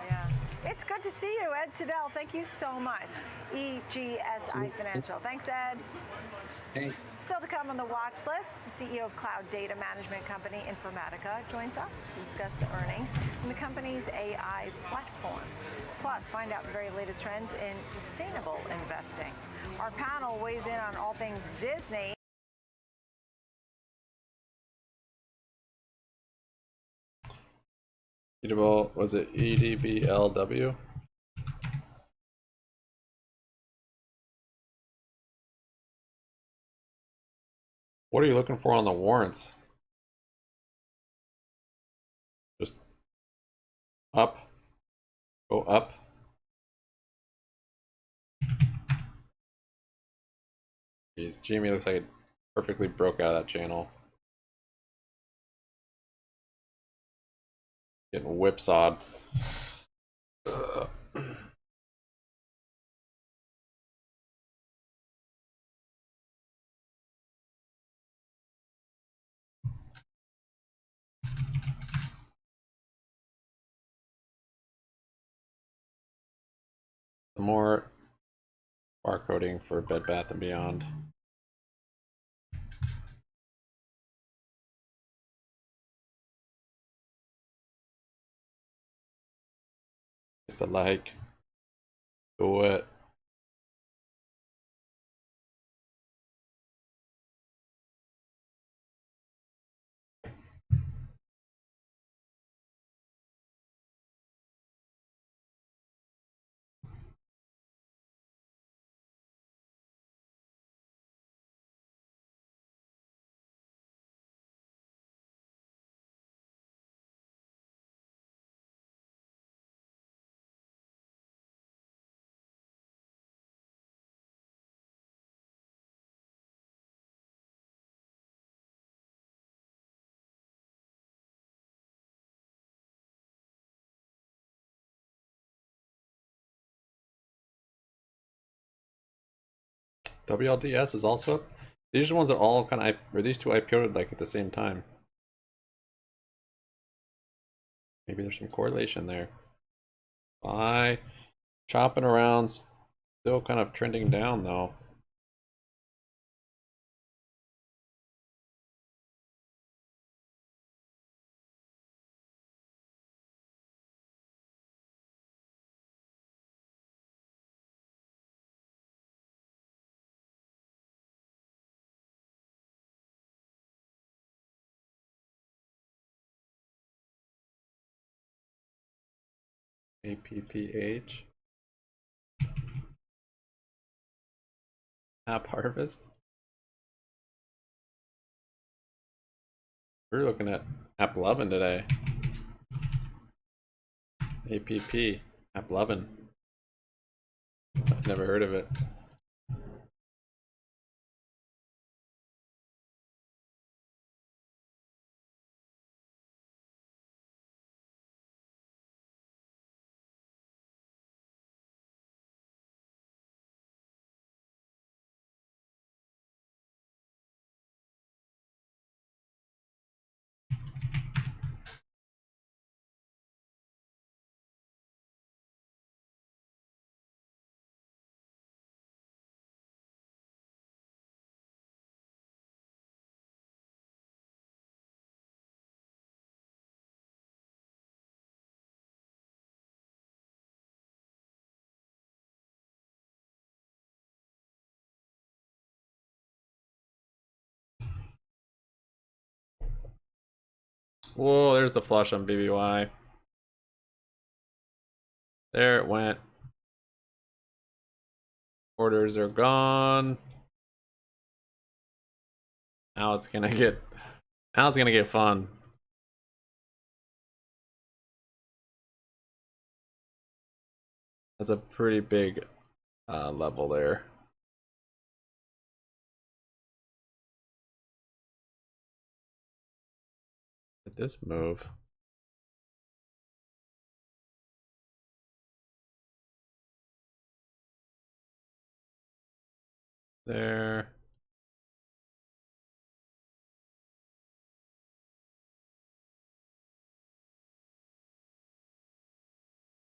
S5: Yeah. It's good to see you, Ed Siddell. Thank you so much. EGSI Financial. Thanks, Ed. Still to come on the watch list, the CEO of cloud data management company Informatica joins us to discuss the earnings and the company's AI platform. Plus, find out the very latest trends in sustainable investing. Our panel weighs in on all things Disney.
S1: Was it EDBLW? What are you looking for on the warrants? Just up. Go up. Jeez, GME looks like it perfectly broke out of that channel. Getting whipsawed. Some more barcoding for Bed Bath & Beyond. Hit the like. Do it. WLDS is also up. These are the ones that all kind of, or these two IPO'd like at the same time. Maybe there's some correlation there. Bye. Chopping around, still kind of trending down though. APPH. App Harvest. We're looking at App 11 today. APP. App 11. I've never heard of it. Whoa, there's the flush on BBY. There it went. Orders are gone. Now it's gonna get fun. That's a pretty big level there. At this move. There.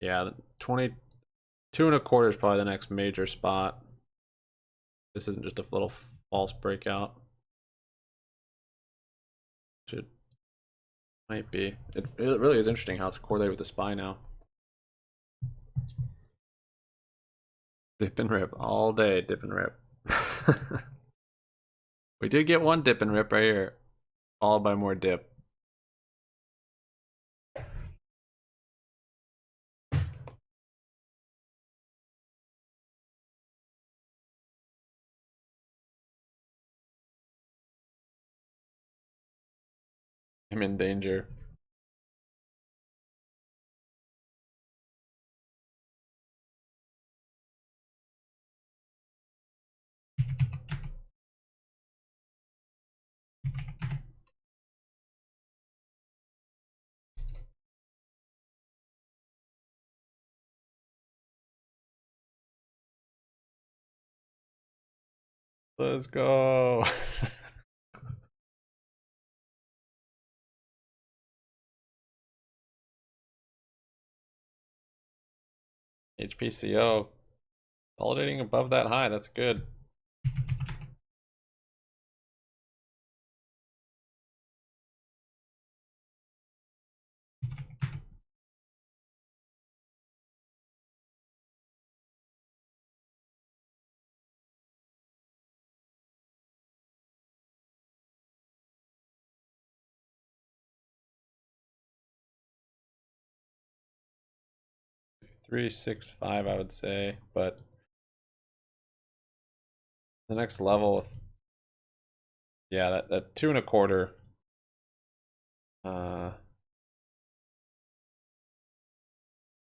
S1: Yeah, 22 1/4 is probably the next major spot. This isn't just a little false breakout. Might be. It really is interesting how it's correlated with the SPY now. Dip and rip all day, dip and rip. We did get one dip and rip right here, followed by more dip. I'm in danger. Let's go. HPCO consolidating above that high. That's good. $365, I would say, but the next level with, yeah, that 2.25.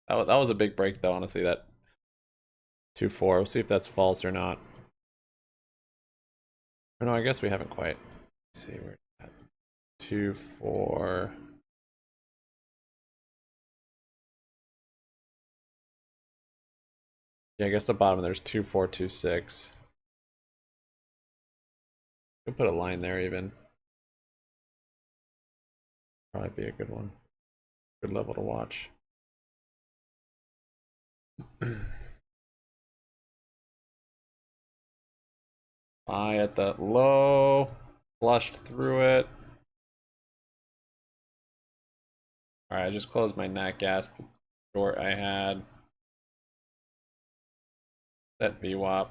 S1: That was a big break though, honestly. That 2.4. We'll see if that's false or not. Or no, I guess we haven't quite. Let's see, we're at 2.4. Yeah, I guess the bottom there's 2.426. We'll put a line there even. Probably be a good one. Good level to watch. Buy at the low, flushed through it. Alright, I just closed my nat gas short I had. Set VWAP.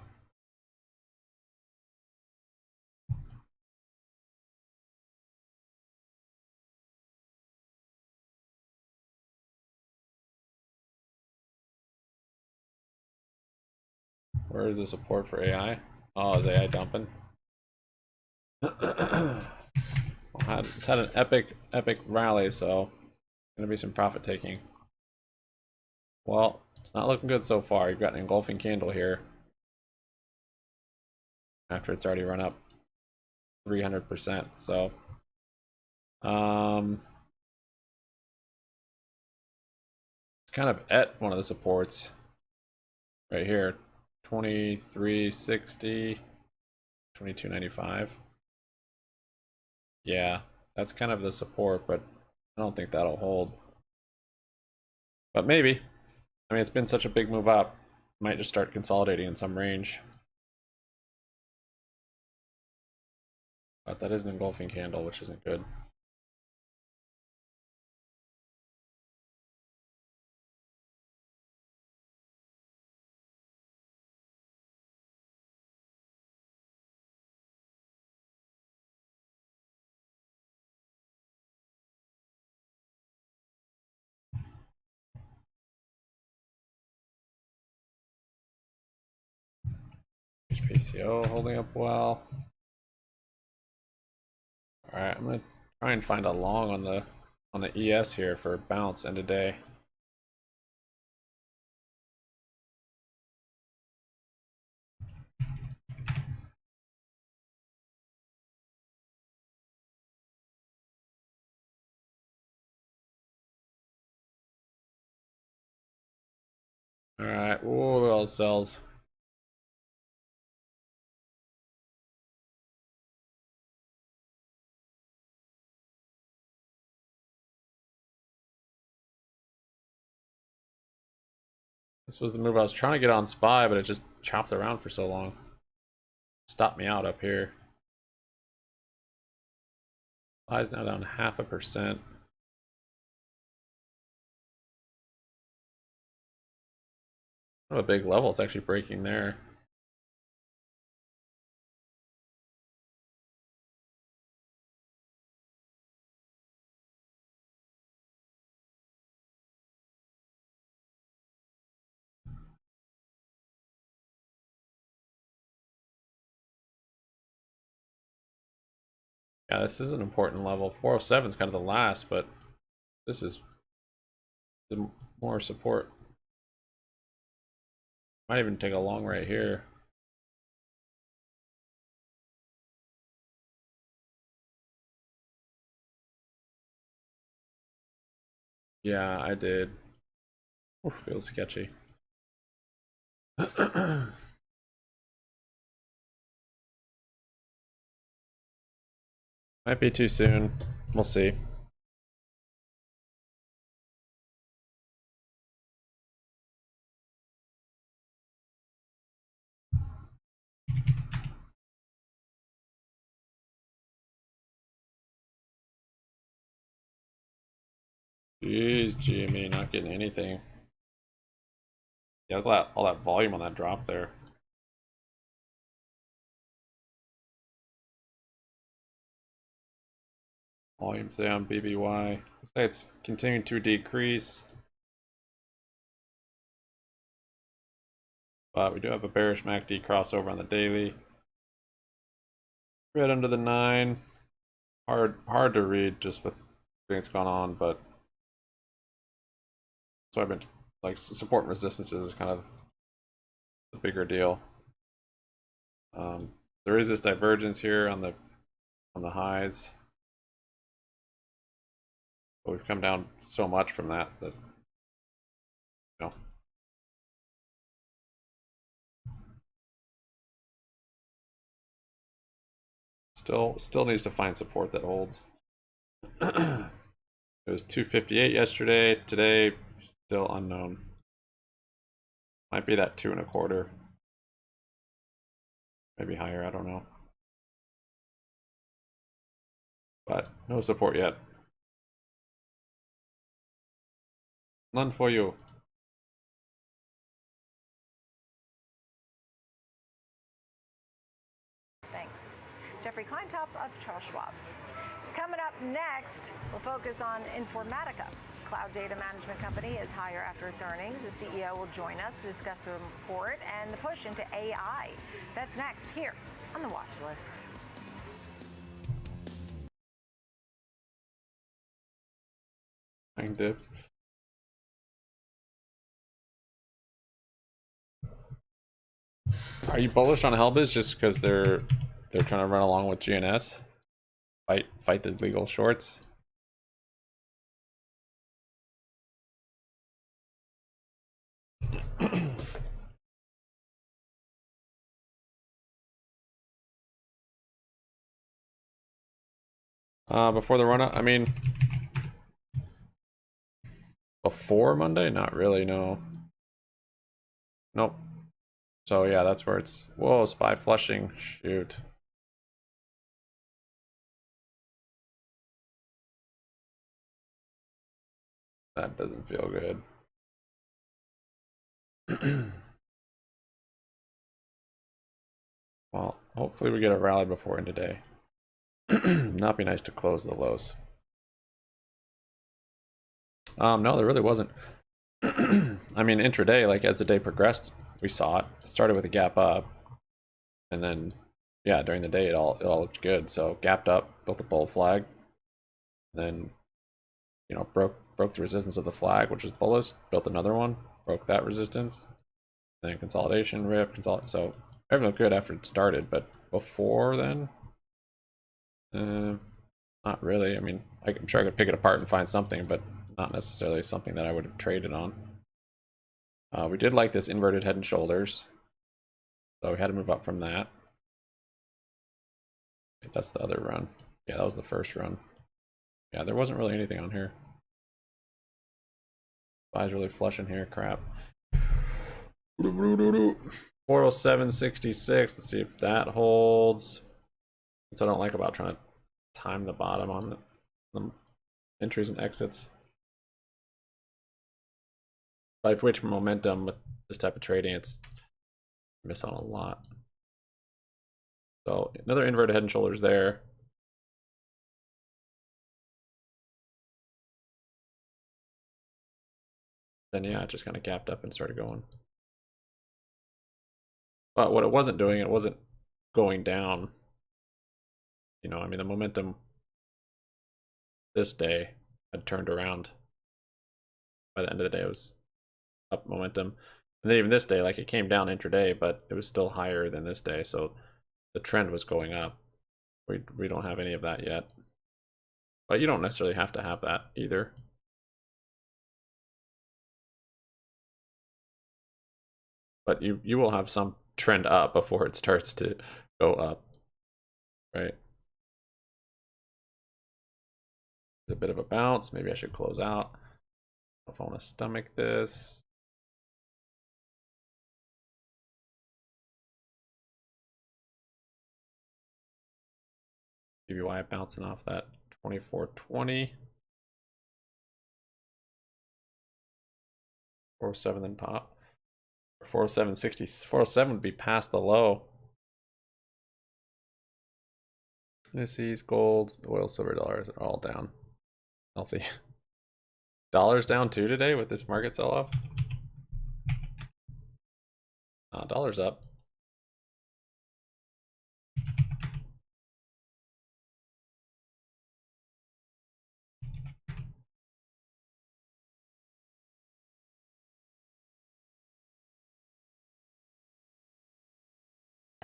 S1: Where is the support for AI? Oh, is AI dumping? It's had an epic rally, so gonna be some profit taking. Well, it's not looking good so far. You've got an engulfing candle here after it's already run up 300%. So, it's kind of at one of the supports right here, 2360, 2295. Yeah, that's kind of the support, but I don't think that'll hold. But maybe. I mean, it's been such a big move up. Might just start consolidating in some range. But that is an engulfing candle, which isn't good. HPCO holding up well. All right, I'm gonna try and find a long on the ES here for bounce end of day. All right, whoa, look at all the cells. This was the move I was trying to get on SPY, but it just chopped around for so long. stop me out up here. SPY's now down 0.5%. What a big level it's actually breaking there. Yeah, this is an important level. 407 is kind of the last, but this is the more support. Might even take a long right here. Yeah, I did. Oof, feels sketchy. Might be too soon. We'll see. Jeez, GME not getting anything. Yeah, look at all that volume on that drop there. Volume today on BBY. Looks like it's continuing to decrease. But we do have a bearish MACD crossover on the daily. Right under the 9. Hard to read just with everything that's gone on, but so I've been like support and resistances is kind of the bigger deal. There is this divergence here on the highs, but we've come down so much from that you know. Still needs to find support that holds. It was 258 yesterday. Today, still unknown. Might be that 2.25. Maybe higher, I don't know. But no support yet. None for you.
S5: Thanks. Jeffrey Kleintop of Charles Schwab. Coming up next, we'll focus on Informatica. Cloud data management company is higher after its earnings. The CEO will join us to discuss the report and the push into AI. That's next here on the watch list.
S1: Buying dips. Are you bullish on Helbiz just because they're trying to run along with GNS? Fight the legal shorts? Before the run up, I mean, before Monday, not really, no. Nope. So yeah, that's where it's, whoa, SPY flushing, shoot. That doesn't feel good. Well, hopefully we get a rally before end of day. Not be nice to close the lows. No, there really wasn't. I mean, intraday, like as the day progressed, we saw it. It started with a gap up, and then yeah, during the day it all looked good. So gapped up, built a bull flag, then you know broke the resistance of the flag, which is bullish. Built another one, broke that resistance, then consolidation, rip, consolidate. So everything looked good after it started, but before then, not really. I mean, I'm sure I could pick it apart and find something, but not necessarily something that I would have traded on. We did like this inverted head and shoulders, so we had to move up from that. Wait, that's the other run. Yeah, that was the first run. Yeah, there wasn't really anything on here. SPY's really flushing here, crap. 407.66. Let's see if that holds. That's what I don't like about trying to time the bottom on the entries and exits. But if you wait for momentum with this type of trading, it's miss on a lot. So another inverted head and shoulders there. Then yeah, it just kind of gapped up and started going. But what it wasn't doing, it wasn't going down. You know, I mean, the momentum this day had turned around. By the end of the day, it was up momentum. And then even this day, like, it came down intraday, but it was still higher than this day. So the trend was going up. We don't have any of that yet. But you don't necessarily have to have that either. But you will have some trend up before it starts to go up, right? A bit of a bounce. Maybe I should close out. I don't know if I want to stomach this. BBY bouncing off that 2420. 407 then pop. 407.60. 407 would be past the low. Indices, golds, oil, silver, dollars are all down. Healthy. Dollars down too today with this market sell-off. Dollars up.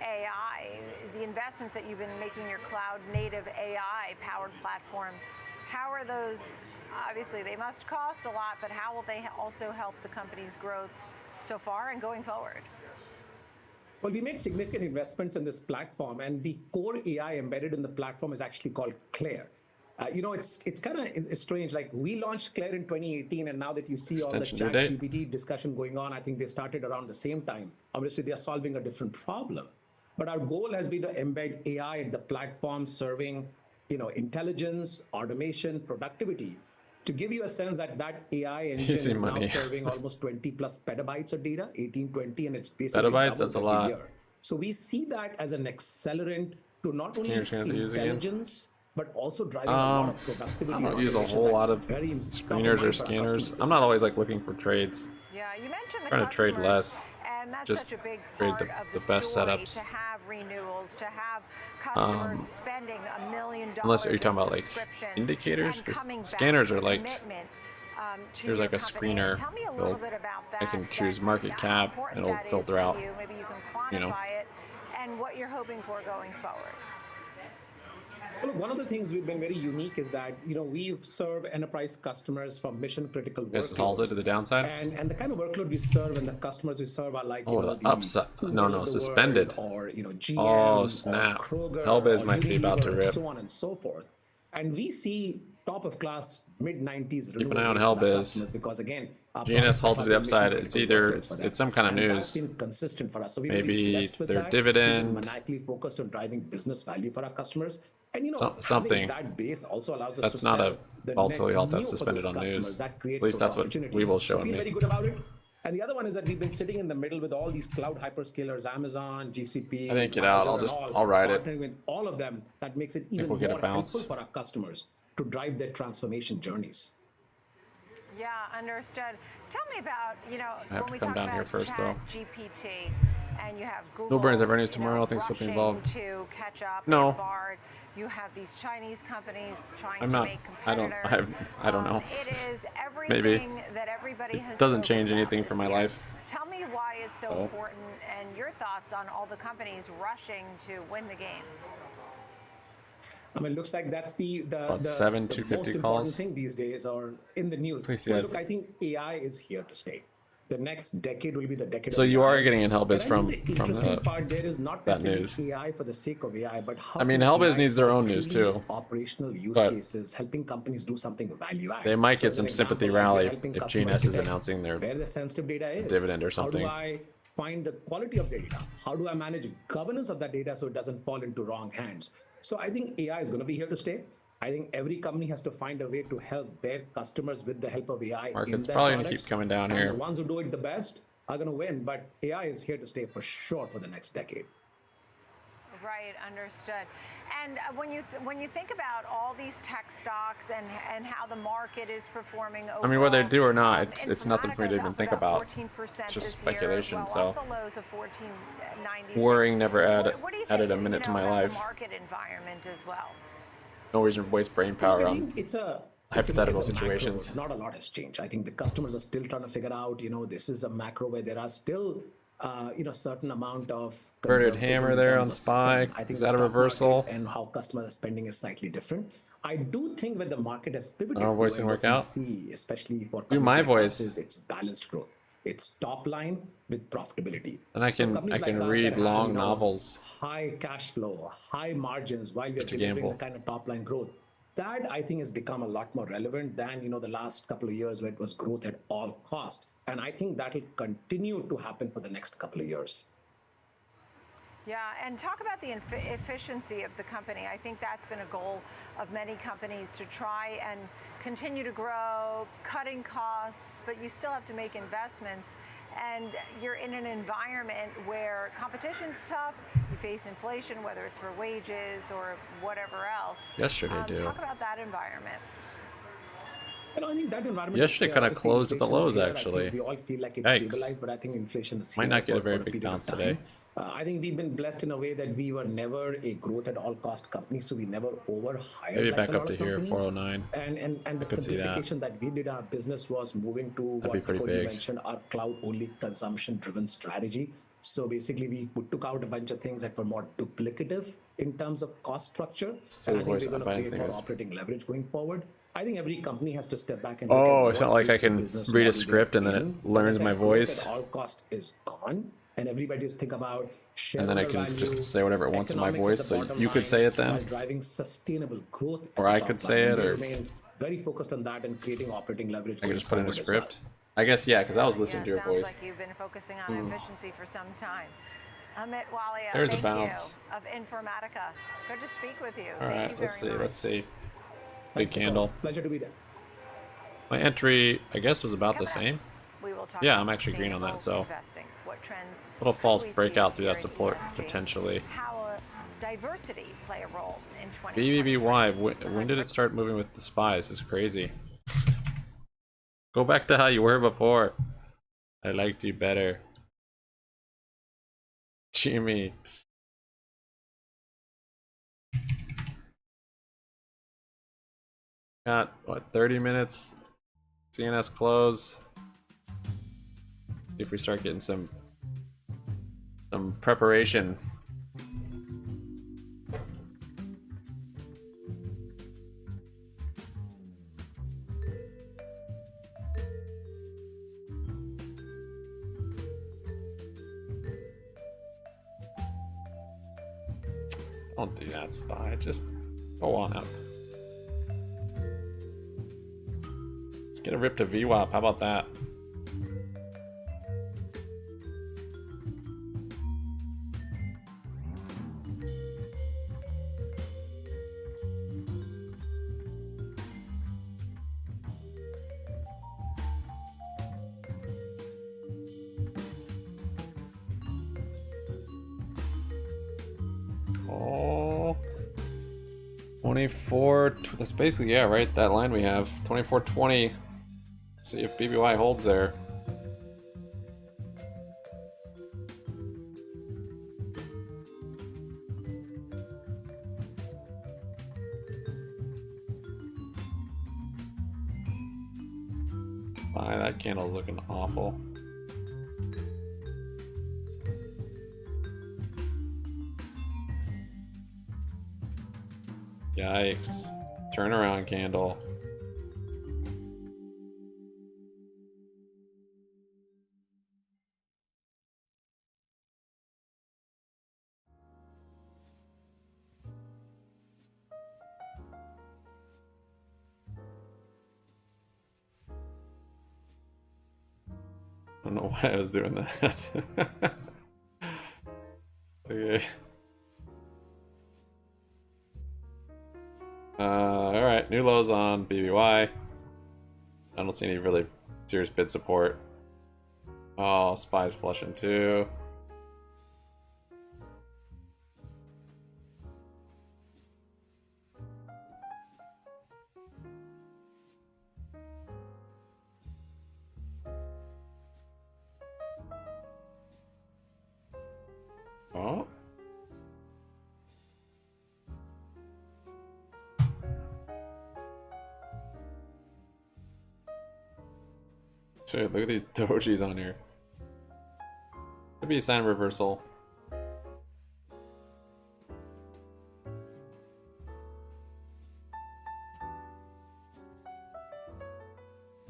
S5: AI, the investments that you've been making, your cloud native AI powered platform, how are those, obviously they must cost a lot, but how will they also help the company's growth so far and going forward?
S17: Well, we made significant investments in this platform, and the core AI embedded in the platform is actually called Claire. You know, it's kind of strange. Like, we launched Claire in 2018, and now that you see all the ChatGPT discussion going on, I think they started around the same time. Obviously, they are solving a different problem. But our goal has been to embed AI in the platform, serving, you know, intelligence, automation, productivity, to give you a sense that that AI engine is now serving almost 20 plus petabytes of data, 1820, and it's basically
S1: petabytes. That's a lot.
S17: Year. So we see that as an accelerant to not only intelligence, but also driving a lot of productivity.
S1: I don't use a whole lot of screeners or scanners. I'm not always like looking for trades.
S5: Yeah, you mentioned the
S1: trying to trade less.
S5: And that's
S1: just
S5: such a big
S1: trade
S5: part
S1: the
S5: of
S1: best setups.
S5: To have renewals, to have customers spending $1 million.
S1: Unless you're talking about like indicators, because scanners are like there's like a screener. I can choose market cap and it'll filter out.
S5: Maybe you can quantify it and what you're hoping for going forward.
S17: Well, look, one of the things we've been very unique is that, you know, we've served enterprise customers from mission critical workloads.
S1: This is halted to the downside.
S17: And the kind of workload we serve and the customers we serve are like,
S1: the upside. No, suspended.
S17: Or, you know, GM,
S1: oh, snap.
S17: Kroger,
S1: Hellbiz might be about to rip.
S17: So on and so forth. And we see top of class mid-90s.
S1: Keep an eye on Hellbiz.
S17: Because again,
S1: GNS halted to the upside. It's either it's some kind of news.
S17: That's been consistent for us. So
S1: maybe their dividend.
S17: We're maniacally focused on driving business value for our customers. And you know,
S1: something
S17: that base also allows us
S1: that's
S17: to
S1: not a volatility halt that's suspended on news. At least that's what we will show
S17: so feel
S1: me.
S17: Very good about it. And the other one is that we've been sitting in the middle with all these cloud hyperscalers, Amazon, GCP.
S1: I think get out. I'll ride it.
S17: With all of them, that makes it even more helpful for our customers to drive their transformation journeys.
S5: Yeah, understood. Tell me about, you know, when we
S1: talk
S5: about
S1: here first, though.
S5: GPT, and you have Google.
S1: No Burns have earnings tomorrow. I think something involved.
S5: To catch up.
S1: No.
S5: You have these Chinese companies trying
S1: to
S5: make competitors.
S1: I don't know.
S5: It is everything that everybody has.
S1: It doesn't change anything for my life.
S5: Tell me why it's so important and your thoughts on all the companies rushing to win the game.
S17: I mean, it looks like that's the
S1: most
S17: important thing these days, or in the news. Well, look, I think AI is here to stay. The next decade will be the decade.
S1: So you are getting in Hellbiz from
S17: the interesting part there is not
S1: that
S17: news. AI for the sake of AI, but how
S1: I mean, Hellbiz needs their own news too.
S17: Operational use cases, helping companies do something value add.
S1: They might get some sympathy rally if GNS is announcing their
S17: where the sensitive data is.
S1: dividend or something.
S17: How do I find the quality of the data? How do I manage governance of that data so it doesn't fall into wrong hands? So I think AI is going to be here to stay. I think every company has to find a way to help their customers with the help of AI.
S1: Market's probably going to keep coming down here.
S17: And the ones who do it the best are going to win, but AI is here to stay for sure for the next decade.
S5: Right, understood. And when you think about all these tech stocks and how the market is performing overall,
S1: I mean, whether they do or not, it's nothing for me to even think about. It's just speculation.
S5: Year,
S1: so
S5: the lows of 14.96.
S1: Worrying never added
S5: think,
S1: a minute to my life.
S5: The market environment as well.
S1: No reason to waste brain power on
S17: it's a
S1: hypothetical situations.
S17: Macro, not a lot has changed. I think the customers are still trying to figure out, this is a macro where there are still certain amount of
S1: inverted hammer there on SPY.
S17: I think
S1: is that a reversal?
S17: And how customers are spending is slightly different. I do think when the market has pivoted,
S1: our voice didn't work out.
S17: See, especially for
S1: do my
S17: like
S1: voice.
S17: It's balanced growth. It's top line with profitability.
S1: And I can read long novels.
S17: High cash flow, high margins while we're delivering the kind of top line growth. That I think has become a lot more relevant than the last couple of years where it was growth at all cost. And I think that will continue to happen for the next couple of years.
S5: Yeah, and talk about the efficiency of the company. I think that's been a goal of many companies to try and continue to grow, cutting costs, but you still have to make investments. And you're in an environment where competition's tough, you face inflation, whether it's for wages or whatever else.
S1: Yesterday,
S5: talk about that environment.
S17: I think that environment
S1: yesterday kind of closed at the lows, actually.
S17: We all feel like it's stabilized, but I think inflation is
S1: might not get a very big bounce today.
S17: I think we've been blessed in a way that we were never a growth at all cost company, so we never overhired.
S1: Maybe back up to here, 409.
S17: And the simplification that we did our business was moving to what you mentioned, our cloud-only consumption-driven strategy. So basically, we took out a bunch of things that were more duplicative in terms of cost structure. And I think we're going to create more operating leverage going forward. I think every company has to step back and
S1: look at it's not like I can read a script and then it learns my voice.
S17: All cost is gone, and everybody just think about
S1: and then I can just say whatever it wants in my voice. So you could say it then,
S17: driving sustainable growth,
S1: or I could say it, or
S17: very focused on that and creating operating leverage.
S1: I can just put in a script. I guess because I was listening to your voice.
S5: Sounds like you've been focusing on efficiency for some time. Amit Walia,
S1: there's a bounce
S5: of Informatica. Good to speak with you.
S1: All right, let's see. Big candle.
S17: Pleasure to be there.
S1: My entry, I guess, was about the same.
S5: We will talk
S1: I'm actually green on that, so little false breakout through that support potentially.
S5: How diversity play a role in 2020?
S1: BBBY, when did it start moving with the SPY? This is crazy. Go back to how you were before. I liked you better. GME. Got what, 30 minutes? GNS close. See if we start getting some preparation. Don't do that, SPY. Just go on up. Let's get a rip to VWAP. How about that? Oh, 24. That's basically, yeah, right. That line we have 24.20. See if BBY holds there. That candle's looking awful. Yikes. Turnaround candle. don't know why I was doing that. Okay. Alright, new lows on BBY. I don't see any really serious bid support. Oh, SPY's flushing too. Oh. Shit, look at these dojis on here. Could be a sign of reversal.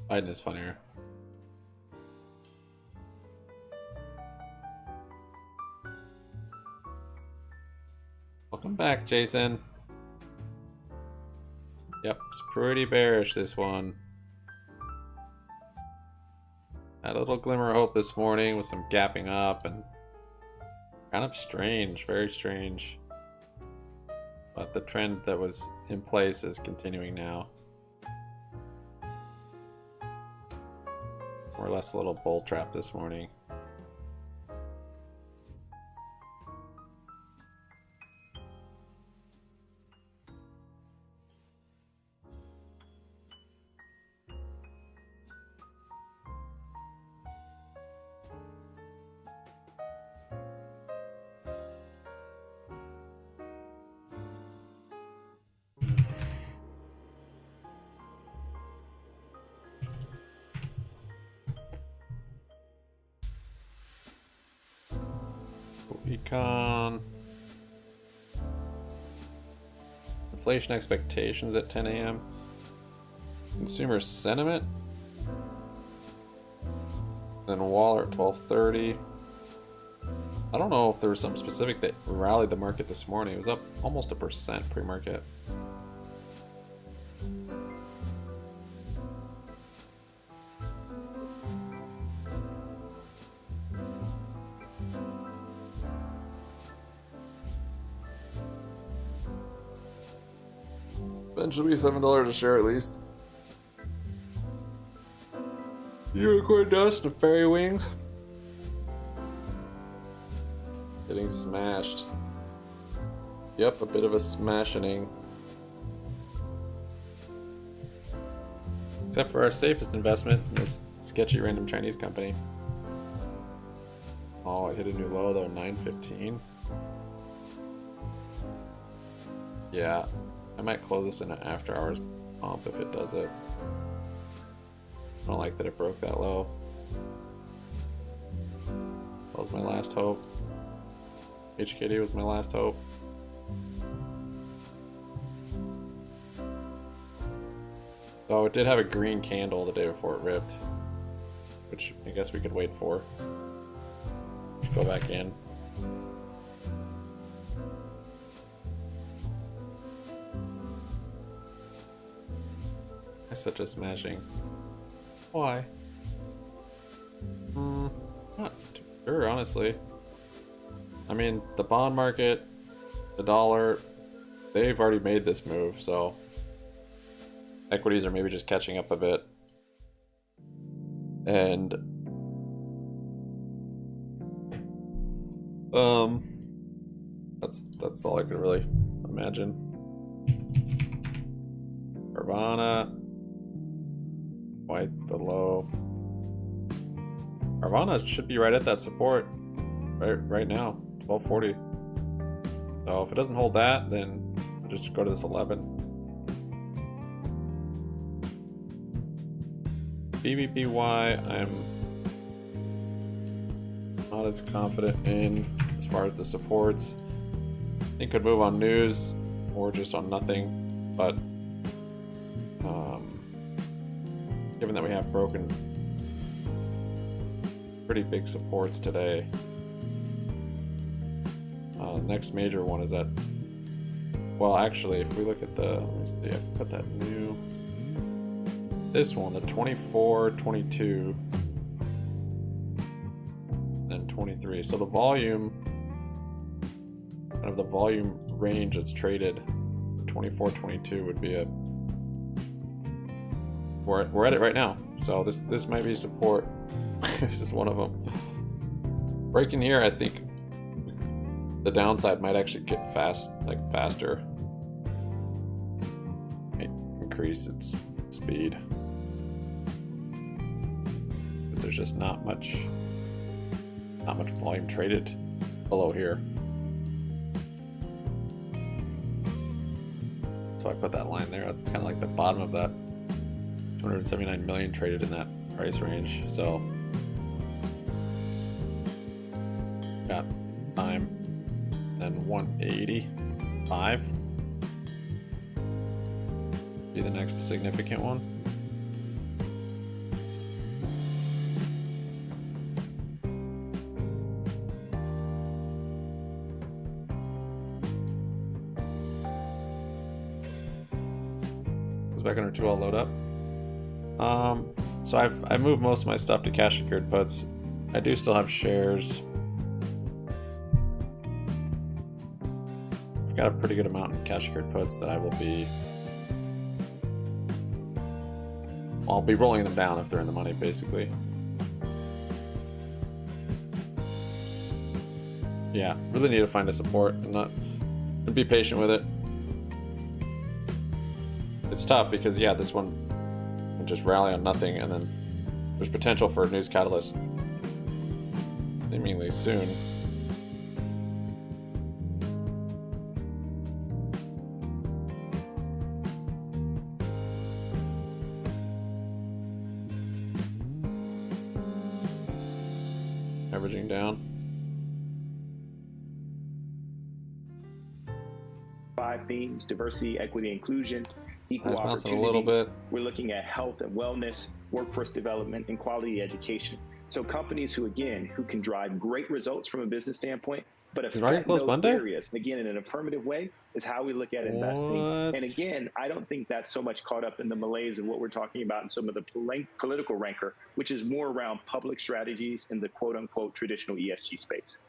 S1: Biden is funnier. Welcome back, Jason. Yep, it's pretty bearish, this one. Had a little glimmer of hope this morning with some gapping up and kind of strange, very strange. But the trend that was in place is continuing now. More or less a little bull trap this morning. Econ. Inflation expectations at 10 a.m. Consumer sentiment. Then Waller at 12:30. I don't know if there was something specific that rallied the market this morning. It was up almost 1% pre-market. Should be $7 a share at least. Unicorn dust and fairy wings. Getting smashed. Yep, a bit of a smashing. Except for our safest investment in this sketchy random Chinese company. Oh, it hit a new low though, 915. Yeah. I might close this in an after hours pump if it does it. I don't like that it broke that low. That was my last hope. HKD was my last hope. So it did have a green candle the day before it ripped, which I guess we could wait for. Go back in. Such a smashing. Why? Not too sure, honestly. I mean, the bond market, the dollar, they've already made this move, so equities are maybe just catching up a bit. And that's all I could really imagine. Carvana. Quite the low. Carvana should be right at that support right now, 1240. So if it doesn't hold that, then I'll just go to this 11. BBBY, I'm not as confident in as far as the supports. I think could move on news or just on nothing, but given that we have broken pretty big supports today, next major one is at, well, actually, if we look at the, let me see, I put that new, this one, the 2422, 23. So the volume, kind of the volume range it's traded, 24, 22 would be a. We're at it right now. So this might be support. This is one of them. Breaking here, I think the downside might actually get faster. Might increase its speed. Because there's just not much volume traded below here. So I put that line there. That's kind of like the bottom of that. 279 million traded in that price range. So got some time. Then 185 be the next significant one. Goes back under 2, I'll load up. So I've moved most of my stuff to cash secured puts. I do still have shares. I've got a pretty good amount in cash secured puts that I'll be rolling them down if they're in the money, basically. Yeah, really need to find a support and be patient with it. It's tough because this one can just rally on nothing, and then there's potential for a news catalyst seemingly soon. Averaging down.
S17: 5 themes: diversity, equity, inclusion, equal opportunities.
S1: A little bit.
S17: We're looking at health and wellness, workforce development, and quality education. So companies who can drive great results from a business standpoint, but affect those areas, again, in an affirmative way, is how we look at investing. And again, I don't think that's so much caught up in the malaise of what we're talking about in some of the political rancor, which is more around public strategies in the quote-unquote traditional ESG space.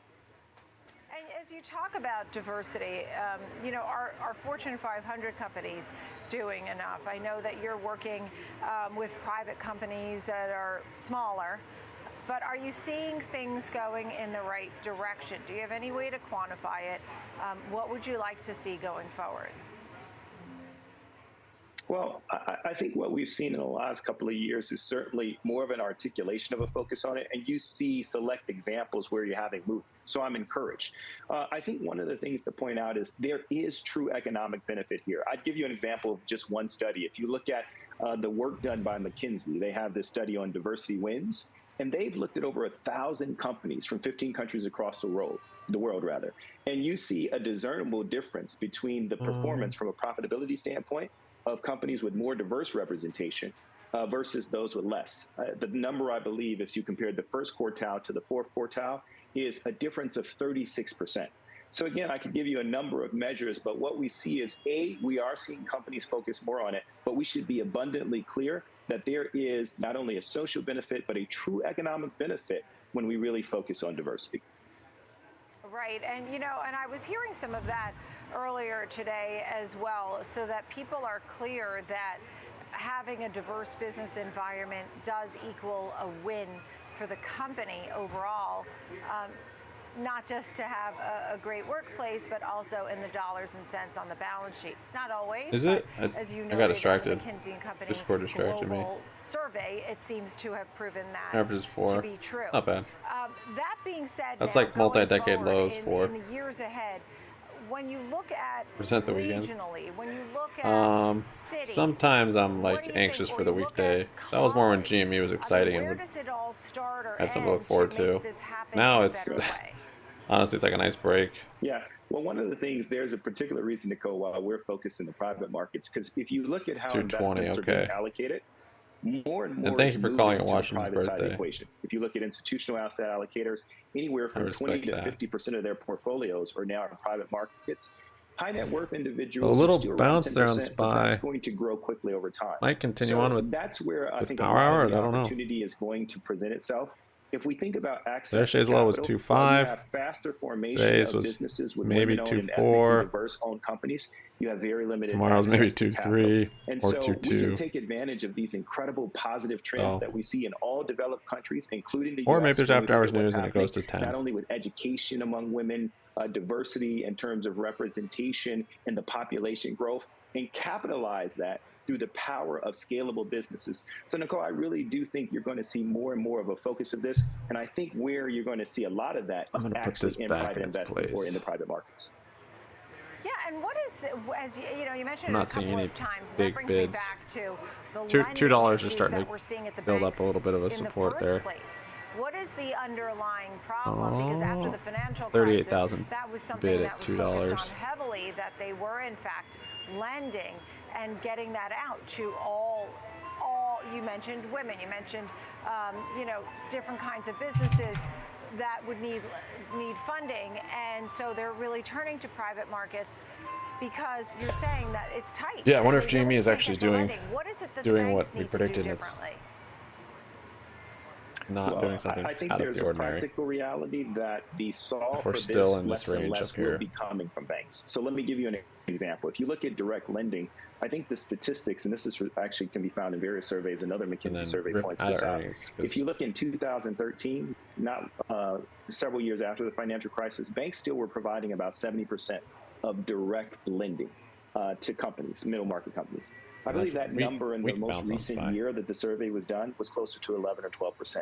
S5: As you talk about diversity, are Fortune 500 companies doing enough? I know that you're working with private companies that are smaller, but are you seeing things going in the right direction? Do you have any way to quantify it? What would you like to see going forward?
S17: Well, I think what we've seen in the last couple of years is certainly more of an articulation of a focus on it, and you see select examples where you're having movement. So I'm encouraged. I think one of the things to point out is there is true economic benefit here. I'd give you an example of just one study. If you look at the work done by McKinsey, they have this study on diversity wins, and they've looked at over 1,000 companies from 15 countries across the world, and you see a discernible difference between the performance from a profitability standpoint of companies with more diverse representation versus those with less. The number, I believe, if you compare the first quartile to the fourth quartile, is a difference of 36%. So again, I could give you a number of measures, but what we see is, we are seeing companies focus more on it, but we should be abundantly clear that there is not only a social benefit, but a true economic benefit when we really focus on diversity.
S5: Right, and and I was hearing some of that earlier today as well, so that people are clear that having a diverse business environment does equal a win for the company overall. Not just to have a great workplace, but also in the dollars and cents on the balance sheet. Not always.
S1: Is it?
S5: As you
S1: I got distracted.
S5: McKinsey & Company
S1: Discord distracted me.
S5: Survey, it seems to have proven that
S1: Averages 4.
S5: to be true.
S1: Not bad.
S5: That being said,
S1: That's
S5: now,
S1: like multi-decade lows for.
S5: In the years ahead, when you look at
S1: Percent the weekends.
S5: regionally, when you look at cities,
S1: sometimes I'm anxious for the weekday. That was more when GME was exciting and
S5: does it all start or
S1: had something to look forward to. Now it's honestly, it's like a nice break.
S17: Yeah. Well, one of the things, there's a particular reason to go while we're focused in the private markets, because if you look at how investments are being allocated, more and more.
S1: And thank you for calling it Washington's birthday.
S17: Equation. If you look at institutional asset allocators, anywhere from 20 to 50% of their portfolios are now in private markets. High net worth individuals.
S1: A little bounce there on SPY.
S17: That's going to grow quickly over time.
S1: Might continue on with.
S17: That's where I think
S1: Power Hour. I
S17: the
S1: don't know.
S17: Opportunity is going to present itself. if we think about access
S1: Yesterday's
S17: to
S1: low was
S17: capital,
S1: 2.5.
S17: well, you have faster formation
S1: Today's
S17: of
S1: was
S17: businesses with
S1: maybe
S17: women-owned and
S1: 2.4.
S17: ethnically diverse owned companies. You have very limited
S1: Tomorrow's
S17: access
S1: maybe
S17: to
S1: 2.3
S17: capital. And
S1: or
S17: so
S1: 2.2.
S17: we can take advantage of these incredible positive trends
S1: Oh.
S17: that we see in all developed countries, including the
S1: Or
S17: US.
S1: maybe there's
S17: when we
S1: after
S17: look
S1: hours
S17: at what's
S1: news and it goes to
S17: happening,
S1: 10.
S17: not only with education among women, diversity in terms of representation and the population growth, and capitalize that through the power of scalable businesses. So, Nicole, I really do think you're going to see more and more of a focus of this. And I think where you're going to see a lot of that is actually in private investment or in the private markets.
S5: Yeah, and what is the, as you know, you mentioned
S1: I'm
S5: it
S1: not
S5: a
S1: seeing
S5: couple
S1: any
S5: of times, and
S1: big
S5: that brings me
S1: bids.
S5: back to the
S1: $2 are
S5: issues
S1: starting
S5: that
S1: to
S5: we're seeing at the
S1: build up
S5: banks
S1: a little bit of a
S5: in
S1: support
S5: the first
S1: there.
S5: place. What is the underlying problem? Because after the financial crisis,
S1: 38,000
S5: that was something
S1: bid
S5: that
S1: at
S5: was focused
S1: $2.
S5: on heavily, that they were in fact lending and getting that out to all you mentioned women, you mentioned you know, different kinds of businesses that would need funding, and so they're really turning to private markets because you're saying that it's tight.
S1: Yeah, I wonder if
S5: They really
S1: GME is
S5: can't
S1: actually
S5: get the
S1: doing
S5: lending. What is it that
S1: doing
S5: the
S1: what
S5: banks
S1: we
S5: need to
S1: predicted.
S5: do
S1: And it's
S5: differently?
S1: not doing something
S17: I think
S1: out of
S17: there's
S1: the
S17: a
S1: ordinary.
S17: practical reality that the solve
S1: If we're
S17: for
S1: still
S17: this
S1: in this
S17: less and
S1: range
S17: less
S1: up here.
S17: will be coming from banks. So let me give you an example. If you look at direct lending, I think the statistics, and this is actually can be found in various surveys, another McKinsey survey points this out. If you look in 2013, not several years after the financial crisis, banks still were providing about 70% of direct lending to companies, middle market companies. I believe that number in the most recent year that the survey was done was closer to 11 or 12%.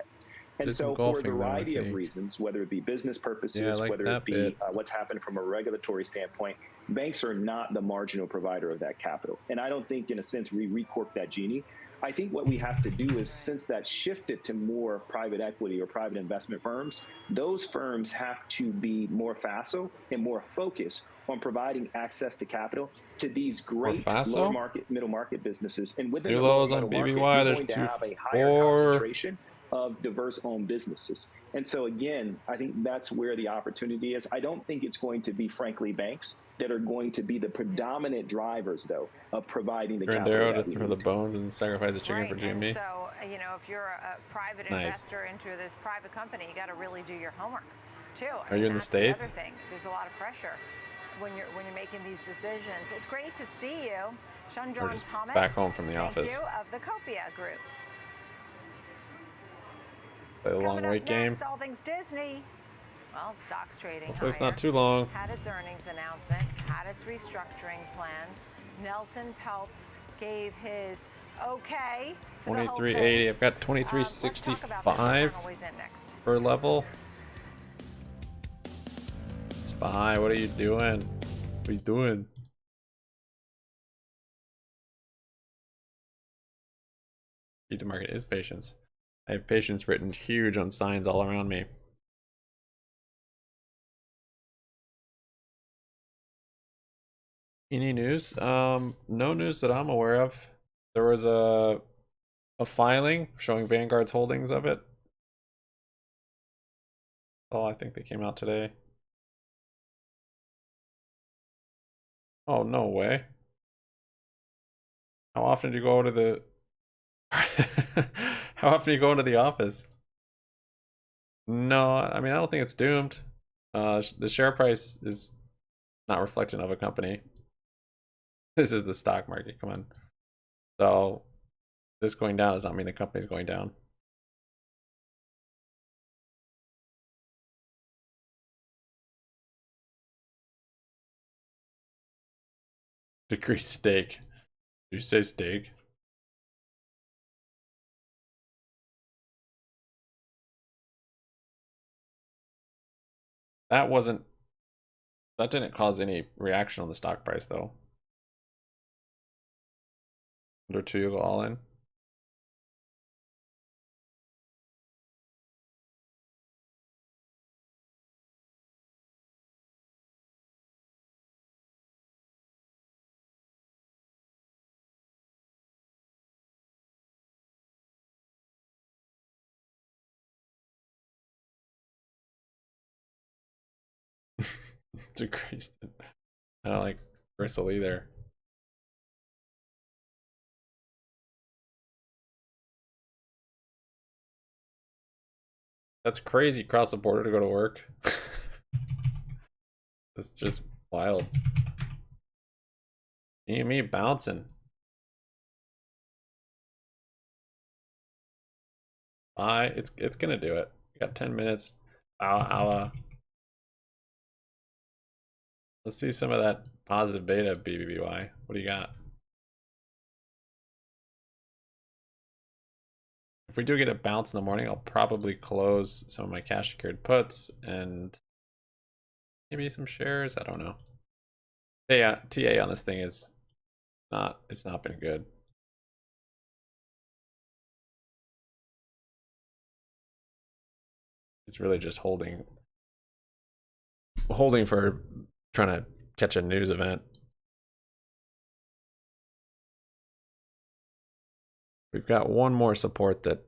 S17: And so for a variety of reasons, whether it be business purposes, whether it be what's happened from a regulatory standpoint, banks are not the marginal provider of that capital. And I don't think, in a sense, we recork that genie. I think what we have to do is, since that shifted to more private equity or private investment firms, those firms have to be more facile and more focused on providing access to capital to these great lower market, middle market businesses. And within the lower middle market, you're going to have a higher concentration of diverse owned businesses. And so again, I think that's where the opportunity is. I don't think it's going to be, frankly, banks that are going to be the predominant drivers, though, of providing the capital that we
S1: for the bones and sacrifice the chicken
S5: right.
S1: for GME.
S5: And so, you know, if you're a private investor into this private company, you got to really do your homework, too.
S1: Are you in the States?
S5: The other thing, there's a lot of pressure when you're making these decisions. It's great to see you, Shundron Thomas.
S1: Back home from the
S5: thank
S1: office.
S5: You, of the Copia Group.
S1: Play the long wait game.
S5: All things Disney. Well, stock's trading
S1: Hopefully
S5: higher.
S1: it's not too long.
S5: Had its earnings announcement, had its restructuring plans. Nelson Peltz gave his okay to
S1: 2380. I've got 2365 per level. Spy, what are you doing? What are you doing? Key to market is patience. I have patience written huge on signs all around me. Any news? No news that I'm aware of. There was a filing showing Vanguard's holdings of it. Oh, I think they came out today. Oh, no way. How often do you go to the How often do you go into the office? No, I mean, I don't think it's doomed. The share price is not reflective of a company. This is the stock market, come on. So this going down does not mean the company's going down. Decrease stake. Do you say stake? That didn't cause any reaction on the stock price though. Under 2, you go all in. Decreased it. I don't like Bristle either. That's crazy. Cross the border to go to work. It's just wild. GME bouncing. It's gonna do it. We got 10 minutes. Let's see some of that positive beta BBBY. What do you got? If we do get a bounce in the morning, I'll probably close some of my cash secured puts and maybe some shares. I don't know. Yeah, TA on this thing is it's not been good. It's really just holding for trying to catch a news event. We've got one more support that,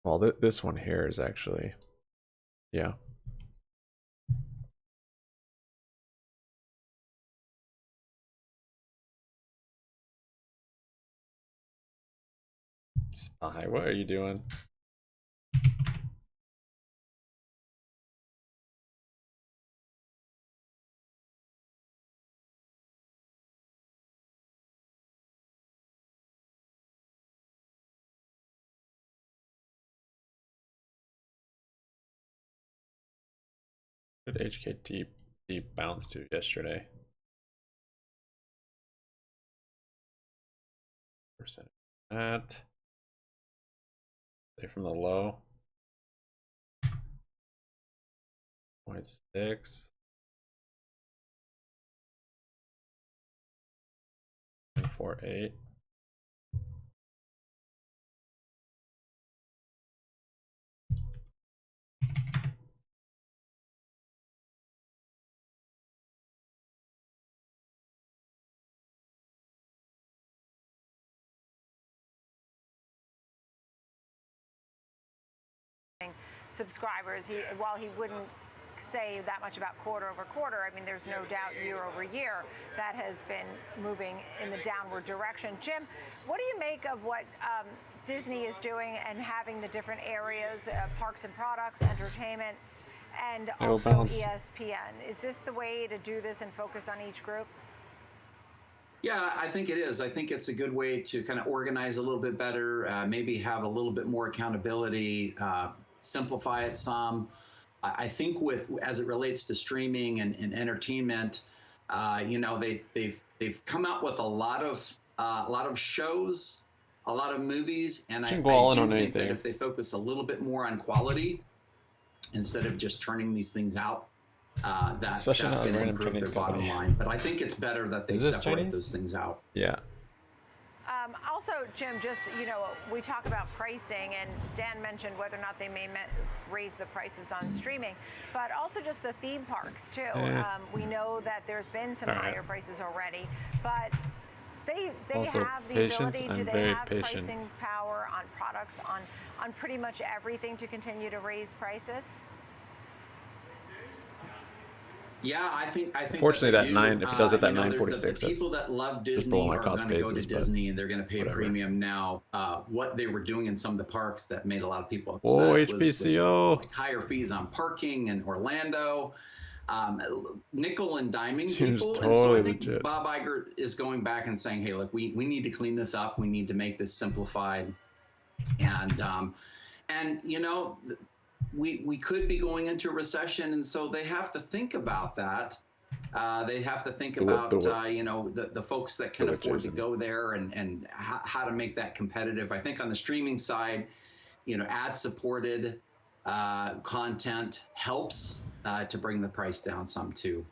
S1: well, this one here is actually, yeah. Spy, what are you doing? What did HKT bounce to yesterday? Percent that. Say from the low. 0.6. 0.48.
S5: Subscribers, while he wouldn't say that much about quarter over quarter, I mean, there's no doubt year over year that has been moving in the downward direction. Jim, what do you make of what Disney is doing and having the different areas, parks and products, entertainment, and also ESPN? Is this the way to do this and focus on each group?
S17: Yeah, I think it is. I think it's a good way to kind of organize a little bit better, maybe have a little bit more accountability, simplify it some. I think as it relates to streaming and entertainment, you know, they've come out with a lot of shows, a lot of movies, and I do think that if they focus a little bit more on quality instead of just turning these things out, that's going to improve their bottom line. But I think it's better that they separate those things out.
S1: Yeah.
S5: Also, Jim, just, you know, we talk about pricing, and Dan mentioned whether or not they may raise the prices on streaming, but also just the theme parks, too. We know that there's been some higher prices already, but they
S1: also,
S5: have the ability, do they have pricing power on products, on pretty much everything to continue to raise prices?
S17: Yeah, I think.
S1: Fortunately, that if it does it that 946,
S17: the people that love Disney are going to go to Disney, and they're going to pay a premium now. What they were doing in some of the parks that made a lot of people upset was like higher fees on parking in Orlando, nickel and diming people.
S1: Totally
S17: and so I think
S1: legit.
S17: Bob Iger is going back and saying, "Hey, look, we need to clean this up. We need to make this simplified," and you know. We could be going into a recession, and so they have to think about that. They have to think about you know, the folks that can afford to go there and how to make that competitive. I think on the streaming side, you know, ad-supported content helps to bring the price down some too.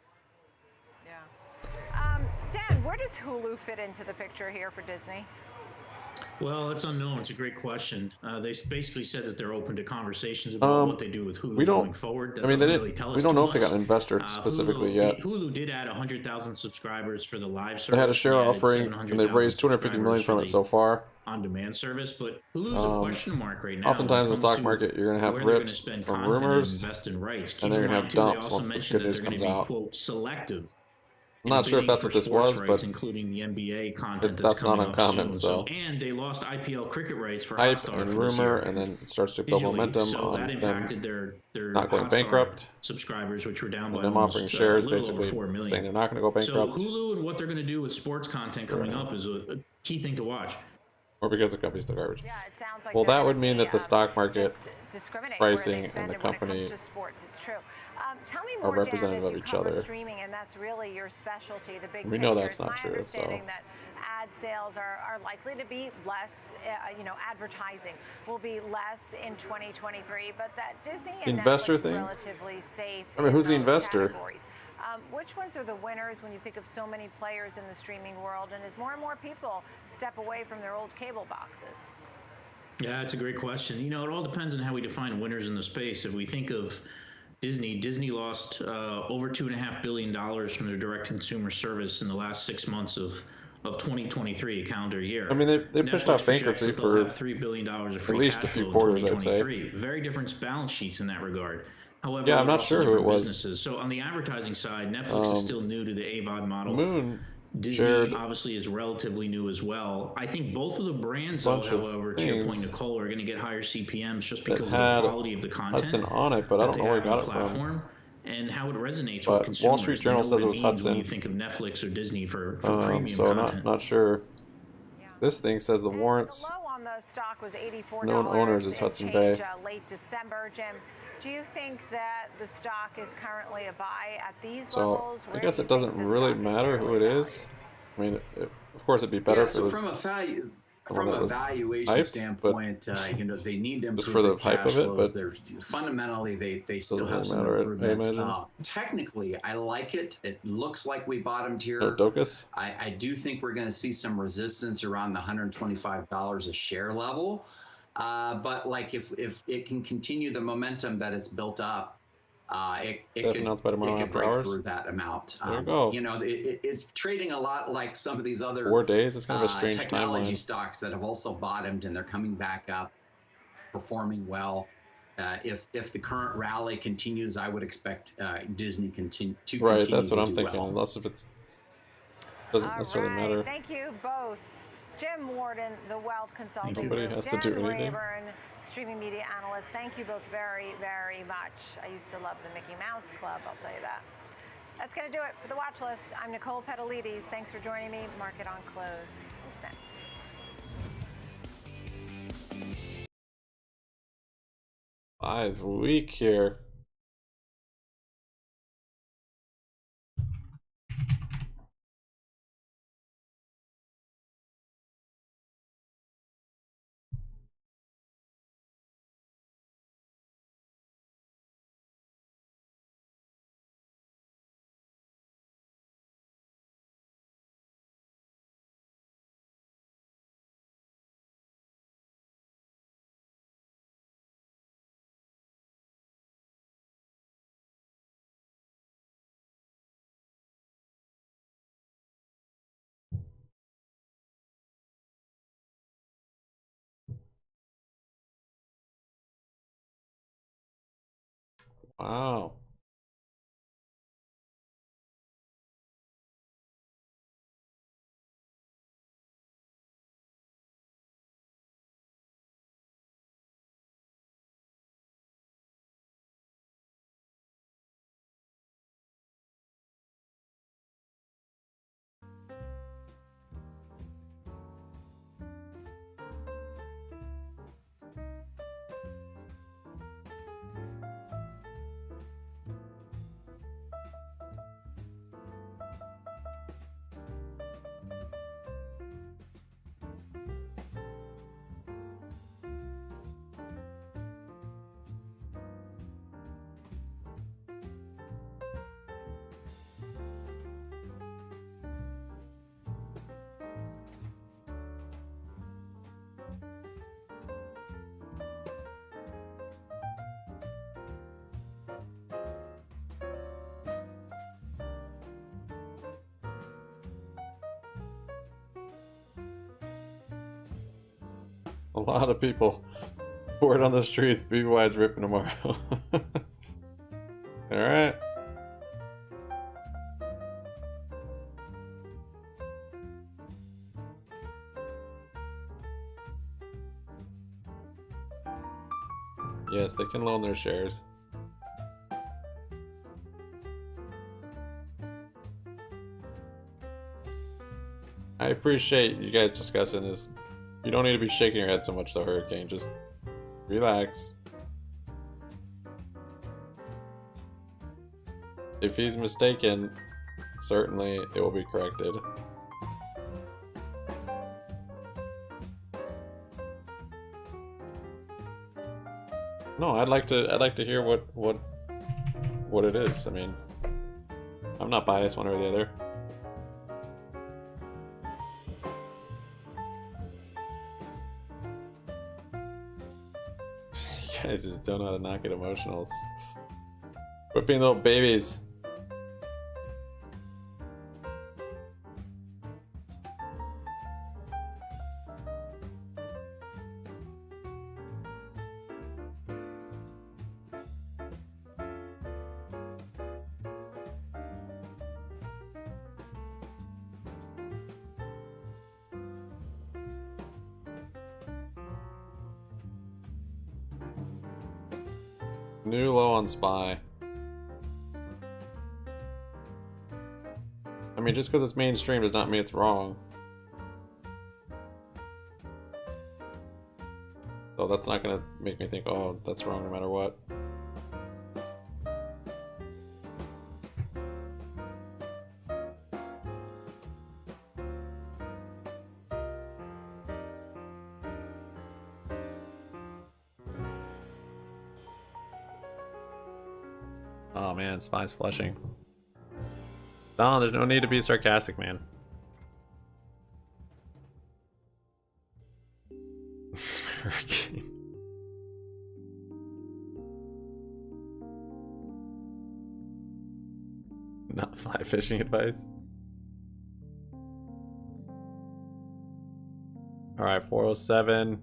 S5: Yeah. Dan, where does Hulu fit into the picture here for Disney?
S21: Well, it's unknown. It's a great question. They basically said that they're open to conversations about what they do with Hulu going forward. That
S1: I mean,
S21: really tell us
S1: we don't know
S21: much.
S1: if they got an investor specifically yet.
S21: Hulu did add 100,000 subscribers for the live service.
S1: They had a share offering, and they've raised 250 million from it so far.
S21: On-demand service, but Hulu's a question mark right now.
S1: Oftentimes in the stock market, you're going to have rips from rumors, and they're going to have dumps once the good news comes out.
S21: Quote, selective
S1: I'm not sure if that's what this was, but
S21: including the NBA content
S1: that's not uncommon. So,
S21: and they lost IPL cricket rights for
S1: hype
S21: Hotstar
S1: and
S21: for this
S1: rumor,
S21: year.
S1: and then it starts to build momentum
S21: so
S1: on
S21: that impacted
S1: them
S21: their
S1: not going
S21: Hotstar
S1: bankrupt,
S21: subscribers, which were down by
S1: and them
S21: almost,
S1: offering shares,
S21: a little
S1: basically
S21: over 4 million.
S1: saying they're not going to go bankrupt.
S21: So Hulu and what they're going to do with sports content coming up is a key thing to watch.
S1: Or because the company's still garbage.
S5: Yeah, it sounds like
S1: well, that would mean that the stock market pricing and the
S5: when it
S1: company
S5: comes to sports. It's true. Tell me
S1: are
S5: more,
S1: representative
S5: Dan,
S1: of
S5: as you
S1: each
S5: cover
S1: other.
S5: streaming, and that's really your specialty. The big
S1: We know
S5: picture.
S1: that's not
S5: It's my
S1: true.
S5: understanding
S1: So.
S5: that ad sales are likely to be less. Advertising will be less in 2023, but that Disney and
S1: Investor
S5: Netflix
S1: thing?
S5: relatively safe.
S1: I mean, who's the
S5: in those
S1: investor?
S5: categories. Which ones are the winners when you think of so many players in the streaming world, and as more and more people step away from their old cable boxes?
S21: Yeah, that's a great question. It all depends on how we define winners in the space. If we think of Disney lost over $2.5 billion from their direct-to-consumer service in the last 6 months of 2023, a calendar year.
S1: I mean, they pushed off bankruptcy for
S21: $3 billion of
S1: at least a few quarters, I'd say.
S21: Very different balance sheets in that regard. However,
S1: yeah, I'm not sure who it was.
S21: Businesses. So on the advertising side, Netflix is still new to the AVOD model.
S1: Moon
S21: Disney obviously is relatively new as well. I think both of the brands, though, however, to your point, Nicole, are going to get higher CPMs just because of the quality of the content.
S1: Hudson on it, but I don't know where he got it from.
S21: And how it resonates with consumers.
S1: Wall Street Journal says it was Hudson.
S21: When you think of Netflix or Disney for premium
S1: so
S21: content.
S1: not sure.
S5: Yeah.
S1: This thing says the warrants.
S5: The low on the stock was $84.
S1: Known owners is Hudson Bay.
S5: Late December, Jim. Do you think that the stock is currently a buy at these
S1: so
S5: levels?
S1: I guess it doesn't really matter who it is. I mean, of course, it'd be better if it was.
S4: From a valuation standpoint, they need to improve
S1: for the
S4: cash
S1: hype of it,
S4: flows.
S1: but
S4: fundamentally, they still have some improvement. Technically, I like it. It looks like we bottomed here.
S1: Docus?
S4: I do think we're going to see some resistance around the $125 a share level. But like if it can continue the momentum that it's built up, it could break through that amount.
S1: There you go.
S4: It's trading a lot like some of these other
S1: 4 days. It's kind of a strange
S4: technology
S1: timeline.
S4: stocks that have also bottomed and they're coming back up, performing well. If the current rally continues, I would expect Disney to continue.
S1: Right, that's what I'm thinking.
S4: Well.
S1: Unless if it's doesn't necessarily matter.
S5: Thank you both. Jim Warden, the wealth consulting
S1: Nobody
S5: group.
S1: has to do anything.
S5: Rayburn, streaming media analyst. Thank you both very, very much. I used to love the Mickey Mouse Club, I'll tell you that. That's going to do it for the watch list. I'm Nicole Petalides. Thanks for joining me. Market on close. What's next?
S1: Eyes weak here. Wow. A lot of people. Word on the streets, BBY's ripping tomorrow. Alright. Yes, they can loan their shares. I appreciate you guys discussing this. You don't need to be shaking your head so much though, Hurricane. Just relax. If he's mistaken, certainly it will be corrected. No, I'd like to hear what it is. I mean, I'm not biased one or the other. You guys just don't know how to not get emotional. Whipping little babies. New low on SPY. I mean, just because it's mainstream does not mean it's wrong. So that's not gonna make me think, oh, that's wrong no matter what. Oh man, SPY's flushing. Don, there's no need to be sarcastic, man. Not fly fishing advice. Alright, 407.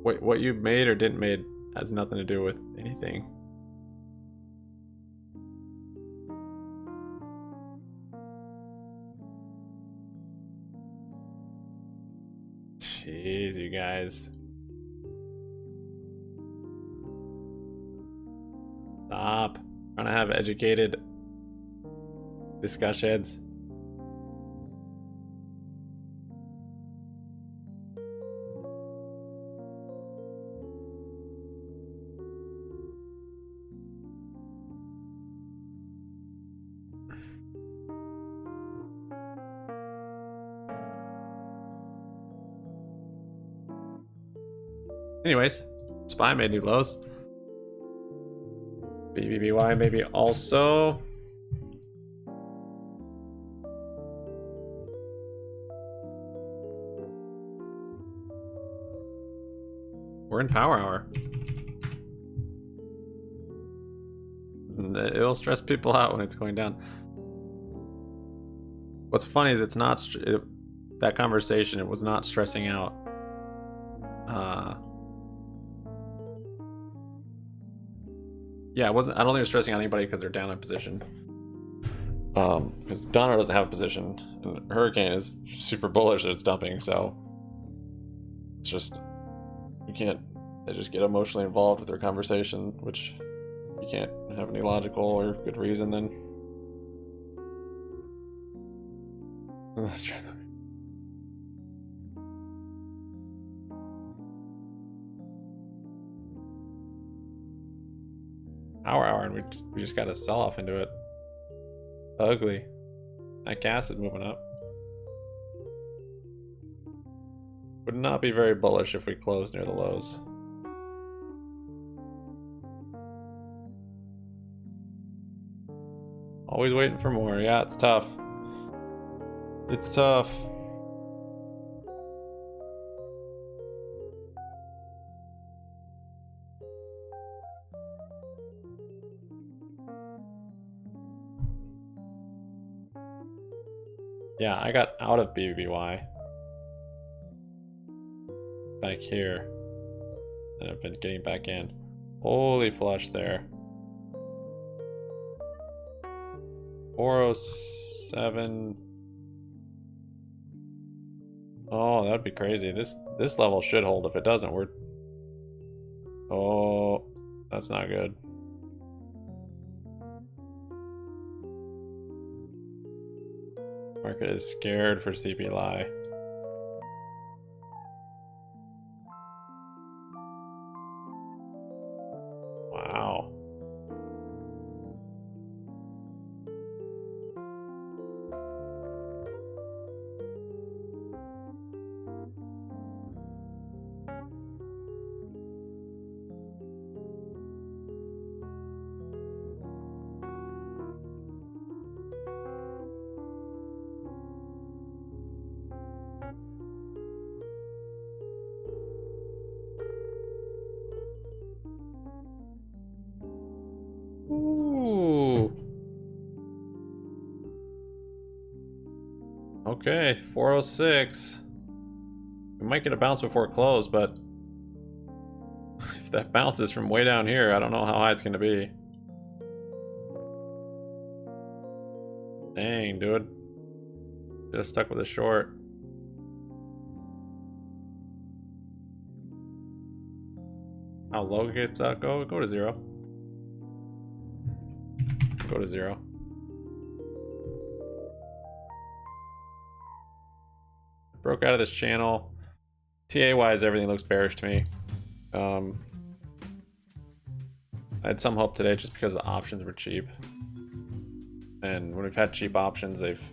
S1: Wait, what you made or didn't made has nothing to do with anything. Jeez, you guys. Stop. Trying to have educated discussions. Anyways, SPY made new lows. BBBY maybe also. We're in power hour. It'll stress people out when it's going down. What's funny is it's not that conversation. It was not stressing out. Yeah, it wasn't. I don't think it was stressing out anybody because they're down in position. Because Donner doesn't have a position, and Hurricane is super bullish that it's dumping. So it's just you can't. They just get emotionally involved with their conversation, which you can't have any logical or good reason. Then that's true. Power hour, and we just got a sell off into it. Ugly. That gas is moving up. Would not be very bullish if we close near the lows. Always waiting for more. Yeah, it's tough. It's tough. Yeah, I got out of BBBY back here, and I've been getting back in. Holy flush there. 407. Oh, that'd be crazy. This level should hold. If it doesn't, we're... Oh, that's not good. Market is scared for CPLI. Wow. Ooh. Okay, 406. We might get a bounce before close, but if that bounces from way down here, I don't know how high it's going to be. Dang, dude. Should have stuck with a short. How low could that go? Go to 0. Go to 0. Broke out of this channel. TA wise, everything looks bearish to me. I had some hope today just because the options were cheap. And when we've had cheap options, they've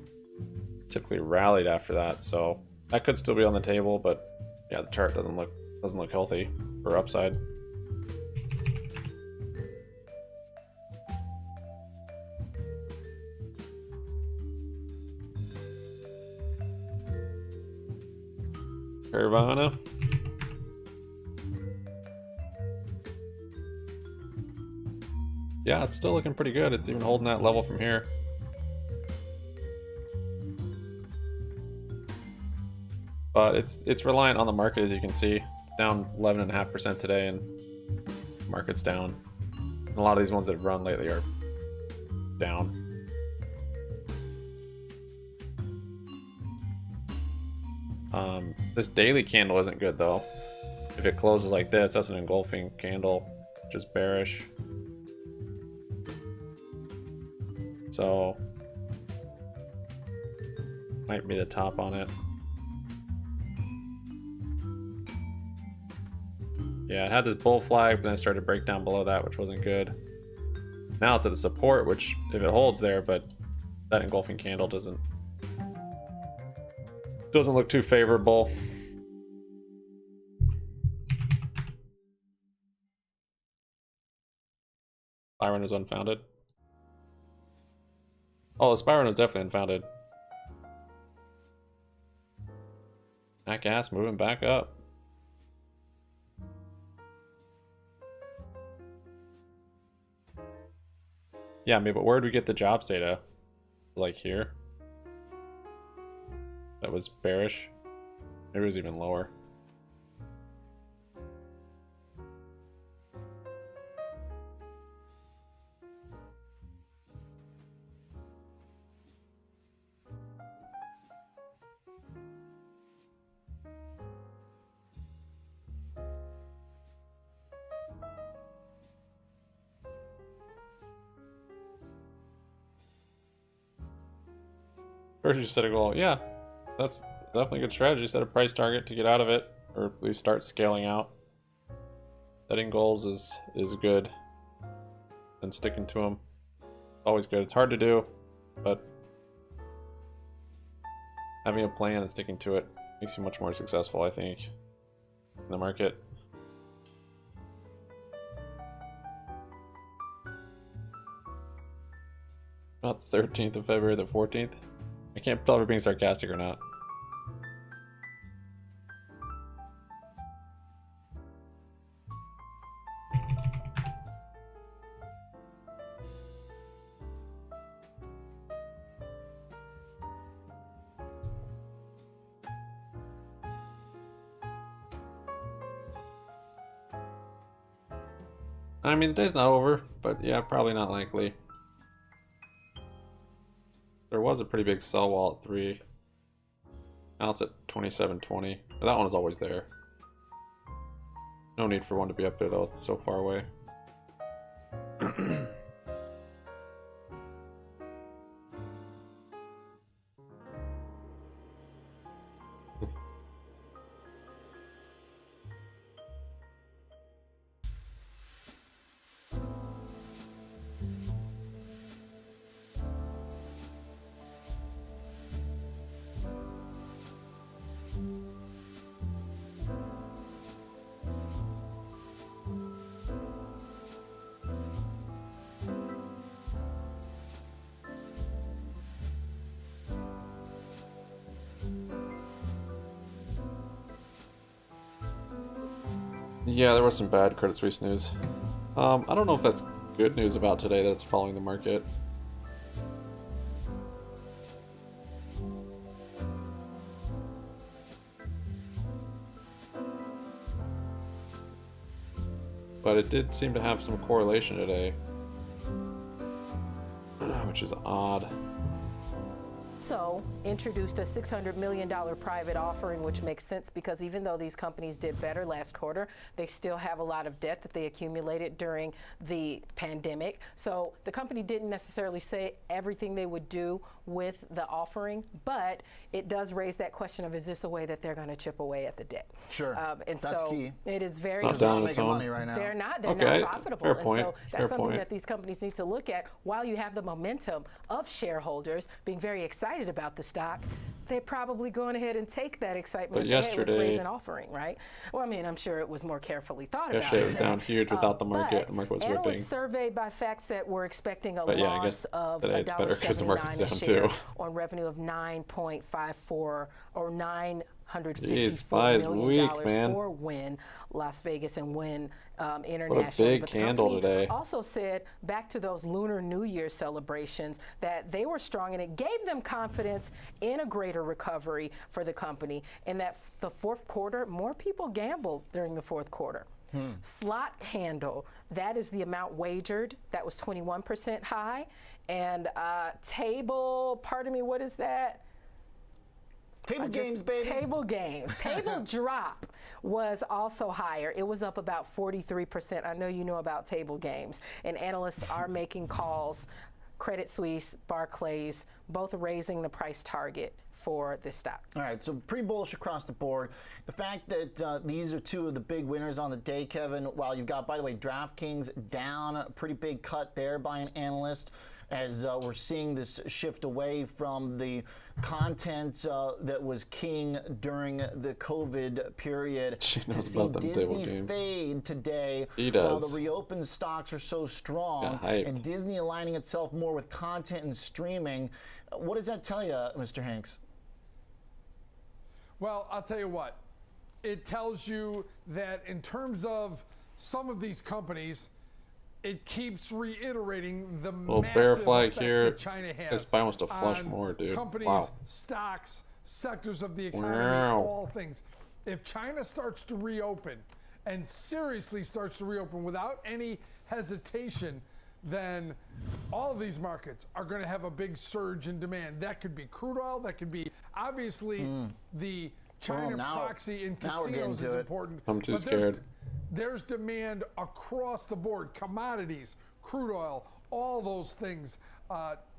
S1: typically rallied after that. So that could still be on the table, but yeah, the chart doesn't look healthy for upside. Carvana. Yeah, it's still looking pretty good. It's even holding that level from here. But it's reliant on the market, as you can see. Down 11.5% today, and market's down. And a lot of these ones that have run lately are down. This daily candle isn't good though. If it closes like this, that's an engulfing candle, which is bearish. So might be the top on it. Yeah, it had this bull flag, but then it started to break down below that, which wasn't good. Now it's at the support, which if it holds there, but that engulfing candle doesn't look too favorable. Spy was unfounded. Oh, the Spy was definitely unfounded. That gas moving back up. Yeah, maybe, but where did we get the jobs data? Like here? That was bearish. Maybe it was even lower. First you set a goal. Yeah, that's definitely a good strategy. Set a price target to get out of it, or at least start scaling out. Setting goals is good, and sticking to them always good. It's hard to do, but having a plan and sticking to it makes you much more successful, I think, in the market. Not the 13th of February, the 14th. I can't tell if we're being sarcastic or not. I mean, the day's not over, but yeah, probably not likely. There was a pretty big sell wall at 3. Now it's at 27.20. That one is always there. No need for one to be up there though, it's so far away. Yeah, there was some bad Credit Suisse news. I don't know if that's good news about today that it's following the market. But it did seem to have some correlation today, which is odd.
S3: Also introduced a $600 million private offering, which makes sense because even though these companies did better last quarter, they still have a lot of debt that they accumulated during the pandemic. So the company didn't necessarily say everything they would do with the offering, but it does raise that question of, is this a way that they're going to chip away at the debt?
S22: Sure,
S3: and
S22: that's
S3: so
S22: key.
S3: It is very
S1: Not
S3: key.
S1: down
S22: Not
S1: its
S22: making
S1: own.
S22: money right now.
S3: They're not
S1: Okay,
S3: profitable.
S1: fair point,
S3: And so
S1: fair
S3: that's something
S1: point.
S3: that these companies need to look at while you have the momentum of shareholders being very excited about the stock. They're probably going ahead and take that excitement and say, hey, let's raise an offering, right? Well, I mean, I'm sure it was more carefully thought about.
S1: Yesterday it was down huge without the market. The market was
S3: analysts
S1: ripping.
S3: surveyed by FactSet were expecting a
S1: But yeah, I
S3: loss
S1: guess
S3: of
S1: today it's better 'cause the market's
S3: $1.79 a
S1: down
S3: share
S1: too.
S3: on revenue of 9.54 or
S1: Jeez, SPY
S3: $954
S1: is
S3: million
S1: weak, man.
S3: for Wynn Las Vegas and Wynn
S1: What a
S3: International.
S1: big
S3: But the
S1: candle
S3: company
S1: today.
S3: also said back to those Lunar New Year celebrations that they were strong, and it gave them confidence in a greater recovery for the company, and that the fourth quarter, more people gambled during the fourth quarter. Slot handle, that is the amount wagered, that was 21% high. And table, pardon me, what is that?
S22: Table games, baby.
S3: Table games. Table drop was also higher. It was up about 43%. I know you know about table games. And analysts are making calls. Credit Suisse, Barclays, both raising the price target for this stock.
S22: All right, so pretty bullish across the board. The fact that these are two of the big winners on the day, Kevin, while you've got, by the way, DraftKings down, a pretty big cut there by an analyst, as we're seeing this shift away from the content that was king during the COVID period. To see Disney fade today while the reopened stocks are so strong, and Disney aligning itself more with content and streaming. What does that tell you, Mr. Hanks?
S12: Well, I'll tell you what. It tells you that in terms of some of these companies, it keeps reiterating the
S1: bear flag
S12: effect
S1: here.
S12: that China has.
S1: This buy wants to flush
S12: on
S1: more, dude.
S12: Companies,
S1: Wow.
S12: stocks, sectors of the economy,
S1: Wow.
S12: all things. If China starts to reopen and seriously starts to reopen without any hesitation, then all of these markets are going to have a big surge in demand. That could be crude oil. That could be, obviously, the China proxy in casinos is important.
S1: I'm too
S12: but
S1: scared.
S12: There's demand across the board. Commodities, crude oil, all those things.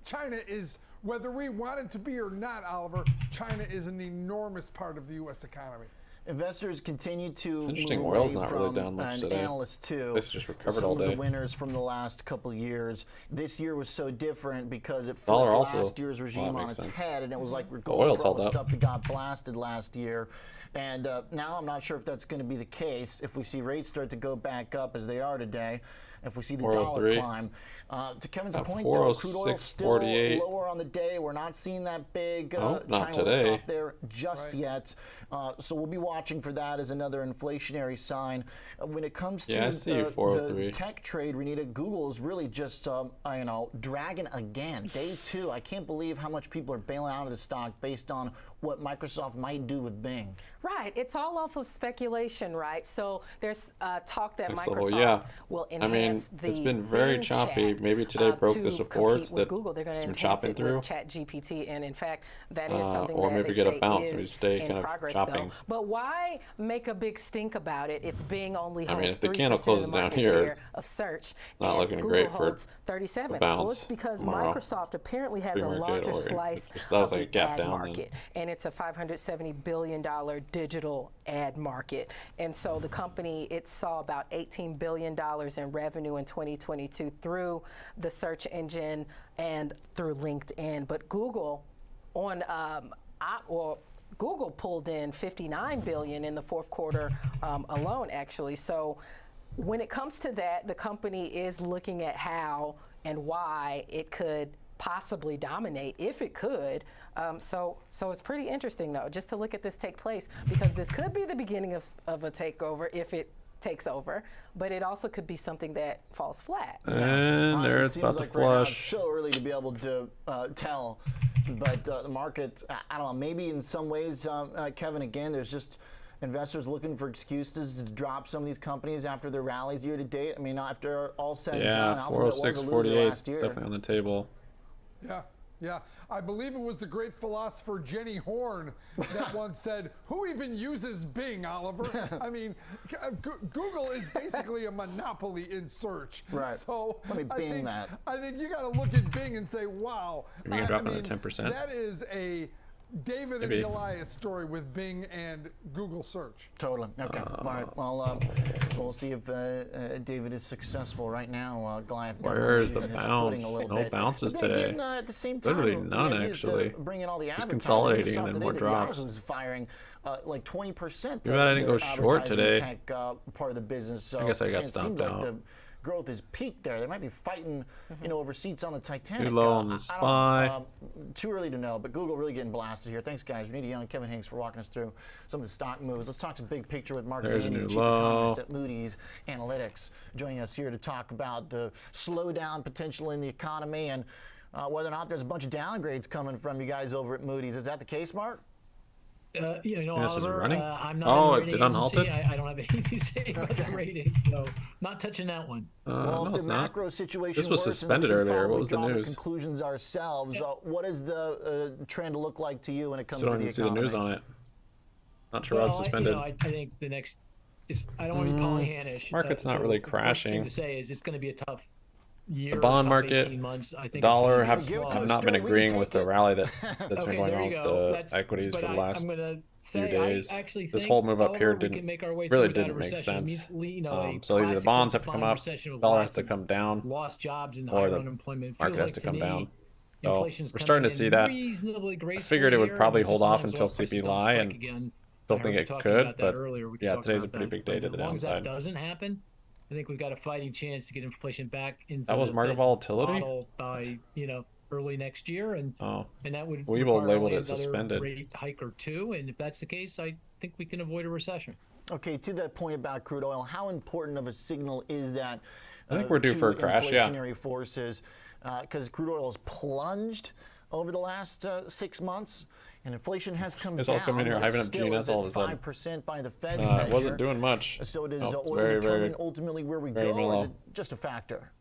S12: China is, whether we want it to be or not, Oliver, China is an enormous part of the U.S. economy.
S22: Investors continue to
S1: Interesting,
S22: move
S1: oil's
S22: away
S1: not
S22: from
S1: really down much today.
S22: analysts too.
S1: This just recovered
S22: Some
S1: all
S22: of
S1: day.
S22: the winners from the last couple of years. This year was so different because it
S1: Dollar
S22: flipped
S1: also.
S22: last year's regime
S1: Well, that
S22: on
S1: makes
S22: its
S1: sense.
S22: head, and it was like we're
S1: The
S22: going
S1: oil's
S22: for all
S1: held
S22: the
S1: up.
S22: stuff that got blasted last year. And now I'm not sure if that's going to be the case if we see rates start to go back up as they are today. If we see the dollar
S1: 403.
S22: climb. To Kevin's
S1: At
S22: point, though, crude oil
S1: 406.48.
S22: still lower on the day. We're not seeing that big
S1: Nope, not
S22: China
S1: today.
S22: lift off there just yet. So we'll be watching for that as another inflationary sign. When it comes to
S1: I see 403.
S22: the tech trade, Renita, Google is really just, dragging again. Day two. I can't believe how much people are bailing out of the stock based on what Microsoft might do with Bing.
S3: Right. It's all off of speculation, right? So there's talk that
S1: Next
S3: Microsoft
S1: level, yeah.
S3: will
S1: I mean,
S3: enhance the
S1: it's been very
S3: Bing
S1: choppy
S3: chat
S1: maybe today broke the supports that
S3: Google. They're going to
S1: some
S3: enhance
S1: chopping
S3: it
S1: through.
S3: with ChatGPT, and in fact, that is something
S1: or
S3: that
S1: maybe
S3: they
S1: get a
S3: say
S1: bounce
S3: is
S1: and we stay
S3: in
S1: kind of
S3: progress,
S1: chopping.
S3: though. But why make a big stink about it if Bing only holds
S1: if the
S3: 3%
S1: candle
S3: of
S1: closes
S3: the
S1: down
S3: market
S1: here,
S3: share
S1: it's
S3: of search,
S1: not
S3: and
S1: looking
S3: Google
S1: great for
S3: holds 37?
S1: a bounce
S3: Well, it's because
S1: tomorrow.
S3: Microsoft apparently has a
S1: Pre-market,
S3: larger
S1: or
S3: slice
S1: that was
S3: of
S1: like a
S3: the
S1: gap
S3: ad
S1: down
S3: market, and it's a $570 billion digital ad market. And so the company, it saw about $18 billion in revenue in 2022 through the search engine and through LinkedIn. But Google Google pulled in $59 billion in the fourth quarter alone, actually. So when it comes to that, the company is looking at how and why it could possibly dominate, if it could. So it's pretty interesting, though, just to look at this take place, because this could be the beginning of a takeover if it takes over, but it also could be something that falls flat.
S1: And there it's about to
S22: like right now it's
S1: flush.
S22: so early to be able to tell, but the market, I don't know, maybe in some ways, Kevin, again, there's just investors looking for excuses to drop some of these companies after their rallies year to date. I mean, after all said and done, Alphabet was a loser
S1: 406.48
S22: last year.
S1: definitely on the table.
S12: Yeah. Yeah, I believe it was the great philosopher Jenny Horn that once said, "Who even uses Bing, Oliver?" I mean, Google is basically a monopoly in search.
S22: Right.
S12: So
S22: let me Bing that.
S12: I think you got to look at Bing and say, "Wow."
S1: Are we gonna drop another 10%?
S12: That is a David and Goliath story with Bing and Google search.
S22: Totally. Okay. All right. Well, we'll see if David is successful right now. Goliath.
S1: Where's the bounce? No bounces today.
S22: Again, at the same time,
S1: literally none actually.
S22: Bring in all the
S1: just consolidating and then more
S22: the
S1: drops.
S22: was firing like 20%.
S1: Maybe I didn't go short today.
S22: Tech, part of the business. So
S1: I guess I got stopped out.
S22: Like the growth is peaked there. They might be fighting, over seats on the Titanic.
S1: Too low on the SPY.
S22: Too early to know, but Google really getting blasted here. Thanks, guys. Renita Young, Kevin Hanks for walking us through some of the stock moves. Let's talk some big picture with Mark Zandi, Chief Economist at Moody's Analytics, joining us here to talk about the slowdown potential in the economy and whether or not there's a bunch of downgrades coming from you guys over at Moody's. Is that the case, Mark?
S1: Oliver,
S6: I'm not
S1: it unhalted?
S6: I don't have anything to say about the rating, so not touching that one.
S22: Well,
S1: no,
S22: if
S1: it's
S22: the
S1: not.
S22: macro situation
S1: This was
S22: worsens,
S1: suspended
S22: we can
S1: earlier. What
S22: probably
S1: was the
S22: draw
S1: news?
S22: conclusions ourselves. What does the trend look like to you when it comes
S1: Still
S22: to
S1: don't
S22: the
S1: even see the
S22: economy?
S1: news on it. Not sure why it's suspended.
S6: I think the next. I don't want to be Pollyannish.
S1: Market's not really crashing.
S6: The first thing to say is it's going to be a tough year.
S1: The bond
S6: tough
S1: market,
S6: 18 months. I think
S1: dollar
S6: it's
S1: have not been agreeing with the rally that's been going on with the equities for the last few days. This whole move up here really didn't make sense. So either the bonds have to come up, dollar has to come down,
S6: lost jobs and
S1: or
S6: higher
S1: the
S6: unemployment.
S1: market has to come down. So
S6: Inflation's
S1: we're starting to see that. I figured it would probably hold off until CPI, and don't think it could, but yeah, today's a pretty big day to the downside.
S6: As that doesn't happen, I think we've got a fighting chance to get inflation back into
S1: That was market volatility
S6: model by early next year, and that would
S1: Webull
S6: require
S1: labeled
S6: only
S1: it suspended.
S6: rate hike or two, and if that's the case, I think we can avoid a recession.
S22: Okay, to that point about crude oil, how important of a signal is that?
S1: I think we're due for a crash. Yeah.
S22: Inflationary forces, because crude oil has plunged over the last 6 months, and inflation has come
S1: It's
S22: down.
S1: all coming here, hyping up GNS all of a sudden.
S22: 5% by the Fed.
S1: It wasn't doing much.
S22: So does
S1: it's
S22: oil
S1: very,
S22: determine ultimately where we go, or is it just a factor?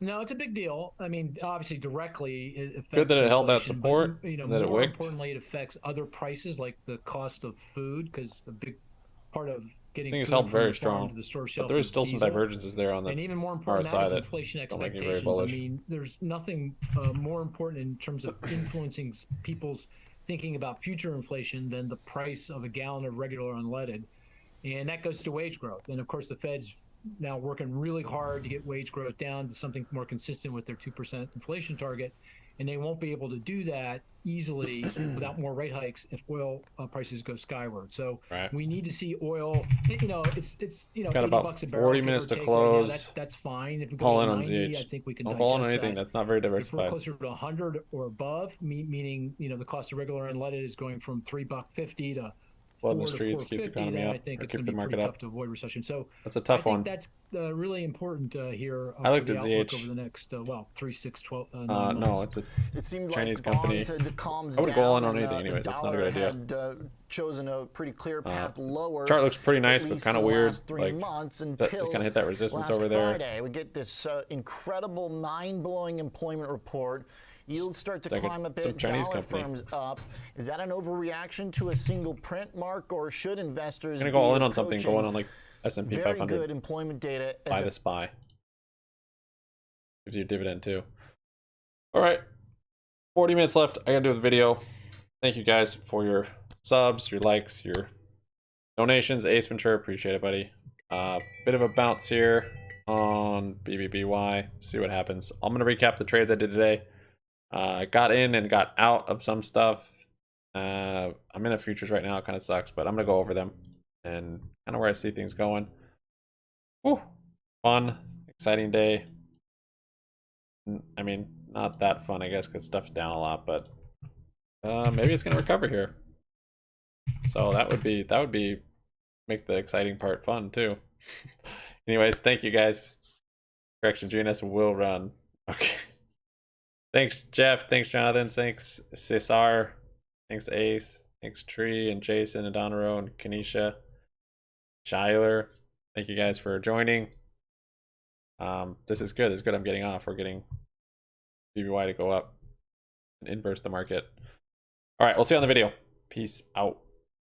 S6: No, it's a big deal. I mean, obviously, directly it affects.
S1: Good that it held that
S6: inflation,
S1: support.
S6: But,
S1: that it
S6: more
S1: wicked.
S6: importantly, it affects other prices like the cost of food, because a big part of
S1: This
S6: getting
S1: thing is
S6: food
S1: held
S6: from
S1: very
S6: the farm
S1: strong,
S6: to the store
S1: but
S6: shelf
S1: there is
S6: is
S1: still some
S6: diesel.
S1: divergences there on the
S6: And even more important,
S1: RSI
S6: that is
S1: that
S6: inflation
S1: don't make me very
S6: expectations.
S1: bullish.
S6: I mean, there's nothing more important in terms of influencing people's thinking about future inflation than the price of a gallon of regular unleaded, and that goes to wage growth. And of course, the Fed's now working really hard to get wage growth down to something more consistent with their 2% inflation target, and they won't be able to do that easily without more rate hikes if oil prices go skyward. So we need to see oil. It's
S1: got about
S6: $80 a barrel,
S1: 40 minutes to
S6: right now.
S1: close.
S6: That's fine. If we
S1: Haul
S6: go
S1: in
S6: to
S1: on
S6: 90,
S1: ZH.
S6: I think we can
S1: Don't haul on
S6: digest
S1: anything.
S6: that.
S1: That's not very
S6: If we're
S1: diversified.
S6: closer to 100 or above, meaning the cost of regular unleaded is going from $3.50 to
S1: flooding the
S6: 4 to
S1: streets, keep the
S6: 450,
S1: economy
S6: then
S1: up,
S6: I think
S1: or
S6: it's
S1: keep
S6: going
S1: the
S6: to be
S1: market
S6: pretty
S1: up.
S6: tough to avoid recession. So
S1: That's a tough one.
S6: That's really important here.
S1: I looked
S6: for
S1: at
S6: the outlook
S1: ZH.
S6: over the next 3, 6, 12, 9 months.
S1: No, it's a
S22: It seemed
S1: Chinese
S22: like
S1: company.
S22: bonds had calmed
S1: I would go all in
S22: down
S1: on
S22: and,
S1: anything anyways.
S22: the
S1: That's not a
S22: dollar
S1: good idea.
S22: had chosen a pretty clear path lower.
S1: Chart looks pretty nice,
S22: at
S1: but
S22: least
S1: kind of
S22: in the
S1: weird.
S22: last 3
S1: Like,
S22: months
S1: we
S22: until
S1: kind of hit that resistance
S22: last
S1: over there.
S22: Friday. We get this incredible, mind-blowing employment report. Yields start to
S1: It's like
S22: climb a
S1: some
S22: bit.
S1: Chinese
S22: Dollar
S1: company.
S22: firms up. Is that an overreaction to a single print, Mark, or should investors
S1: I'm gonna go all in on
S22: be
S1: something
S22: approaching
S1: going on like S&P
S22: very
S1: 500.
S22: good employment data
S1: Buy
S22: as
S1: the SPY. Gives you a dividend too. All right, 40 minutes left. I gotta do the video. Thank you guys for your subs, your likes, your donations. Ace Ventura, appreciate it, buddy. Bit of a bounce here on BBBY. See what happens. I'm gonna recap the trades I did today. Got in and got out of some stuff. I'm in a futures right now. It kind of sucks, but I'm gonna go over them and kind of where I see things going. Woo! Fun, exciting day. I mean, not that fun, I guess, because stuff's down a lot, but maybe it's gonna recover here. So that would be make the exciting part fun too. Anyways, thank you guys. Correction, GNS will run. Okay. Thanks, Jeff. Thanks, Jonathan. Thanks, Cesar. Thanks, Ace. Thanks, Tree and Jason and Donaro and Kanisha. Shyler. Thank you guys for joining. This is good. This is good. I'm getting off. We're getting BBY to go up and inverse the market. All right, we'll see you on the video. Peace out.